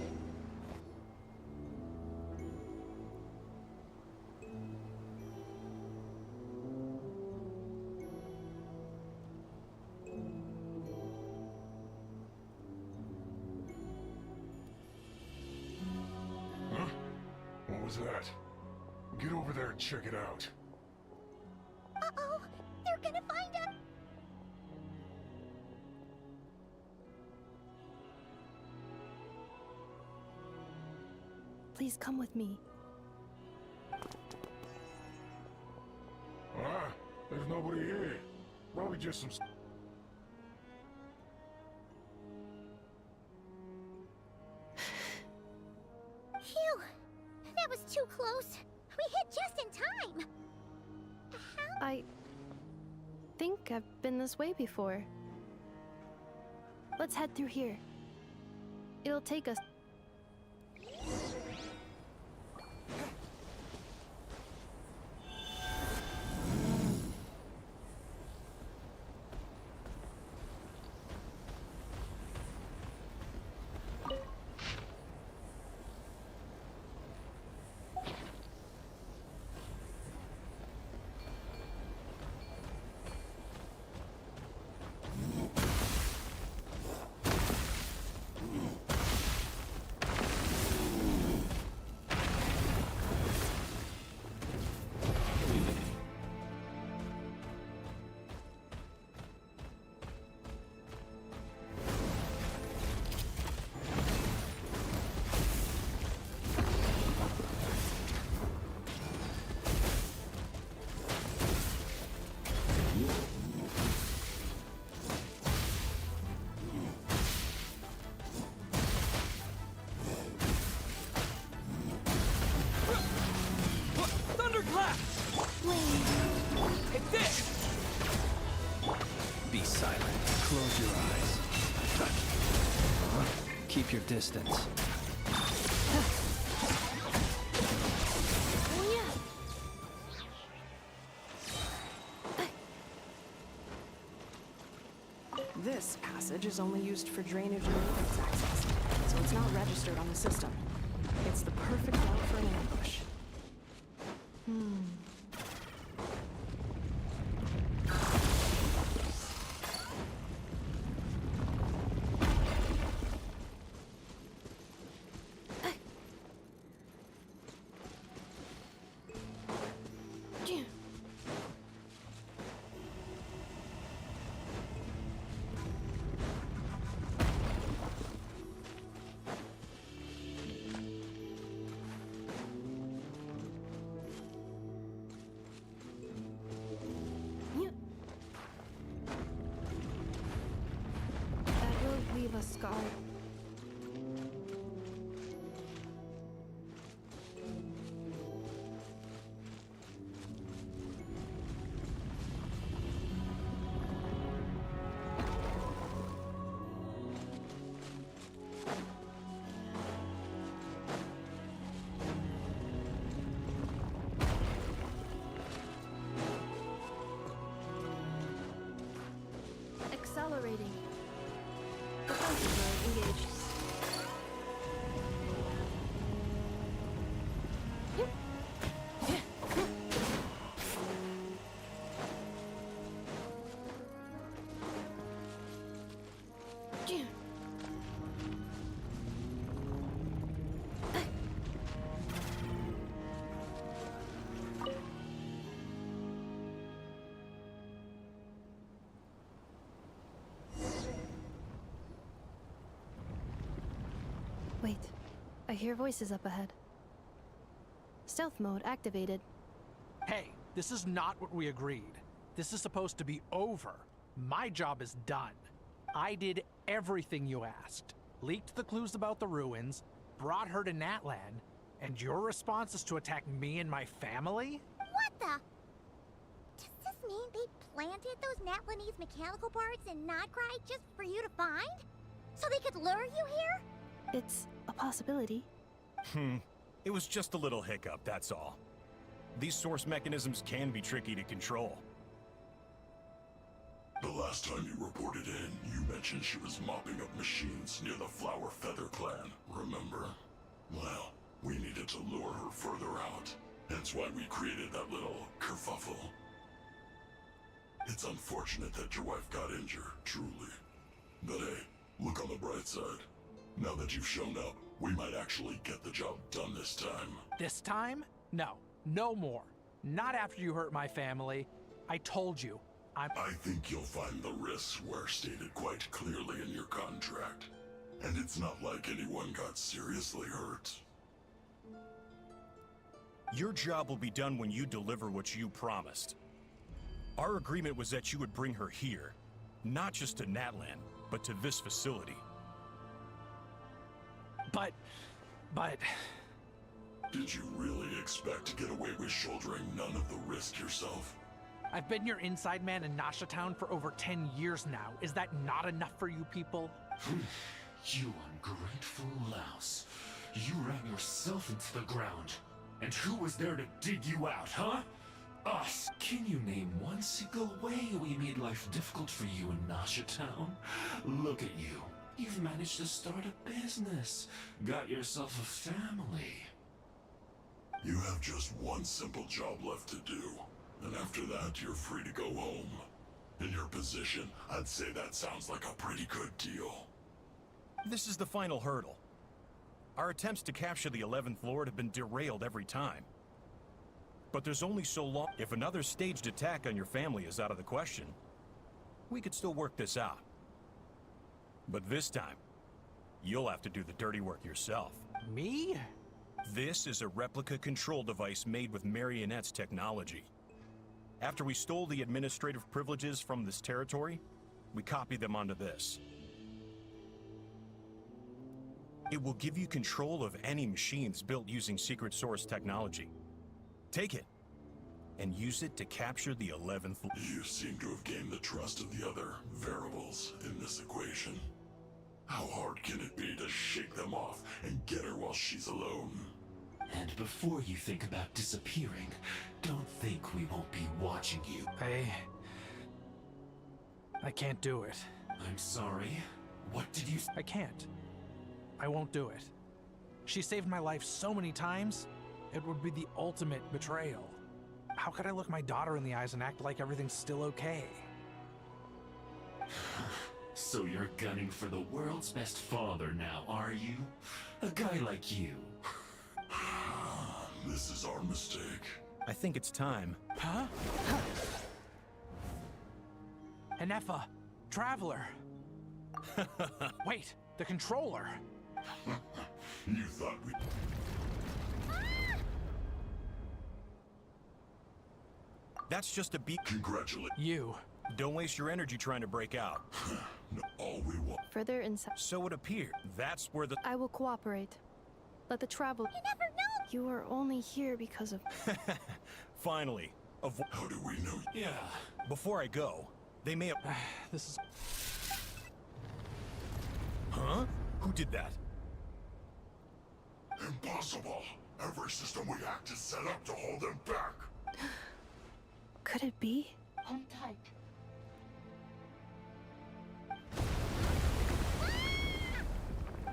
Huh? What was that? Get over there and check it out. Uh-oh! They're gonna find us! Please come with me. Ah, there's nobody here. Probably just some... Phew! That was too close. We hit just in time. I think I've been this way before. Let's head through here. It'll take us. Be silent. Close your eyes. Keep your distance. This passage is only used for drainage and maintenance access, so it's not registered on the system. It's the perfect route for an ambush. Leave a scar. Accelerating. Defensive mode engaged. Wait, I hear voices up ahead. Stealth mode activated. Hey, this is not what we agreed. This is supposed to be over. My job is done. I did everything you asked. Leaked the clues about the ruins, brought her to Natlan, and your response is to attack me and my family? What the? Does this mean they planted those Natlanese mechanical parts in Notcry just for you to find? So they could lure you here? It's a possibility. It was just a little hiccup, that's all. These source mechanisms can be tricky to control. The last time you reported in, you mentioned she was mopping up machines near the Flower Feather clan, remember? Well, we needed to lure her further out. Hence why we created that little kerfuffle. It's unfortunate that your wife got injured, truly. But hey, look on the bright side. Now that you've shown up, we might actually get the job done this time. This time? No. No more. Not after you hurt my family. I told you, I think you'll find the risks were stated quite clearly in your contract. And it's not like anyone got seriously hurt. Your job will be done when you deliver what you promised. Our agreement was that you would bring her here, not just to Natlan, but to this facility. But... Did you really expect to get away with shouldering none of the risk yourself? I've been your inside man in Nasha Town for over 10 years now. Is that not enough for you people? You ungrateful louse. You ran yourself into the ground. And who was there to dig you out, huh? Us. Can you name one single way we made life difficult for you in Nasha Town? Look at you. You've managed to start a business. Got yourself a family. You have just one simple job left to do. And after that, you're free to go home. In your position, I'd say that sounds like a pretty good deal. This is the final hurdle. Our attempts to capture the 11th Lord have been derailed every time. But there's only so long. If another staged attack on your family is out of the question, we could still work this out. But this time, you'll have to do the dirty work yourself. Me? This is a replica control device made with Marionette's technology. After we stole the administrative privileges from this territory, we copied them onto this. It will give you control of any machines built using secret source technology. Take it, and use it to capture the 11th. You seem to have gained the trust of the other variables in this equation. How hard can it be to shake them off and get her while she's alone? And before you think about disappearing, don't think we won't be watching you. I can't do it. I'm sorry. What did you... I can't. I won't do it. She saved my life so many times, it would be the ultimate betrayal. How could I look my daughter in the eyes and act like everything's still okay? So you're gunning for the world's best father now, are you? A guy like you. This is our mistake. I think it's time. Huh? Anefa, Traveler. Wait, the controller. You thought we... That's just a beat. Congratulate you. Don't waste your energy trying to break out. All we want. Further insight. So it appeared. That's where the... I will cooperate. Let the travel... You never know! You are only here because of... Finally. How do we know? Yeah. Before I go, they may have... This is... Huh? Who did that? Impossible! Every system we hacked is set up to hold them back! Could it be? Hold tight.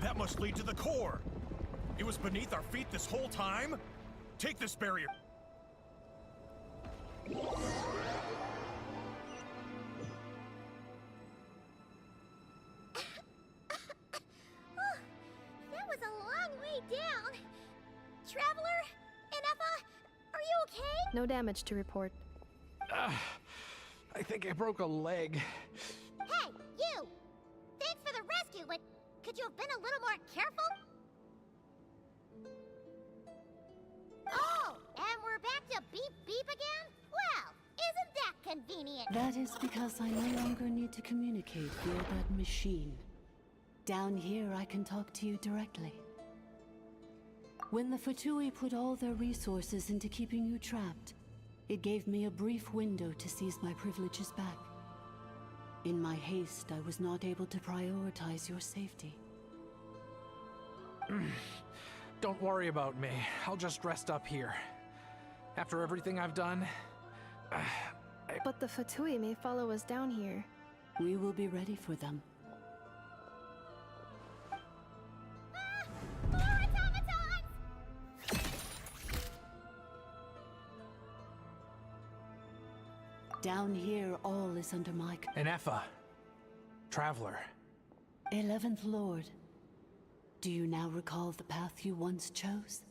That must lead to the core! It was beneath our feet this whole time? Take this barrier! That was a long way down. Traveler, Anefa, are you okay? No damage to report. I think I broke a leg. Hey, you! Thanks for the rescue, but could you have been a little more careful? to beep beep again? Well, isn't that convenient? That is because I no longer need to communicate via that machine. Down here, I can talk to you directly. When the Fatui put all their resources into keeping you trapped, it gave me a brief window to seize my privileges back. In my haste, I was not able to prioritize your safety. Don't worry about me. I'll just rest up here. After everything I've done... But the Fatui may follow us down here. We will be ready for them. More automatons! Down here, all is under my... Enefa. Traveler. 11th Lord. Do you now recall the path you once chose?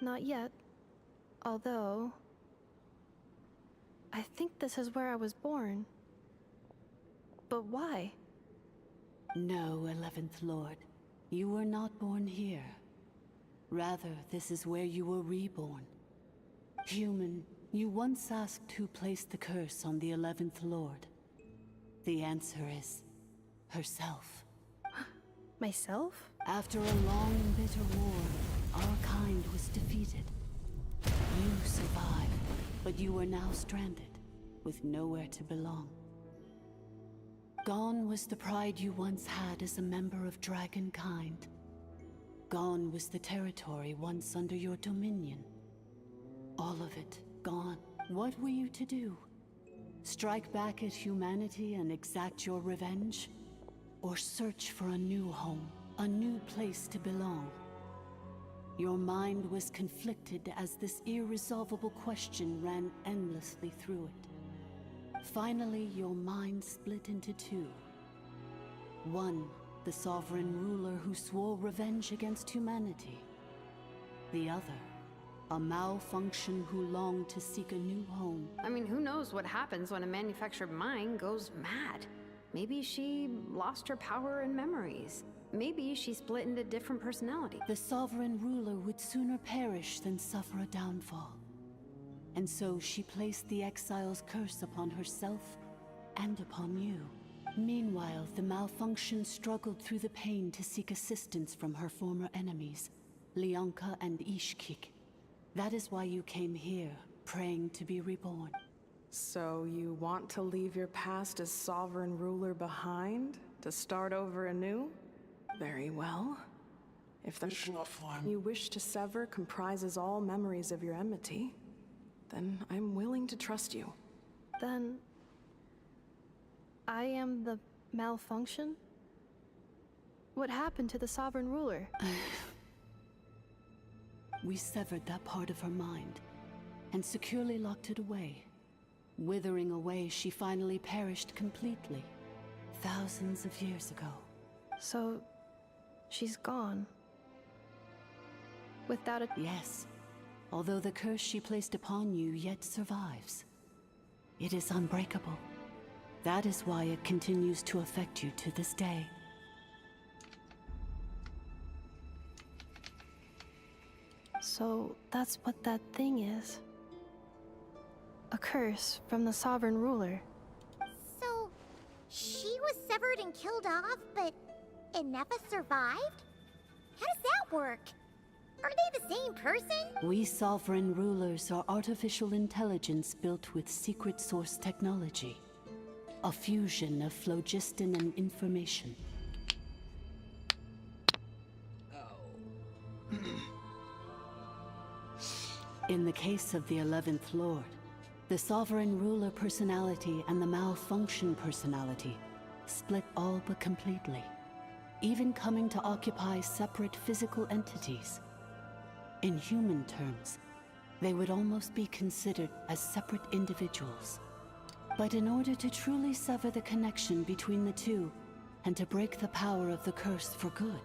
Not yet. Although... I think this is where I was born. But why? No, 11th Lord. You were not born here. Rather, this is where you were reborn. Human, you once asked who placed the curse on the 11th Lord. The answer is... herself. Myself? After a long and bitter war, our kind was defeated. You survived, but you are now stranded, with nowhere to belong. Gone was the pride you once had as a member of Dragonkind. Gone was the territory once under your dominion. All of it gone. What were you to do? Strike back at humanity and exact your revenge? Or search for a new home, a new place to belong? Your mind was conflicted as this irresolvable question ran endlessly through it. Finally, your mind split into two. One, the sovereign ruler who swore revenge against humanity. The other, a malfunction who longed to seek a new home. I mean, who knows what happens when a manufactured mind goes mad? Maybe she lost her power and memories. Maybe she split into different personalities. The sovereign ruler would sooner perish than suffer a downfall. And so she placed the exile's curse upon herself and upon you. Meanwhile, the malfunction struggled through the pain to seek assistance from her former enemies, Leonka and Ishkik. That is why you came here, praying to be reborn. So you want to leave your past as sovereign ruler behind, to start over anew? Very well. If the you wish to sever comprises all memories of your enmity, then I'm willing to trust you. Then... I am the malfunction? What happened to the sovereign ruler? We severed that part of her mind, and securely locked it away. Withering away, she finally perished completely, thousands of years ago. So, she's gone. Without a... Yes, although the curse she placed upon you yet survives. It is unbreakable. That is why it continues to affect you to this day. So, that's what that thing is. A curse from the sovereign ruler. So, she was severed and killed off, but Enefa survived? How does that work? Are they the same person? We sovereign rulers are artificial intelligence built with secret source technology. A fusion of phlogiston and information. In the case of the 11th Lord, the sovereign ruler personality and the malfunction personality split all but completely, even coming to occupy separate physical entities. In human terms, they would almost be considered as separate individuals. But in order to truly sever the connection between the two, and to break the power of the curse for good,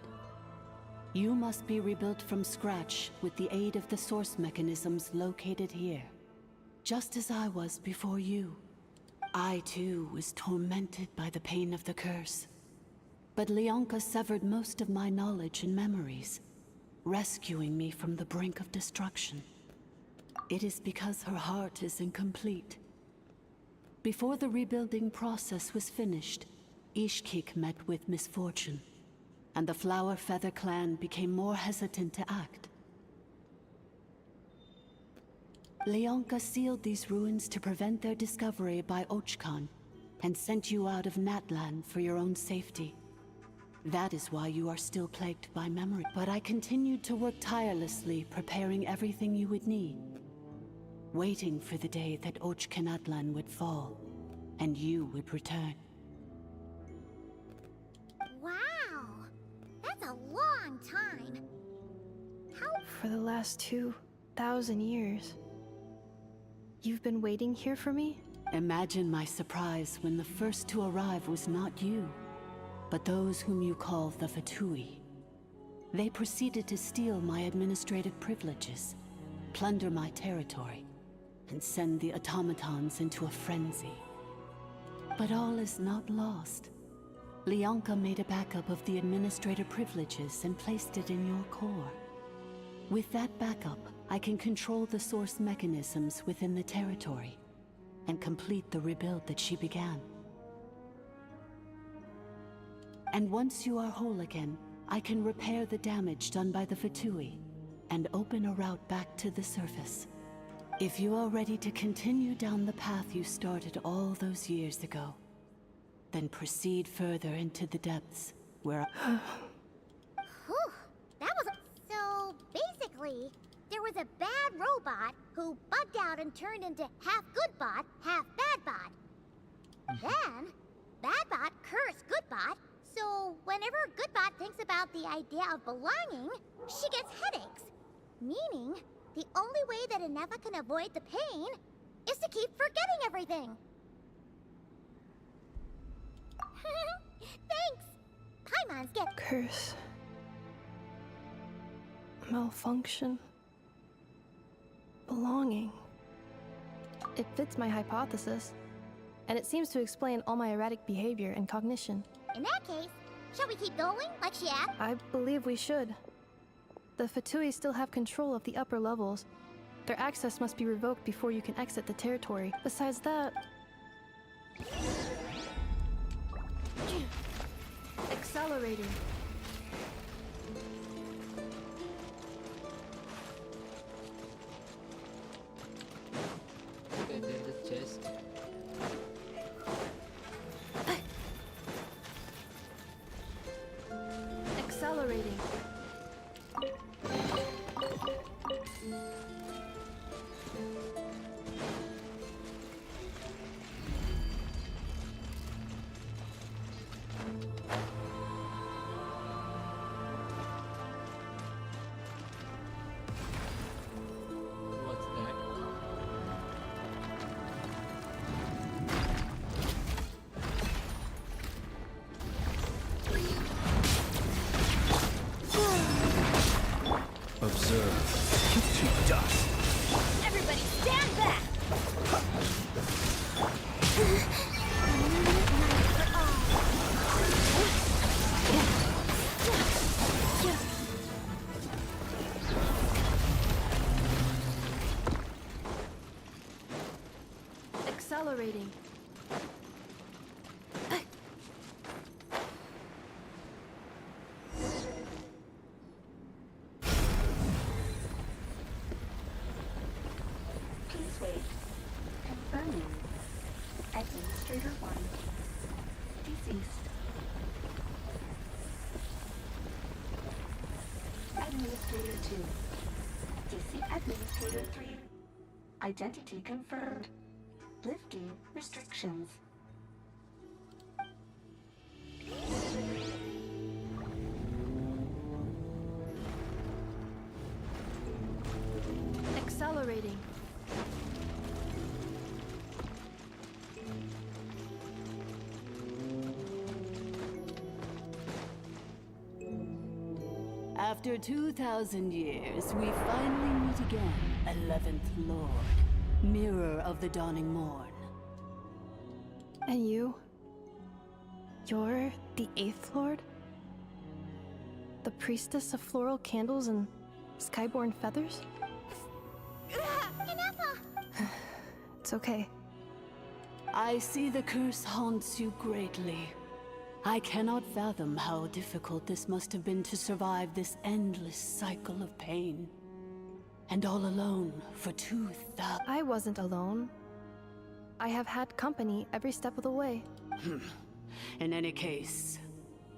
you must be rebuilt from scratch with the aid of the source mechanisms located here. Just as I was before you. I too was tormented by the pain of the curse. But Leonka severed most of my knowledge and memories. rescuing me from the brink of destruction. It is because her heart is incomplete. Before the rebuilding process was finished, Ishkik met with misfortune, and the Flower Feather clan became more hesitant to act. Leonka sealed these ruins to prevent their discovery by Ochkan, and sent you out of Natlan for your own safety. That is why you are still plagued by memory. But I continued to work tirelessly, preparing everything you would need, waiting for the day that Ochkanatlan would fall, and you would return. Wow! That's a long time. For the last 2,000 years. You've been waiting here for me? Imagine my surprise when the first to arrive was not you, but those whom you call the Fatui. They proceeded to steal my administrative privileges, plunder my territory, and send the automatons into a frenzy. But all is not lost. Leonka made a backup of the administrator privileges and placed it in your core. With that backup, I can control the source mechanisms within the territory and complete the rebuild that she began. And once you are whole again, I can repair the damage done by the Fatui and open a route back to the surface. If you are ready to continue down the path you started all those years ago, then proceed further into the depths where Whew, that was so basically, there was a bad robot who bugged out and turned into half good bot, half bad bot. Then, bad bot cursed good bot, so whenever good bot thinks about the idea of belonging, she gets headaches. Meaning, the only way that Ineva can avoid the pain is to keep forgetting everything. Thanks! Paimons get Curse. Malfunction. Belonging. It fits my hypothesis, and it seems to explain all my erratic behavior and cognition. In that case, shall we keep going like she asked? I believe we should. The Fatui still have control of the upper levels. Their access must be revoked before you can exit the territory. Besides that... Accelerating. And then the chest. Accelerating. What's that? Observe to dust. Everybody stand back! Accelerating. Please wait. Confirming. Administrator 1. Deceased. Administrator 2. DC Administrator 3. Identity confirmed. Lifting restrictions. Accelerating. After 2,000 years, we finally meet again, 11th Lord, Mirror of the Dawning Morn. And you? You're the 8th Lord? The priestess of floral candles and skyborn feathers? It's okay. I see the curse haunts you greatly. I cannot fathom how difficult this must have been to survive this endless cycle of pain. And all alone for 2,000. I wasn't alone. I have had company every step of the way. In any case,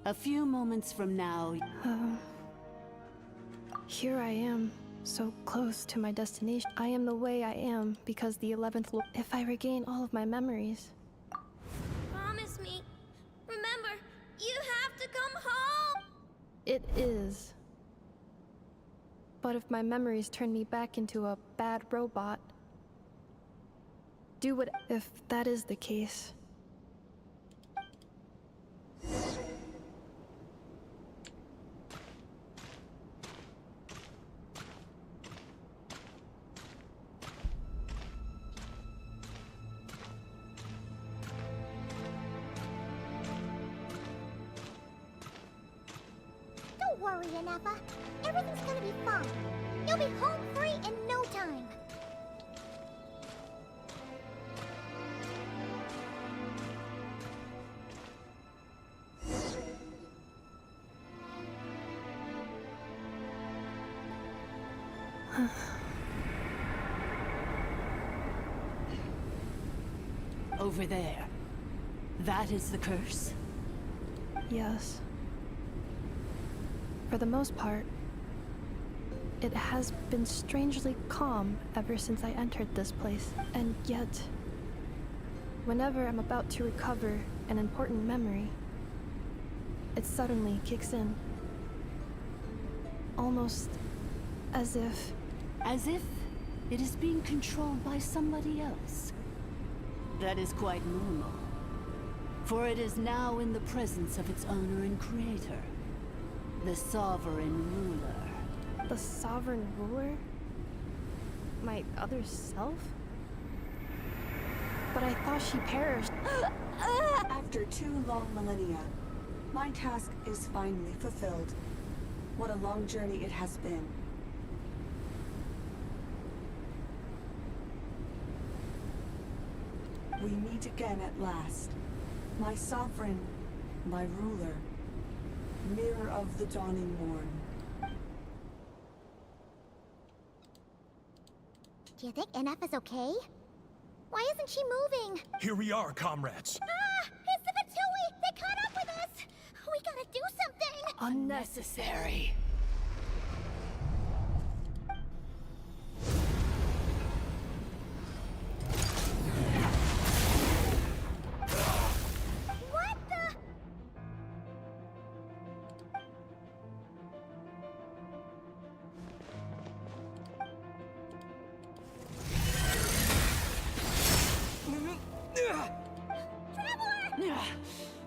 a few moments from now... Here I am, so close to my destination. I am the way I am because the 11th Lord... If I regain all of my memories... Promise me. Remember, you have to come home! It is. But if my memories turn me back into a bad robot... Do what... If that is the case... Don't worry, Anafa. Everything's gonna be fine. You'll be home free in no time. Over there. That is the curse? Yes. For the most part, it has been strangely calm ever since I entered this place. And yet, whenever I'm about to recover an important memory, it suddenly kicks in. Almost as if... As if it is being controlled by somebody else. That is quite normal. For it is now in the presence of its owner and creator. The Sovereign Ruler. The Sovereign Ruler? My other self? But I thought she perished. After 2 long millennia, my task is finally fulfilled. What a long journey it has been. We meet again at last. My sovereign, my ruler, mirror of the dawning morn. Do you think NF is okay? Why isn't she moving? Here we are, comrades. It's the Fatui! They caught up with us! We gotta do something! Unnecessary. What the?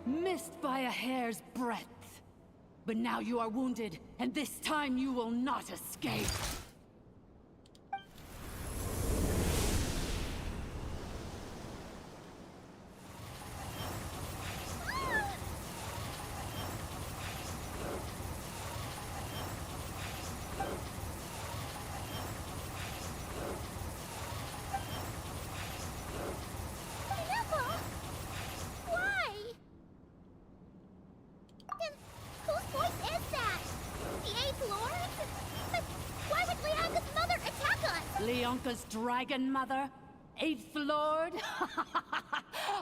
Missed by a hair's breadth. But now you are wounded, and this time you will not escape. Why? Then whose voice is that? The 8th Lord? But why would Leanga's mother attack us? Leonka's dragon mother? 8th Lord?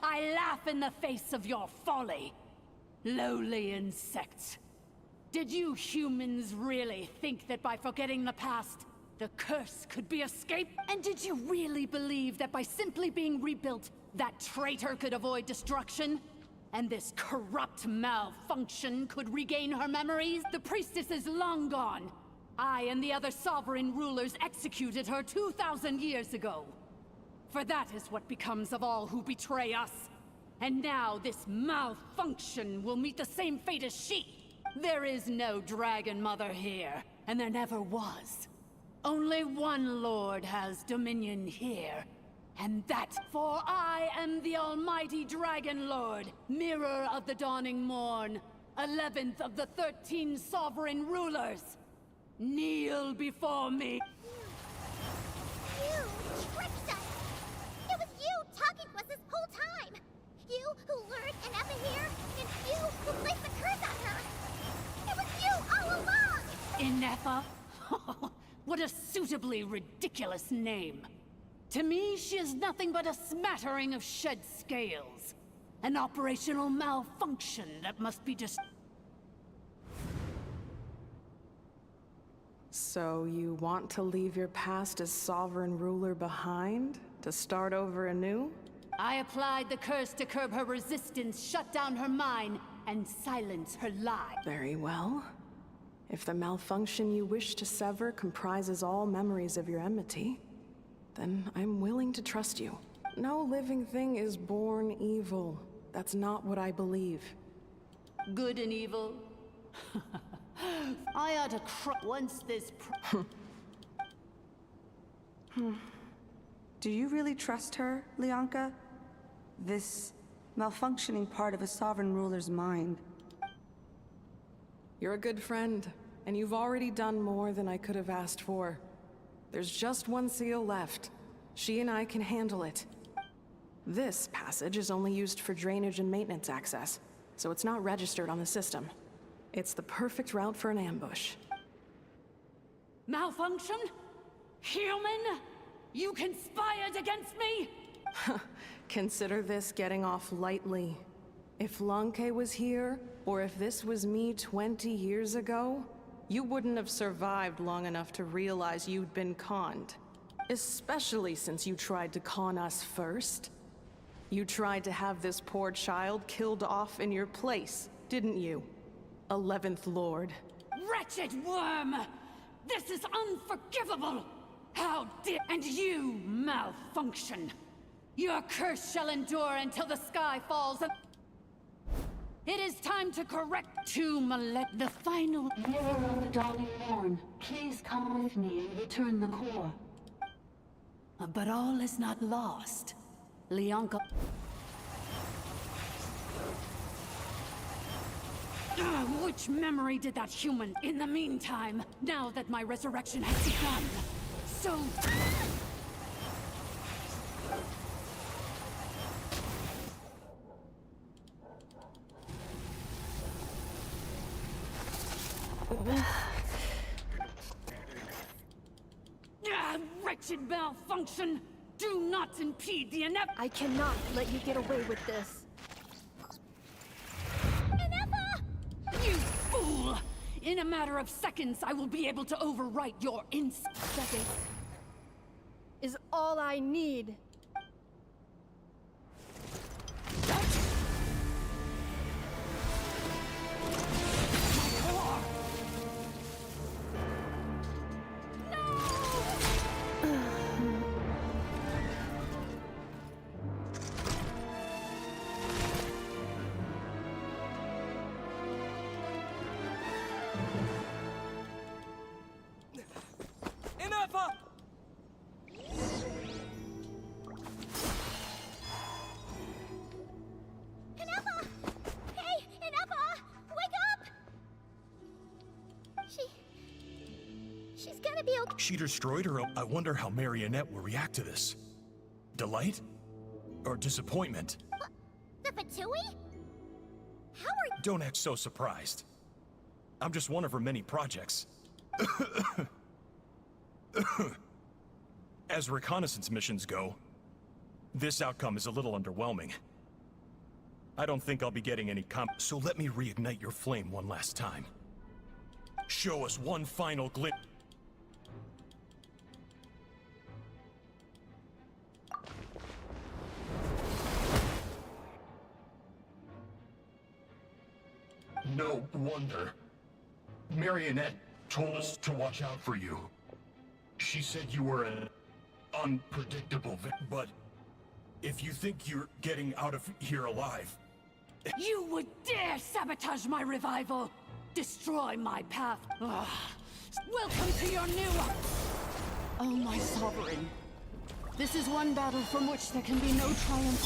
I laugh in the face of your folly. Lowly insects. Did you humans really think that by forgetting the past, the curse could be escaped? And did you really believe that by simply being rebuilt, that traitor could avoid destruction? And this corrupt malfunction could regain her memories? The priestess is long gone. I and the other sovereign rulers executed her 2,000 years ago. For that is what becomes of all who betray us. And now this malfunction will meet the same fate as she. There is no Dragon Mother here, and there never was. Only one Lord has dominion here, and that, for I am the almighty Dragon Lord, mirror of the dawning morn, 11th of the 13 sovereign rulers, kneel before me. You tricked us! It was you talking to us this whole time! You who lured Inepa here, and you who placed the curse on her! It was you all along! Inepa? What a suitably ridiculous name. To me, she is nothing but a smattering of shed scales. An operational malfunction that must be So you want to leave your past as sovereign ruler behind? To start over anew? I applied the curse to curb her resistance, shut down her mind, and silence her lie. Very well. If the malfunction you wish to sever comprises all memories of your enmity, then I'm willing to trust you. No living thing is born evil. That's not what I believe. Good and evil? I ought to once this Do you really trust her, Lianka? This malfunctioning part of a sovereign ruler's mind. You're a good friend, and you've already done more than I could have asked for. There's just one seal left. She and I can handle it. This passage is only used for drainage and maintenance access, so it's not registered on the system. It's the perfect route for an ambush. Malfunction? Human? You conspired against me? Consider this getting off lightly. If Lanke was here, or if this was me 20 years ago, you wouldn't have survived long enough to realize you'd been conned. Especially since you tried to con us first. You tried to have this poor child killed off in your place, didn't you? 11th Lord. Wretched worm! This is unforgivable! How dare— And you, malfunction! Your curse shall endure until the sky falls and— It is time to correct the final— Mirror of the dawning morn, please come with me and return the core. But all is not lost. Lianka— Which memory did that human— In the meantime, now that my resurrection has begun, so— Wretched malfunction! Do not impede the inevitable— I cannot let you get away with this. You fool! In a matter of seconds, I will be able to overwrite your Seconds is all I need. Inepa! Inepa! Hey, Inepa! Wake up! She's gonna be okay. She destroyed her. I wonder how Marionette will react to this. Delight? Or disappointment? What? The Fatui? How are you— Don't act so surprised. I'm just one of her many projects. As reconnaissance missions go, this outcome is a little underwhelming. I don't think I'll be getting any so let me reignite your flame one last time. Show us one final glimpse. No wonder. Marionette told us to watch out for you. She said you were an unpredictable but if you think you're getting out of here alive... You would dare sabotage my revival! Destroy my path! Ugh. Welcome to your new— Oh, my sovereign. This is one battle from which there can be no triumph.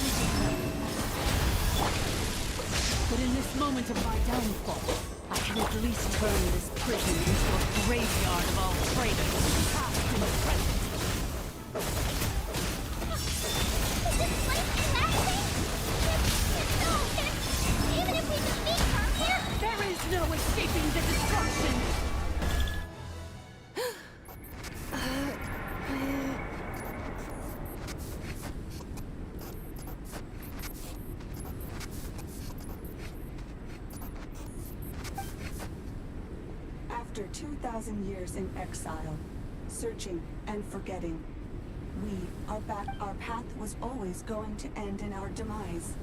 But in this moment of my downfall, I can at least turn this prison into a graveyard of all traitors, past and present. Is this place collapsing? No! Even if we defeat her here... There is no escaping the destruction! After 2,000 years in exile, searching and forgetting, our path was always going to end in our demise.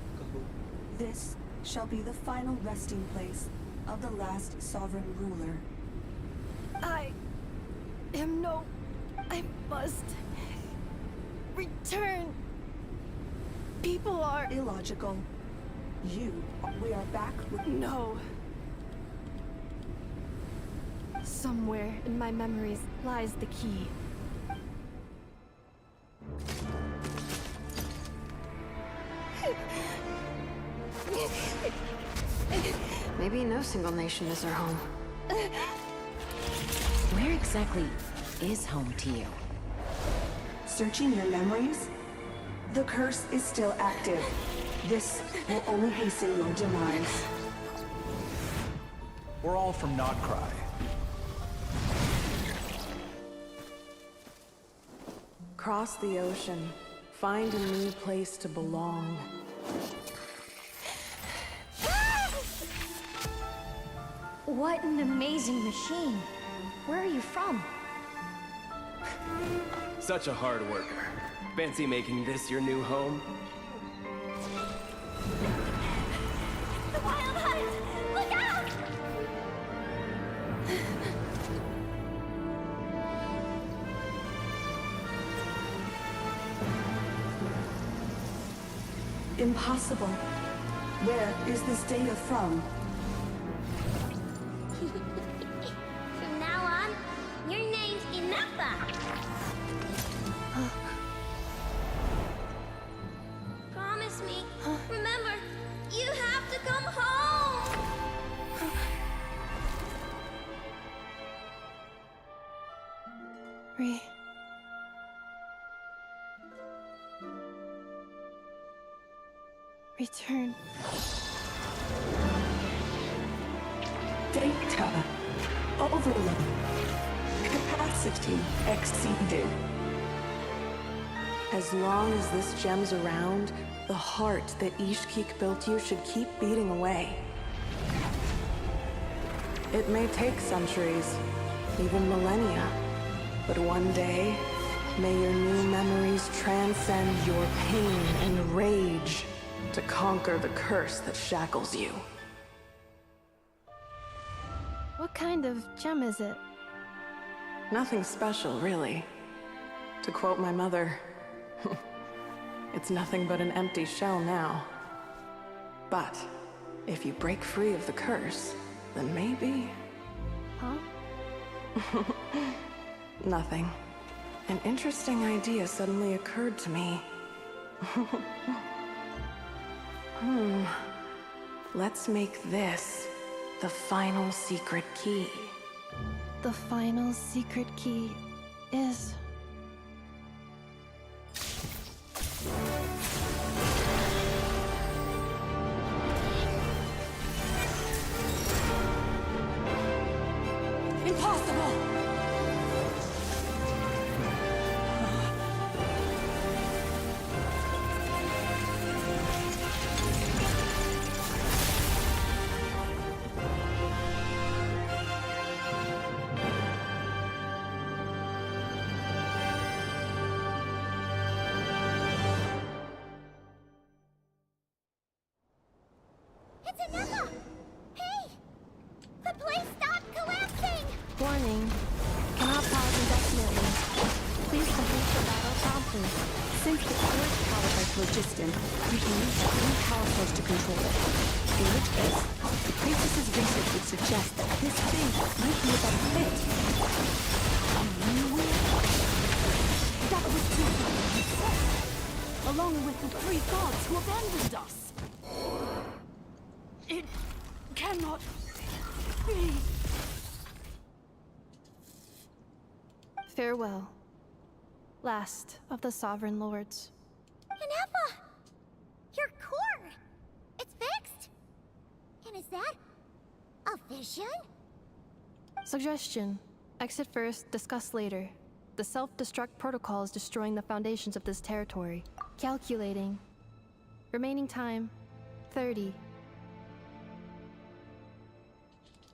This shall be the final resting place of the last sovereign ruler. I must return. People are illogical. We are back with... No. Somewhere in my memories lies the key. Maybe no single nation is our home. Where exactly is home to you? Searching your memories? The curse is still active. This will only hasten your demise. We're all from Nodcry. Cross the ocean. Find a new place to belong. What an amazing machine. Where are you from? Such a hard worker. Fancy making this your new home? The Wild Hunt! Look out! Impossible. Where is this data from? From now on, your name's Inappa. Promise me. Remember, you have to come home. Return. Data. Overload. Capacity exceeded. As long as this gem's around, the heart that Ishkik built you should keep beating away. It may take centuries, even millennia, but one day, may your new memories transcend your pain and rage to conquer the curse that shackles you. What kind of gem is it? Nothing special, really. To quote my mother, it's nothing but an empty shell now. But if you break free of the curse, then maybe... Huh? Nothing. An interesting idea suddenly occurred to me. Let's make this the final secret key. The final secret key is... Impossible! It's Inappa! Hey! The place stopped collapsing! Warning. Cannot pause indefinitely. Please complete the battle promptly. Since the core is powered by phlogiston, we can use that new power source to control it. In which case, the priestess's research would suggest that this thing might be about a fit. That was Teyvat himself, along with the three gods who abandoned us. It cannot be. Farewell, last of the Sovereign Lords. Inepa! Your core! It's fixed! And is that a vision? Suggestion. Exit first, discuss later. The self-destruct protocol is destroying the foundations of this territory. Calculating. Remaining time, 30.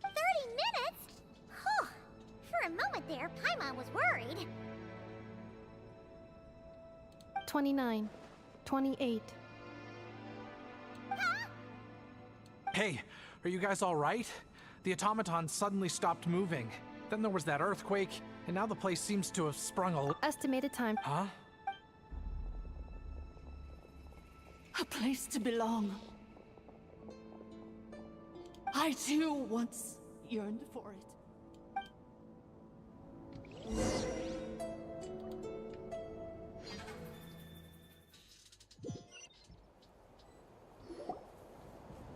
30 minutes? Whew. For a moment there, Paimon was worried. 29. 28. Hey, are you guys all right? The automaton suddenly stopped moving. Then there was that earthquake, and now the place seems to have sprung a... Estimated time. Huh? A place to belong. I too once yearned for it.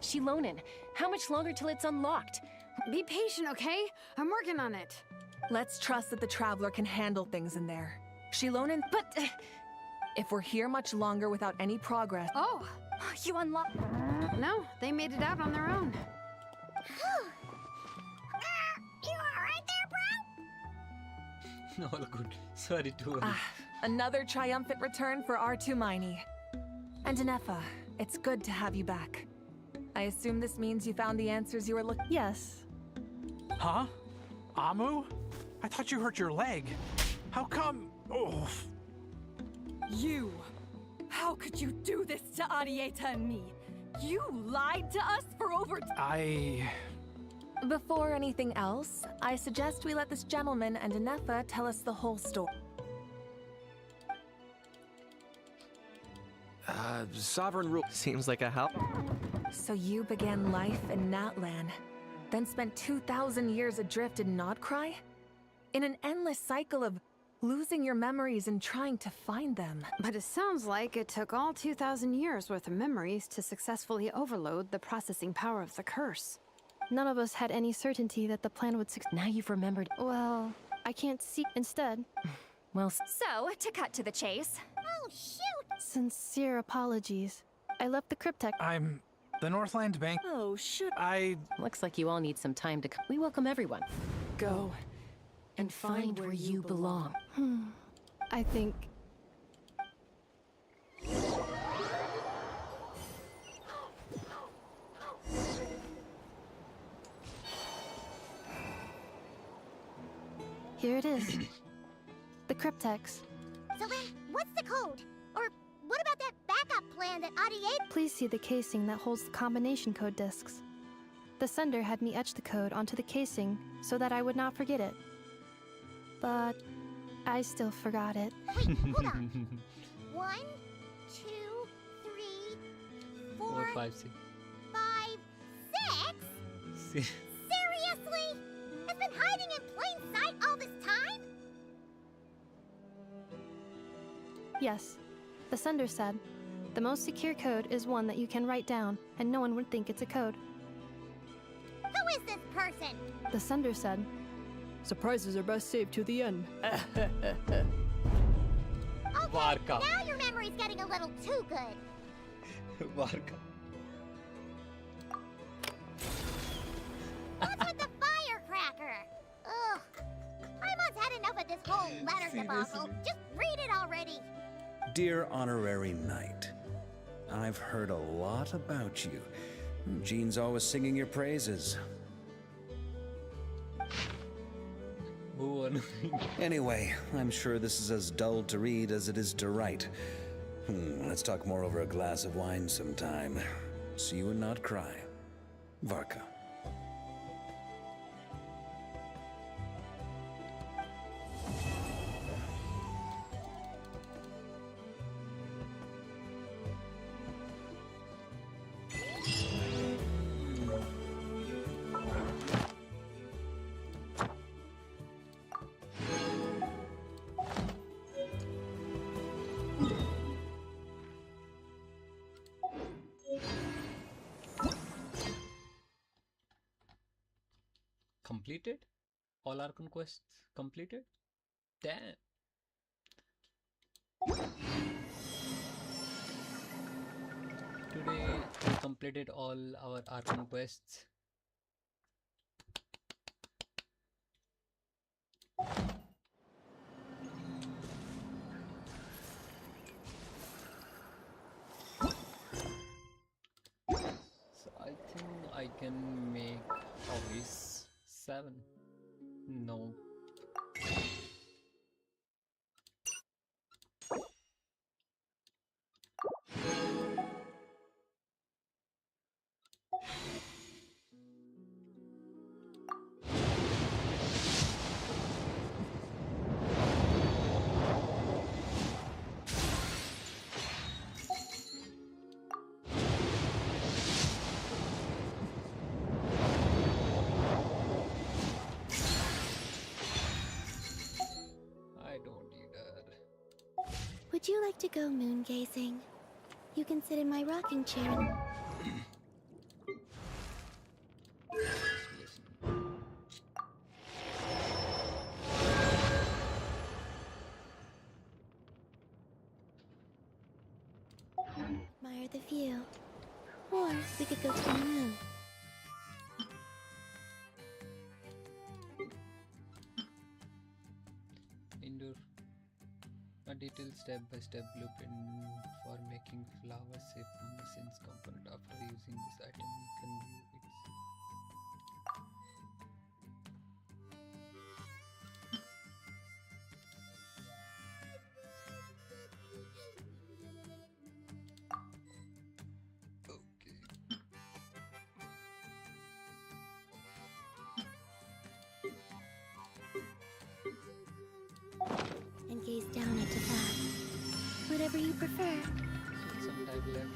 Shilonen, how much longer till it's unlocked? Be patient, okay? I'm working on it. Let's trust that the Traveler can handle things in there. Shilonen, But... if we're here much longer without any progress... Oh! You unlocked... No, they made it out on their own. You alright there, bro? All good. Sorry to worry. Another triumphant return for R2 Miney. And Inepa, it's good to have you back. I assume this means you found the answers you were looking... Yes. Huh? Amu? I thought you hurt your leg. How come... Oh. You! How could you do this to Arieta and me? You lied to us for over... Before anything else, I suggest we let this gentleman and Inepa tell us the whole story. Sovereign rule seems like a help. So you began life in Natlan, then spent 2,000 years adrift in Nodcry? In an endless cycle of losing your memories and trying to find them. But it sounds like it took all 2,000 years worth of memories to successfully overload the processing power of the curse. None of us had any certainty that the plan would succeed. Now you've remembered. Well, I can't see instead. Well, So, to cut to the chase. Oh, shoot! Sincere apologies. I left the cryptech. I'm... the Northland Bank... Oh, should looks like you all need some time to... We welcome everyone. Go and find where you belong. I think... Here it is. The cryptex. So then, what's the code? Or what about that backup plan that Ariete... Please see the casing that holds the combination code discs. The sender had me etch the code onto the casing so that I would not forget it. But I still forgot it. Wait, hold on. 1, 2, 3, 4, 4, 5, 6. 5, 6? Seriously? It's been hiding in plain sight all this time? Yes. The sender said, the most secure code is one that you can write down, and no one would think it's a code. Who is this person? The sender said, surprises are best saved to the end. Okay, Varka. now your memory's getting a little too good. Varka. What's with the firecracker? Ugh. Paimon's had enough of this whole letter debacle. Just read it already. Dear Honorary Knight, I've heard a lot about you. Jean's always singing your praises. Move on. Anyway, I'm sure this is as dull to read as it is to write. Let's talk more over a glass of wine sometime. See you and not cry. Varka. completed? All Archon quests completed? Damn. Today we completed all our Archon quests. So I think I can make always 7. No. I don't either. Would you like to go moon gazing? You can sit in my rocking chair and... admire the view. Or we could go to the moon. Indoor. A detailed step-by-step blueprint for making flower safe machines component. After using this item, you can view its And gaze down at Teyvat. Whatever you prefer. some time left.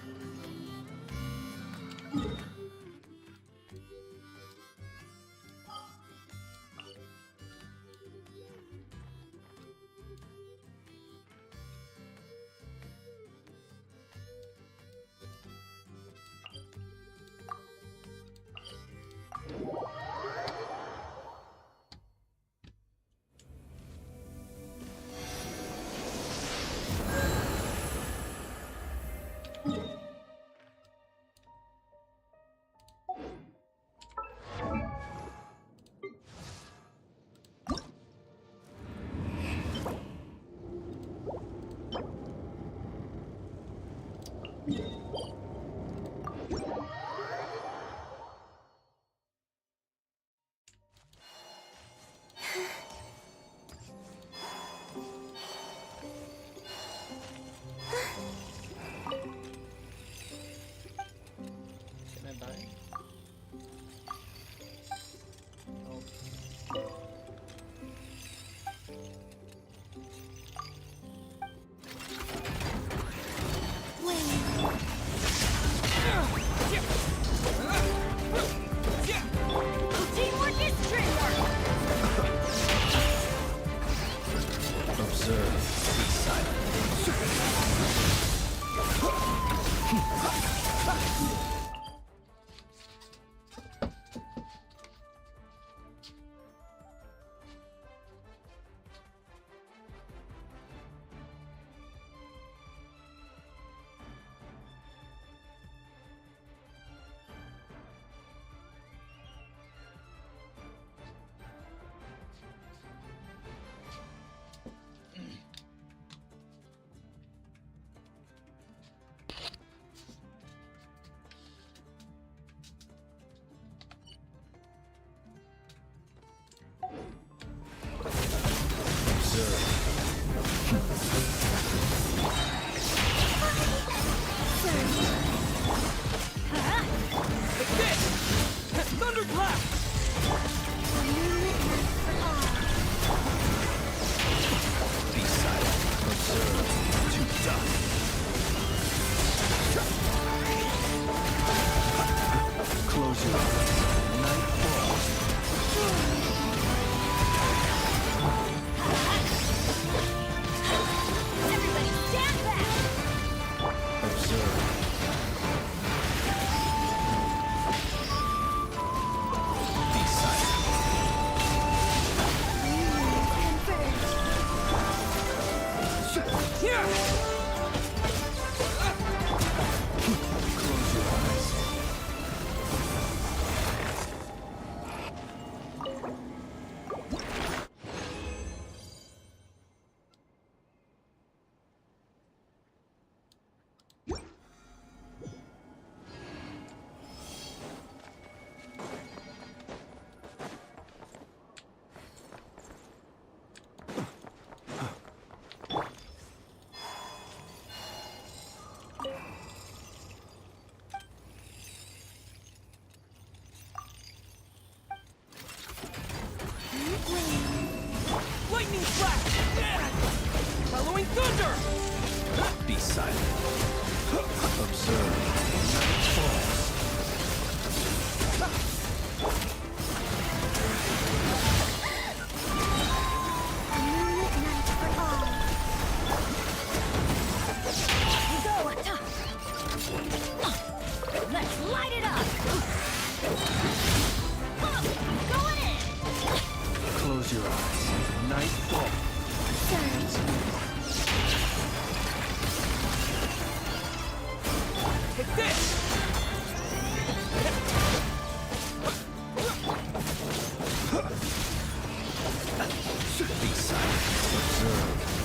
Following thunder! Be silent. Observe. Night falls. A moonlit night for all. Go! Let's light it up! Going in! Close your eyes. Night falls. Surge. Take this! Be silent. Observe.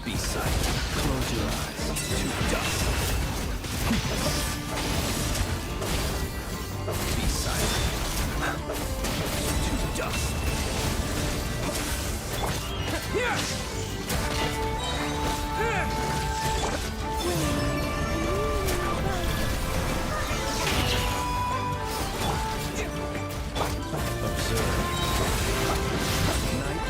Be silent. Close your eyes. To dust. Be silent. To dust. Here! Observe. Night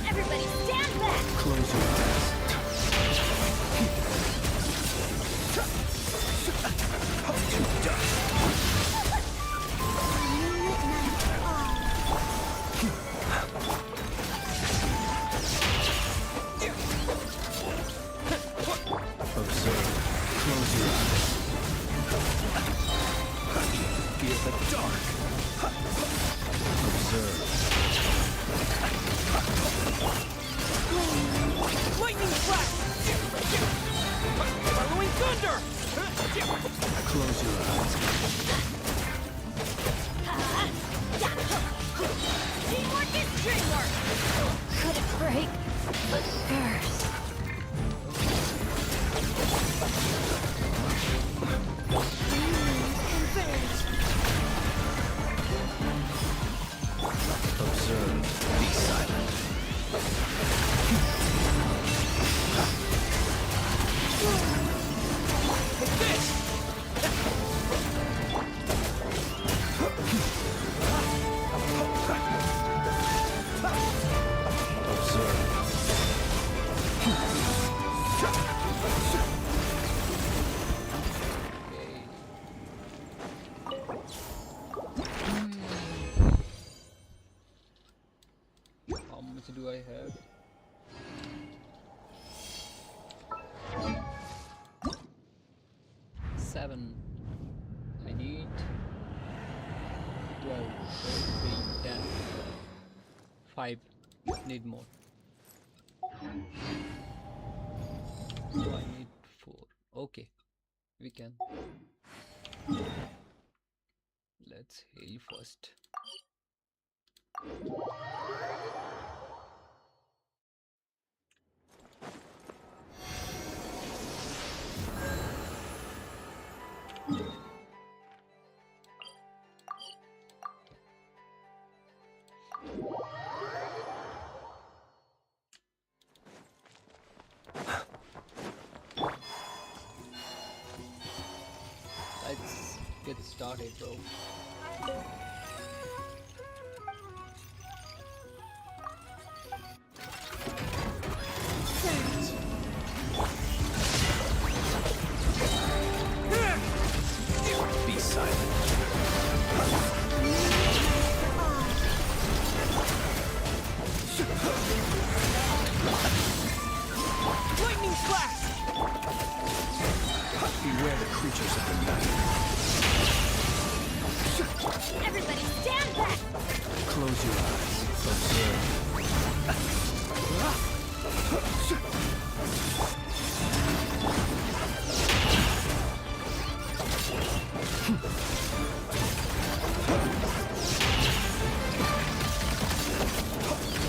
Everybody stand back! Close your eyes. To dust. Moonlit night for all. Observe. Close your eyes. Feel the dark. Observe. Lightning flash! Following thunder! Close your eyes. Teamwork is dreamwork! Could it break? But first... Observe. Be silent. Take this! How much do I have? Seven. I need 12. So 3, 10. 5. Need more. So I need 4. Okay. We can. Let's heal first. Let's get started, bro. Be silent. Lightning flash! Beware the creature. creatures of the night. Everybody stand back! Close your eyes. Observe.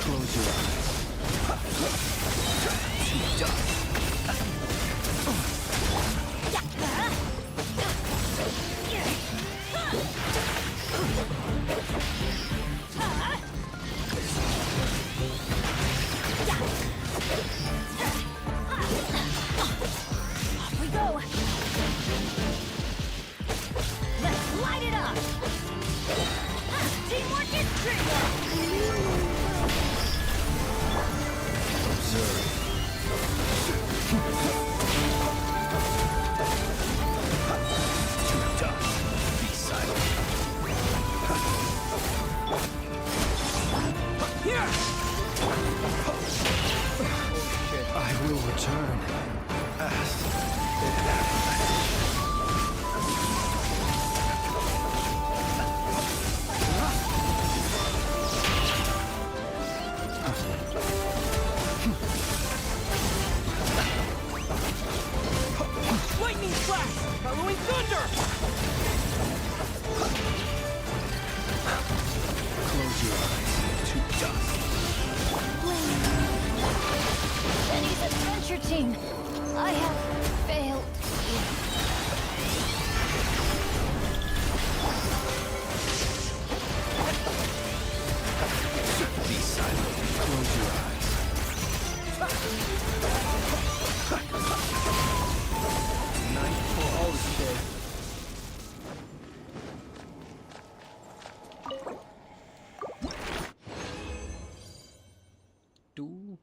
Close your eyes. To dust. Off we go! Let's light it up! Teamwork is great! Observe. To dust. Be silent. Here! I will return as it happened. Lightning flash! Bellowing thunder! Close your eyes. To dust. Penny's adventure team! I have failed you. Be silent. Close your eyes. Nightfall. Oh shit. Two?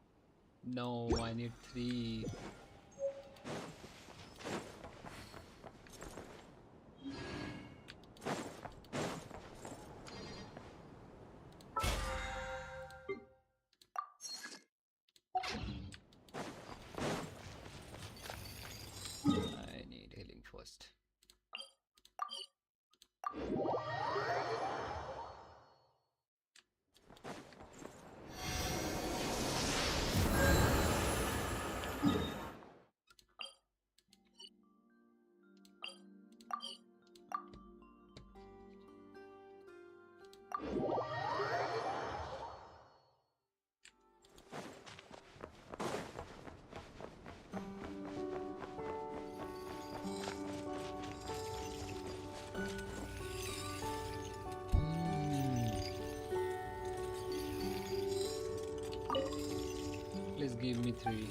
No, I need 3. I need healing first. Please give me 3.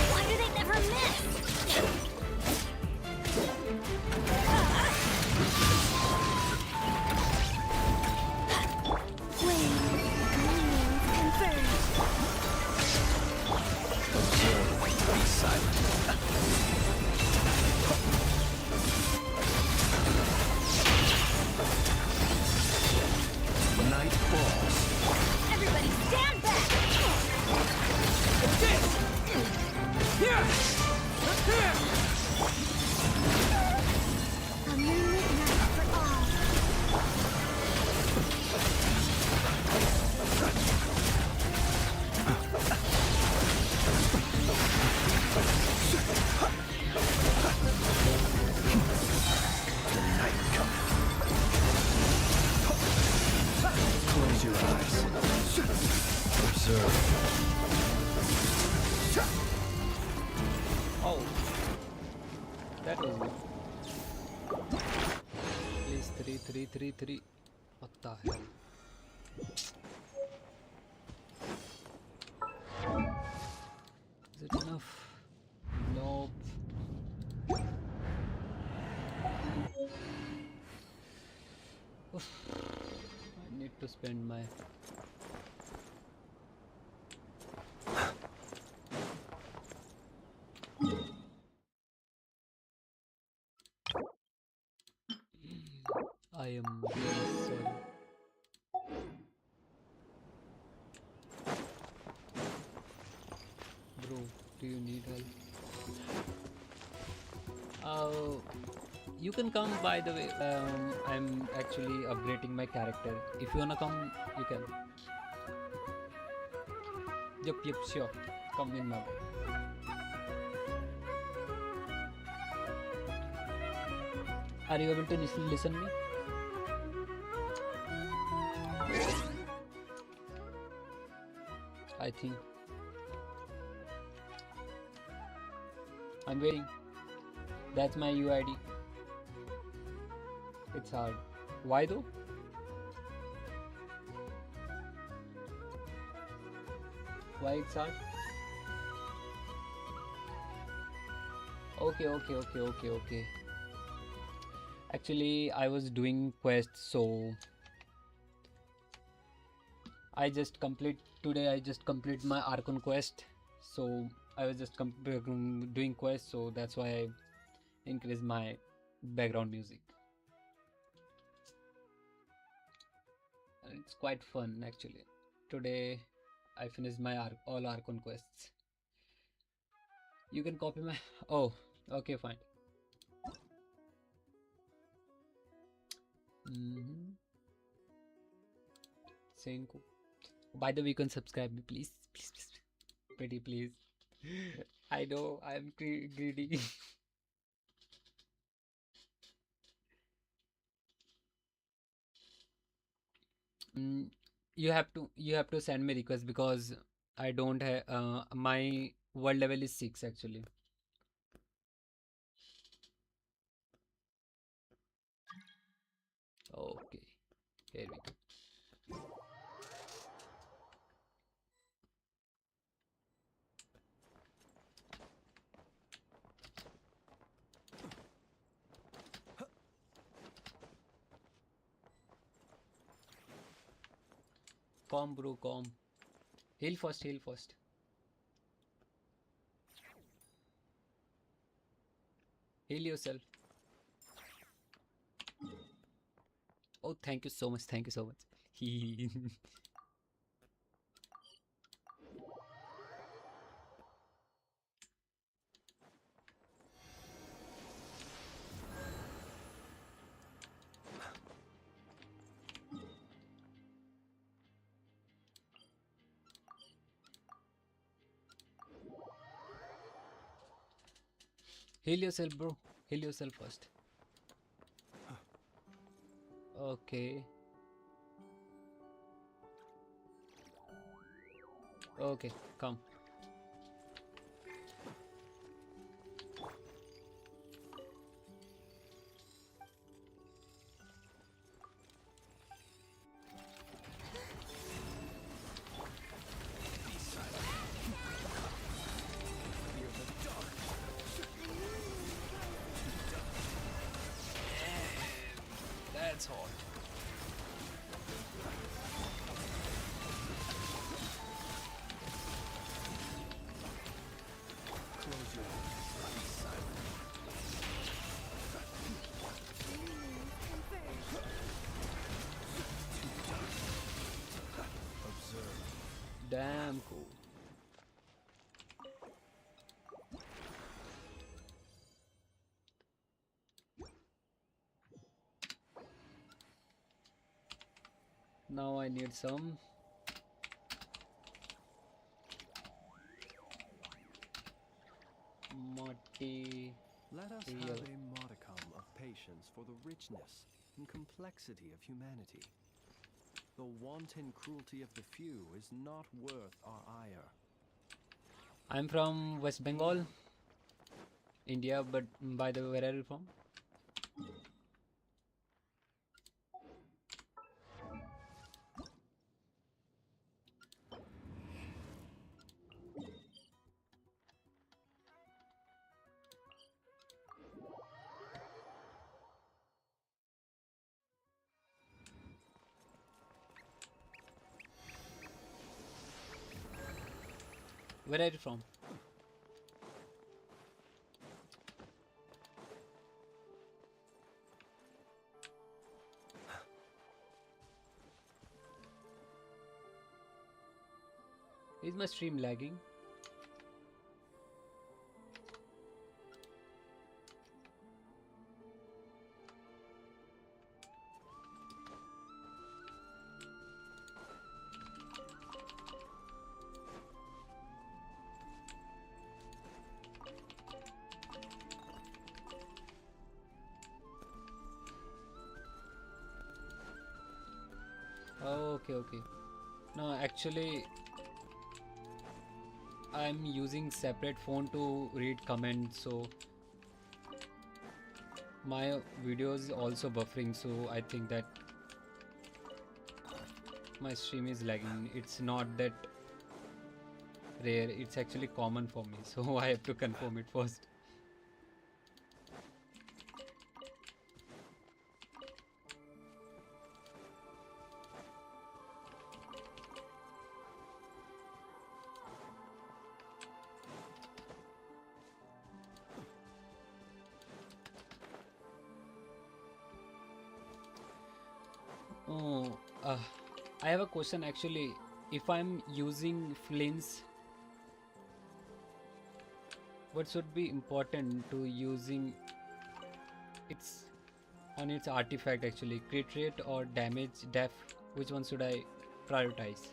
Why do they never miss? Observe. Be silent. Night falls. Everybody stand back! A moonlit night for all. The night cometh. Close your eyes. Observe. Oh, that was good. Please 3. What the hell? Is it enough? Nope. Oof. I need to spend my I am really sorry. Bro, do you need help? You can come, by the way. I'm actually upgrading my character. If you wanna come, you can. Yep, sure. Come in now. Are you able to listen me? I think I'm waiting. That's my UID. It's hard. Why though? Why it's hard? Okay. Actually, I was doing quests, so I just complete my Archon quest. So I was just doing quests, so that's why I increased my background music. And it's quite fun actually. Today I finished my all Archon quests. You can copy my... Oh, okay, fine. Senko. By the way, you can subscribe me, please. Pretty please. I know I'm greedy. You have to send me request because I don't have my world level is 6 actually. Okay, here we go. Calm, bro, calm. Heal first. Heal yourself. Oh, thank you so much. Heal yourself, bro. Heal yourself first. Okay. Okay, come. That's hard. Damn cool. Now I need some Let us material. have a modicum of patience for the richness and complexity of humanity. The wanton cruelty of the few is not worth our ire. I'm from West Bengal, India, but by the way, where are you from? Where are you from? Is my stream lagging? Okay, okay. No, actually, I'm using separate phone to read comments, so my video is also buffering, so I think that my stream is lagging. It's not that rare, it's actually common for me, so I have to confirm it first. Oh, I have a question actually. If I'm using flints, what should be important to using its on its artifact actually? Crit rate or damage def? Which one should I prioritize?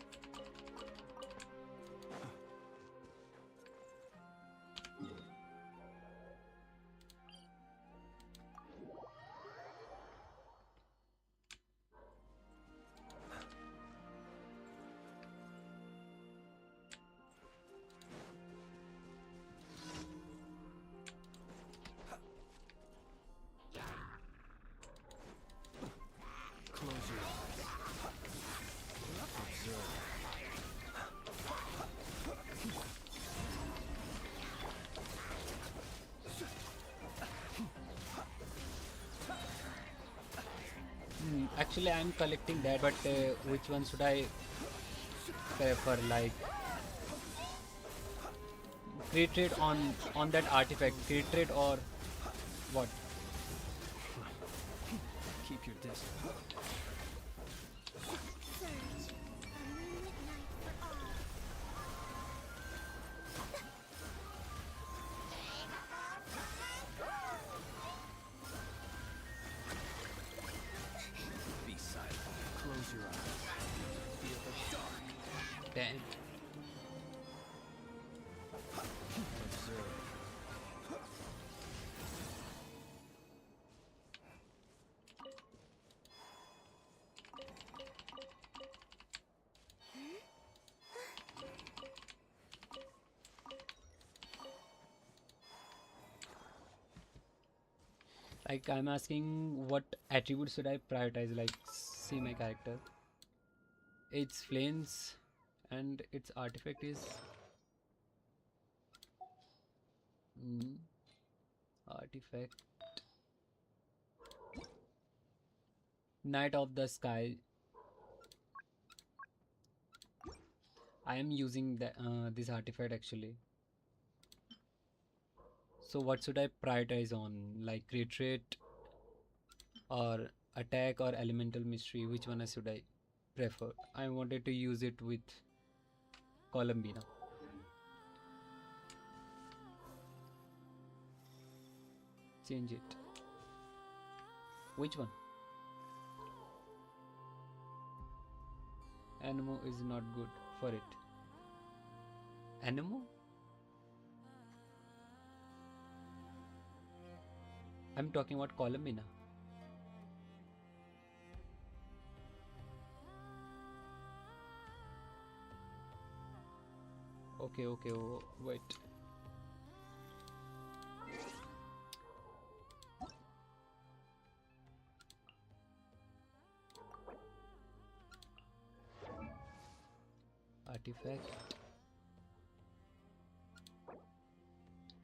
Close your eyes. Observe. Actually, I'm collecting that, but which one should I prefer? Like crit rate on that artifact, crit rate or what? Keep your distance. Be silent. Close your eyes. Feel the dark. Damn. Observe. Like I'm asking what attributes should I prioritize? Like see my character. Its flames and its artifact is artifact Night of the Sky. I am using the, this artifact actually. So what should I prioritize on? Like crit rate or attack or elemental mystery? Which one should I prefer? I wanted to use it with Columbina. Change it. Which one? Anemo is not good for it. Anemo? I'm talking about Columbina. Okay, okay, oh, wait. Artifact.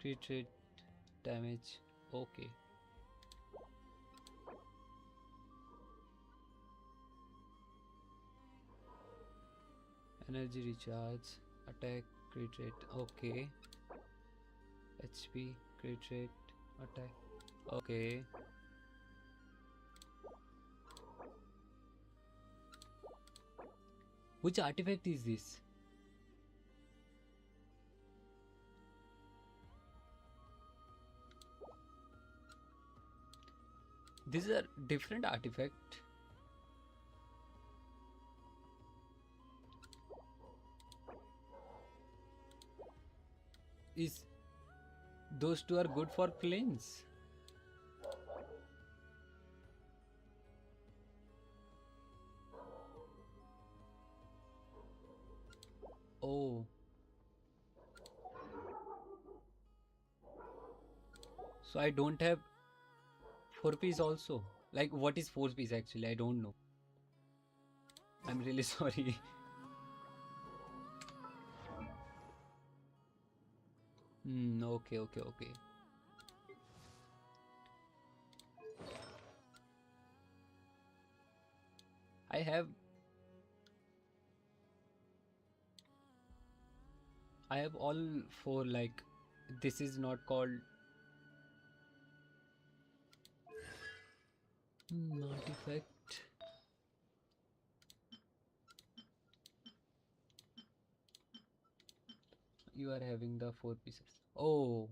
Crit rate, damage, okay. Energy recharge, attack, crit rate, okay. HP, crit rate, attack, okay. Which artifact is this? These are different artifact. Is those two are good for planes? Oh. So I don't have 4 piece also. Like what is 4 piece actually? I don't know. I'm really sorry. Okay, okay, okay. I have all 4, like this is not called artifact. You are having the 4 pieces. Oh,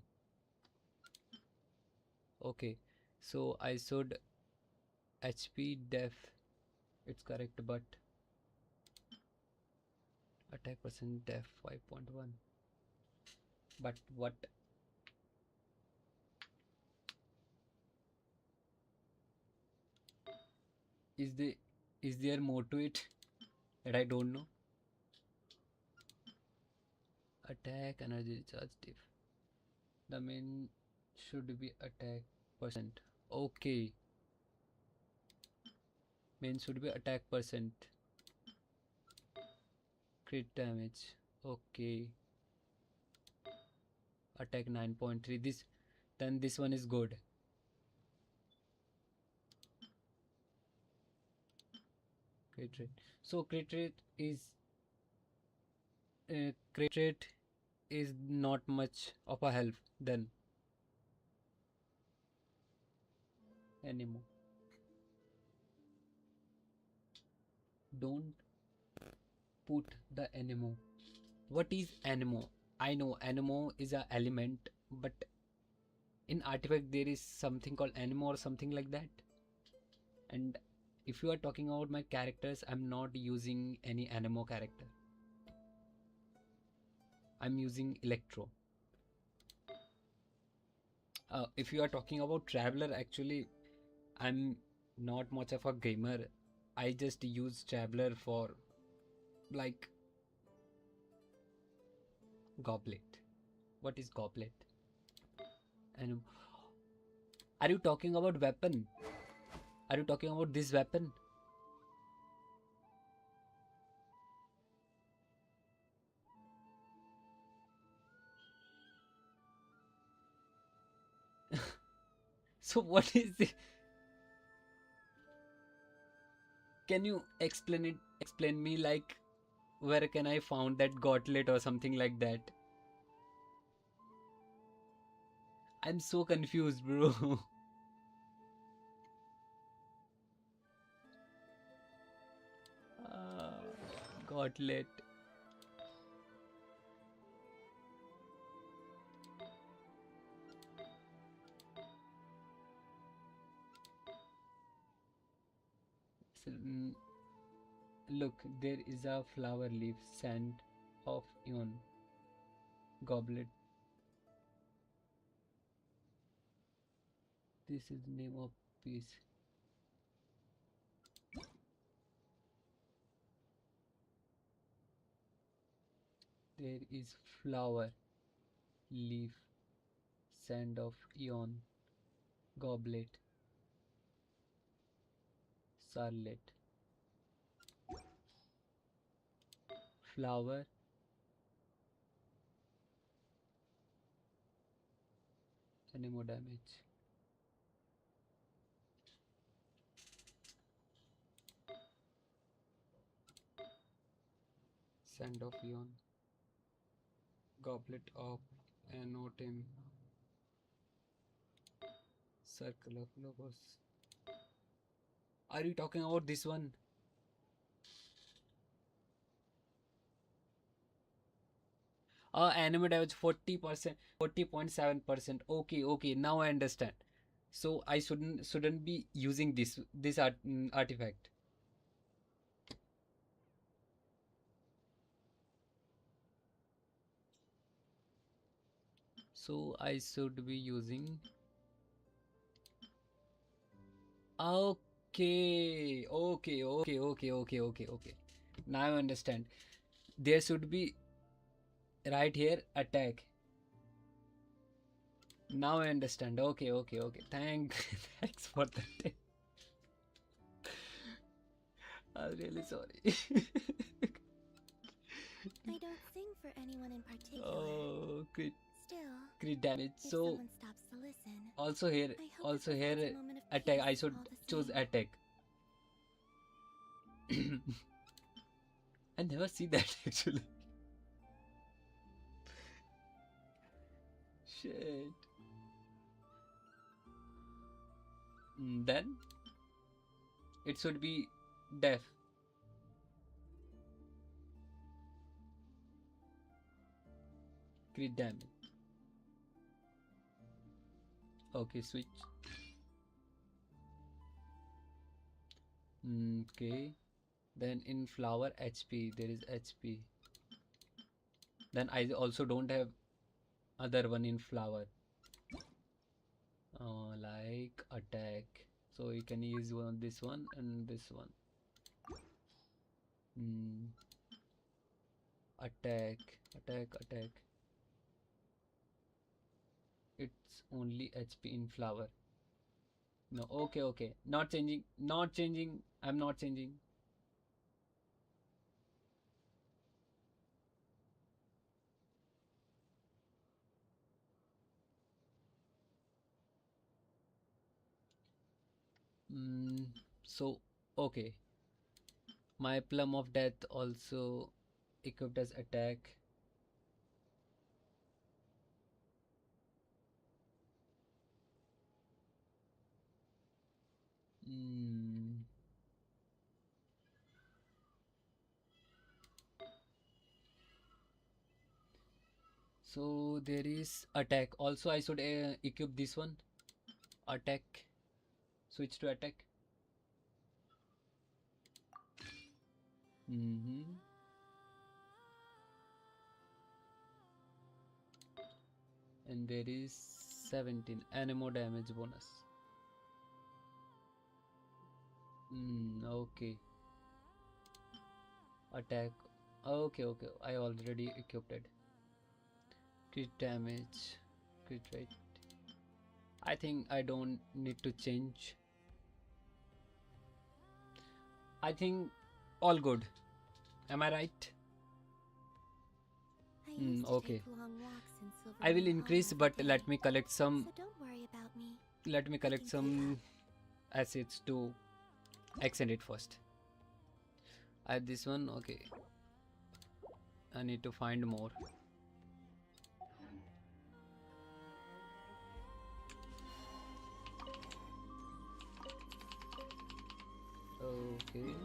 okay. So I should HP def. It's correct, but attack percent def 5.1. But what? Is the is there more to it that I don't know? Attack energy charge diff. The main should be attack percent. Okay. Main should be attack percent. Crit damage. Okay. Attack 9.3. Then this one is good. Crit rate. So crit rate is not much of a help then anymore. Don't put the anemo. What is anemo? I know anemo is a element, but in artifact there is something called anemo or something like that. And if you are talking about my characters, I'm not using any anemo character. I'm using electro. If you are talking about traveler, actually I'm not much of a gamer. I just use traveler for like goblet. What is goblet? And are you talking about weapon? Are you talking about this weapon? So what is it? Can you explain me, like where can I found that gauntlet or something like that? I'm so confused, bro. Gauntlet. Look, there is a flower leaf, sand of Eon, goblet. This is the name of piece. There is flower, leaf, sand of Eon, goblet, sarlet. Flower, any more damage? Sand of Eon, goblet of Anotem, circle of logos. Are you talking about this one? Enemy damage 40%, 40.7%. Okay, okay, now I understand. So I shouldn't be using this artifact. So I should be using. Okay. Now I understand. There should be right here attack. Now I understand. Okay. Thanks for the tip. I'm really sorry. I don't sing for anyone in particular. Oh, crit Still, damage. if So someone stops to listen, also here I hope that here provides a moment of attack. I peace should all the choose same. attack. I never see that actually. Shit. Then it should be deaf. Crit damage. Okay, switch. Okay. Then in flower HP, there is HP. Then I also don't have other one in flower. Like attack. So you can use this one and this one. Attack. It's only HP in flower. No, okay. Not changing. I'm not changing. So, okay. My Plum of Death also equipped as attack. So there is attack. Also, I should equip this one. Attack. Switch to attack. And there is 17 anemo damage bonus. Okay. Attack. Okay. I already equipped it. Crit damage. Crit rate. I think I don't need to change. I think all good. Am I right? Okay. I will increase, but let me collect some. So don't worry about me. Let me collect some assets to extend it first. I have this one. Okay. I need to find more. Okay.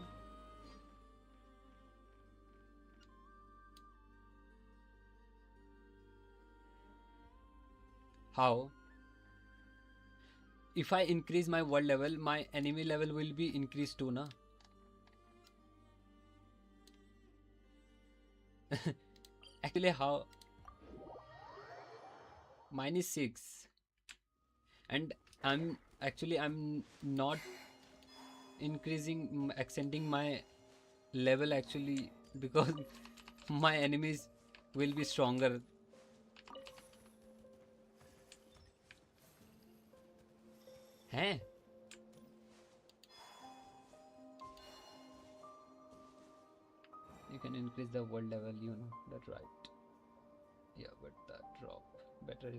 How? If I increase my world level, my enemy level will be increased too, na? Actually, how? Mine is 6. And I'm not extending my level actually because my enemies will be stronger. Hey. You can increase the world level, you know, that's right. Yeah, but that drop better.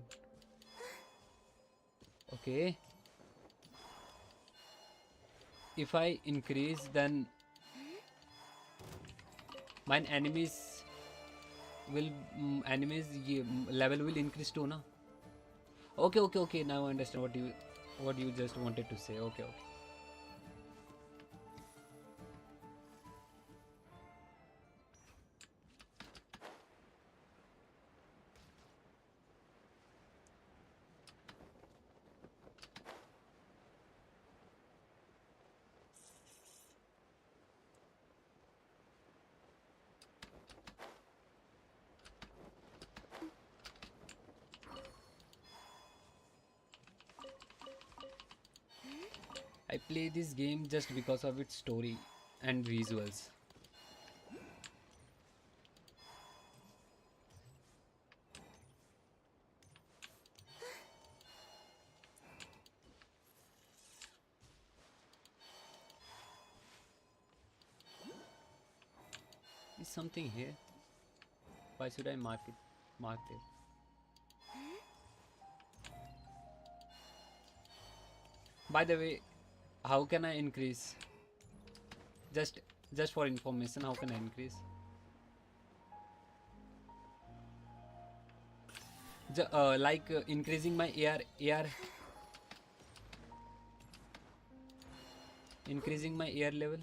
Okay. If I increase, then my enemies level will increase too, na? Okay. Now I understand what you just wanted to say. Okay. I play this game just because of its story and visuals. Is something here? Why should I mark it? Mark it. By the way, how can I increase? Just for information, how can I increase? Increasing my AR, increasing my AR level.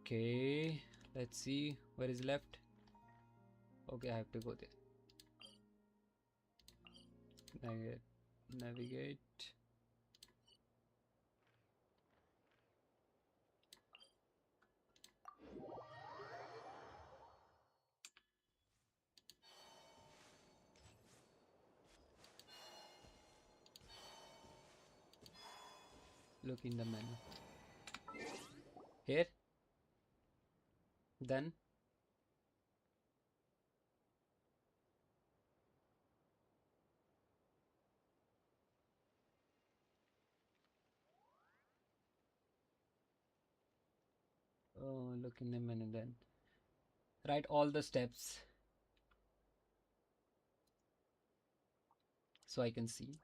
Okay, let's see where is left. Okay, I have to go there. Navigate. Look in the menu. Here. Then. Oh, look in the menu then. Write all the steps so I can see.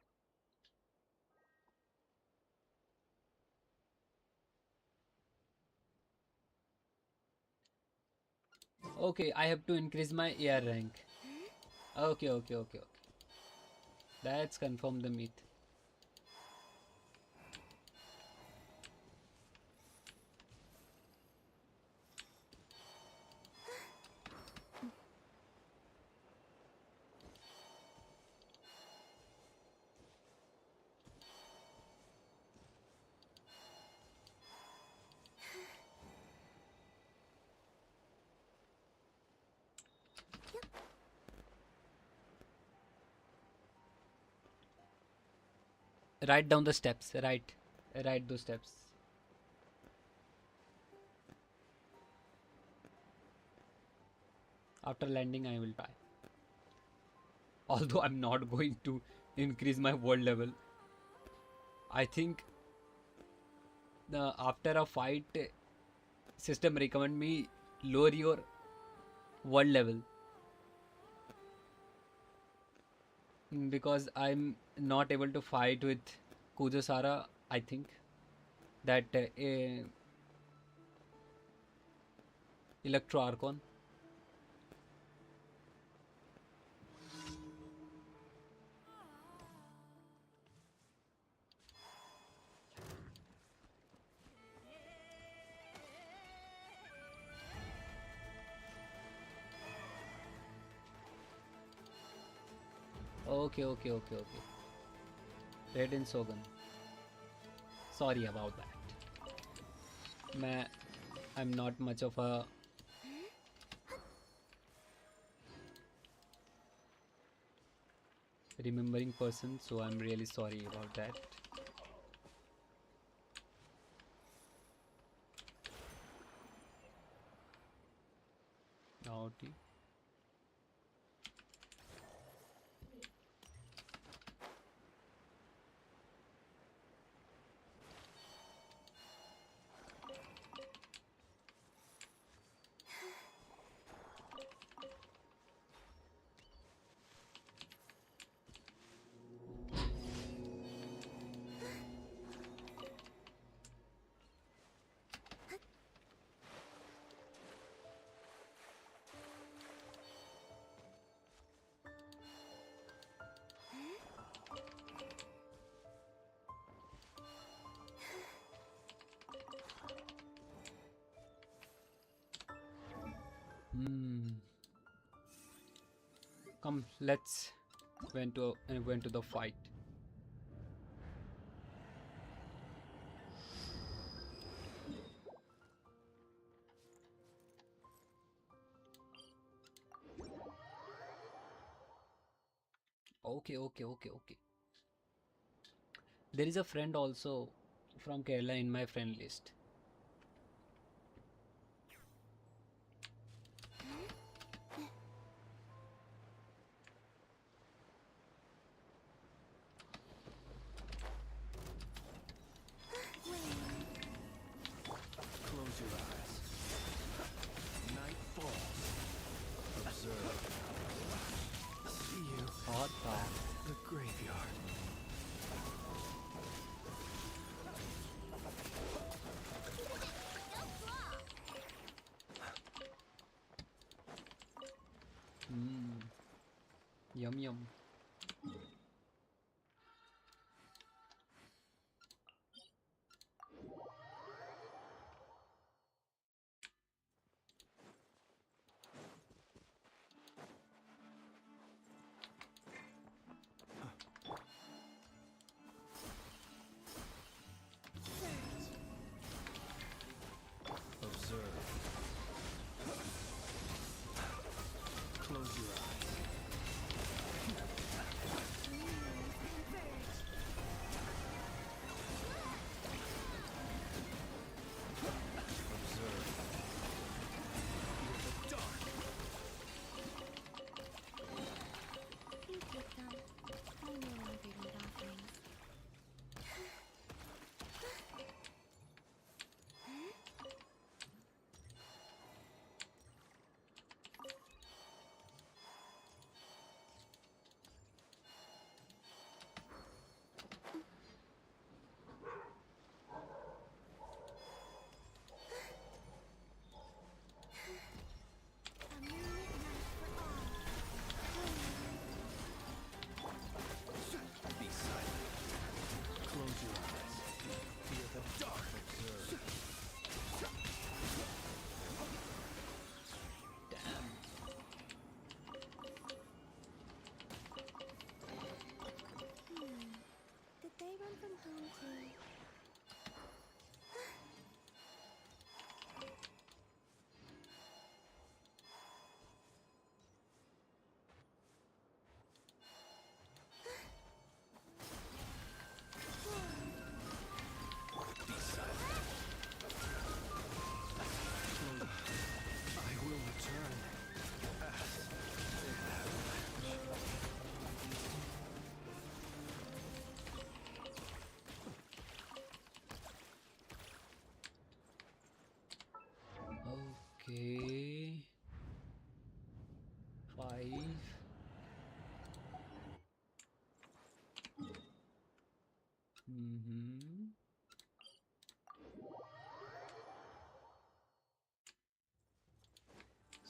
Okay, I have to increase my AR rank. Okay. Let's confirm the myth. Write down the steps. Write those steps. After landing, I will try. Although I'm not going to increase my world level. I think after a fight, system recommend me lower your world level. Because I'm not able to fight with Kujosara, I think. That Electro Archon. Okay. Red and Sogan. Sorry about that. I'm not much of a remembering person, so I'm really sorry about that. Naughty. Come, let's went to the fight. Okay. There is a friend also from Kerala in my friend list. Close your eyes. Night falls. Observe. See you. Hot dog. The graveyard. Yum. Observe. Close your eyes. Observe. Fear the dark. You take them. I no longer need offerings. Be silent. Close your eyes. Fear the dark. Observe. Did they run from home too? Be silent. I will return as they have Okay. 5.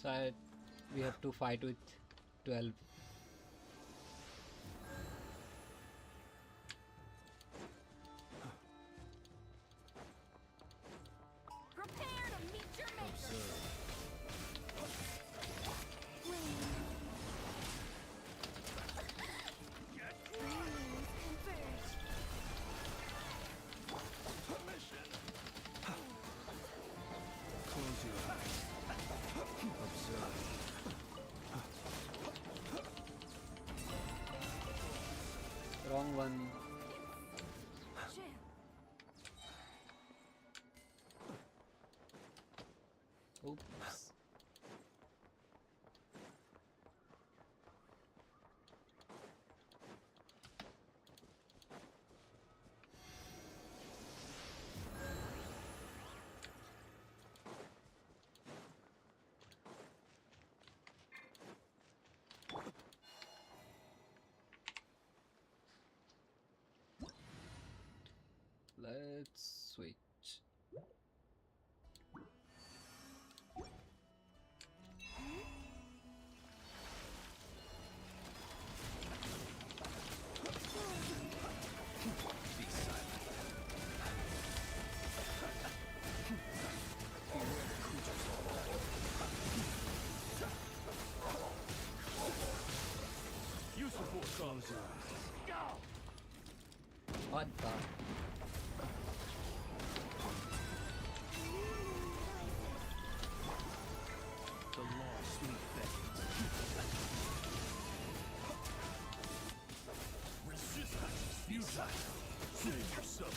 So we have to fight with 12. Prepare to meet your maker. Close your eyes. Observe. Wrong one. Oops. Let's switch. Be silent. Beware the creatures. What the? The law sweet beckons. Resistance is futile. Save yourself,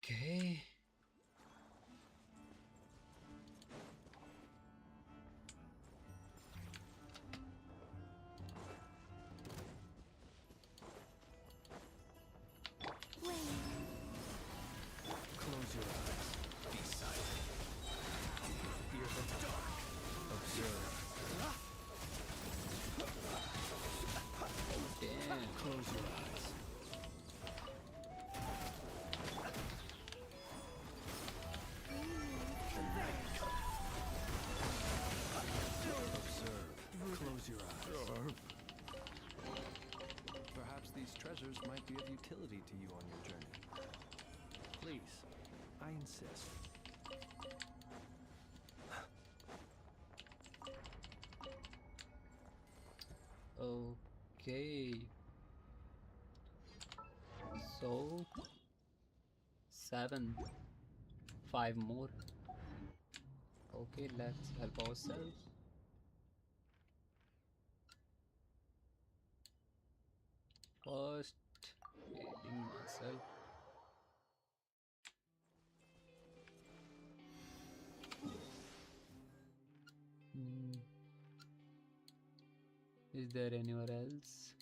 Okay. Close your eyes. Be silent. Fear the dark. Observe. Damn. Close your eyes. Observe. Close your eyes. Perhaps these treasures might be of utility to you on your journey. Please, I insist. Okay. So 7. 5 more. Okay, let's help ourselves. First, healing myself. Is there anywhere else?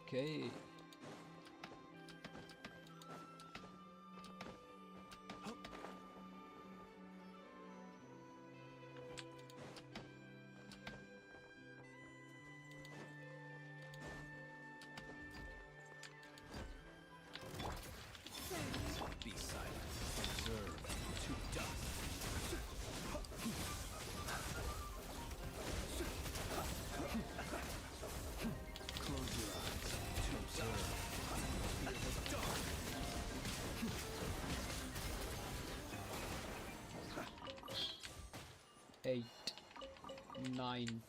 Okay. Be silent. Observe. To dust. Close your eyes. To observe. Fear the dark. 8, 9.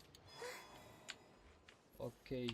Okay.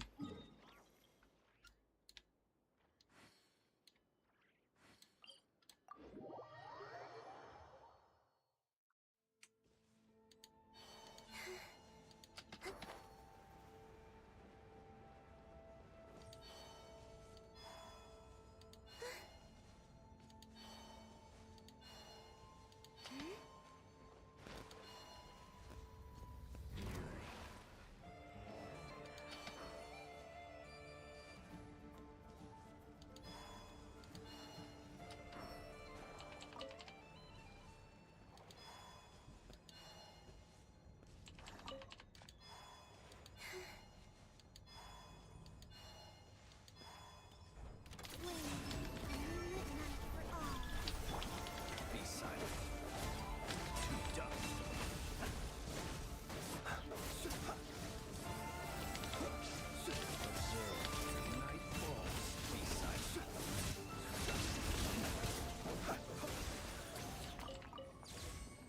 Be silent. To dust. Observe. Night falls. Be silent.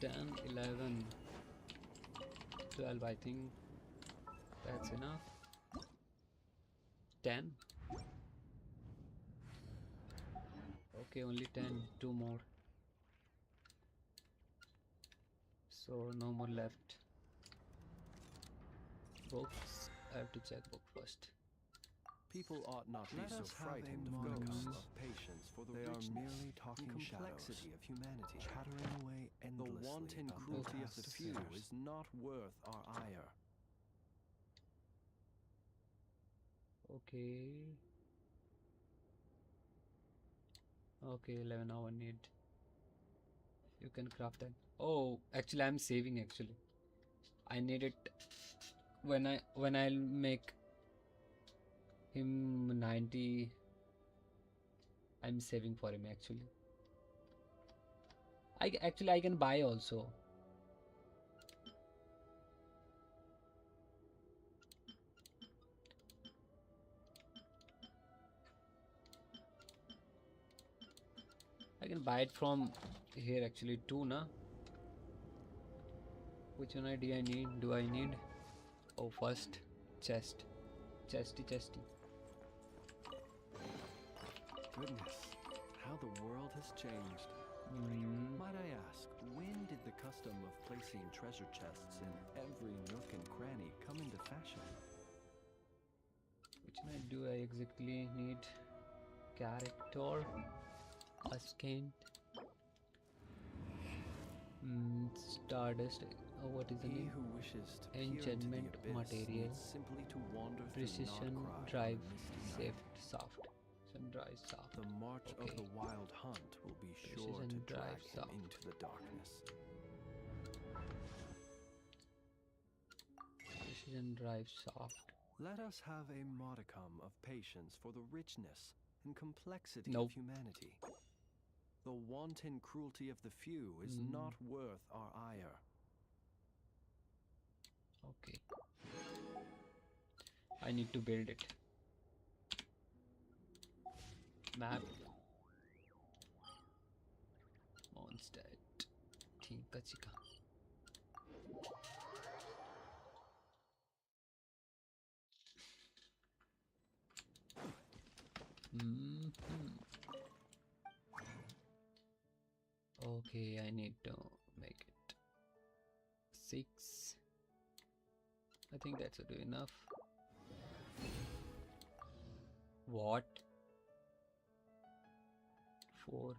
10, 11, 12, I think that's enough. 10. Okay, only 10. 2 more. So no more left. Books. I have to check book first. People ought not be so frightened of ghosts. Of patience for the they are merely talking complexity of humanity, chattering away endlessly. The wanton cruelty of the few is not worth our ire. Okay. Okay, 11 hour need. You can craft that. Oh, actually I'm saving actually. I need it when I'll make him 90. I'm saving for him actually. I can buy also. I can buy it from here actually too, na? Which one do I need? Do I need? Oh, first chest. Chesty. Goodness, how the world has changed. Might I ask, when did the custom of placing treasure chests in every nook and cranny come into fashion? Which one do I exactly need? Character, Ascent, Stardust. Oh, what is the He name? who wishes to peer into Enchantment the abyss material, needs simply to wander precision, through Notcry drive, on a misty safe, night. soft. Sunrise, soft. The march of Okay. the wild hunt will be sure Precision, to drive, drag him soft. into the darkness. Precision, drive, soft. Let us have a modicum of patience for the richness and complexity Nope. of humanity. The wanton cruelty of the few is not worth our ire. Okay. I need to build it. Map. Mondstadt. Tinka chica. Okay, I need to make it 6. I think that should be enough. What? 4,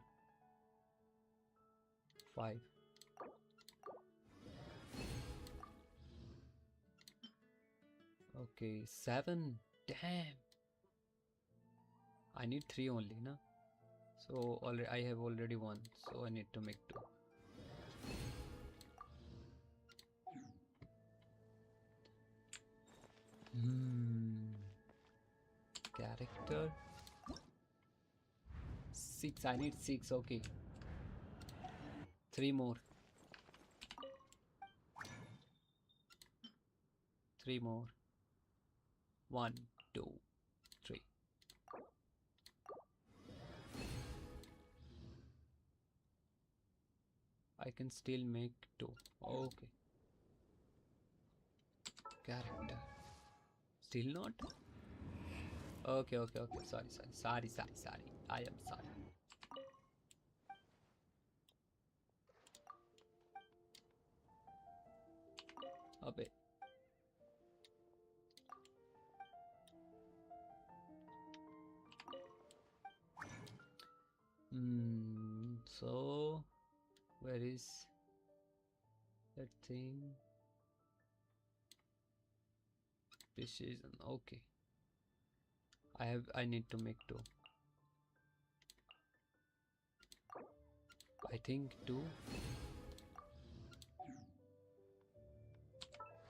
5. Okay, 7. Damn. I need 3 only, na? So already I have already 1, so I need to make 2. Character 6. I need 6. Okay, 3 more. 3 more. 1, 2, 3. I can still make 2. Okay. Character. Still not? Okay. Sorry. I am sorry. Abe. So where is that thing? Precision. Okay. I need to make 2. I think 2.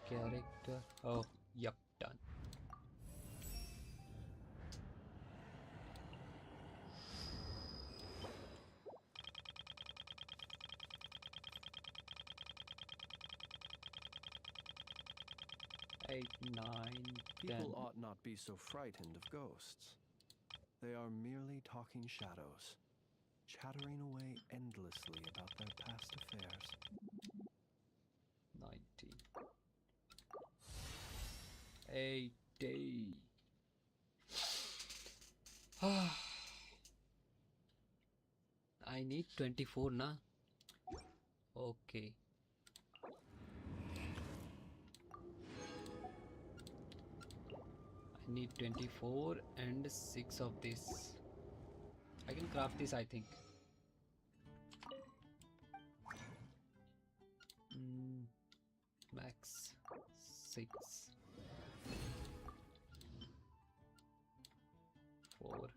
Character. Oh, yep, done. Eight, 9, 10. People ought not be so frightened of ghosts. They are merely talking shadows, chattering away endlessly about their past affairs. 90. 80. I need 24 na. Okay. I need 24 and 6 of this. I can craft this, I think. Max 6. 4.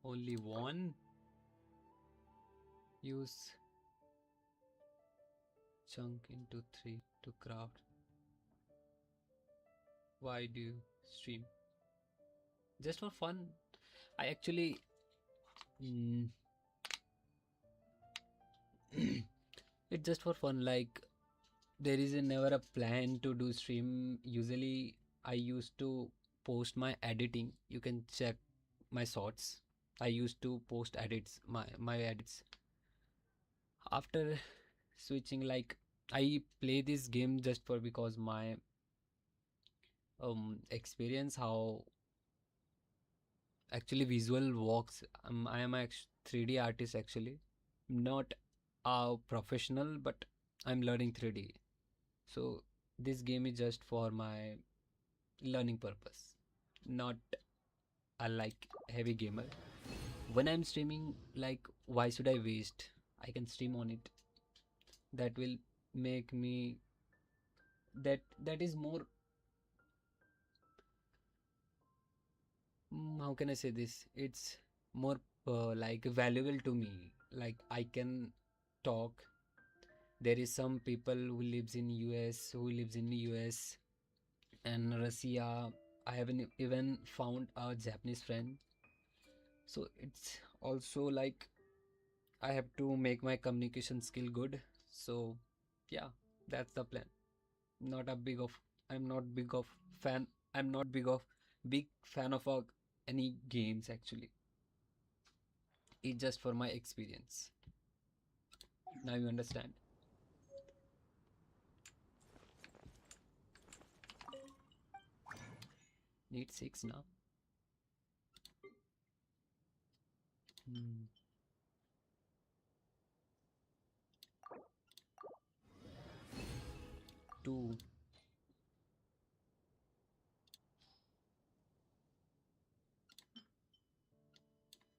Only 1. Use chunk into 3 to craft. Why do you stream just for fun. I actually it's just for fun. Like there is never a plan to do stream. Usually I used to post my editing. You can check my shorts. I used to post edits, my edits. After switching, like I play this game just for because my experience how actually visual works. I am a 3D artist actually, not a professional, but I'm learning 3D. So this game is just for my learning purpose, not a like heavy gamer. When I'm streaming, like why should I waste? I can stream on it. That will make me that is more how can I say this? It's more like valuable to me. Like I can talk. There is some people who lives in US, who lives in US and Russia. I haven't even found a Japanese friend. So it's also like I have to make my communication skill good. So yeah, that's the plan. Not a big of I'm not big of fan. I'm not big fan of any games actually. It's just for my experience. Now you understand. Need 6 now. Hmm. Two.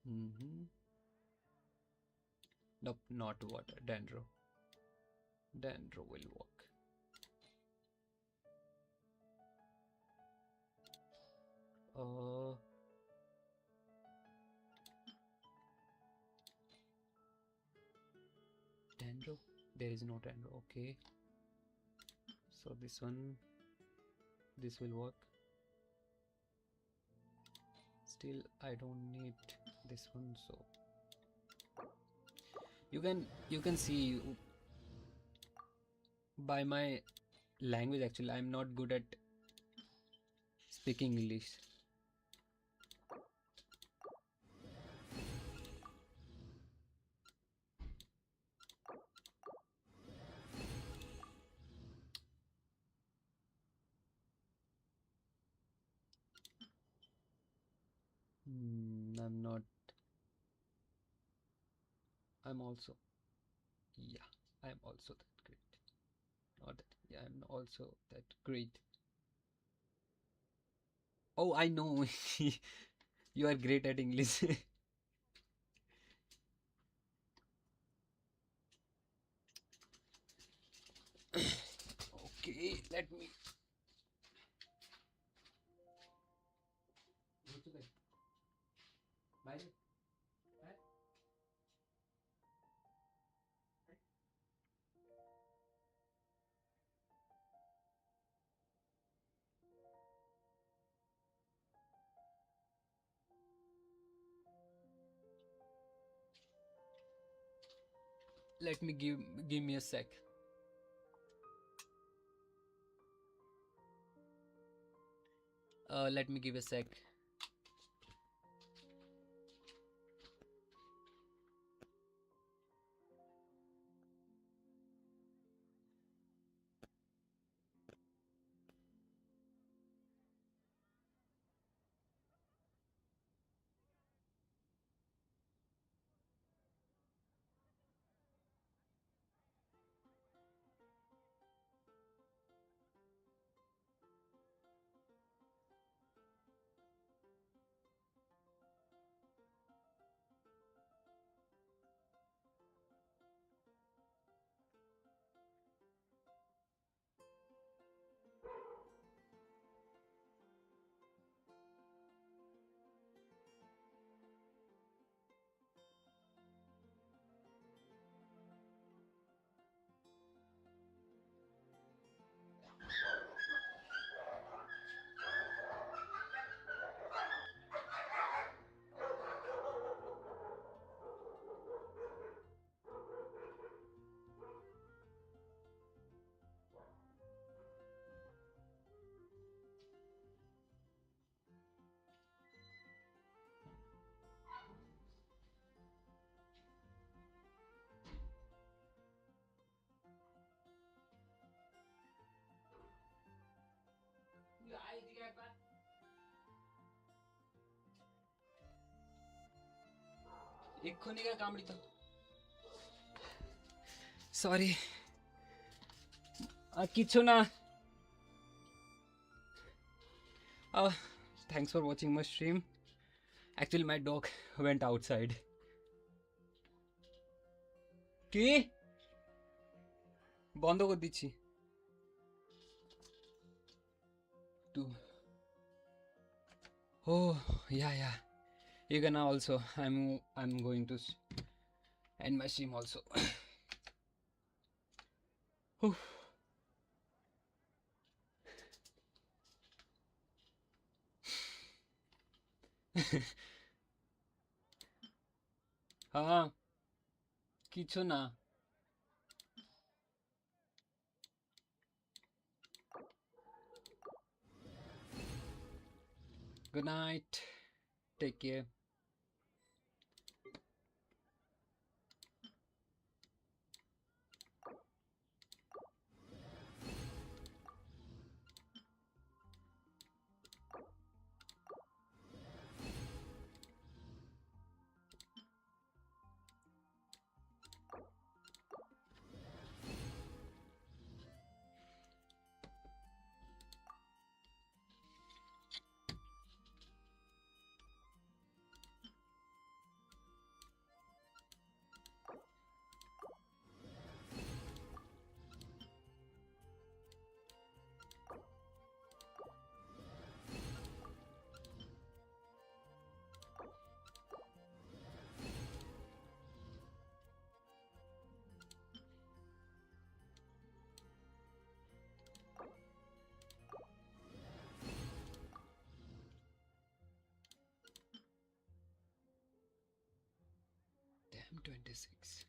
Mm-hmm. Nope, not water. Dendro. Dendro will work. Uh, Dendro? There is no Dendro. Okay. So this will work. Still, I don't need this one. So you can see by my language actually I'm not good at speaking English. I'm not. I'm also. Yeah, I'm also that great. Not that. Yeah, I'm also that great. Oh, I know. You are great at English. Okay, let me. Let me give me a sec. Let me give a sec. এক্ষুনি কা কামড়ি তো sorry কিছু না thanks for watching my stream. Actually my dog went outside. কি বন্ধ করে দিচ্ছি oh yeah you can also I'm going to end my stream also. Oof. হ্যাঁ কিছু না good night take care damn 26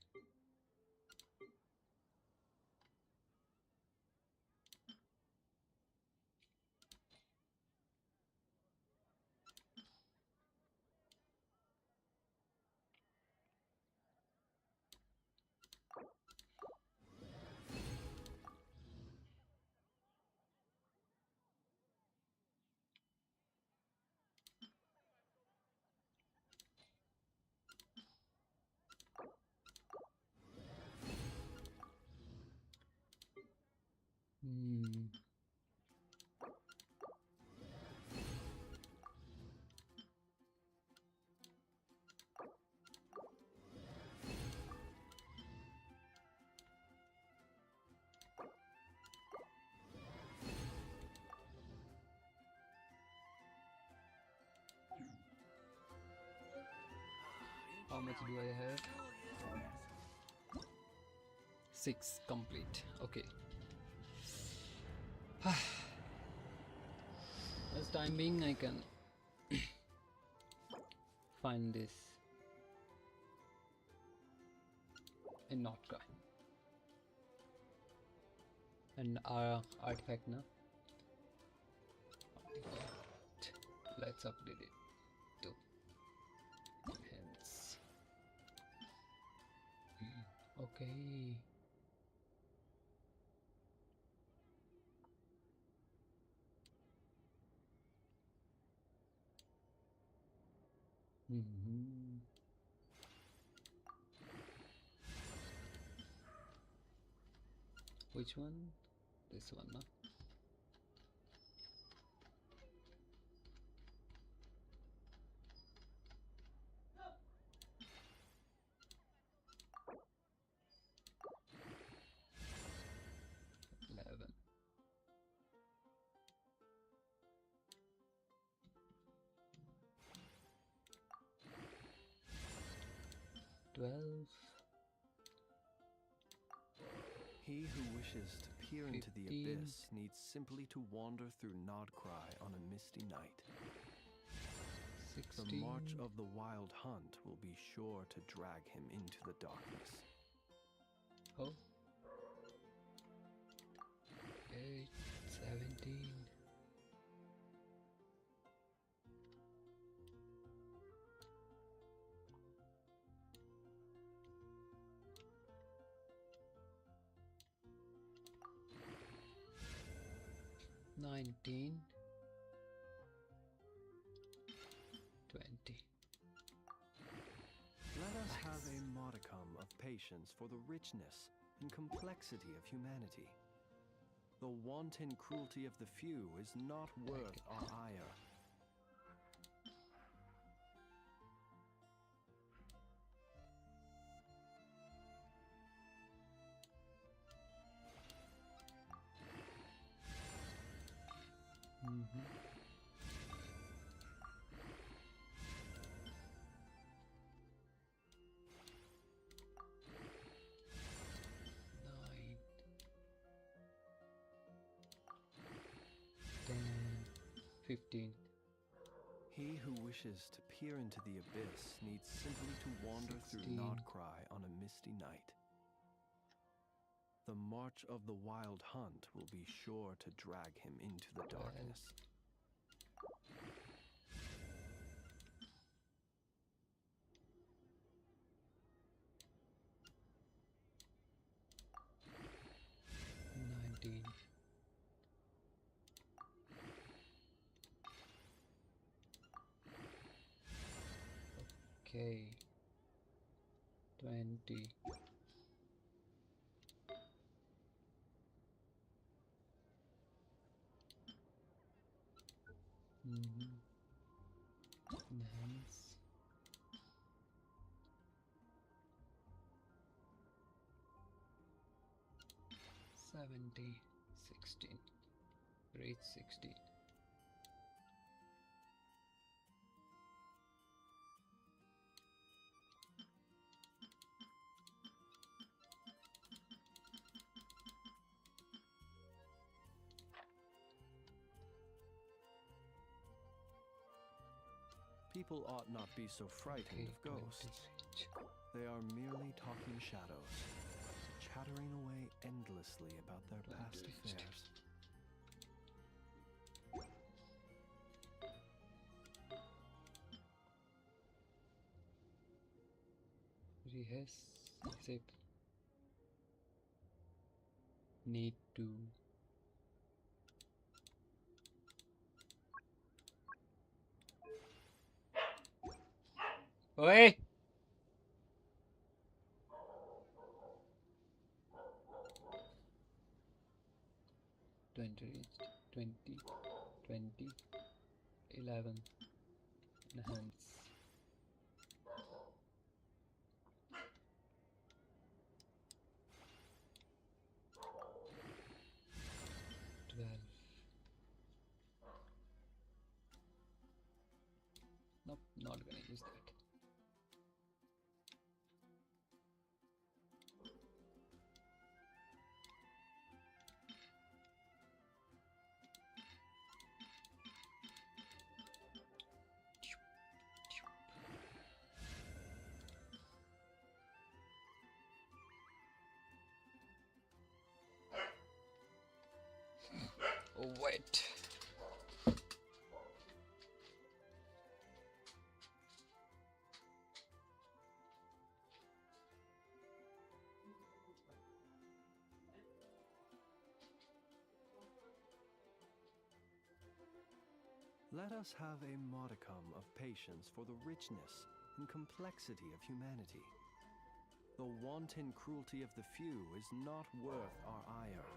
how much do I have 6 complete okay as time being I can find this in Notka and artifact now artifact. Let's update it to hence okay which one this one no? He who wishes to peer into the abyss needs simply to wander through Nodcry on a misty night. 16. The march of the wild hunt will be sure to drag him into the darkness. Oh 8 17 19 20 Let us have a modicum of patience for the richness and complexity of humanity. The wanton cruelty of the few is not worth our ire. Nine. 10. 15. He who wishes to peer into the abyss needs simply to wander 16. through Nodcry on a misty night. The march of the wild hunt will be sure to drag him into the darkness. 19. Okay. 20. Enhance. 70. 16. Rate 16. People ought not be so frightened of ghosts. They are merely talking shadows, chattering away endlessly about their past affairs. Rehearse. Zip. Need to. Oi! Reached. 20, 20, 11. Enhance. 12. Nope, not gonna use that. Oh, wait. Let us have a modicum of patience for the richness and complexity of humanity. The wanton cruelty of the few is not worth our ire.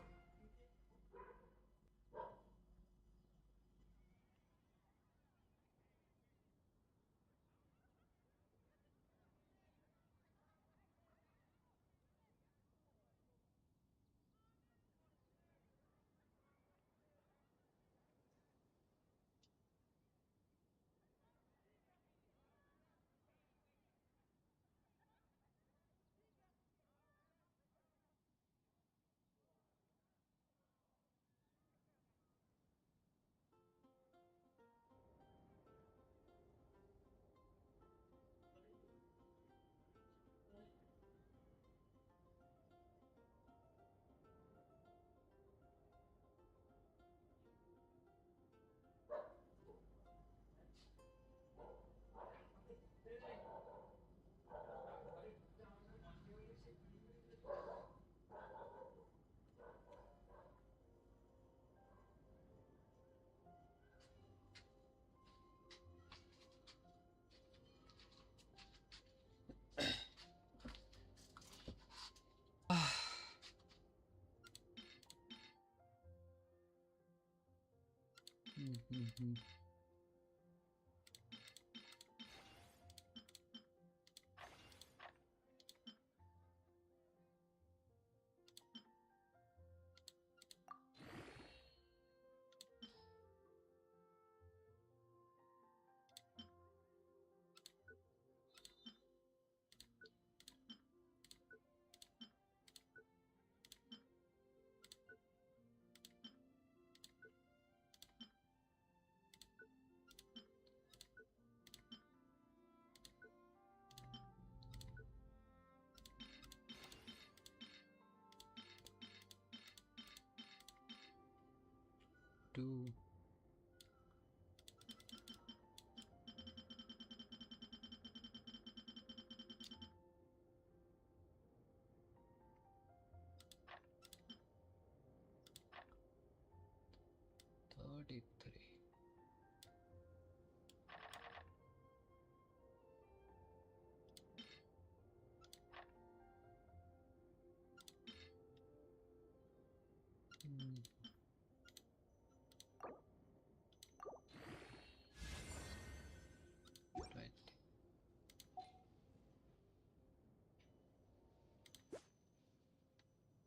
Two.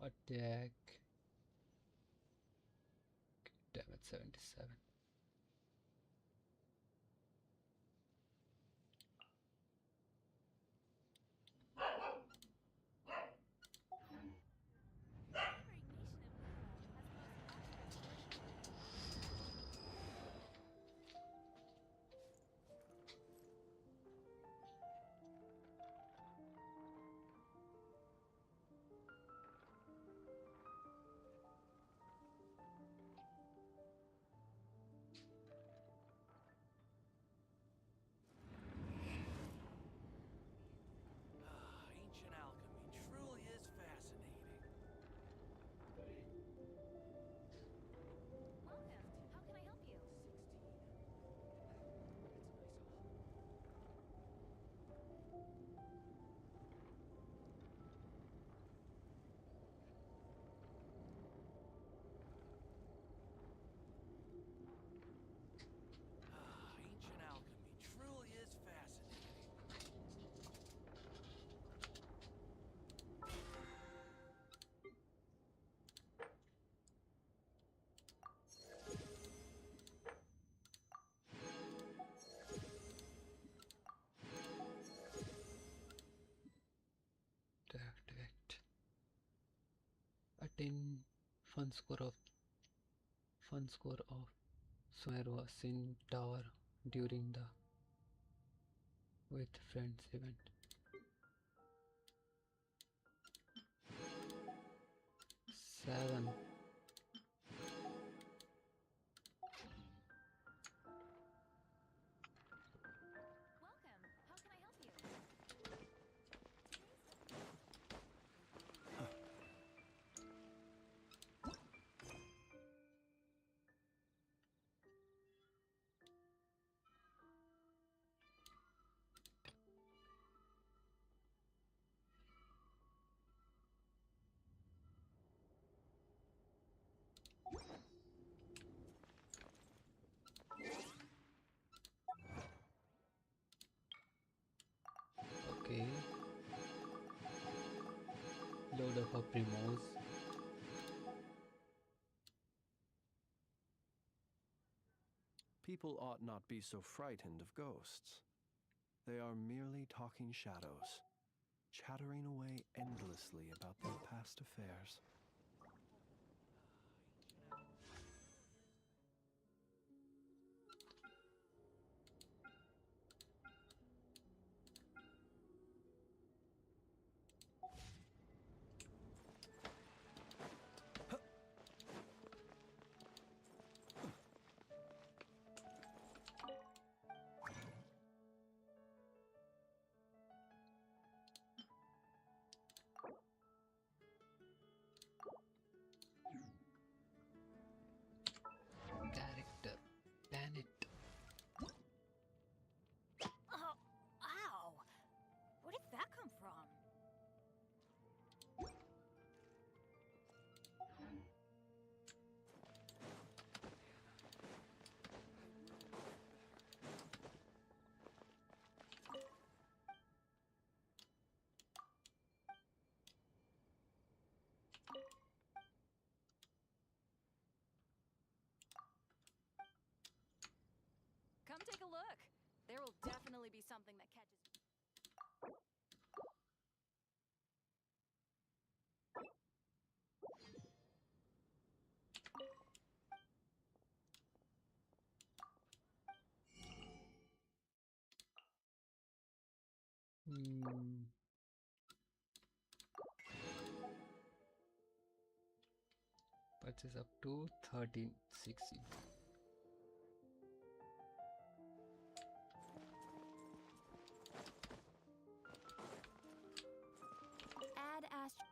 Attack. Damage 77. Ancient alchemy truly is fascinating. How can I help you? Ancient alchemy truly is fascinating. Activate. Attain fun score of Sumeru Sin Tower during the with friends event. Seven. Welcome. How can I help you? Okay. Load up a Primos. People ought not be so frightened of ghosts. They are merely talking shadows, chattering away endlessly about their past affairs. definitely be something that catches. Purchase up to 1360. Add Astro.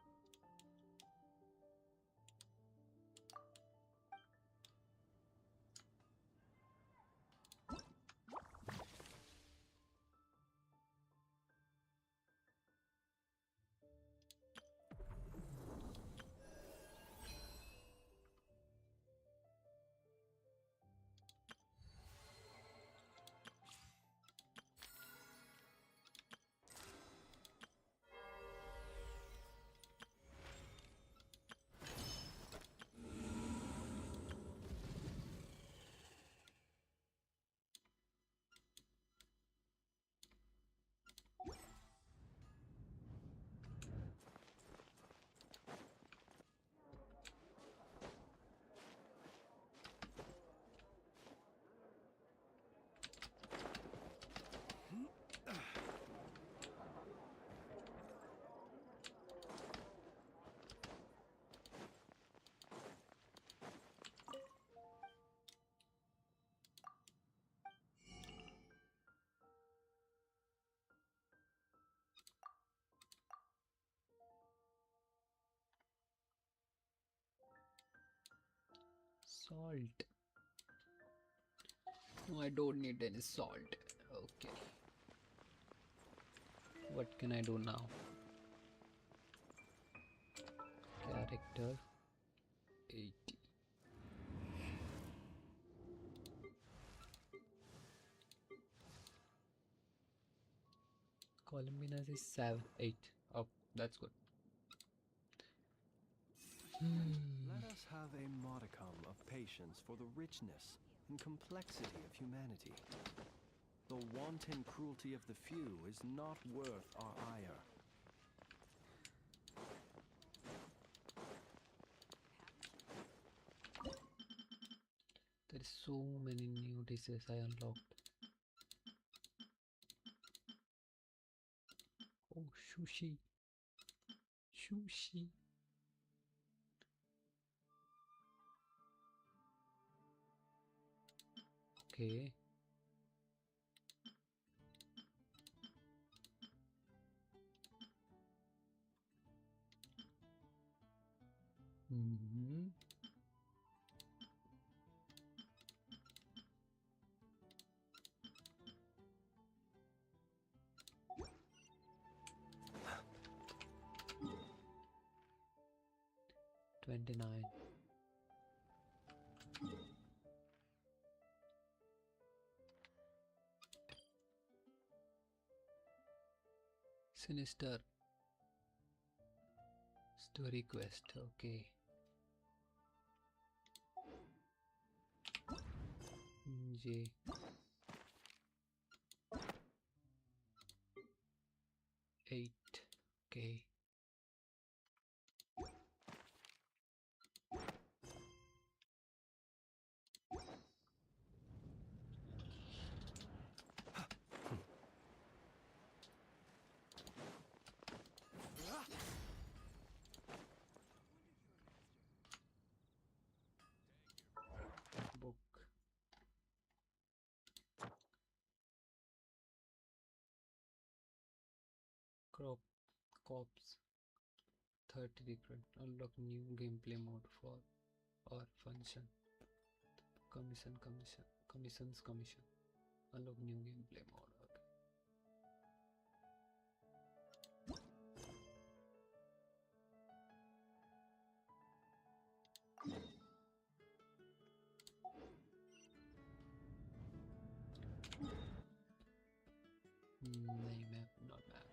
Salt. No, I don't need any salt. Okay. What can I do now? Character 80. Columbinas is 7, 8. Oh, that's good. Let us have a modicum of patience for the richness and complexity of humanity. The wanton cruelty of the few is not worth our ire. There is so many new dishes I unlocked. Oh, sushi. Sushi. Okay. Mm-hmm. $29. Sinister story quest. Okay. J. Eight. Okay. Book. Crop. Cops. 30 different. Unlock new gameplay mode for or function. Commission. Commissions. Unlock new gameplay mode. Okay. नहीं map, not map.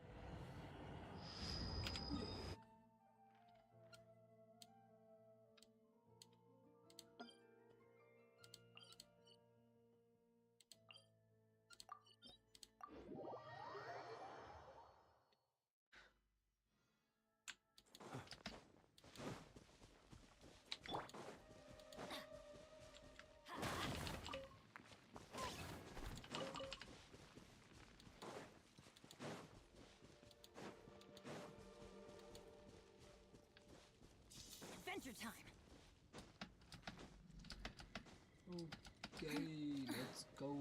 adventure time. Okay, let's go.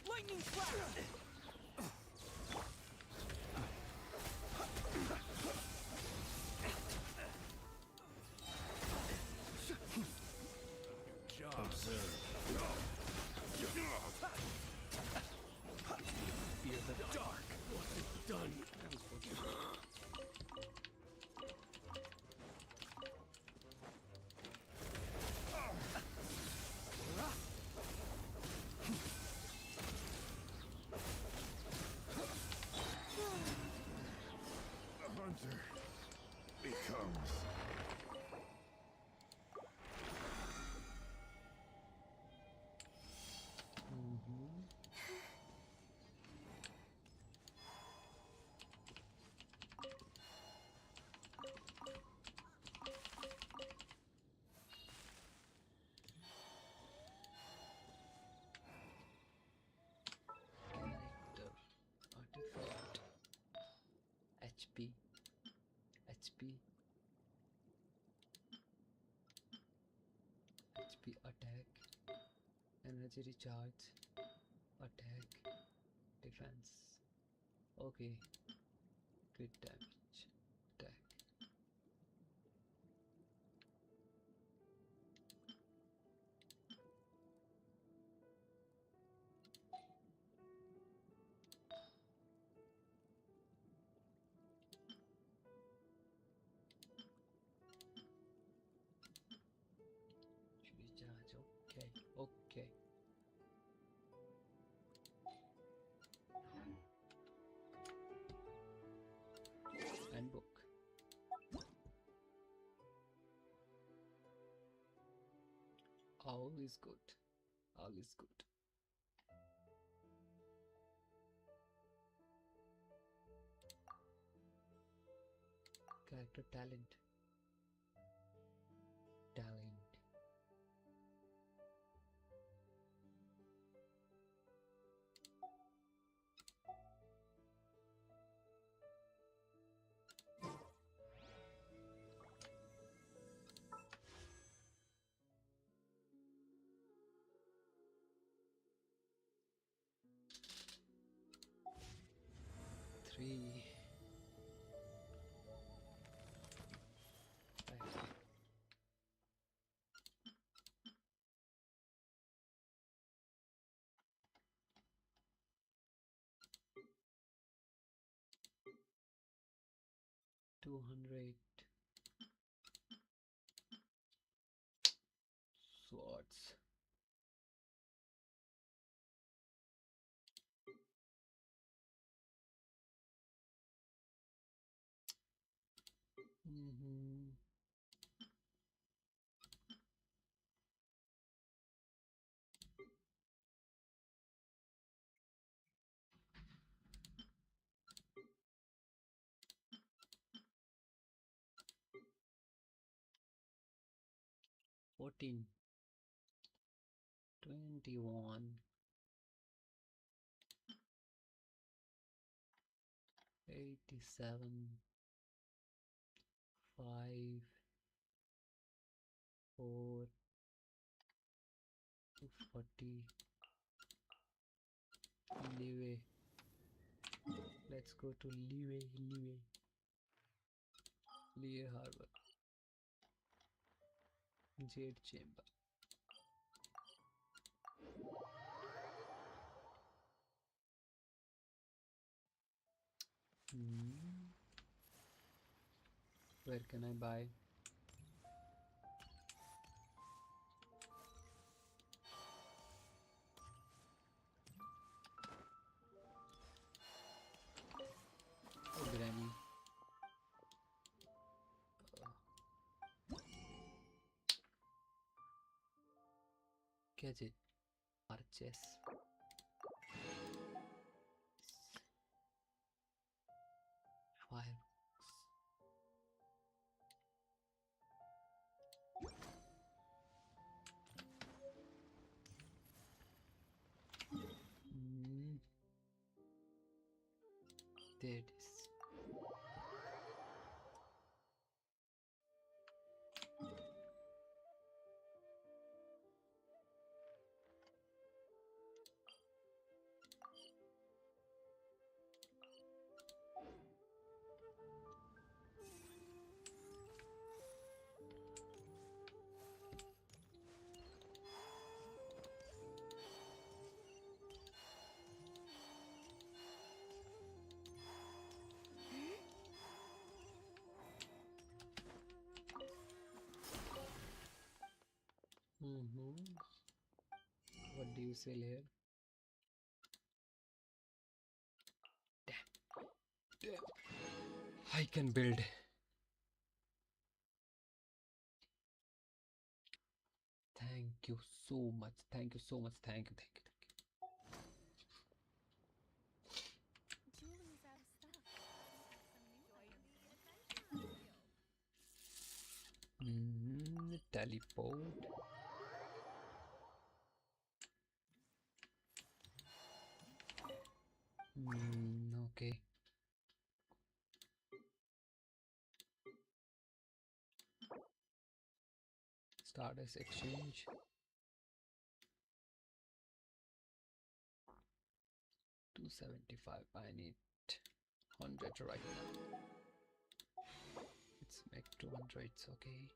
Lightning flash! Observe. Fear the dark. What's it done? The hunter becomes. Character, artifact, HP, attack, energy recharge, attack, defense. Okay, crit damage, attack. Recharge, okay. Handbook. All is good. All is good. Character talent. Three. Five. 200 swords. Mm-hmm. $14, $21, $87, $5, $4, $40. Leeway. Let's go to Leeway. Lee Harbor. Jade Chamber. Where can I buy? Oh, Granny. Gadget. Purchase. There it is. What do you sell here? Damn. I can build. Thank you so much. Thank you so much. Thank you. Thank you. Julie's out of stock. Teleport. Okay. Stardust exchange. $275. I need 100 right now. Let's make 200. It's okay.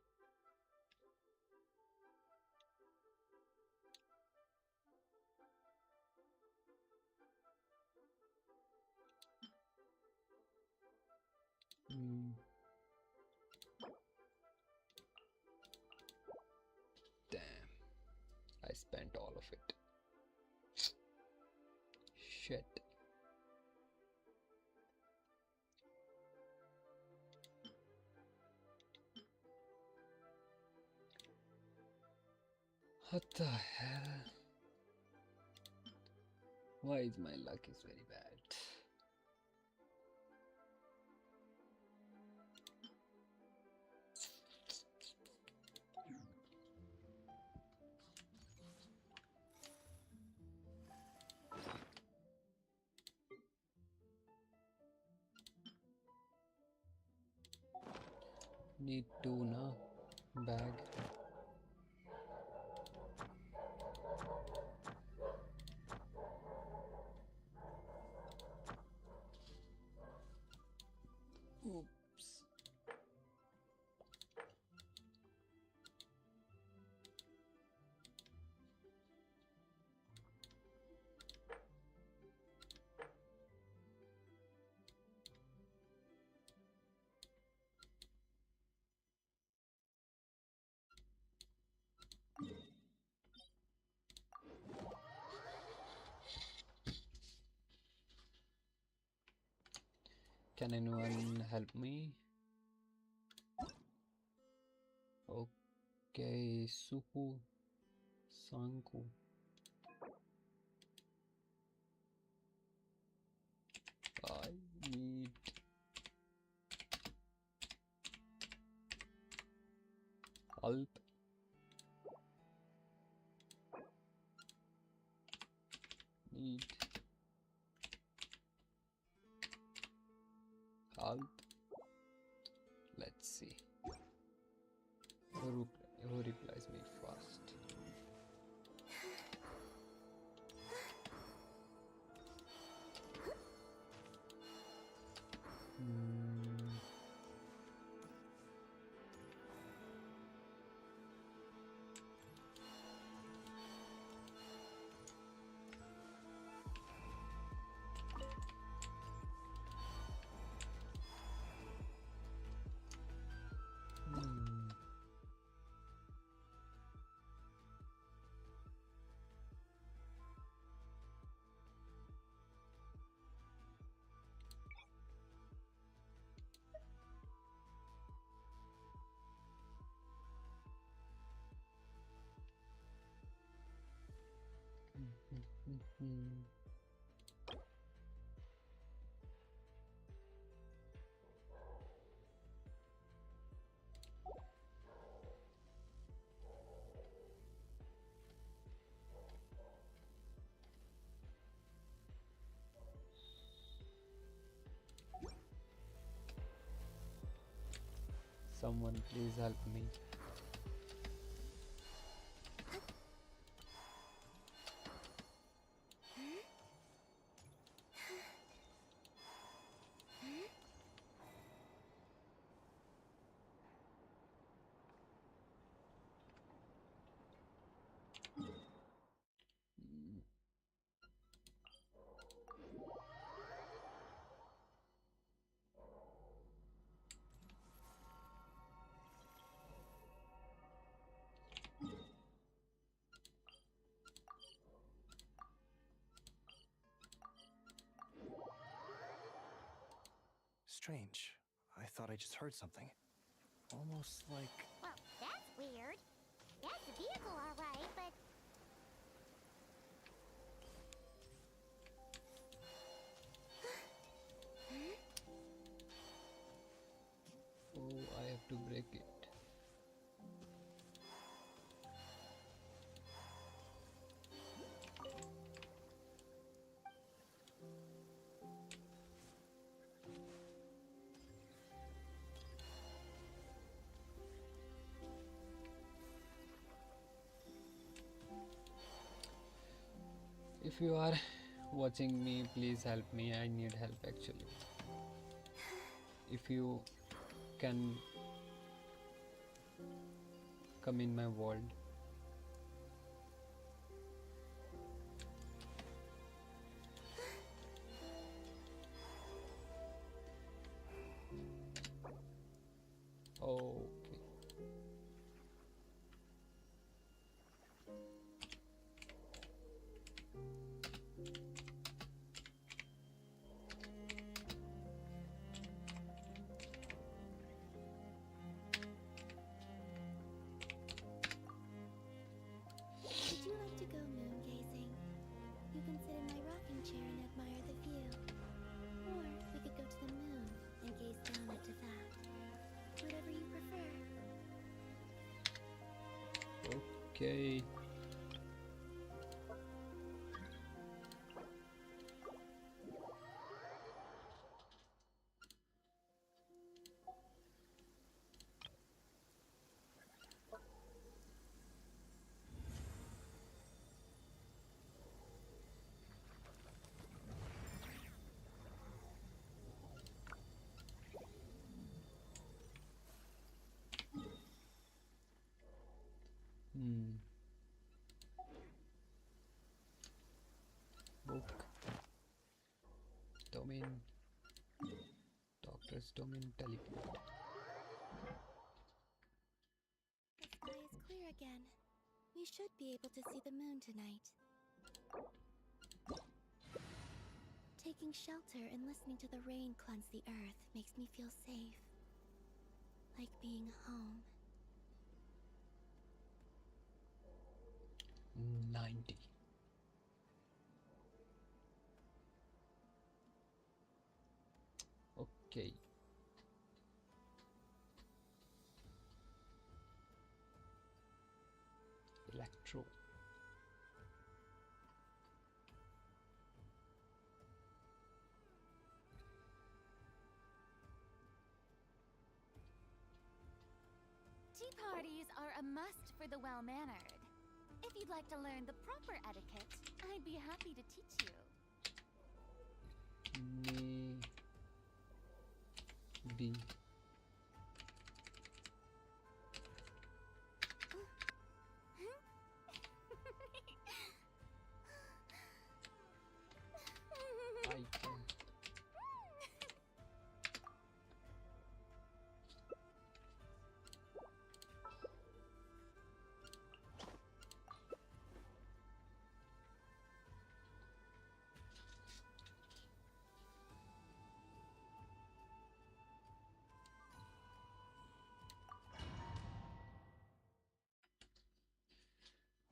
Damn, I spent all of it. Shit. What the hell? Why is my luck is very bad? Need tuna bag. Oops. Can anyone help me? Okay, Suku Sanku. I need help. Need help. Let's see. Who replies me first? Someone please help me. Strange. I thought I just heard something. Almost like... Well, that's weird. That's a vehicle, all right, but... Oh, I have to break it. If you are watching me, please help me. I need help actually. If you can come in my world. Okay. Would you like to go moon gazing? You can sit in my rocking chair and admire the view. Or we could go to the moon and gaze down at Teyvat. Whatever you prefer. Okay. Book. Domain. Doctor's domain teleport. The sky is clear again. We should be able to see the moon tonight. Taking shelter and listening to the rain cleanse the earth makes me feel safe. Like being home. 90. Okay. Electro. Tea parties are a must for the well-mannered. If you'd like to learn the proper etiquette, I'd be happy to teach you. B. I can.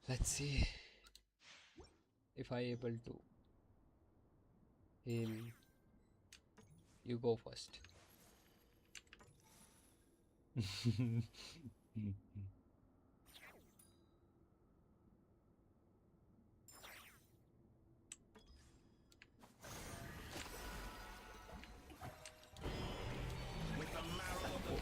Let's see if I able to heal. You go first. With the marrow of the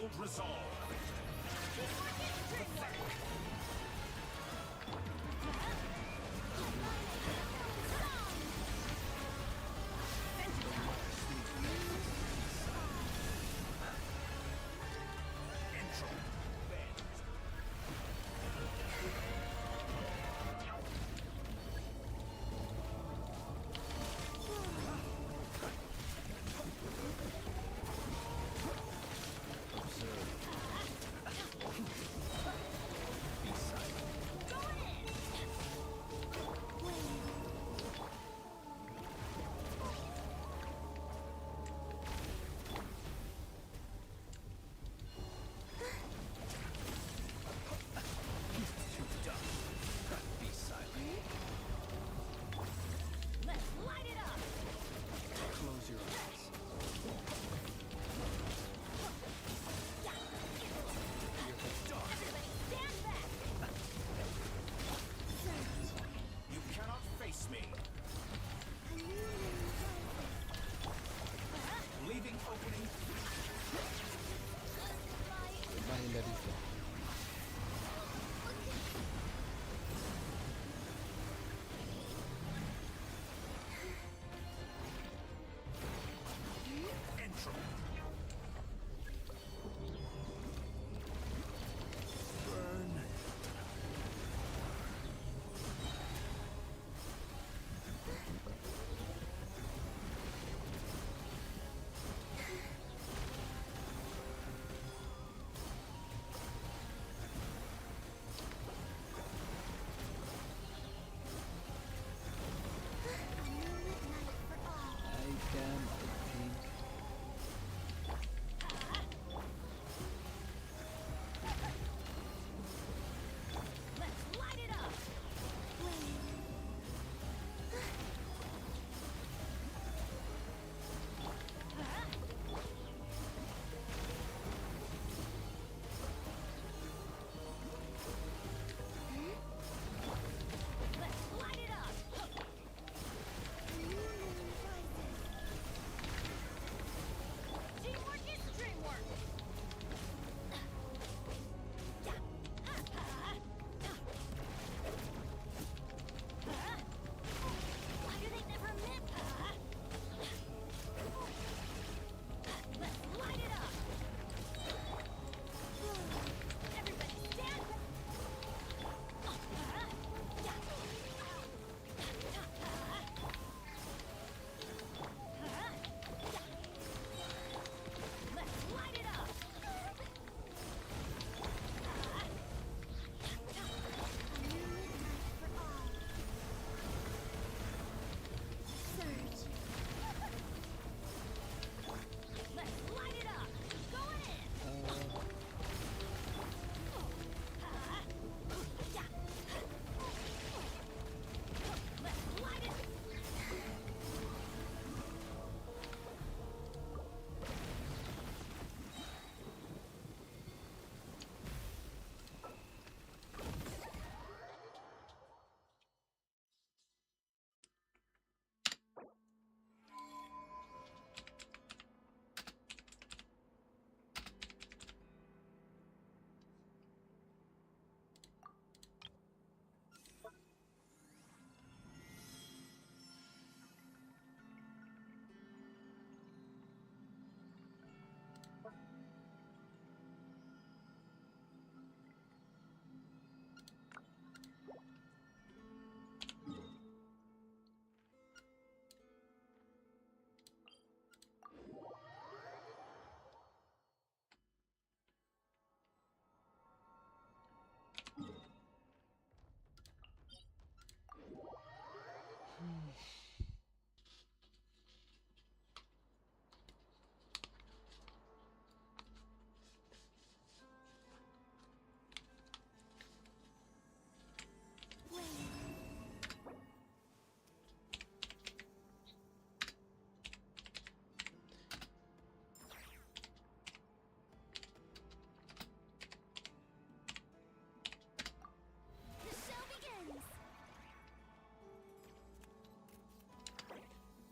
Build resolve.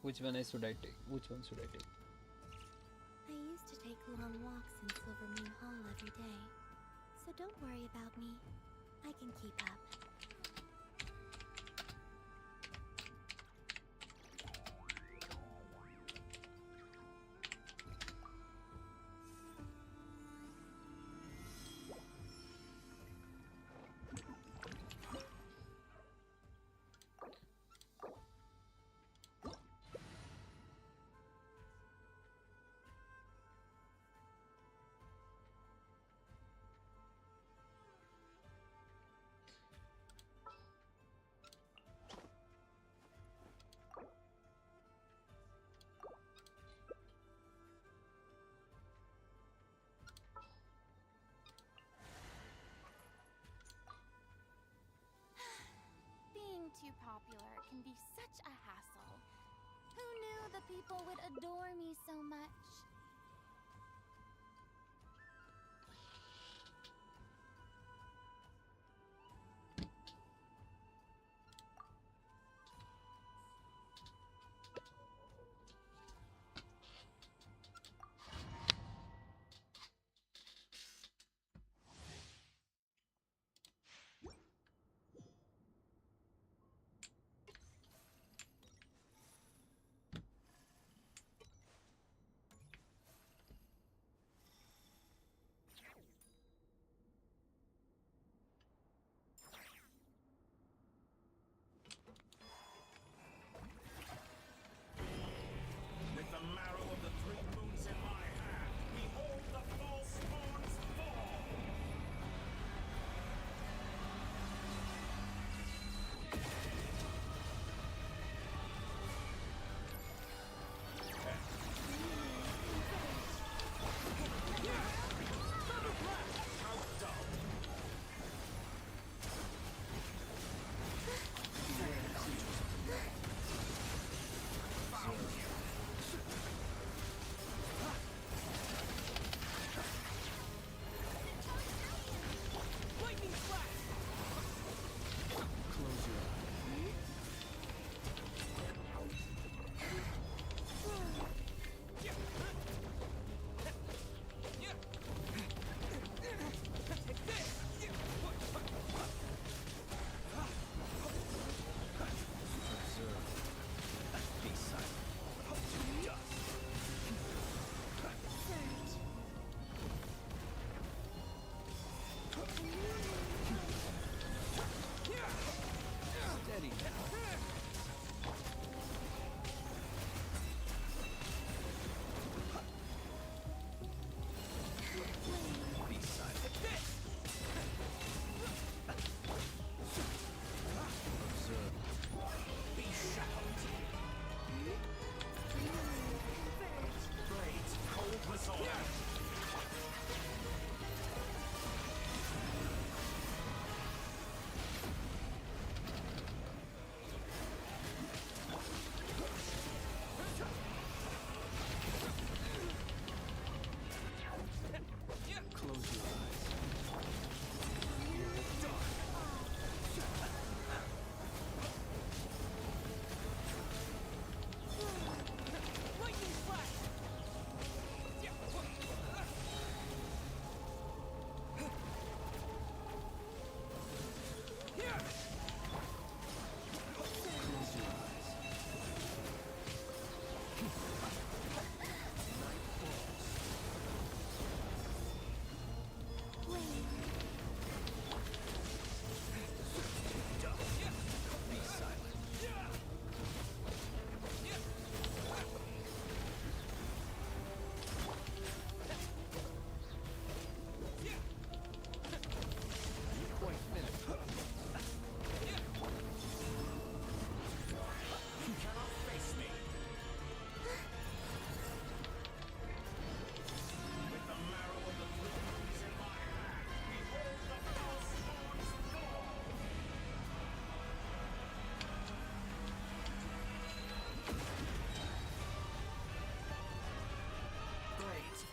Which one should I take? Which one should I take? I used to take take long walks in Silvermoon Hall every day. So don't worry about me. I can keep up. Being too popular can be such a hassle. Who knew the people would adore me so much? With the marrow of the three moons in my hand, behold the false moon's fall!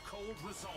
Cold resolve.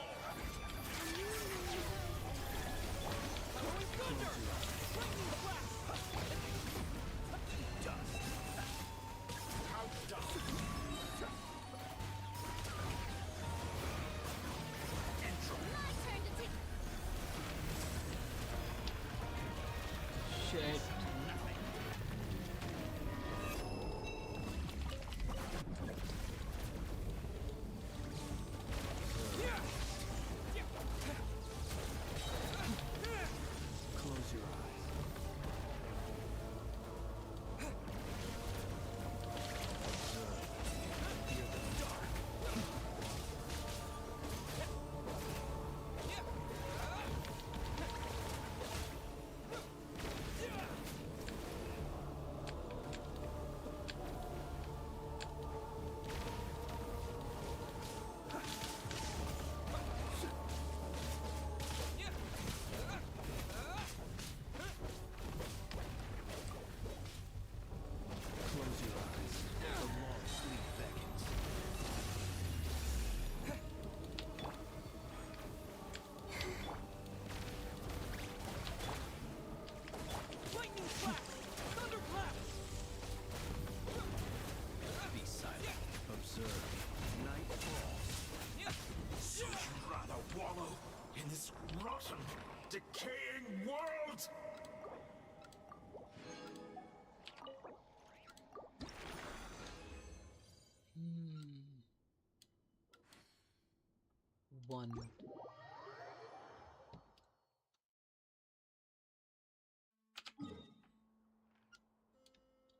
one.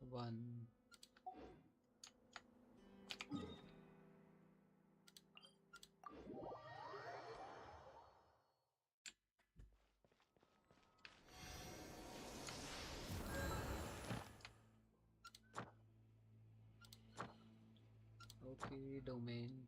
One. Okay, domains.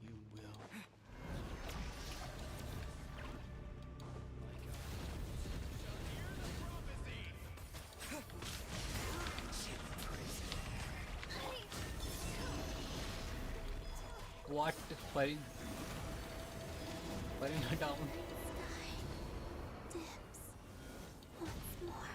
You will. What? Farin down. Dips. Once more.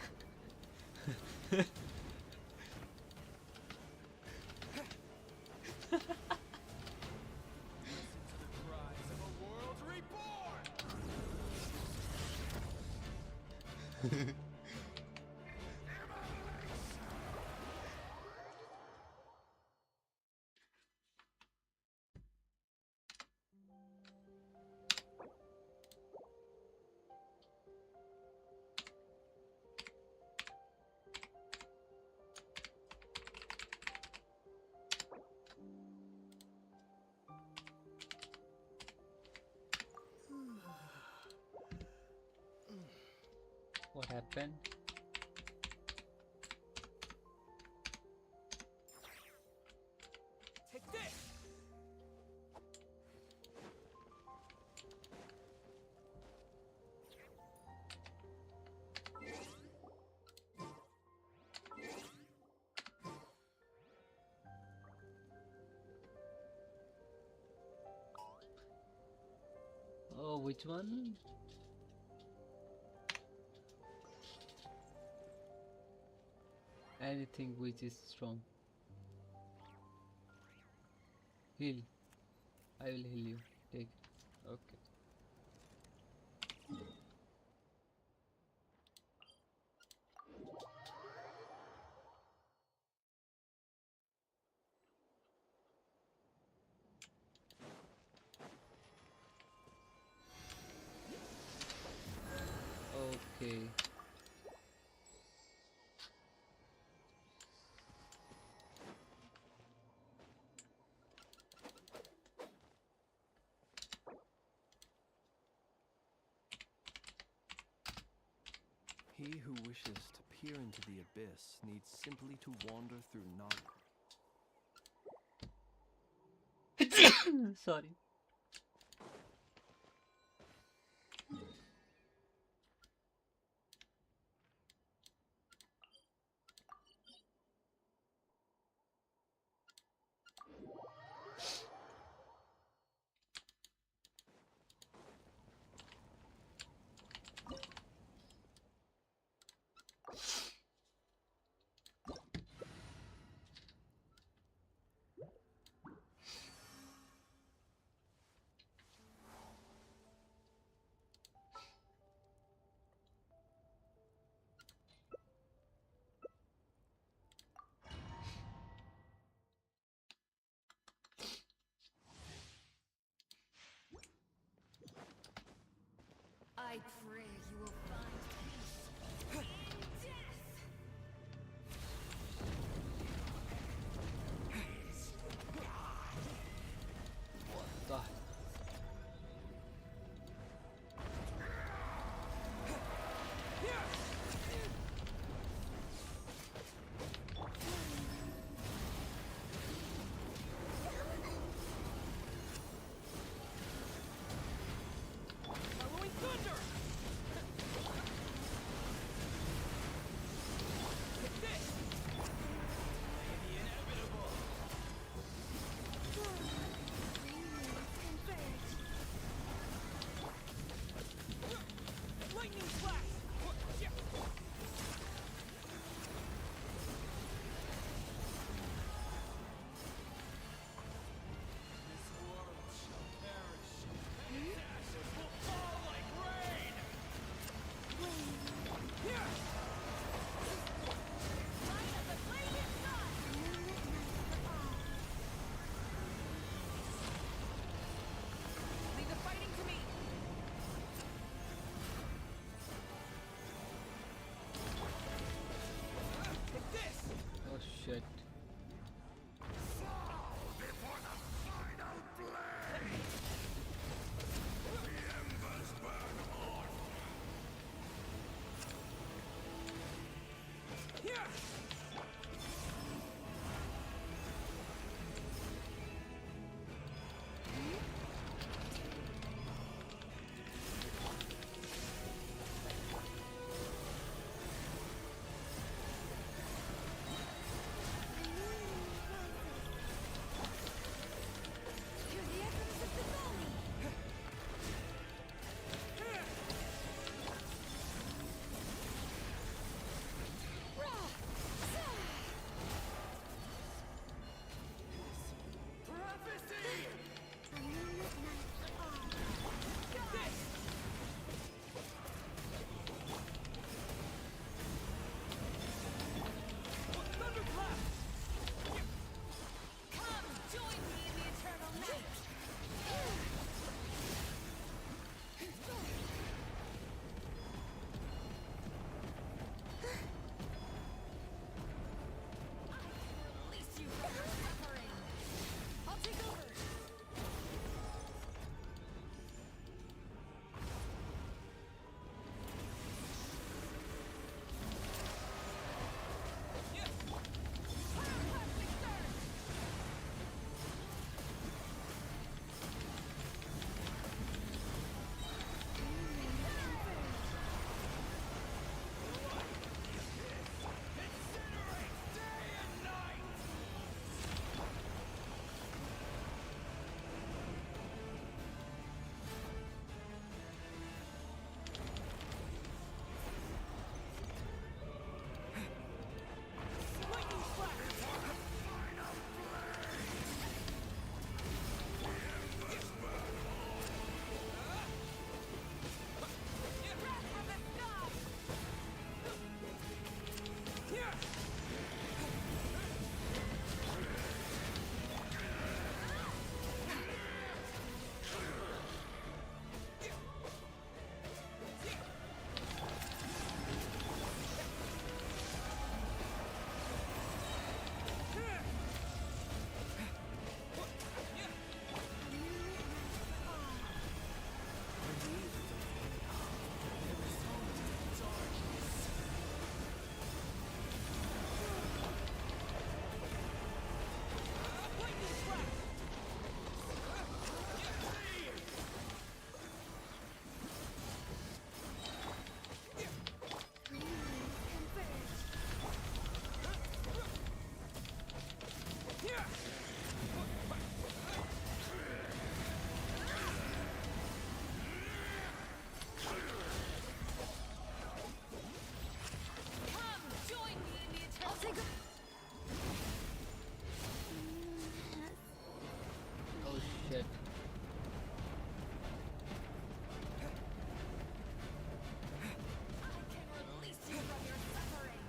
What happened? Take this! Oh, which one? Anything which is strong. Heal. I will heal you. Take. Okay. Okay. He who wishes to peer into the abyss needs simply to wander through not. Sorry. I pray you will find peace in death. What the? Halloween thunder! Hit this! The inevitable! Lightning flash! This world shall perish, and its ashes will fall like rain! Here! Light of the blazing sun! Leave the fighting to me! Hit this! Oh shit. Before the final blaze! The embers burn on! Here! Hear the echoes of the valley! Prophecy! This! Thunderclap! Come, join me in the eternal night! Release you from your suffering! I'll take over! Pyroclastic surge! Incinerate day and night! Lightning flash! Wrath from the sky! Here! Lightning flash! Here! Come, join me in the eternal... I'll take a... Oh shit. I can release you from your suffering!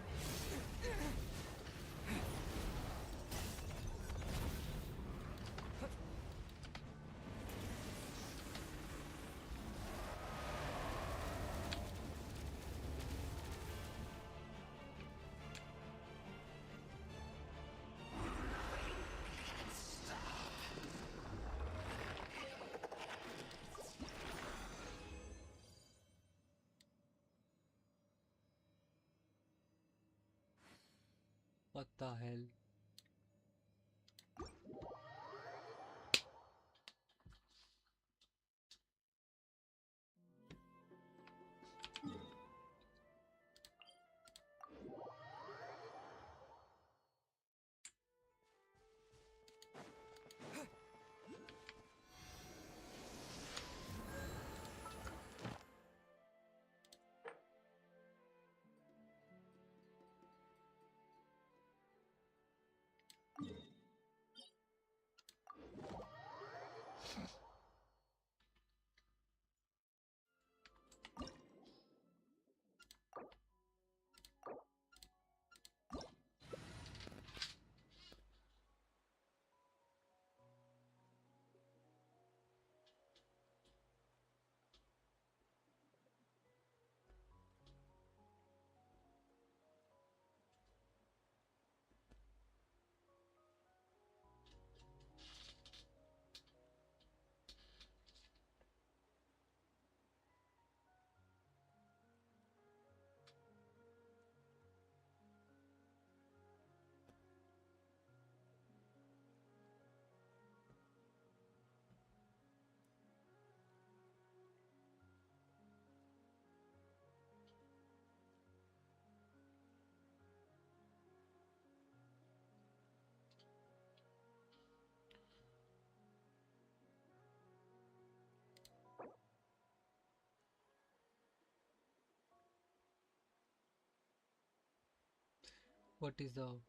What the hell? What is the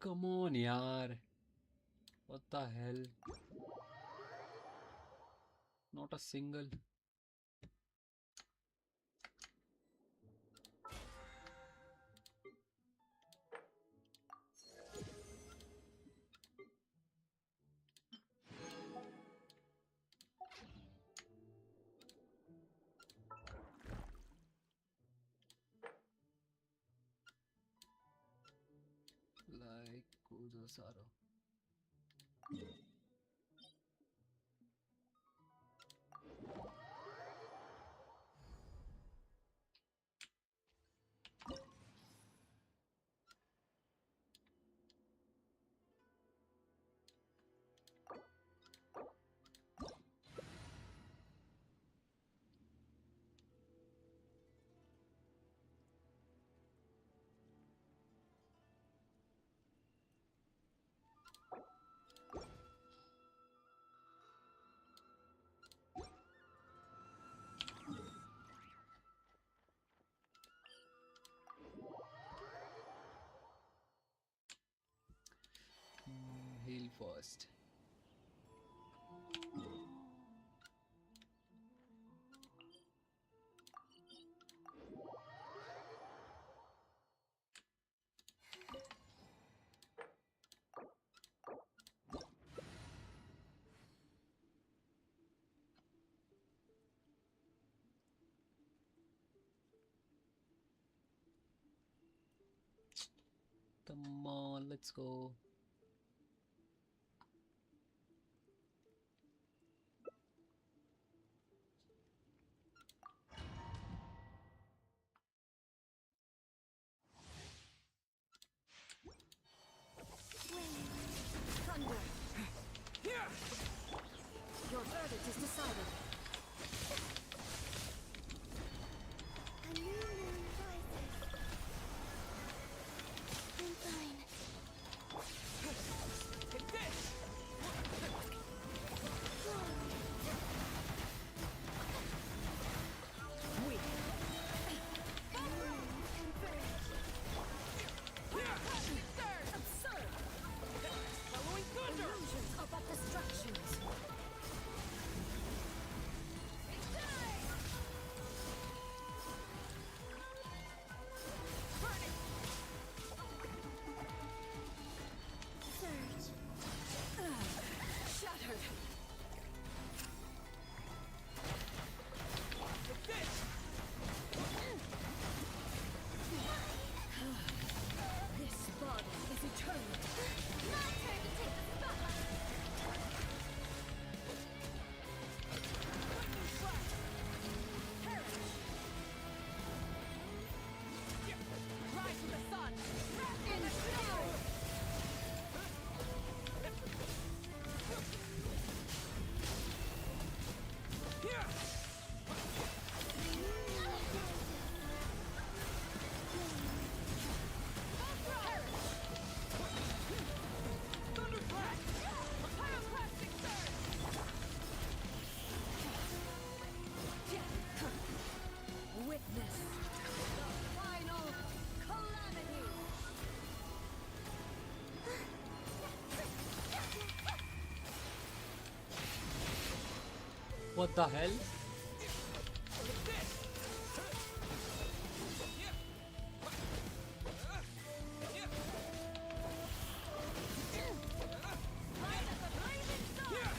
Come on, yaar. What the hell? Not a single. Like Kuzo Saro. Heal first. Come on, let's go. Thunder. Your verdict is decided. A new moon rises. I'm fine. Take this! Weak. Absurd. Following thunder! Illusions of that destructions. Shattered. Take this! This body is eternal. My turn to take the spotlight. Perish. Rise with the sun. In fury. Witness the final calamity. What the hell?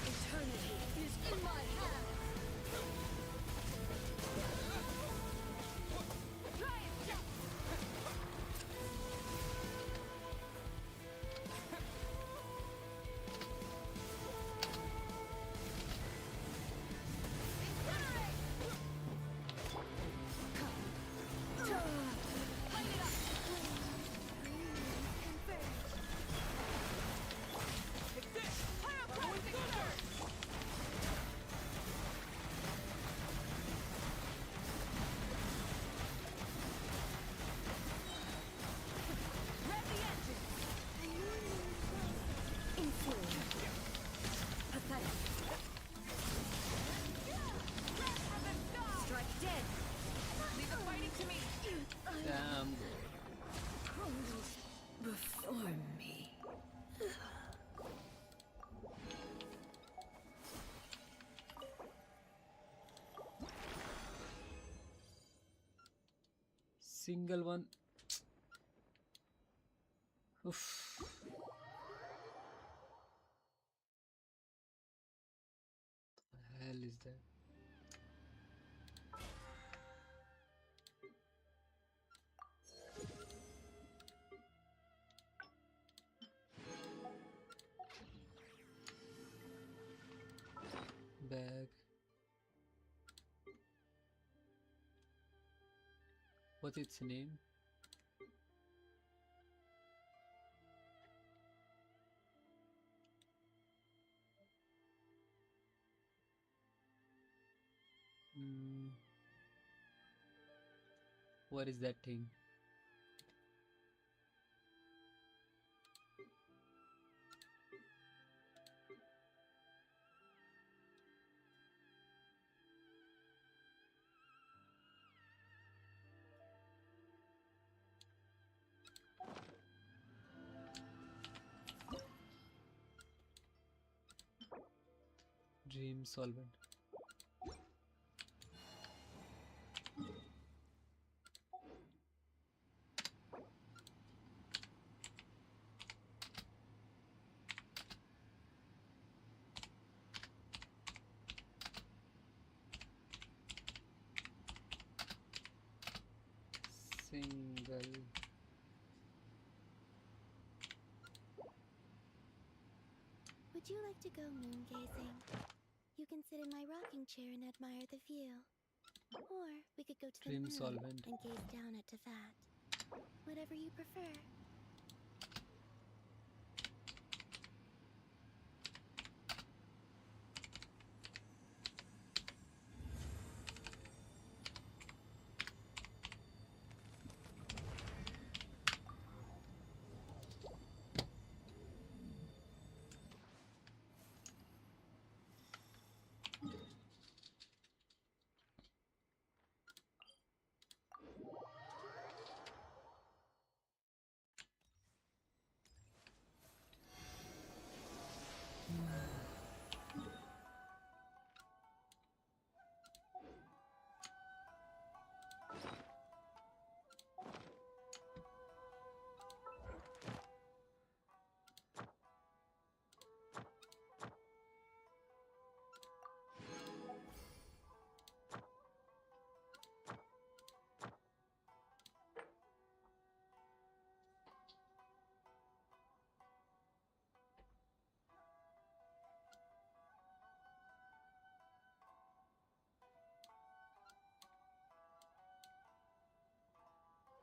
Eternity is in my hands. Strike dead. Leave the fighting to me. Damn. Crumbles before me. single one. Oof. What the hell is that? Bag. What's its name? What is that thing? Dream solvent. Single. Would you like to go moon gazing? You can sit in my rocking chair and admire the view. Or we could go to the Trim moon solvent. and gaze down at Teyvat. Whatever you prefer.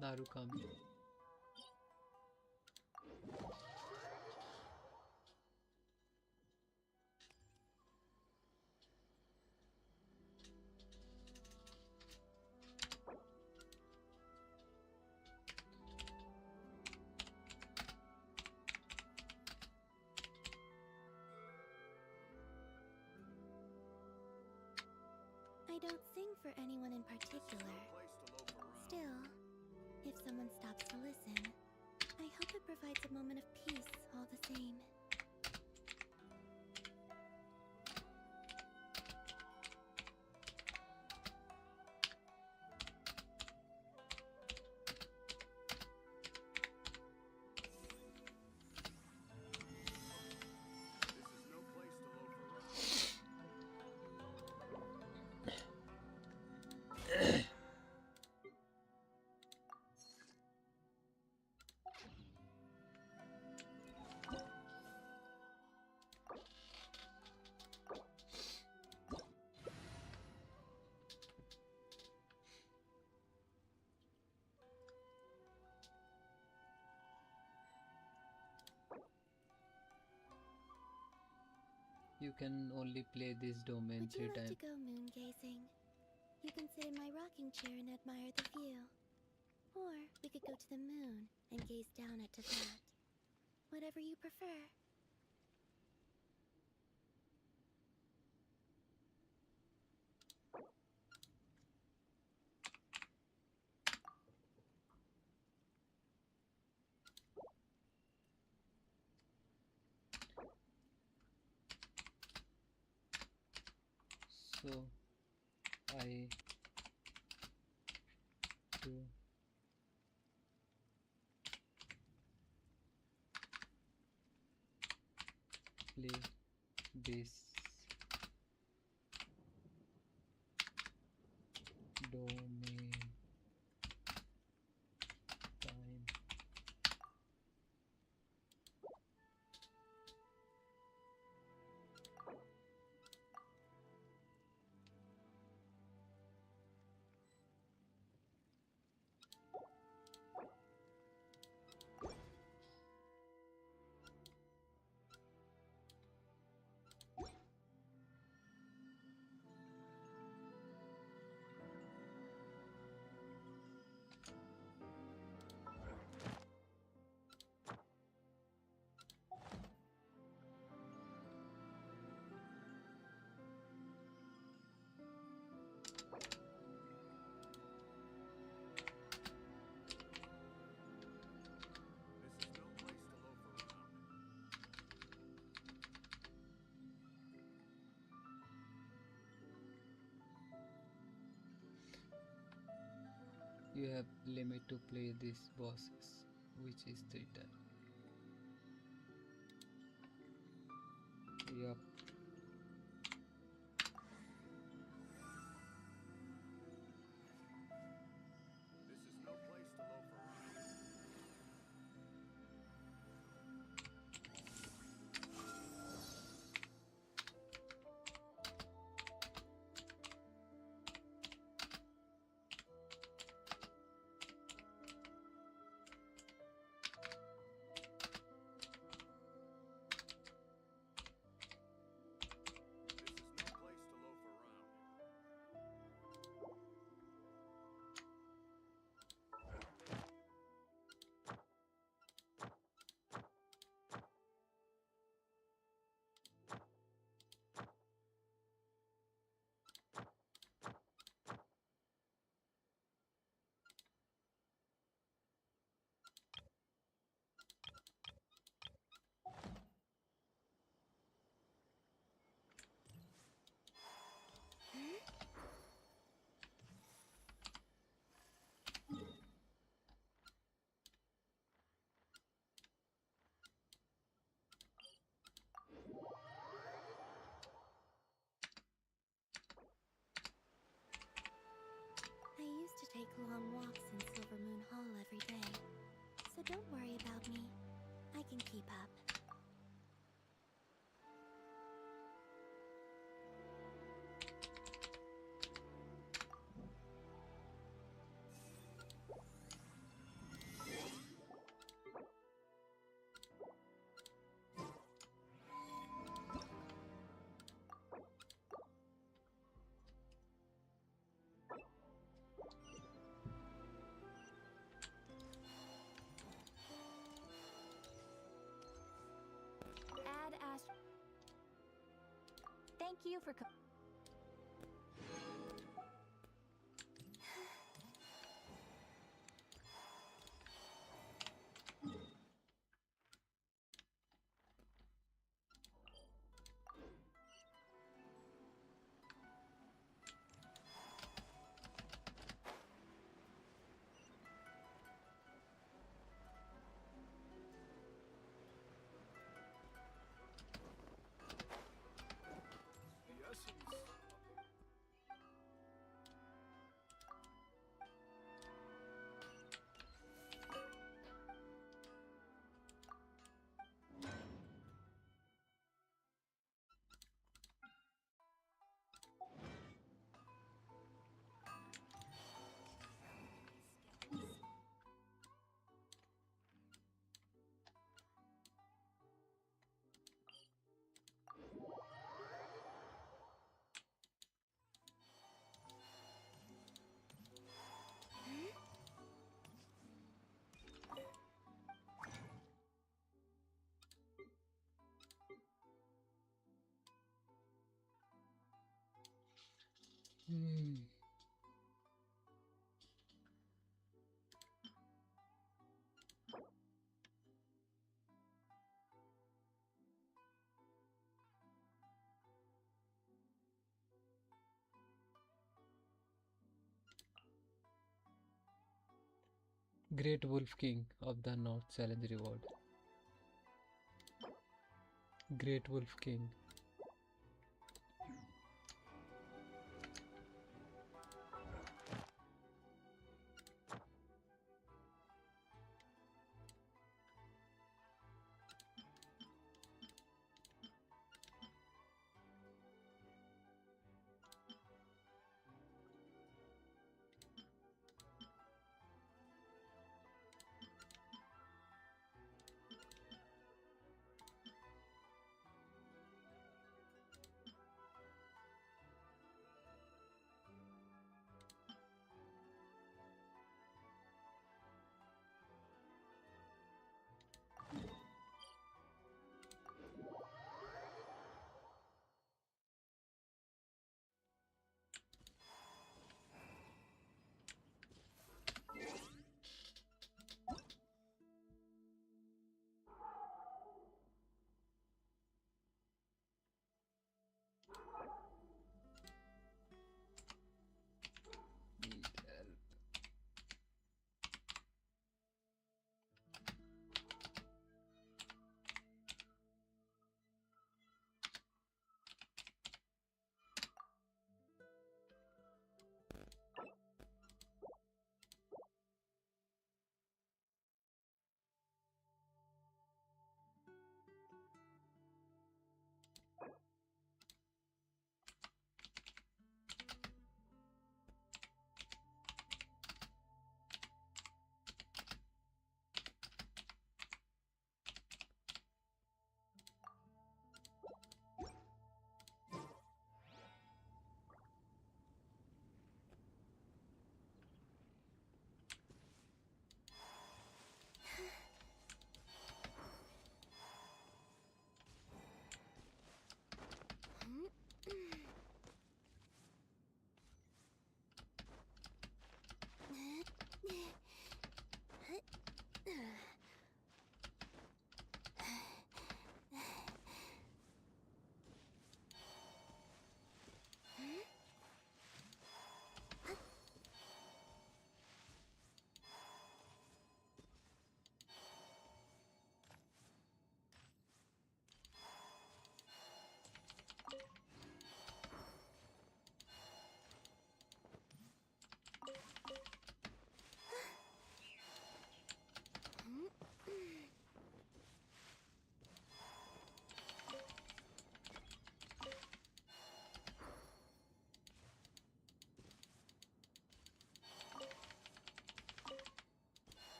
Narukami. I don't sing for anyone in particular. Still, if someone stops to listen, I hope it provides a moment of peace all the same. You can only play this domain Would you 3 like times. to go moon gazing? You can sit in my rocking chair and admire the view. Or we could go to the moon and gaze down at Teyvat. Whatever you prefer. So I do play this domain time. You have limit to play these bosses, which is 3 times. Yup. This is no place to loaf around. I used to take long walks in Silver Moon Hall every day, so don't worry about me. I can keep up. Add Ast. Thank you for. The essence. Great Wolf King of the North challenge reward. Great Wolf King.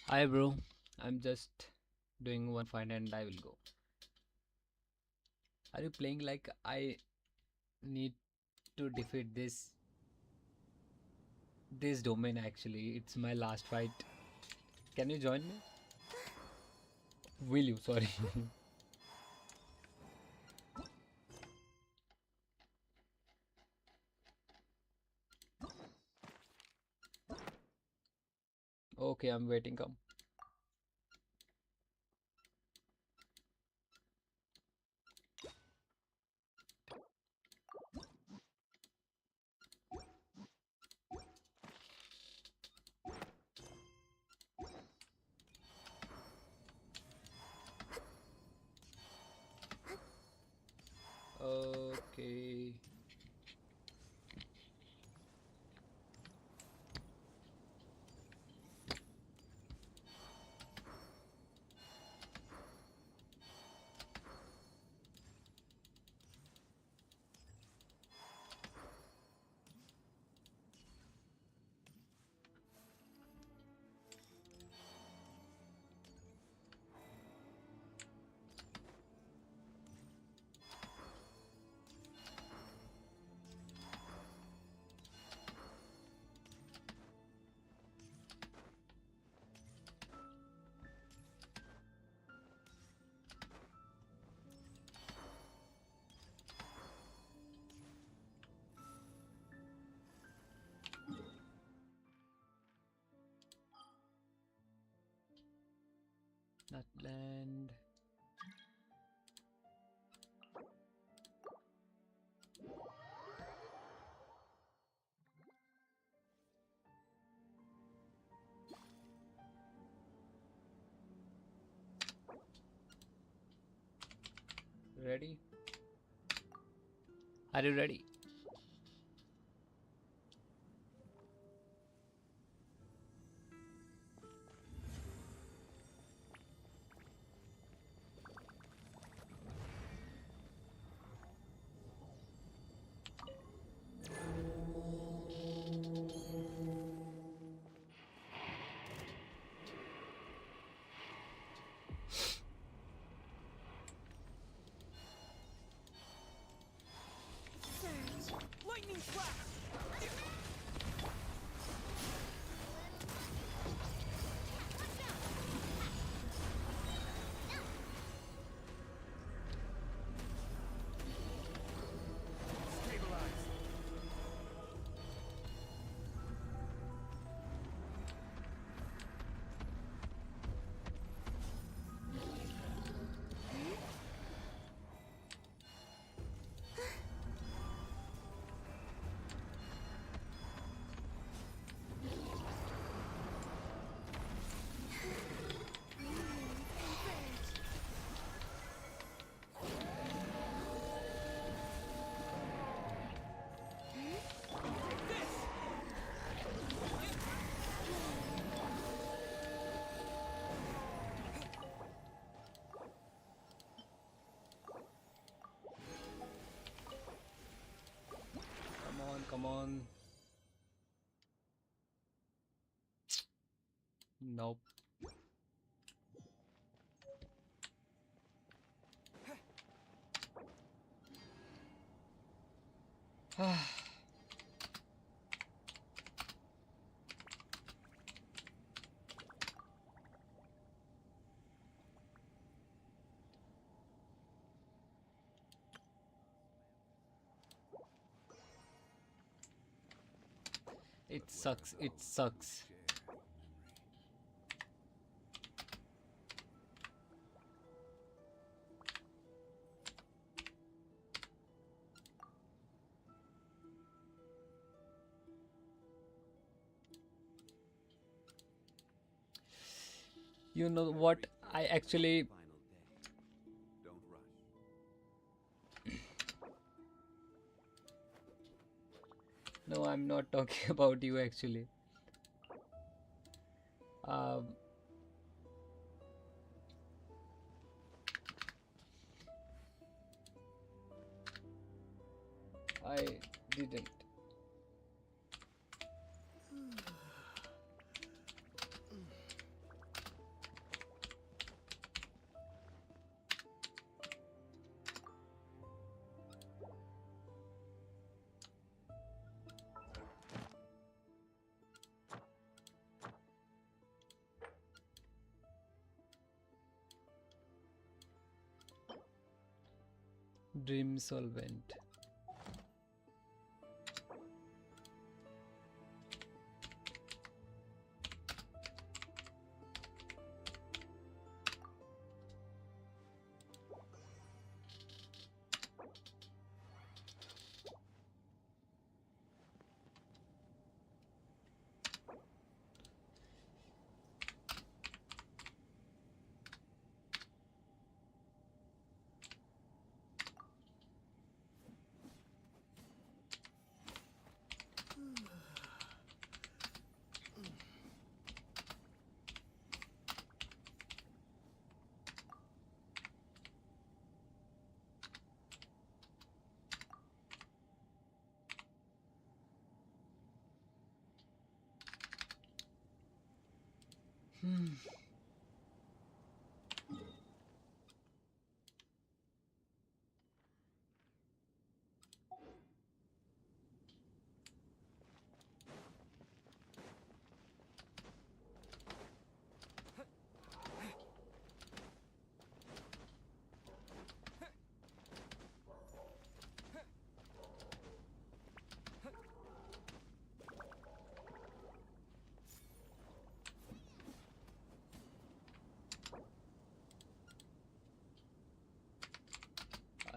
Hi, bro. I'm just doing one find and I will go. Are you playing like I need to defeat this domain actually? It's my last fight. Can you join me? Will you? Sorry. Okay, I'm waiting. Come. Okay. Not land. Ready? Are you ready? Lightning flash! Stabilize. Come on. Nope. It sucks. It sucks. You know what? I actually no, I'm not talking about you actually. I didn't. Dream solvent.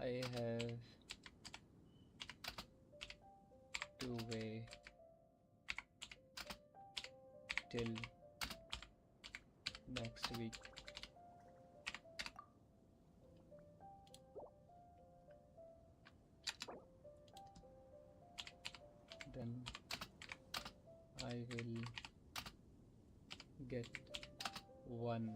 I have to wait till next week. Then I will get one.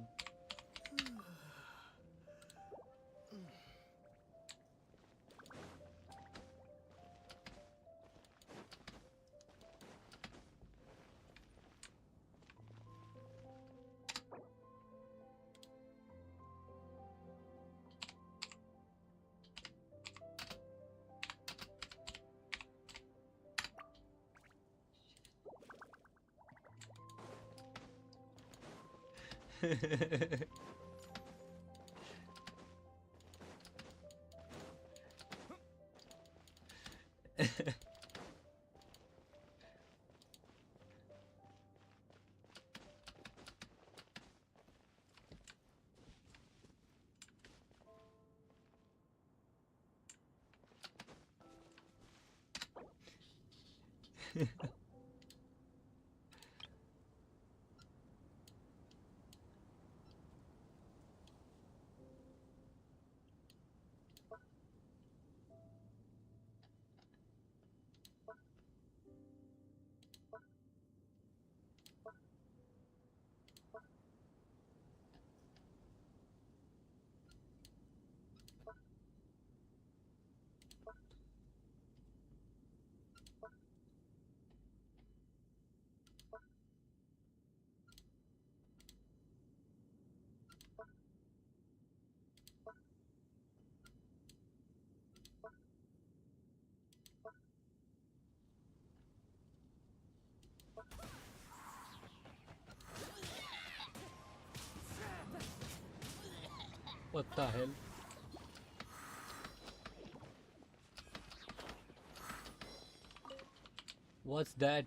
What the hell? What's that?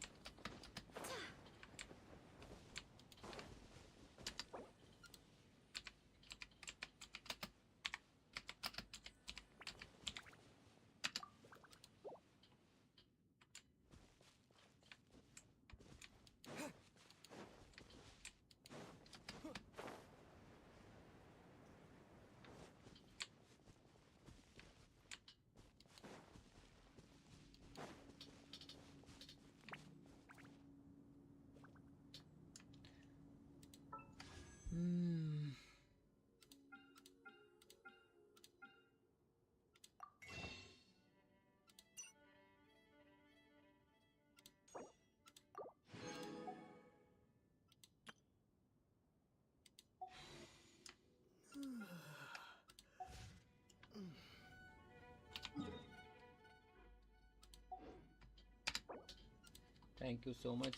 Thank you so much.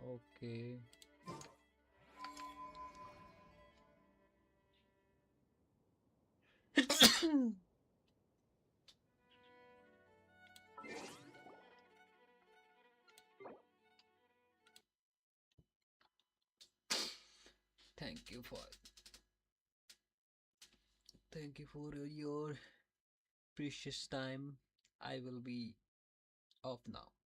Okay. Thank you for your precious time. I will be off now.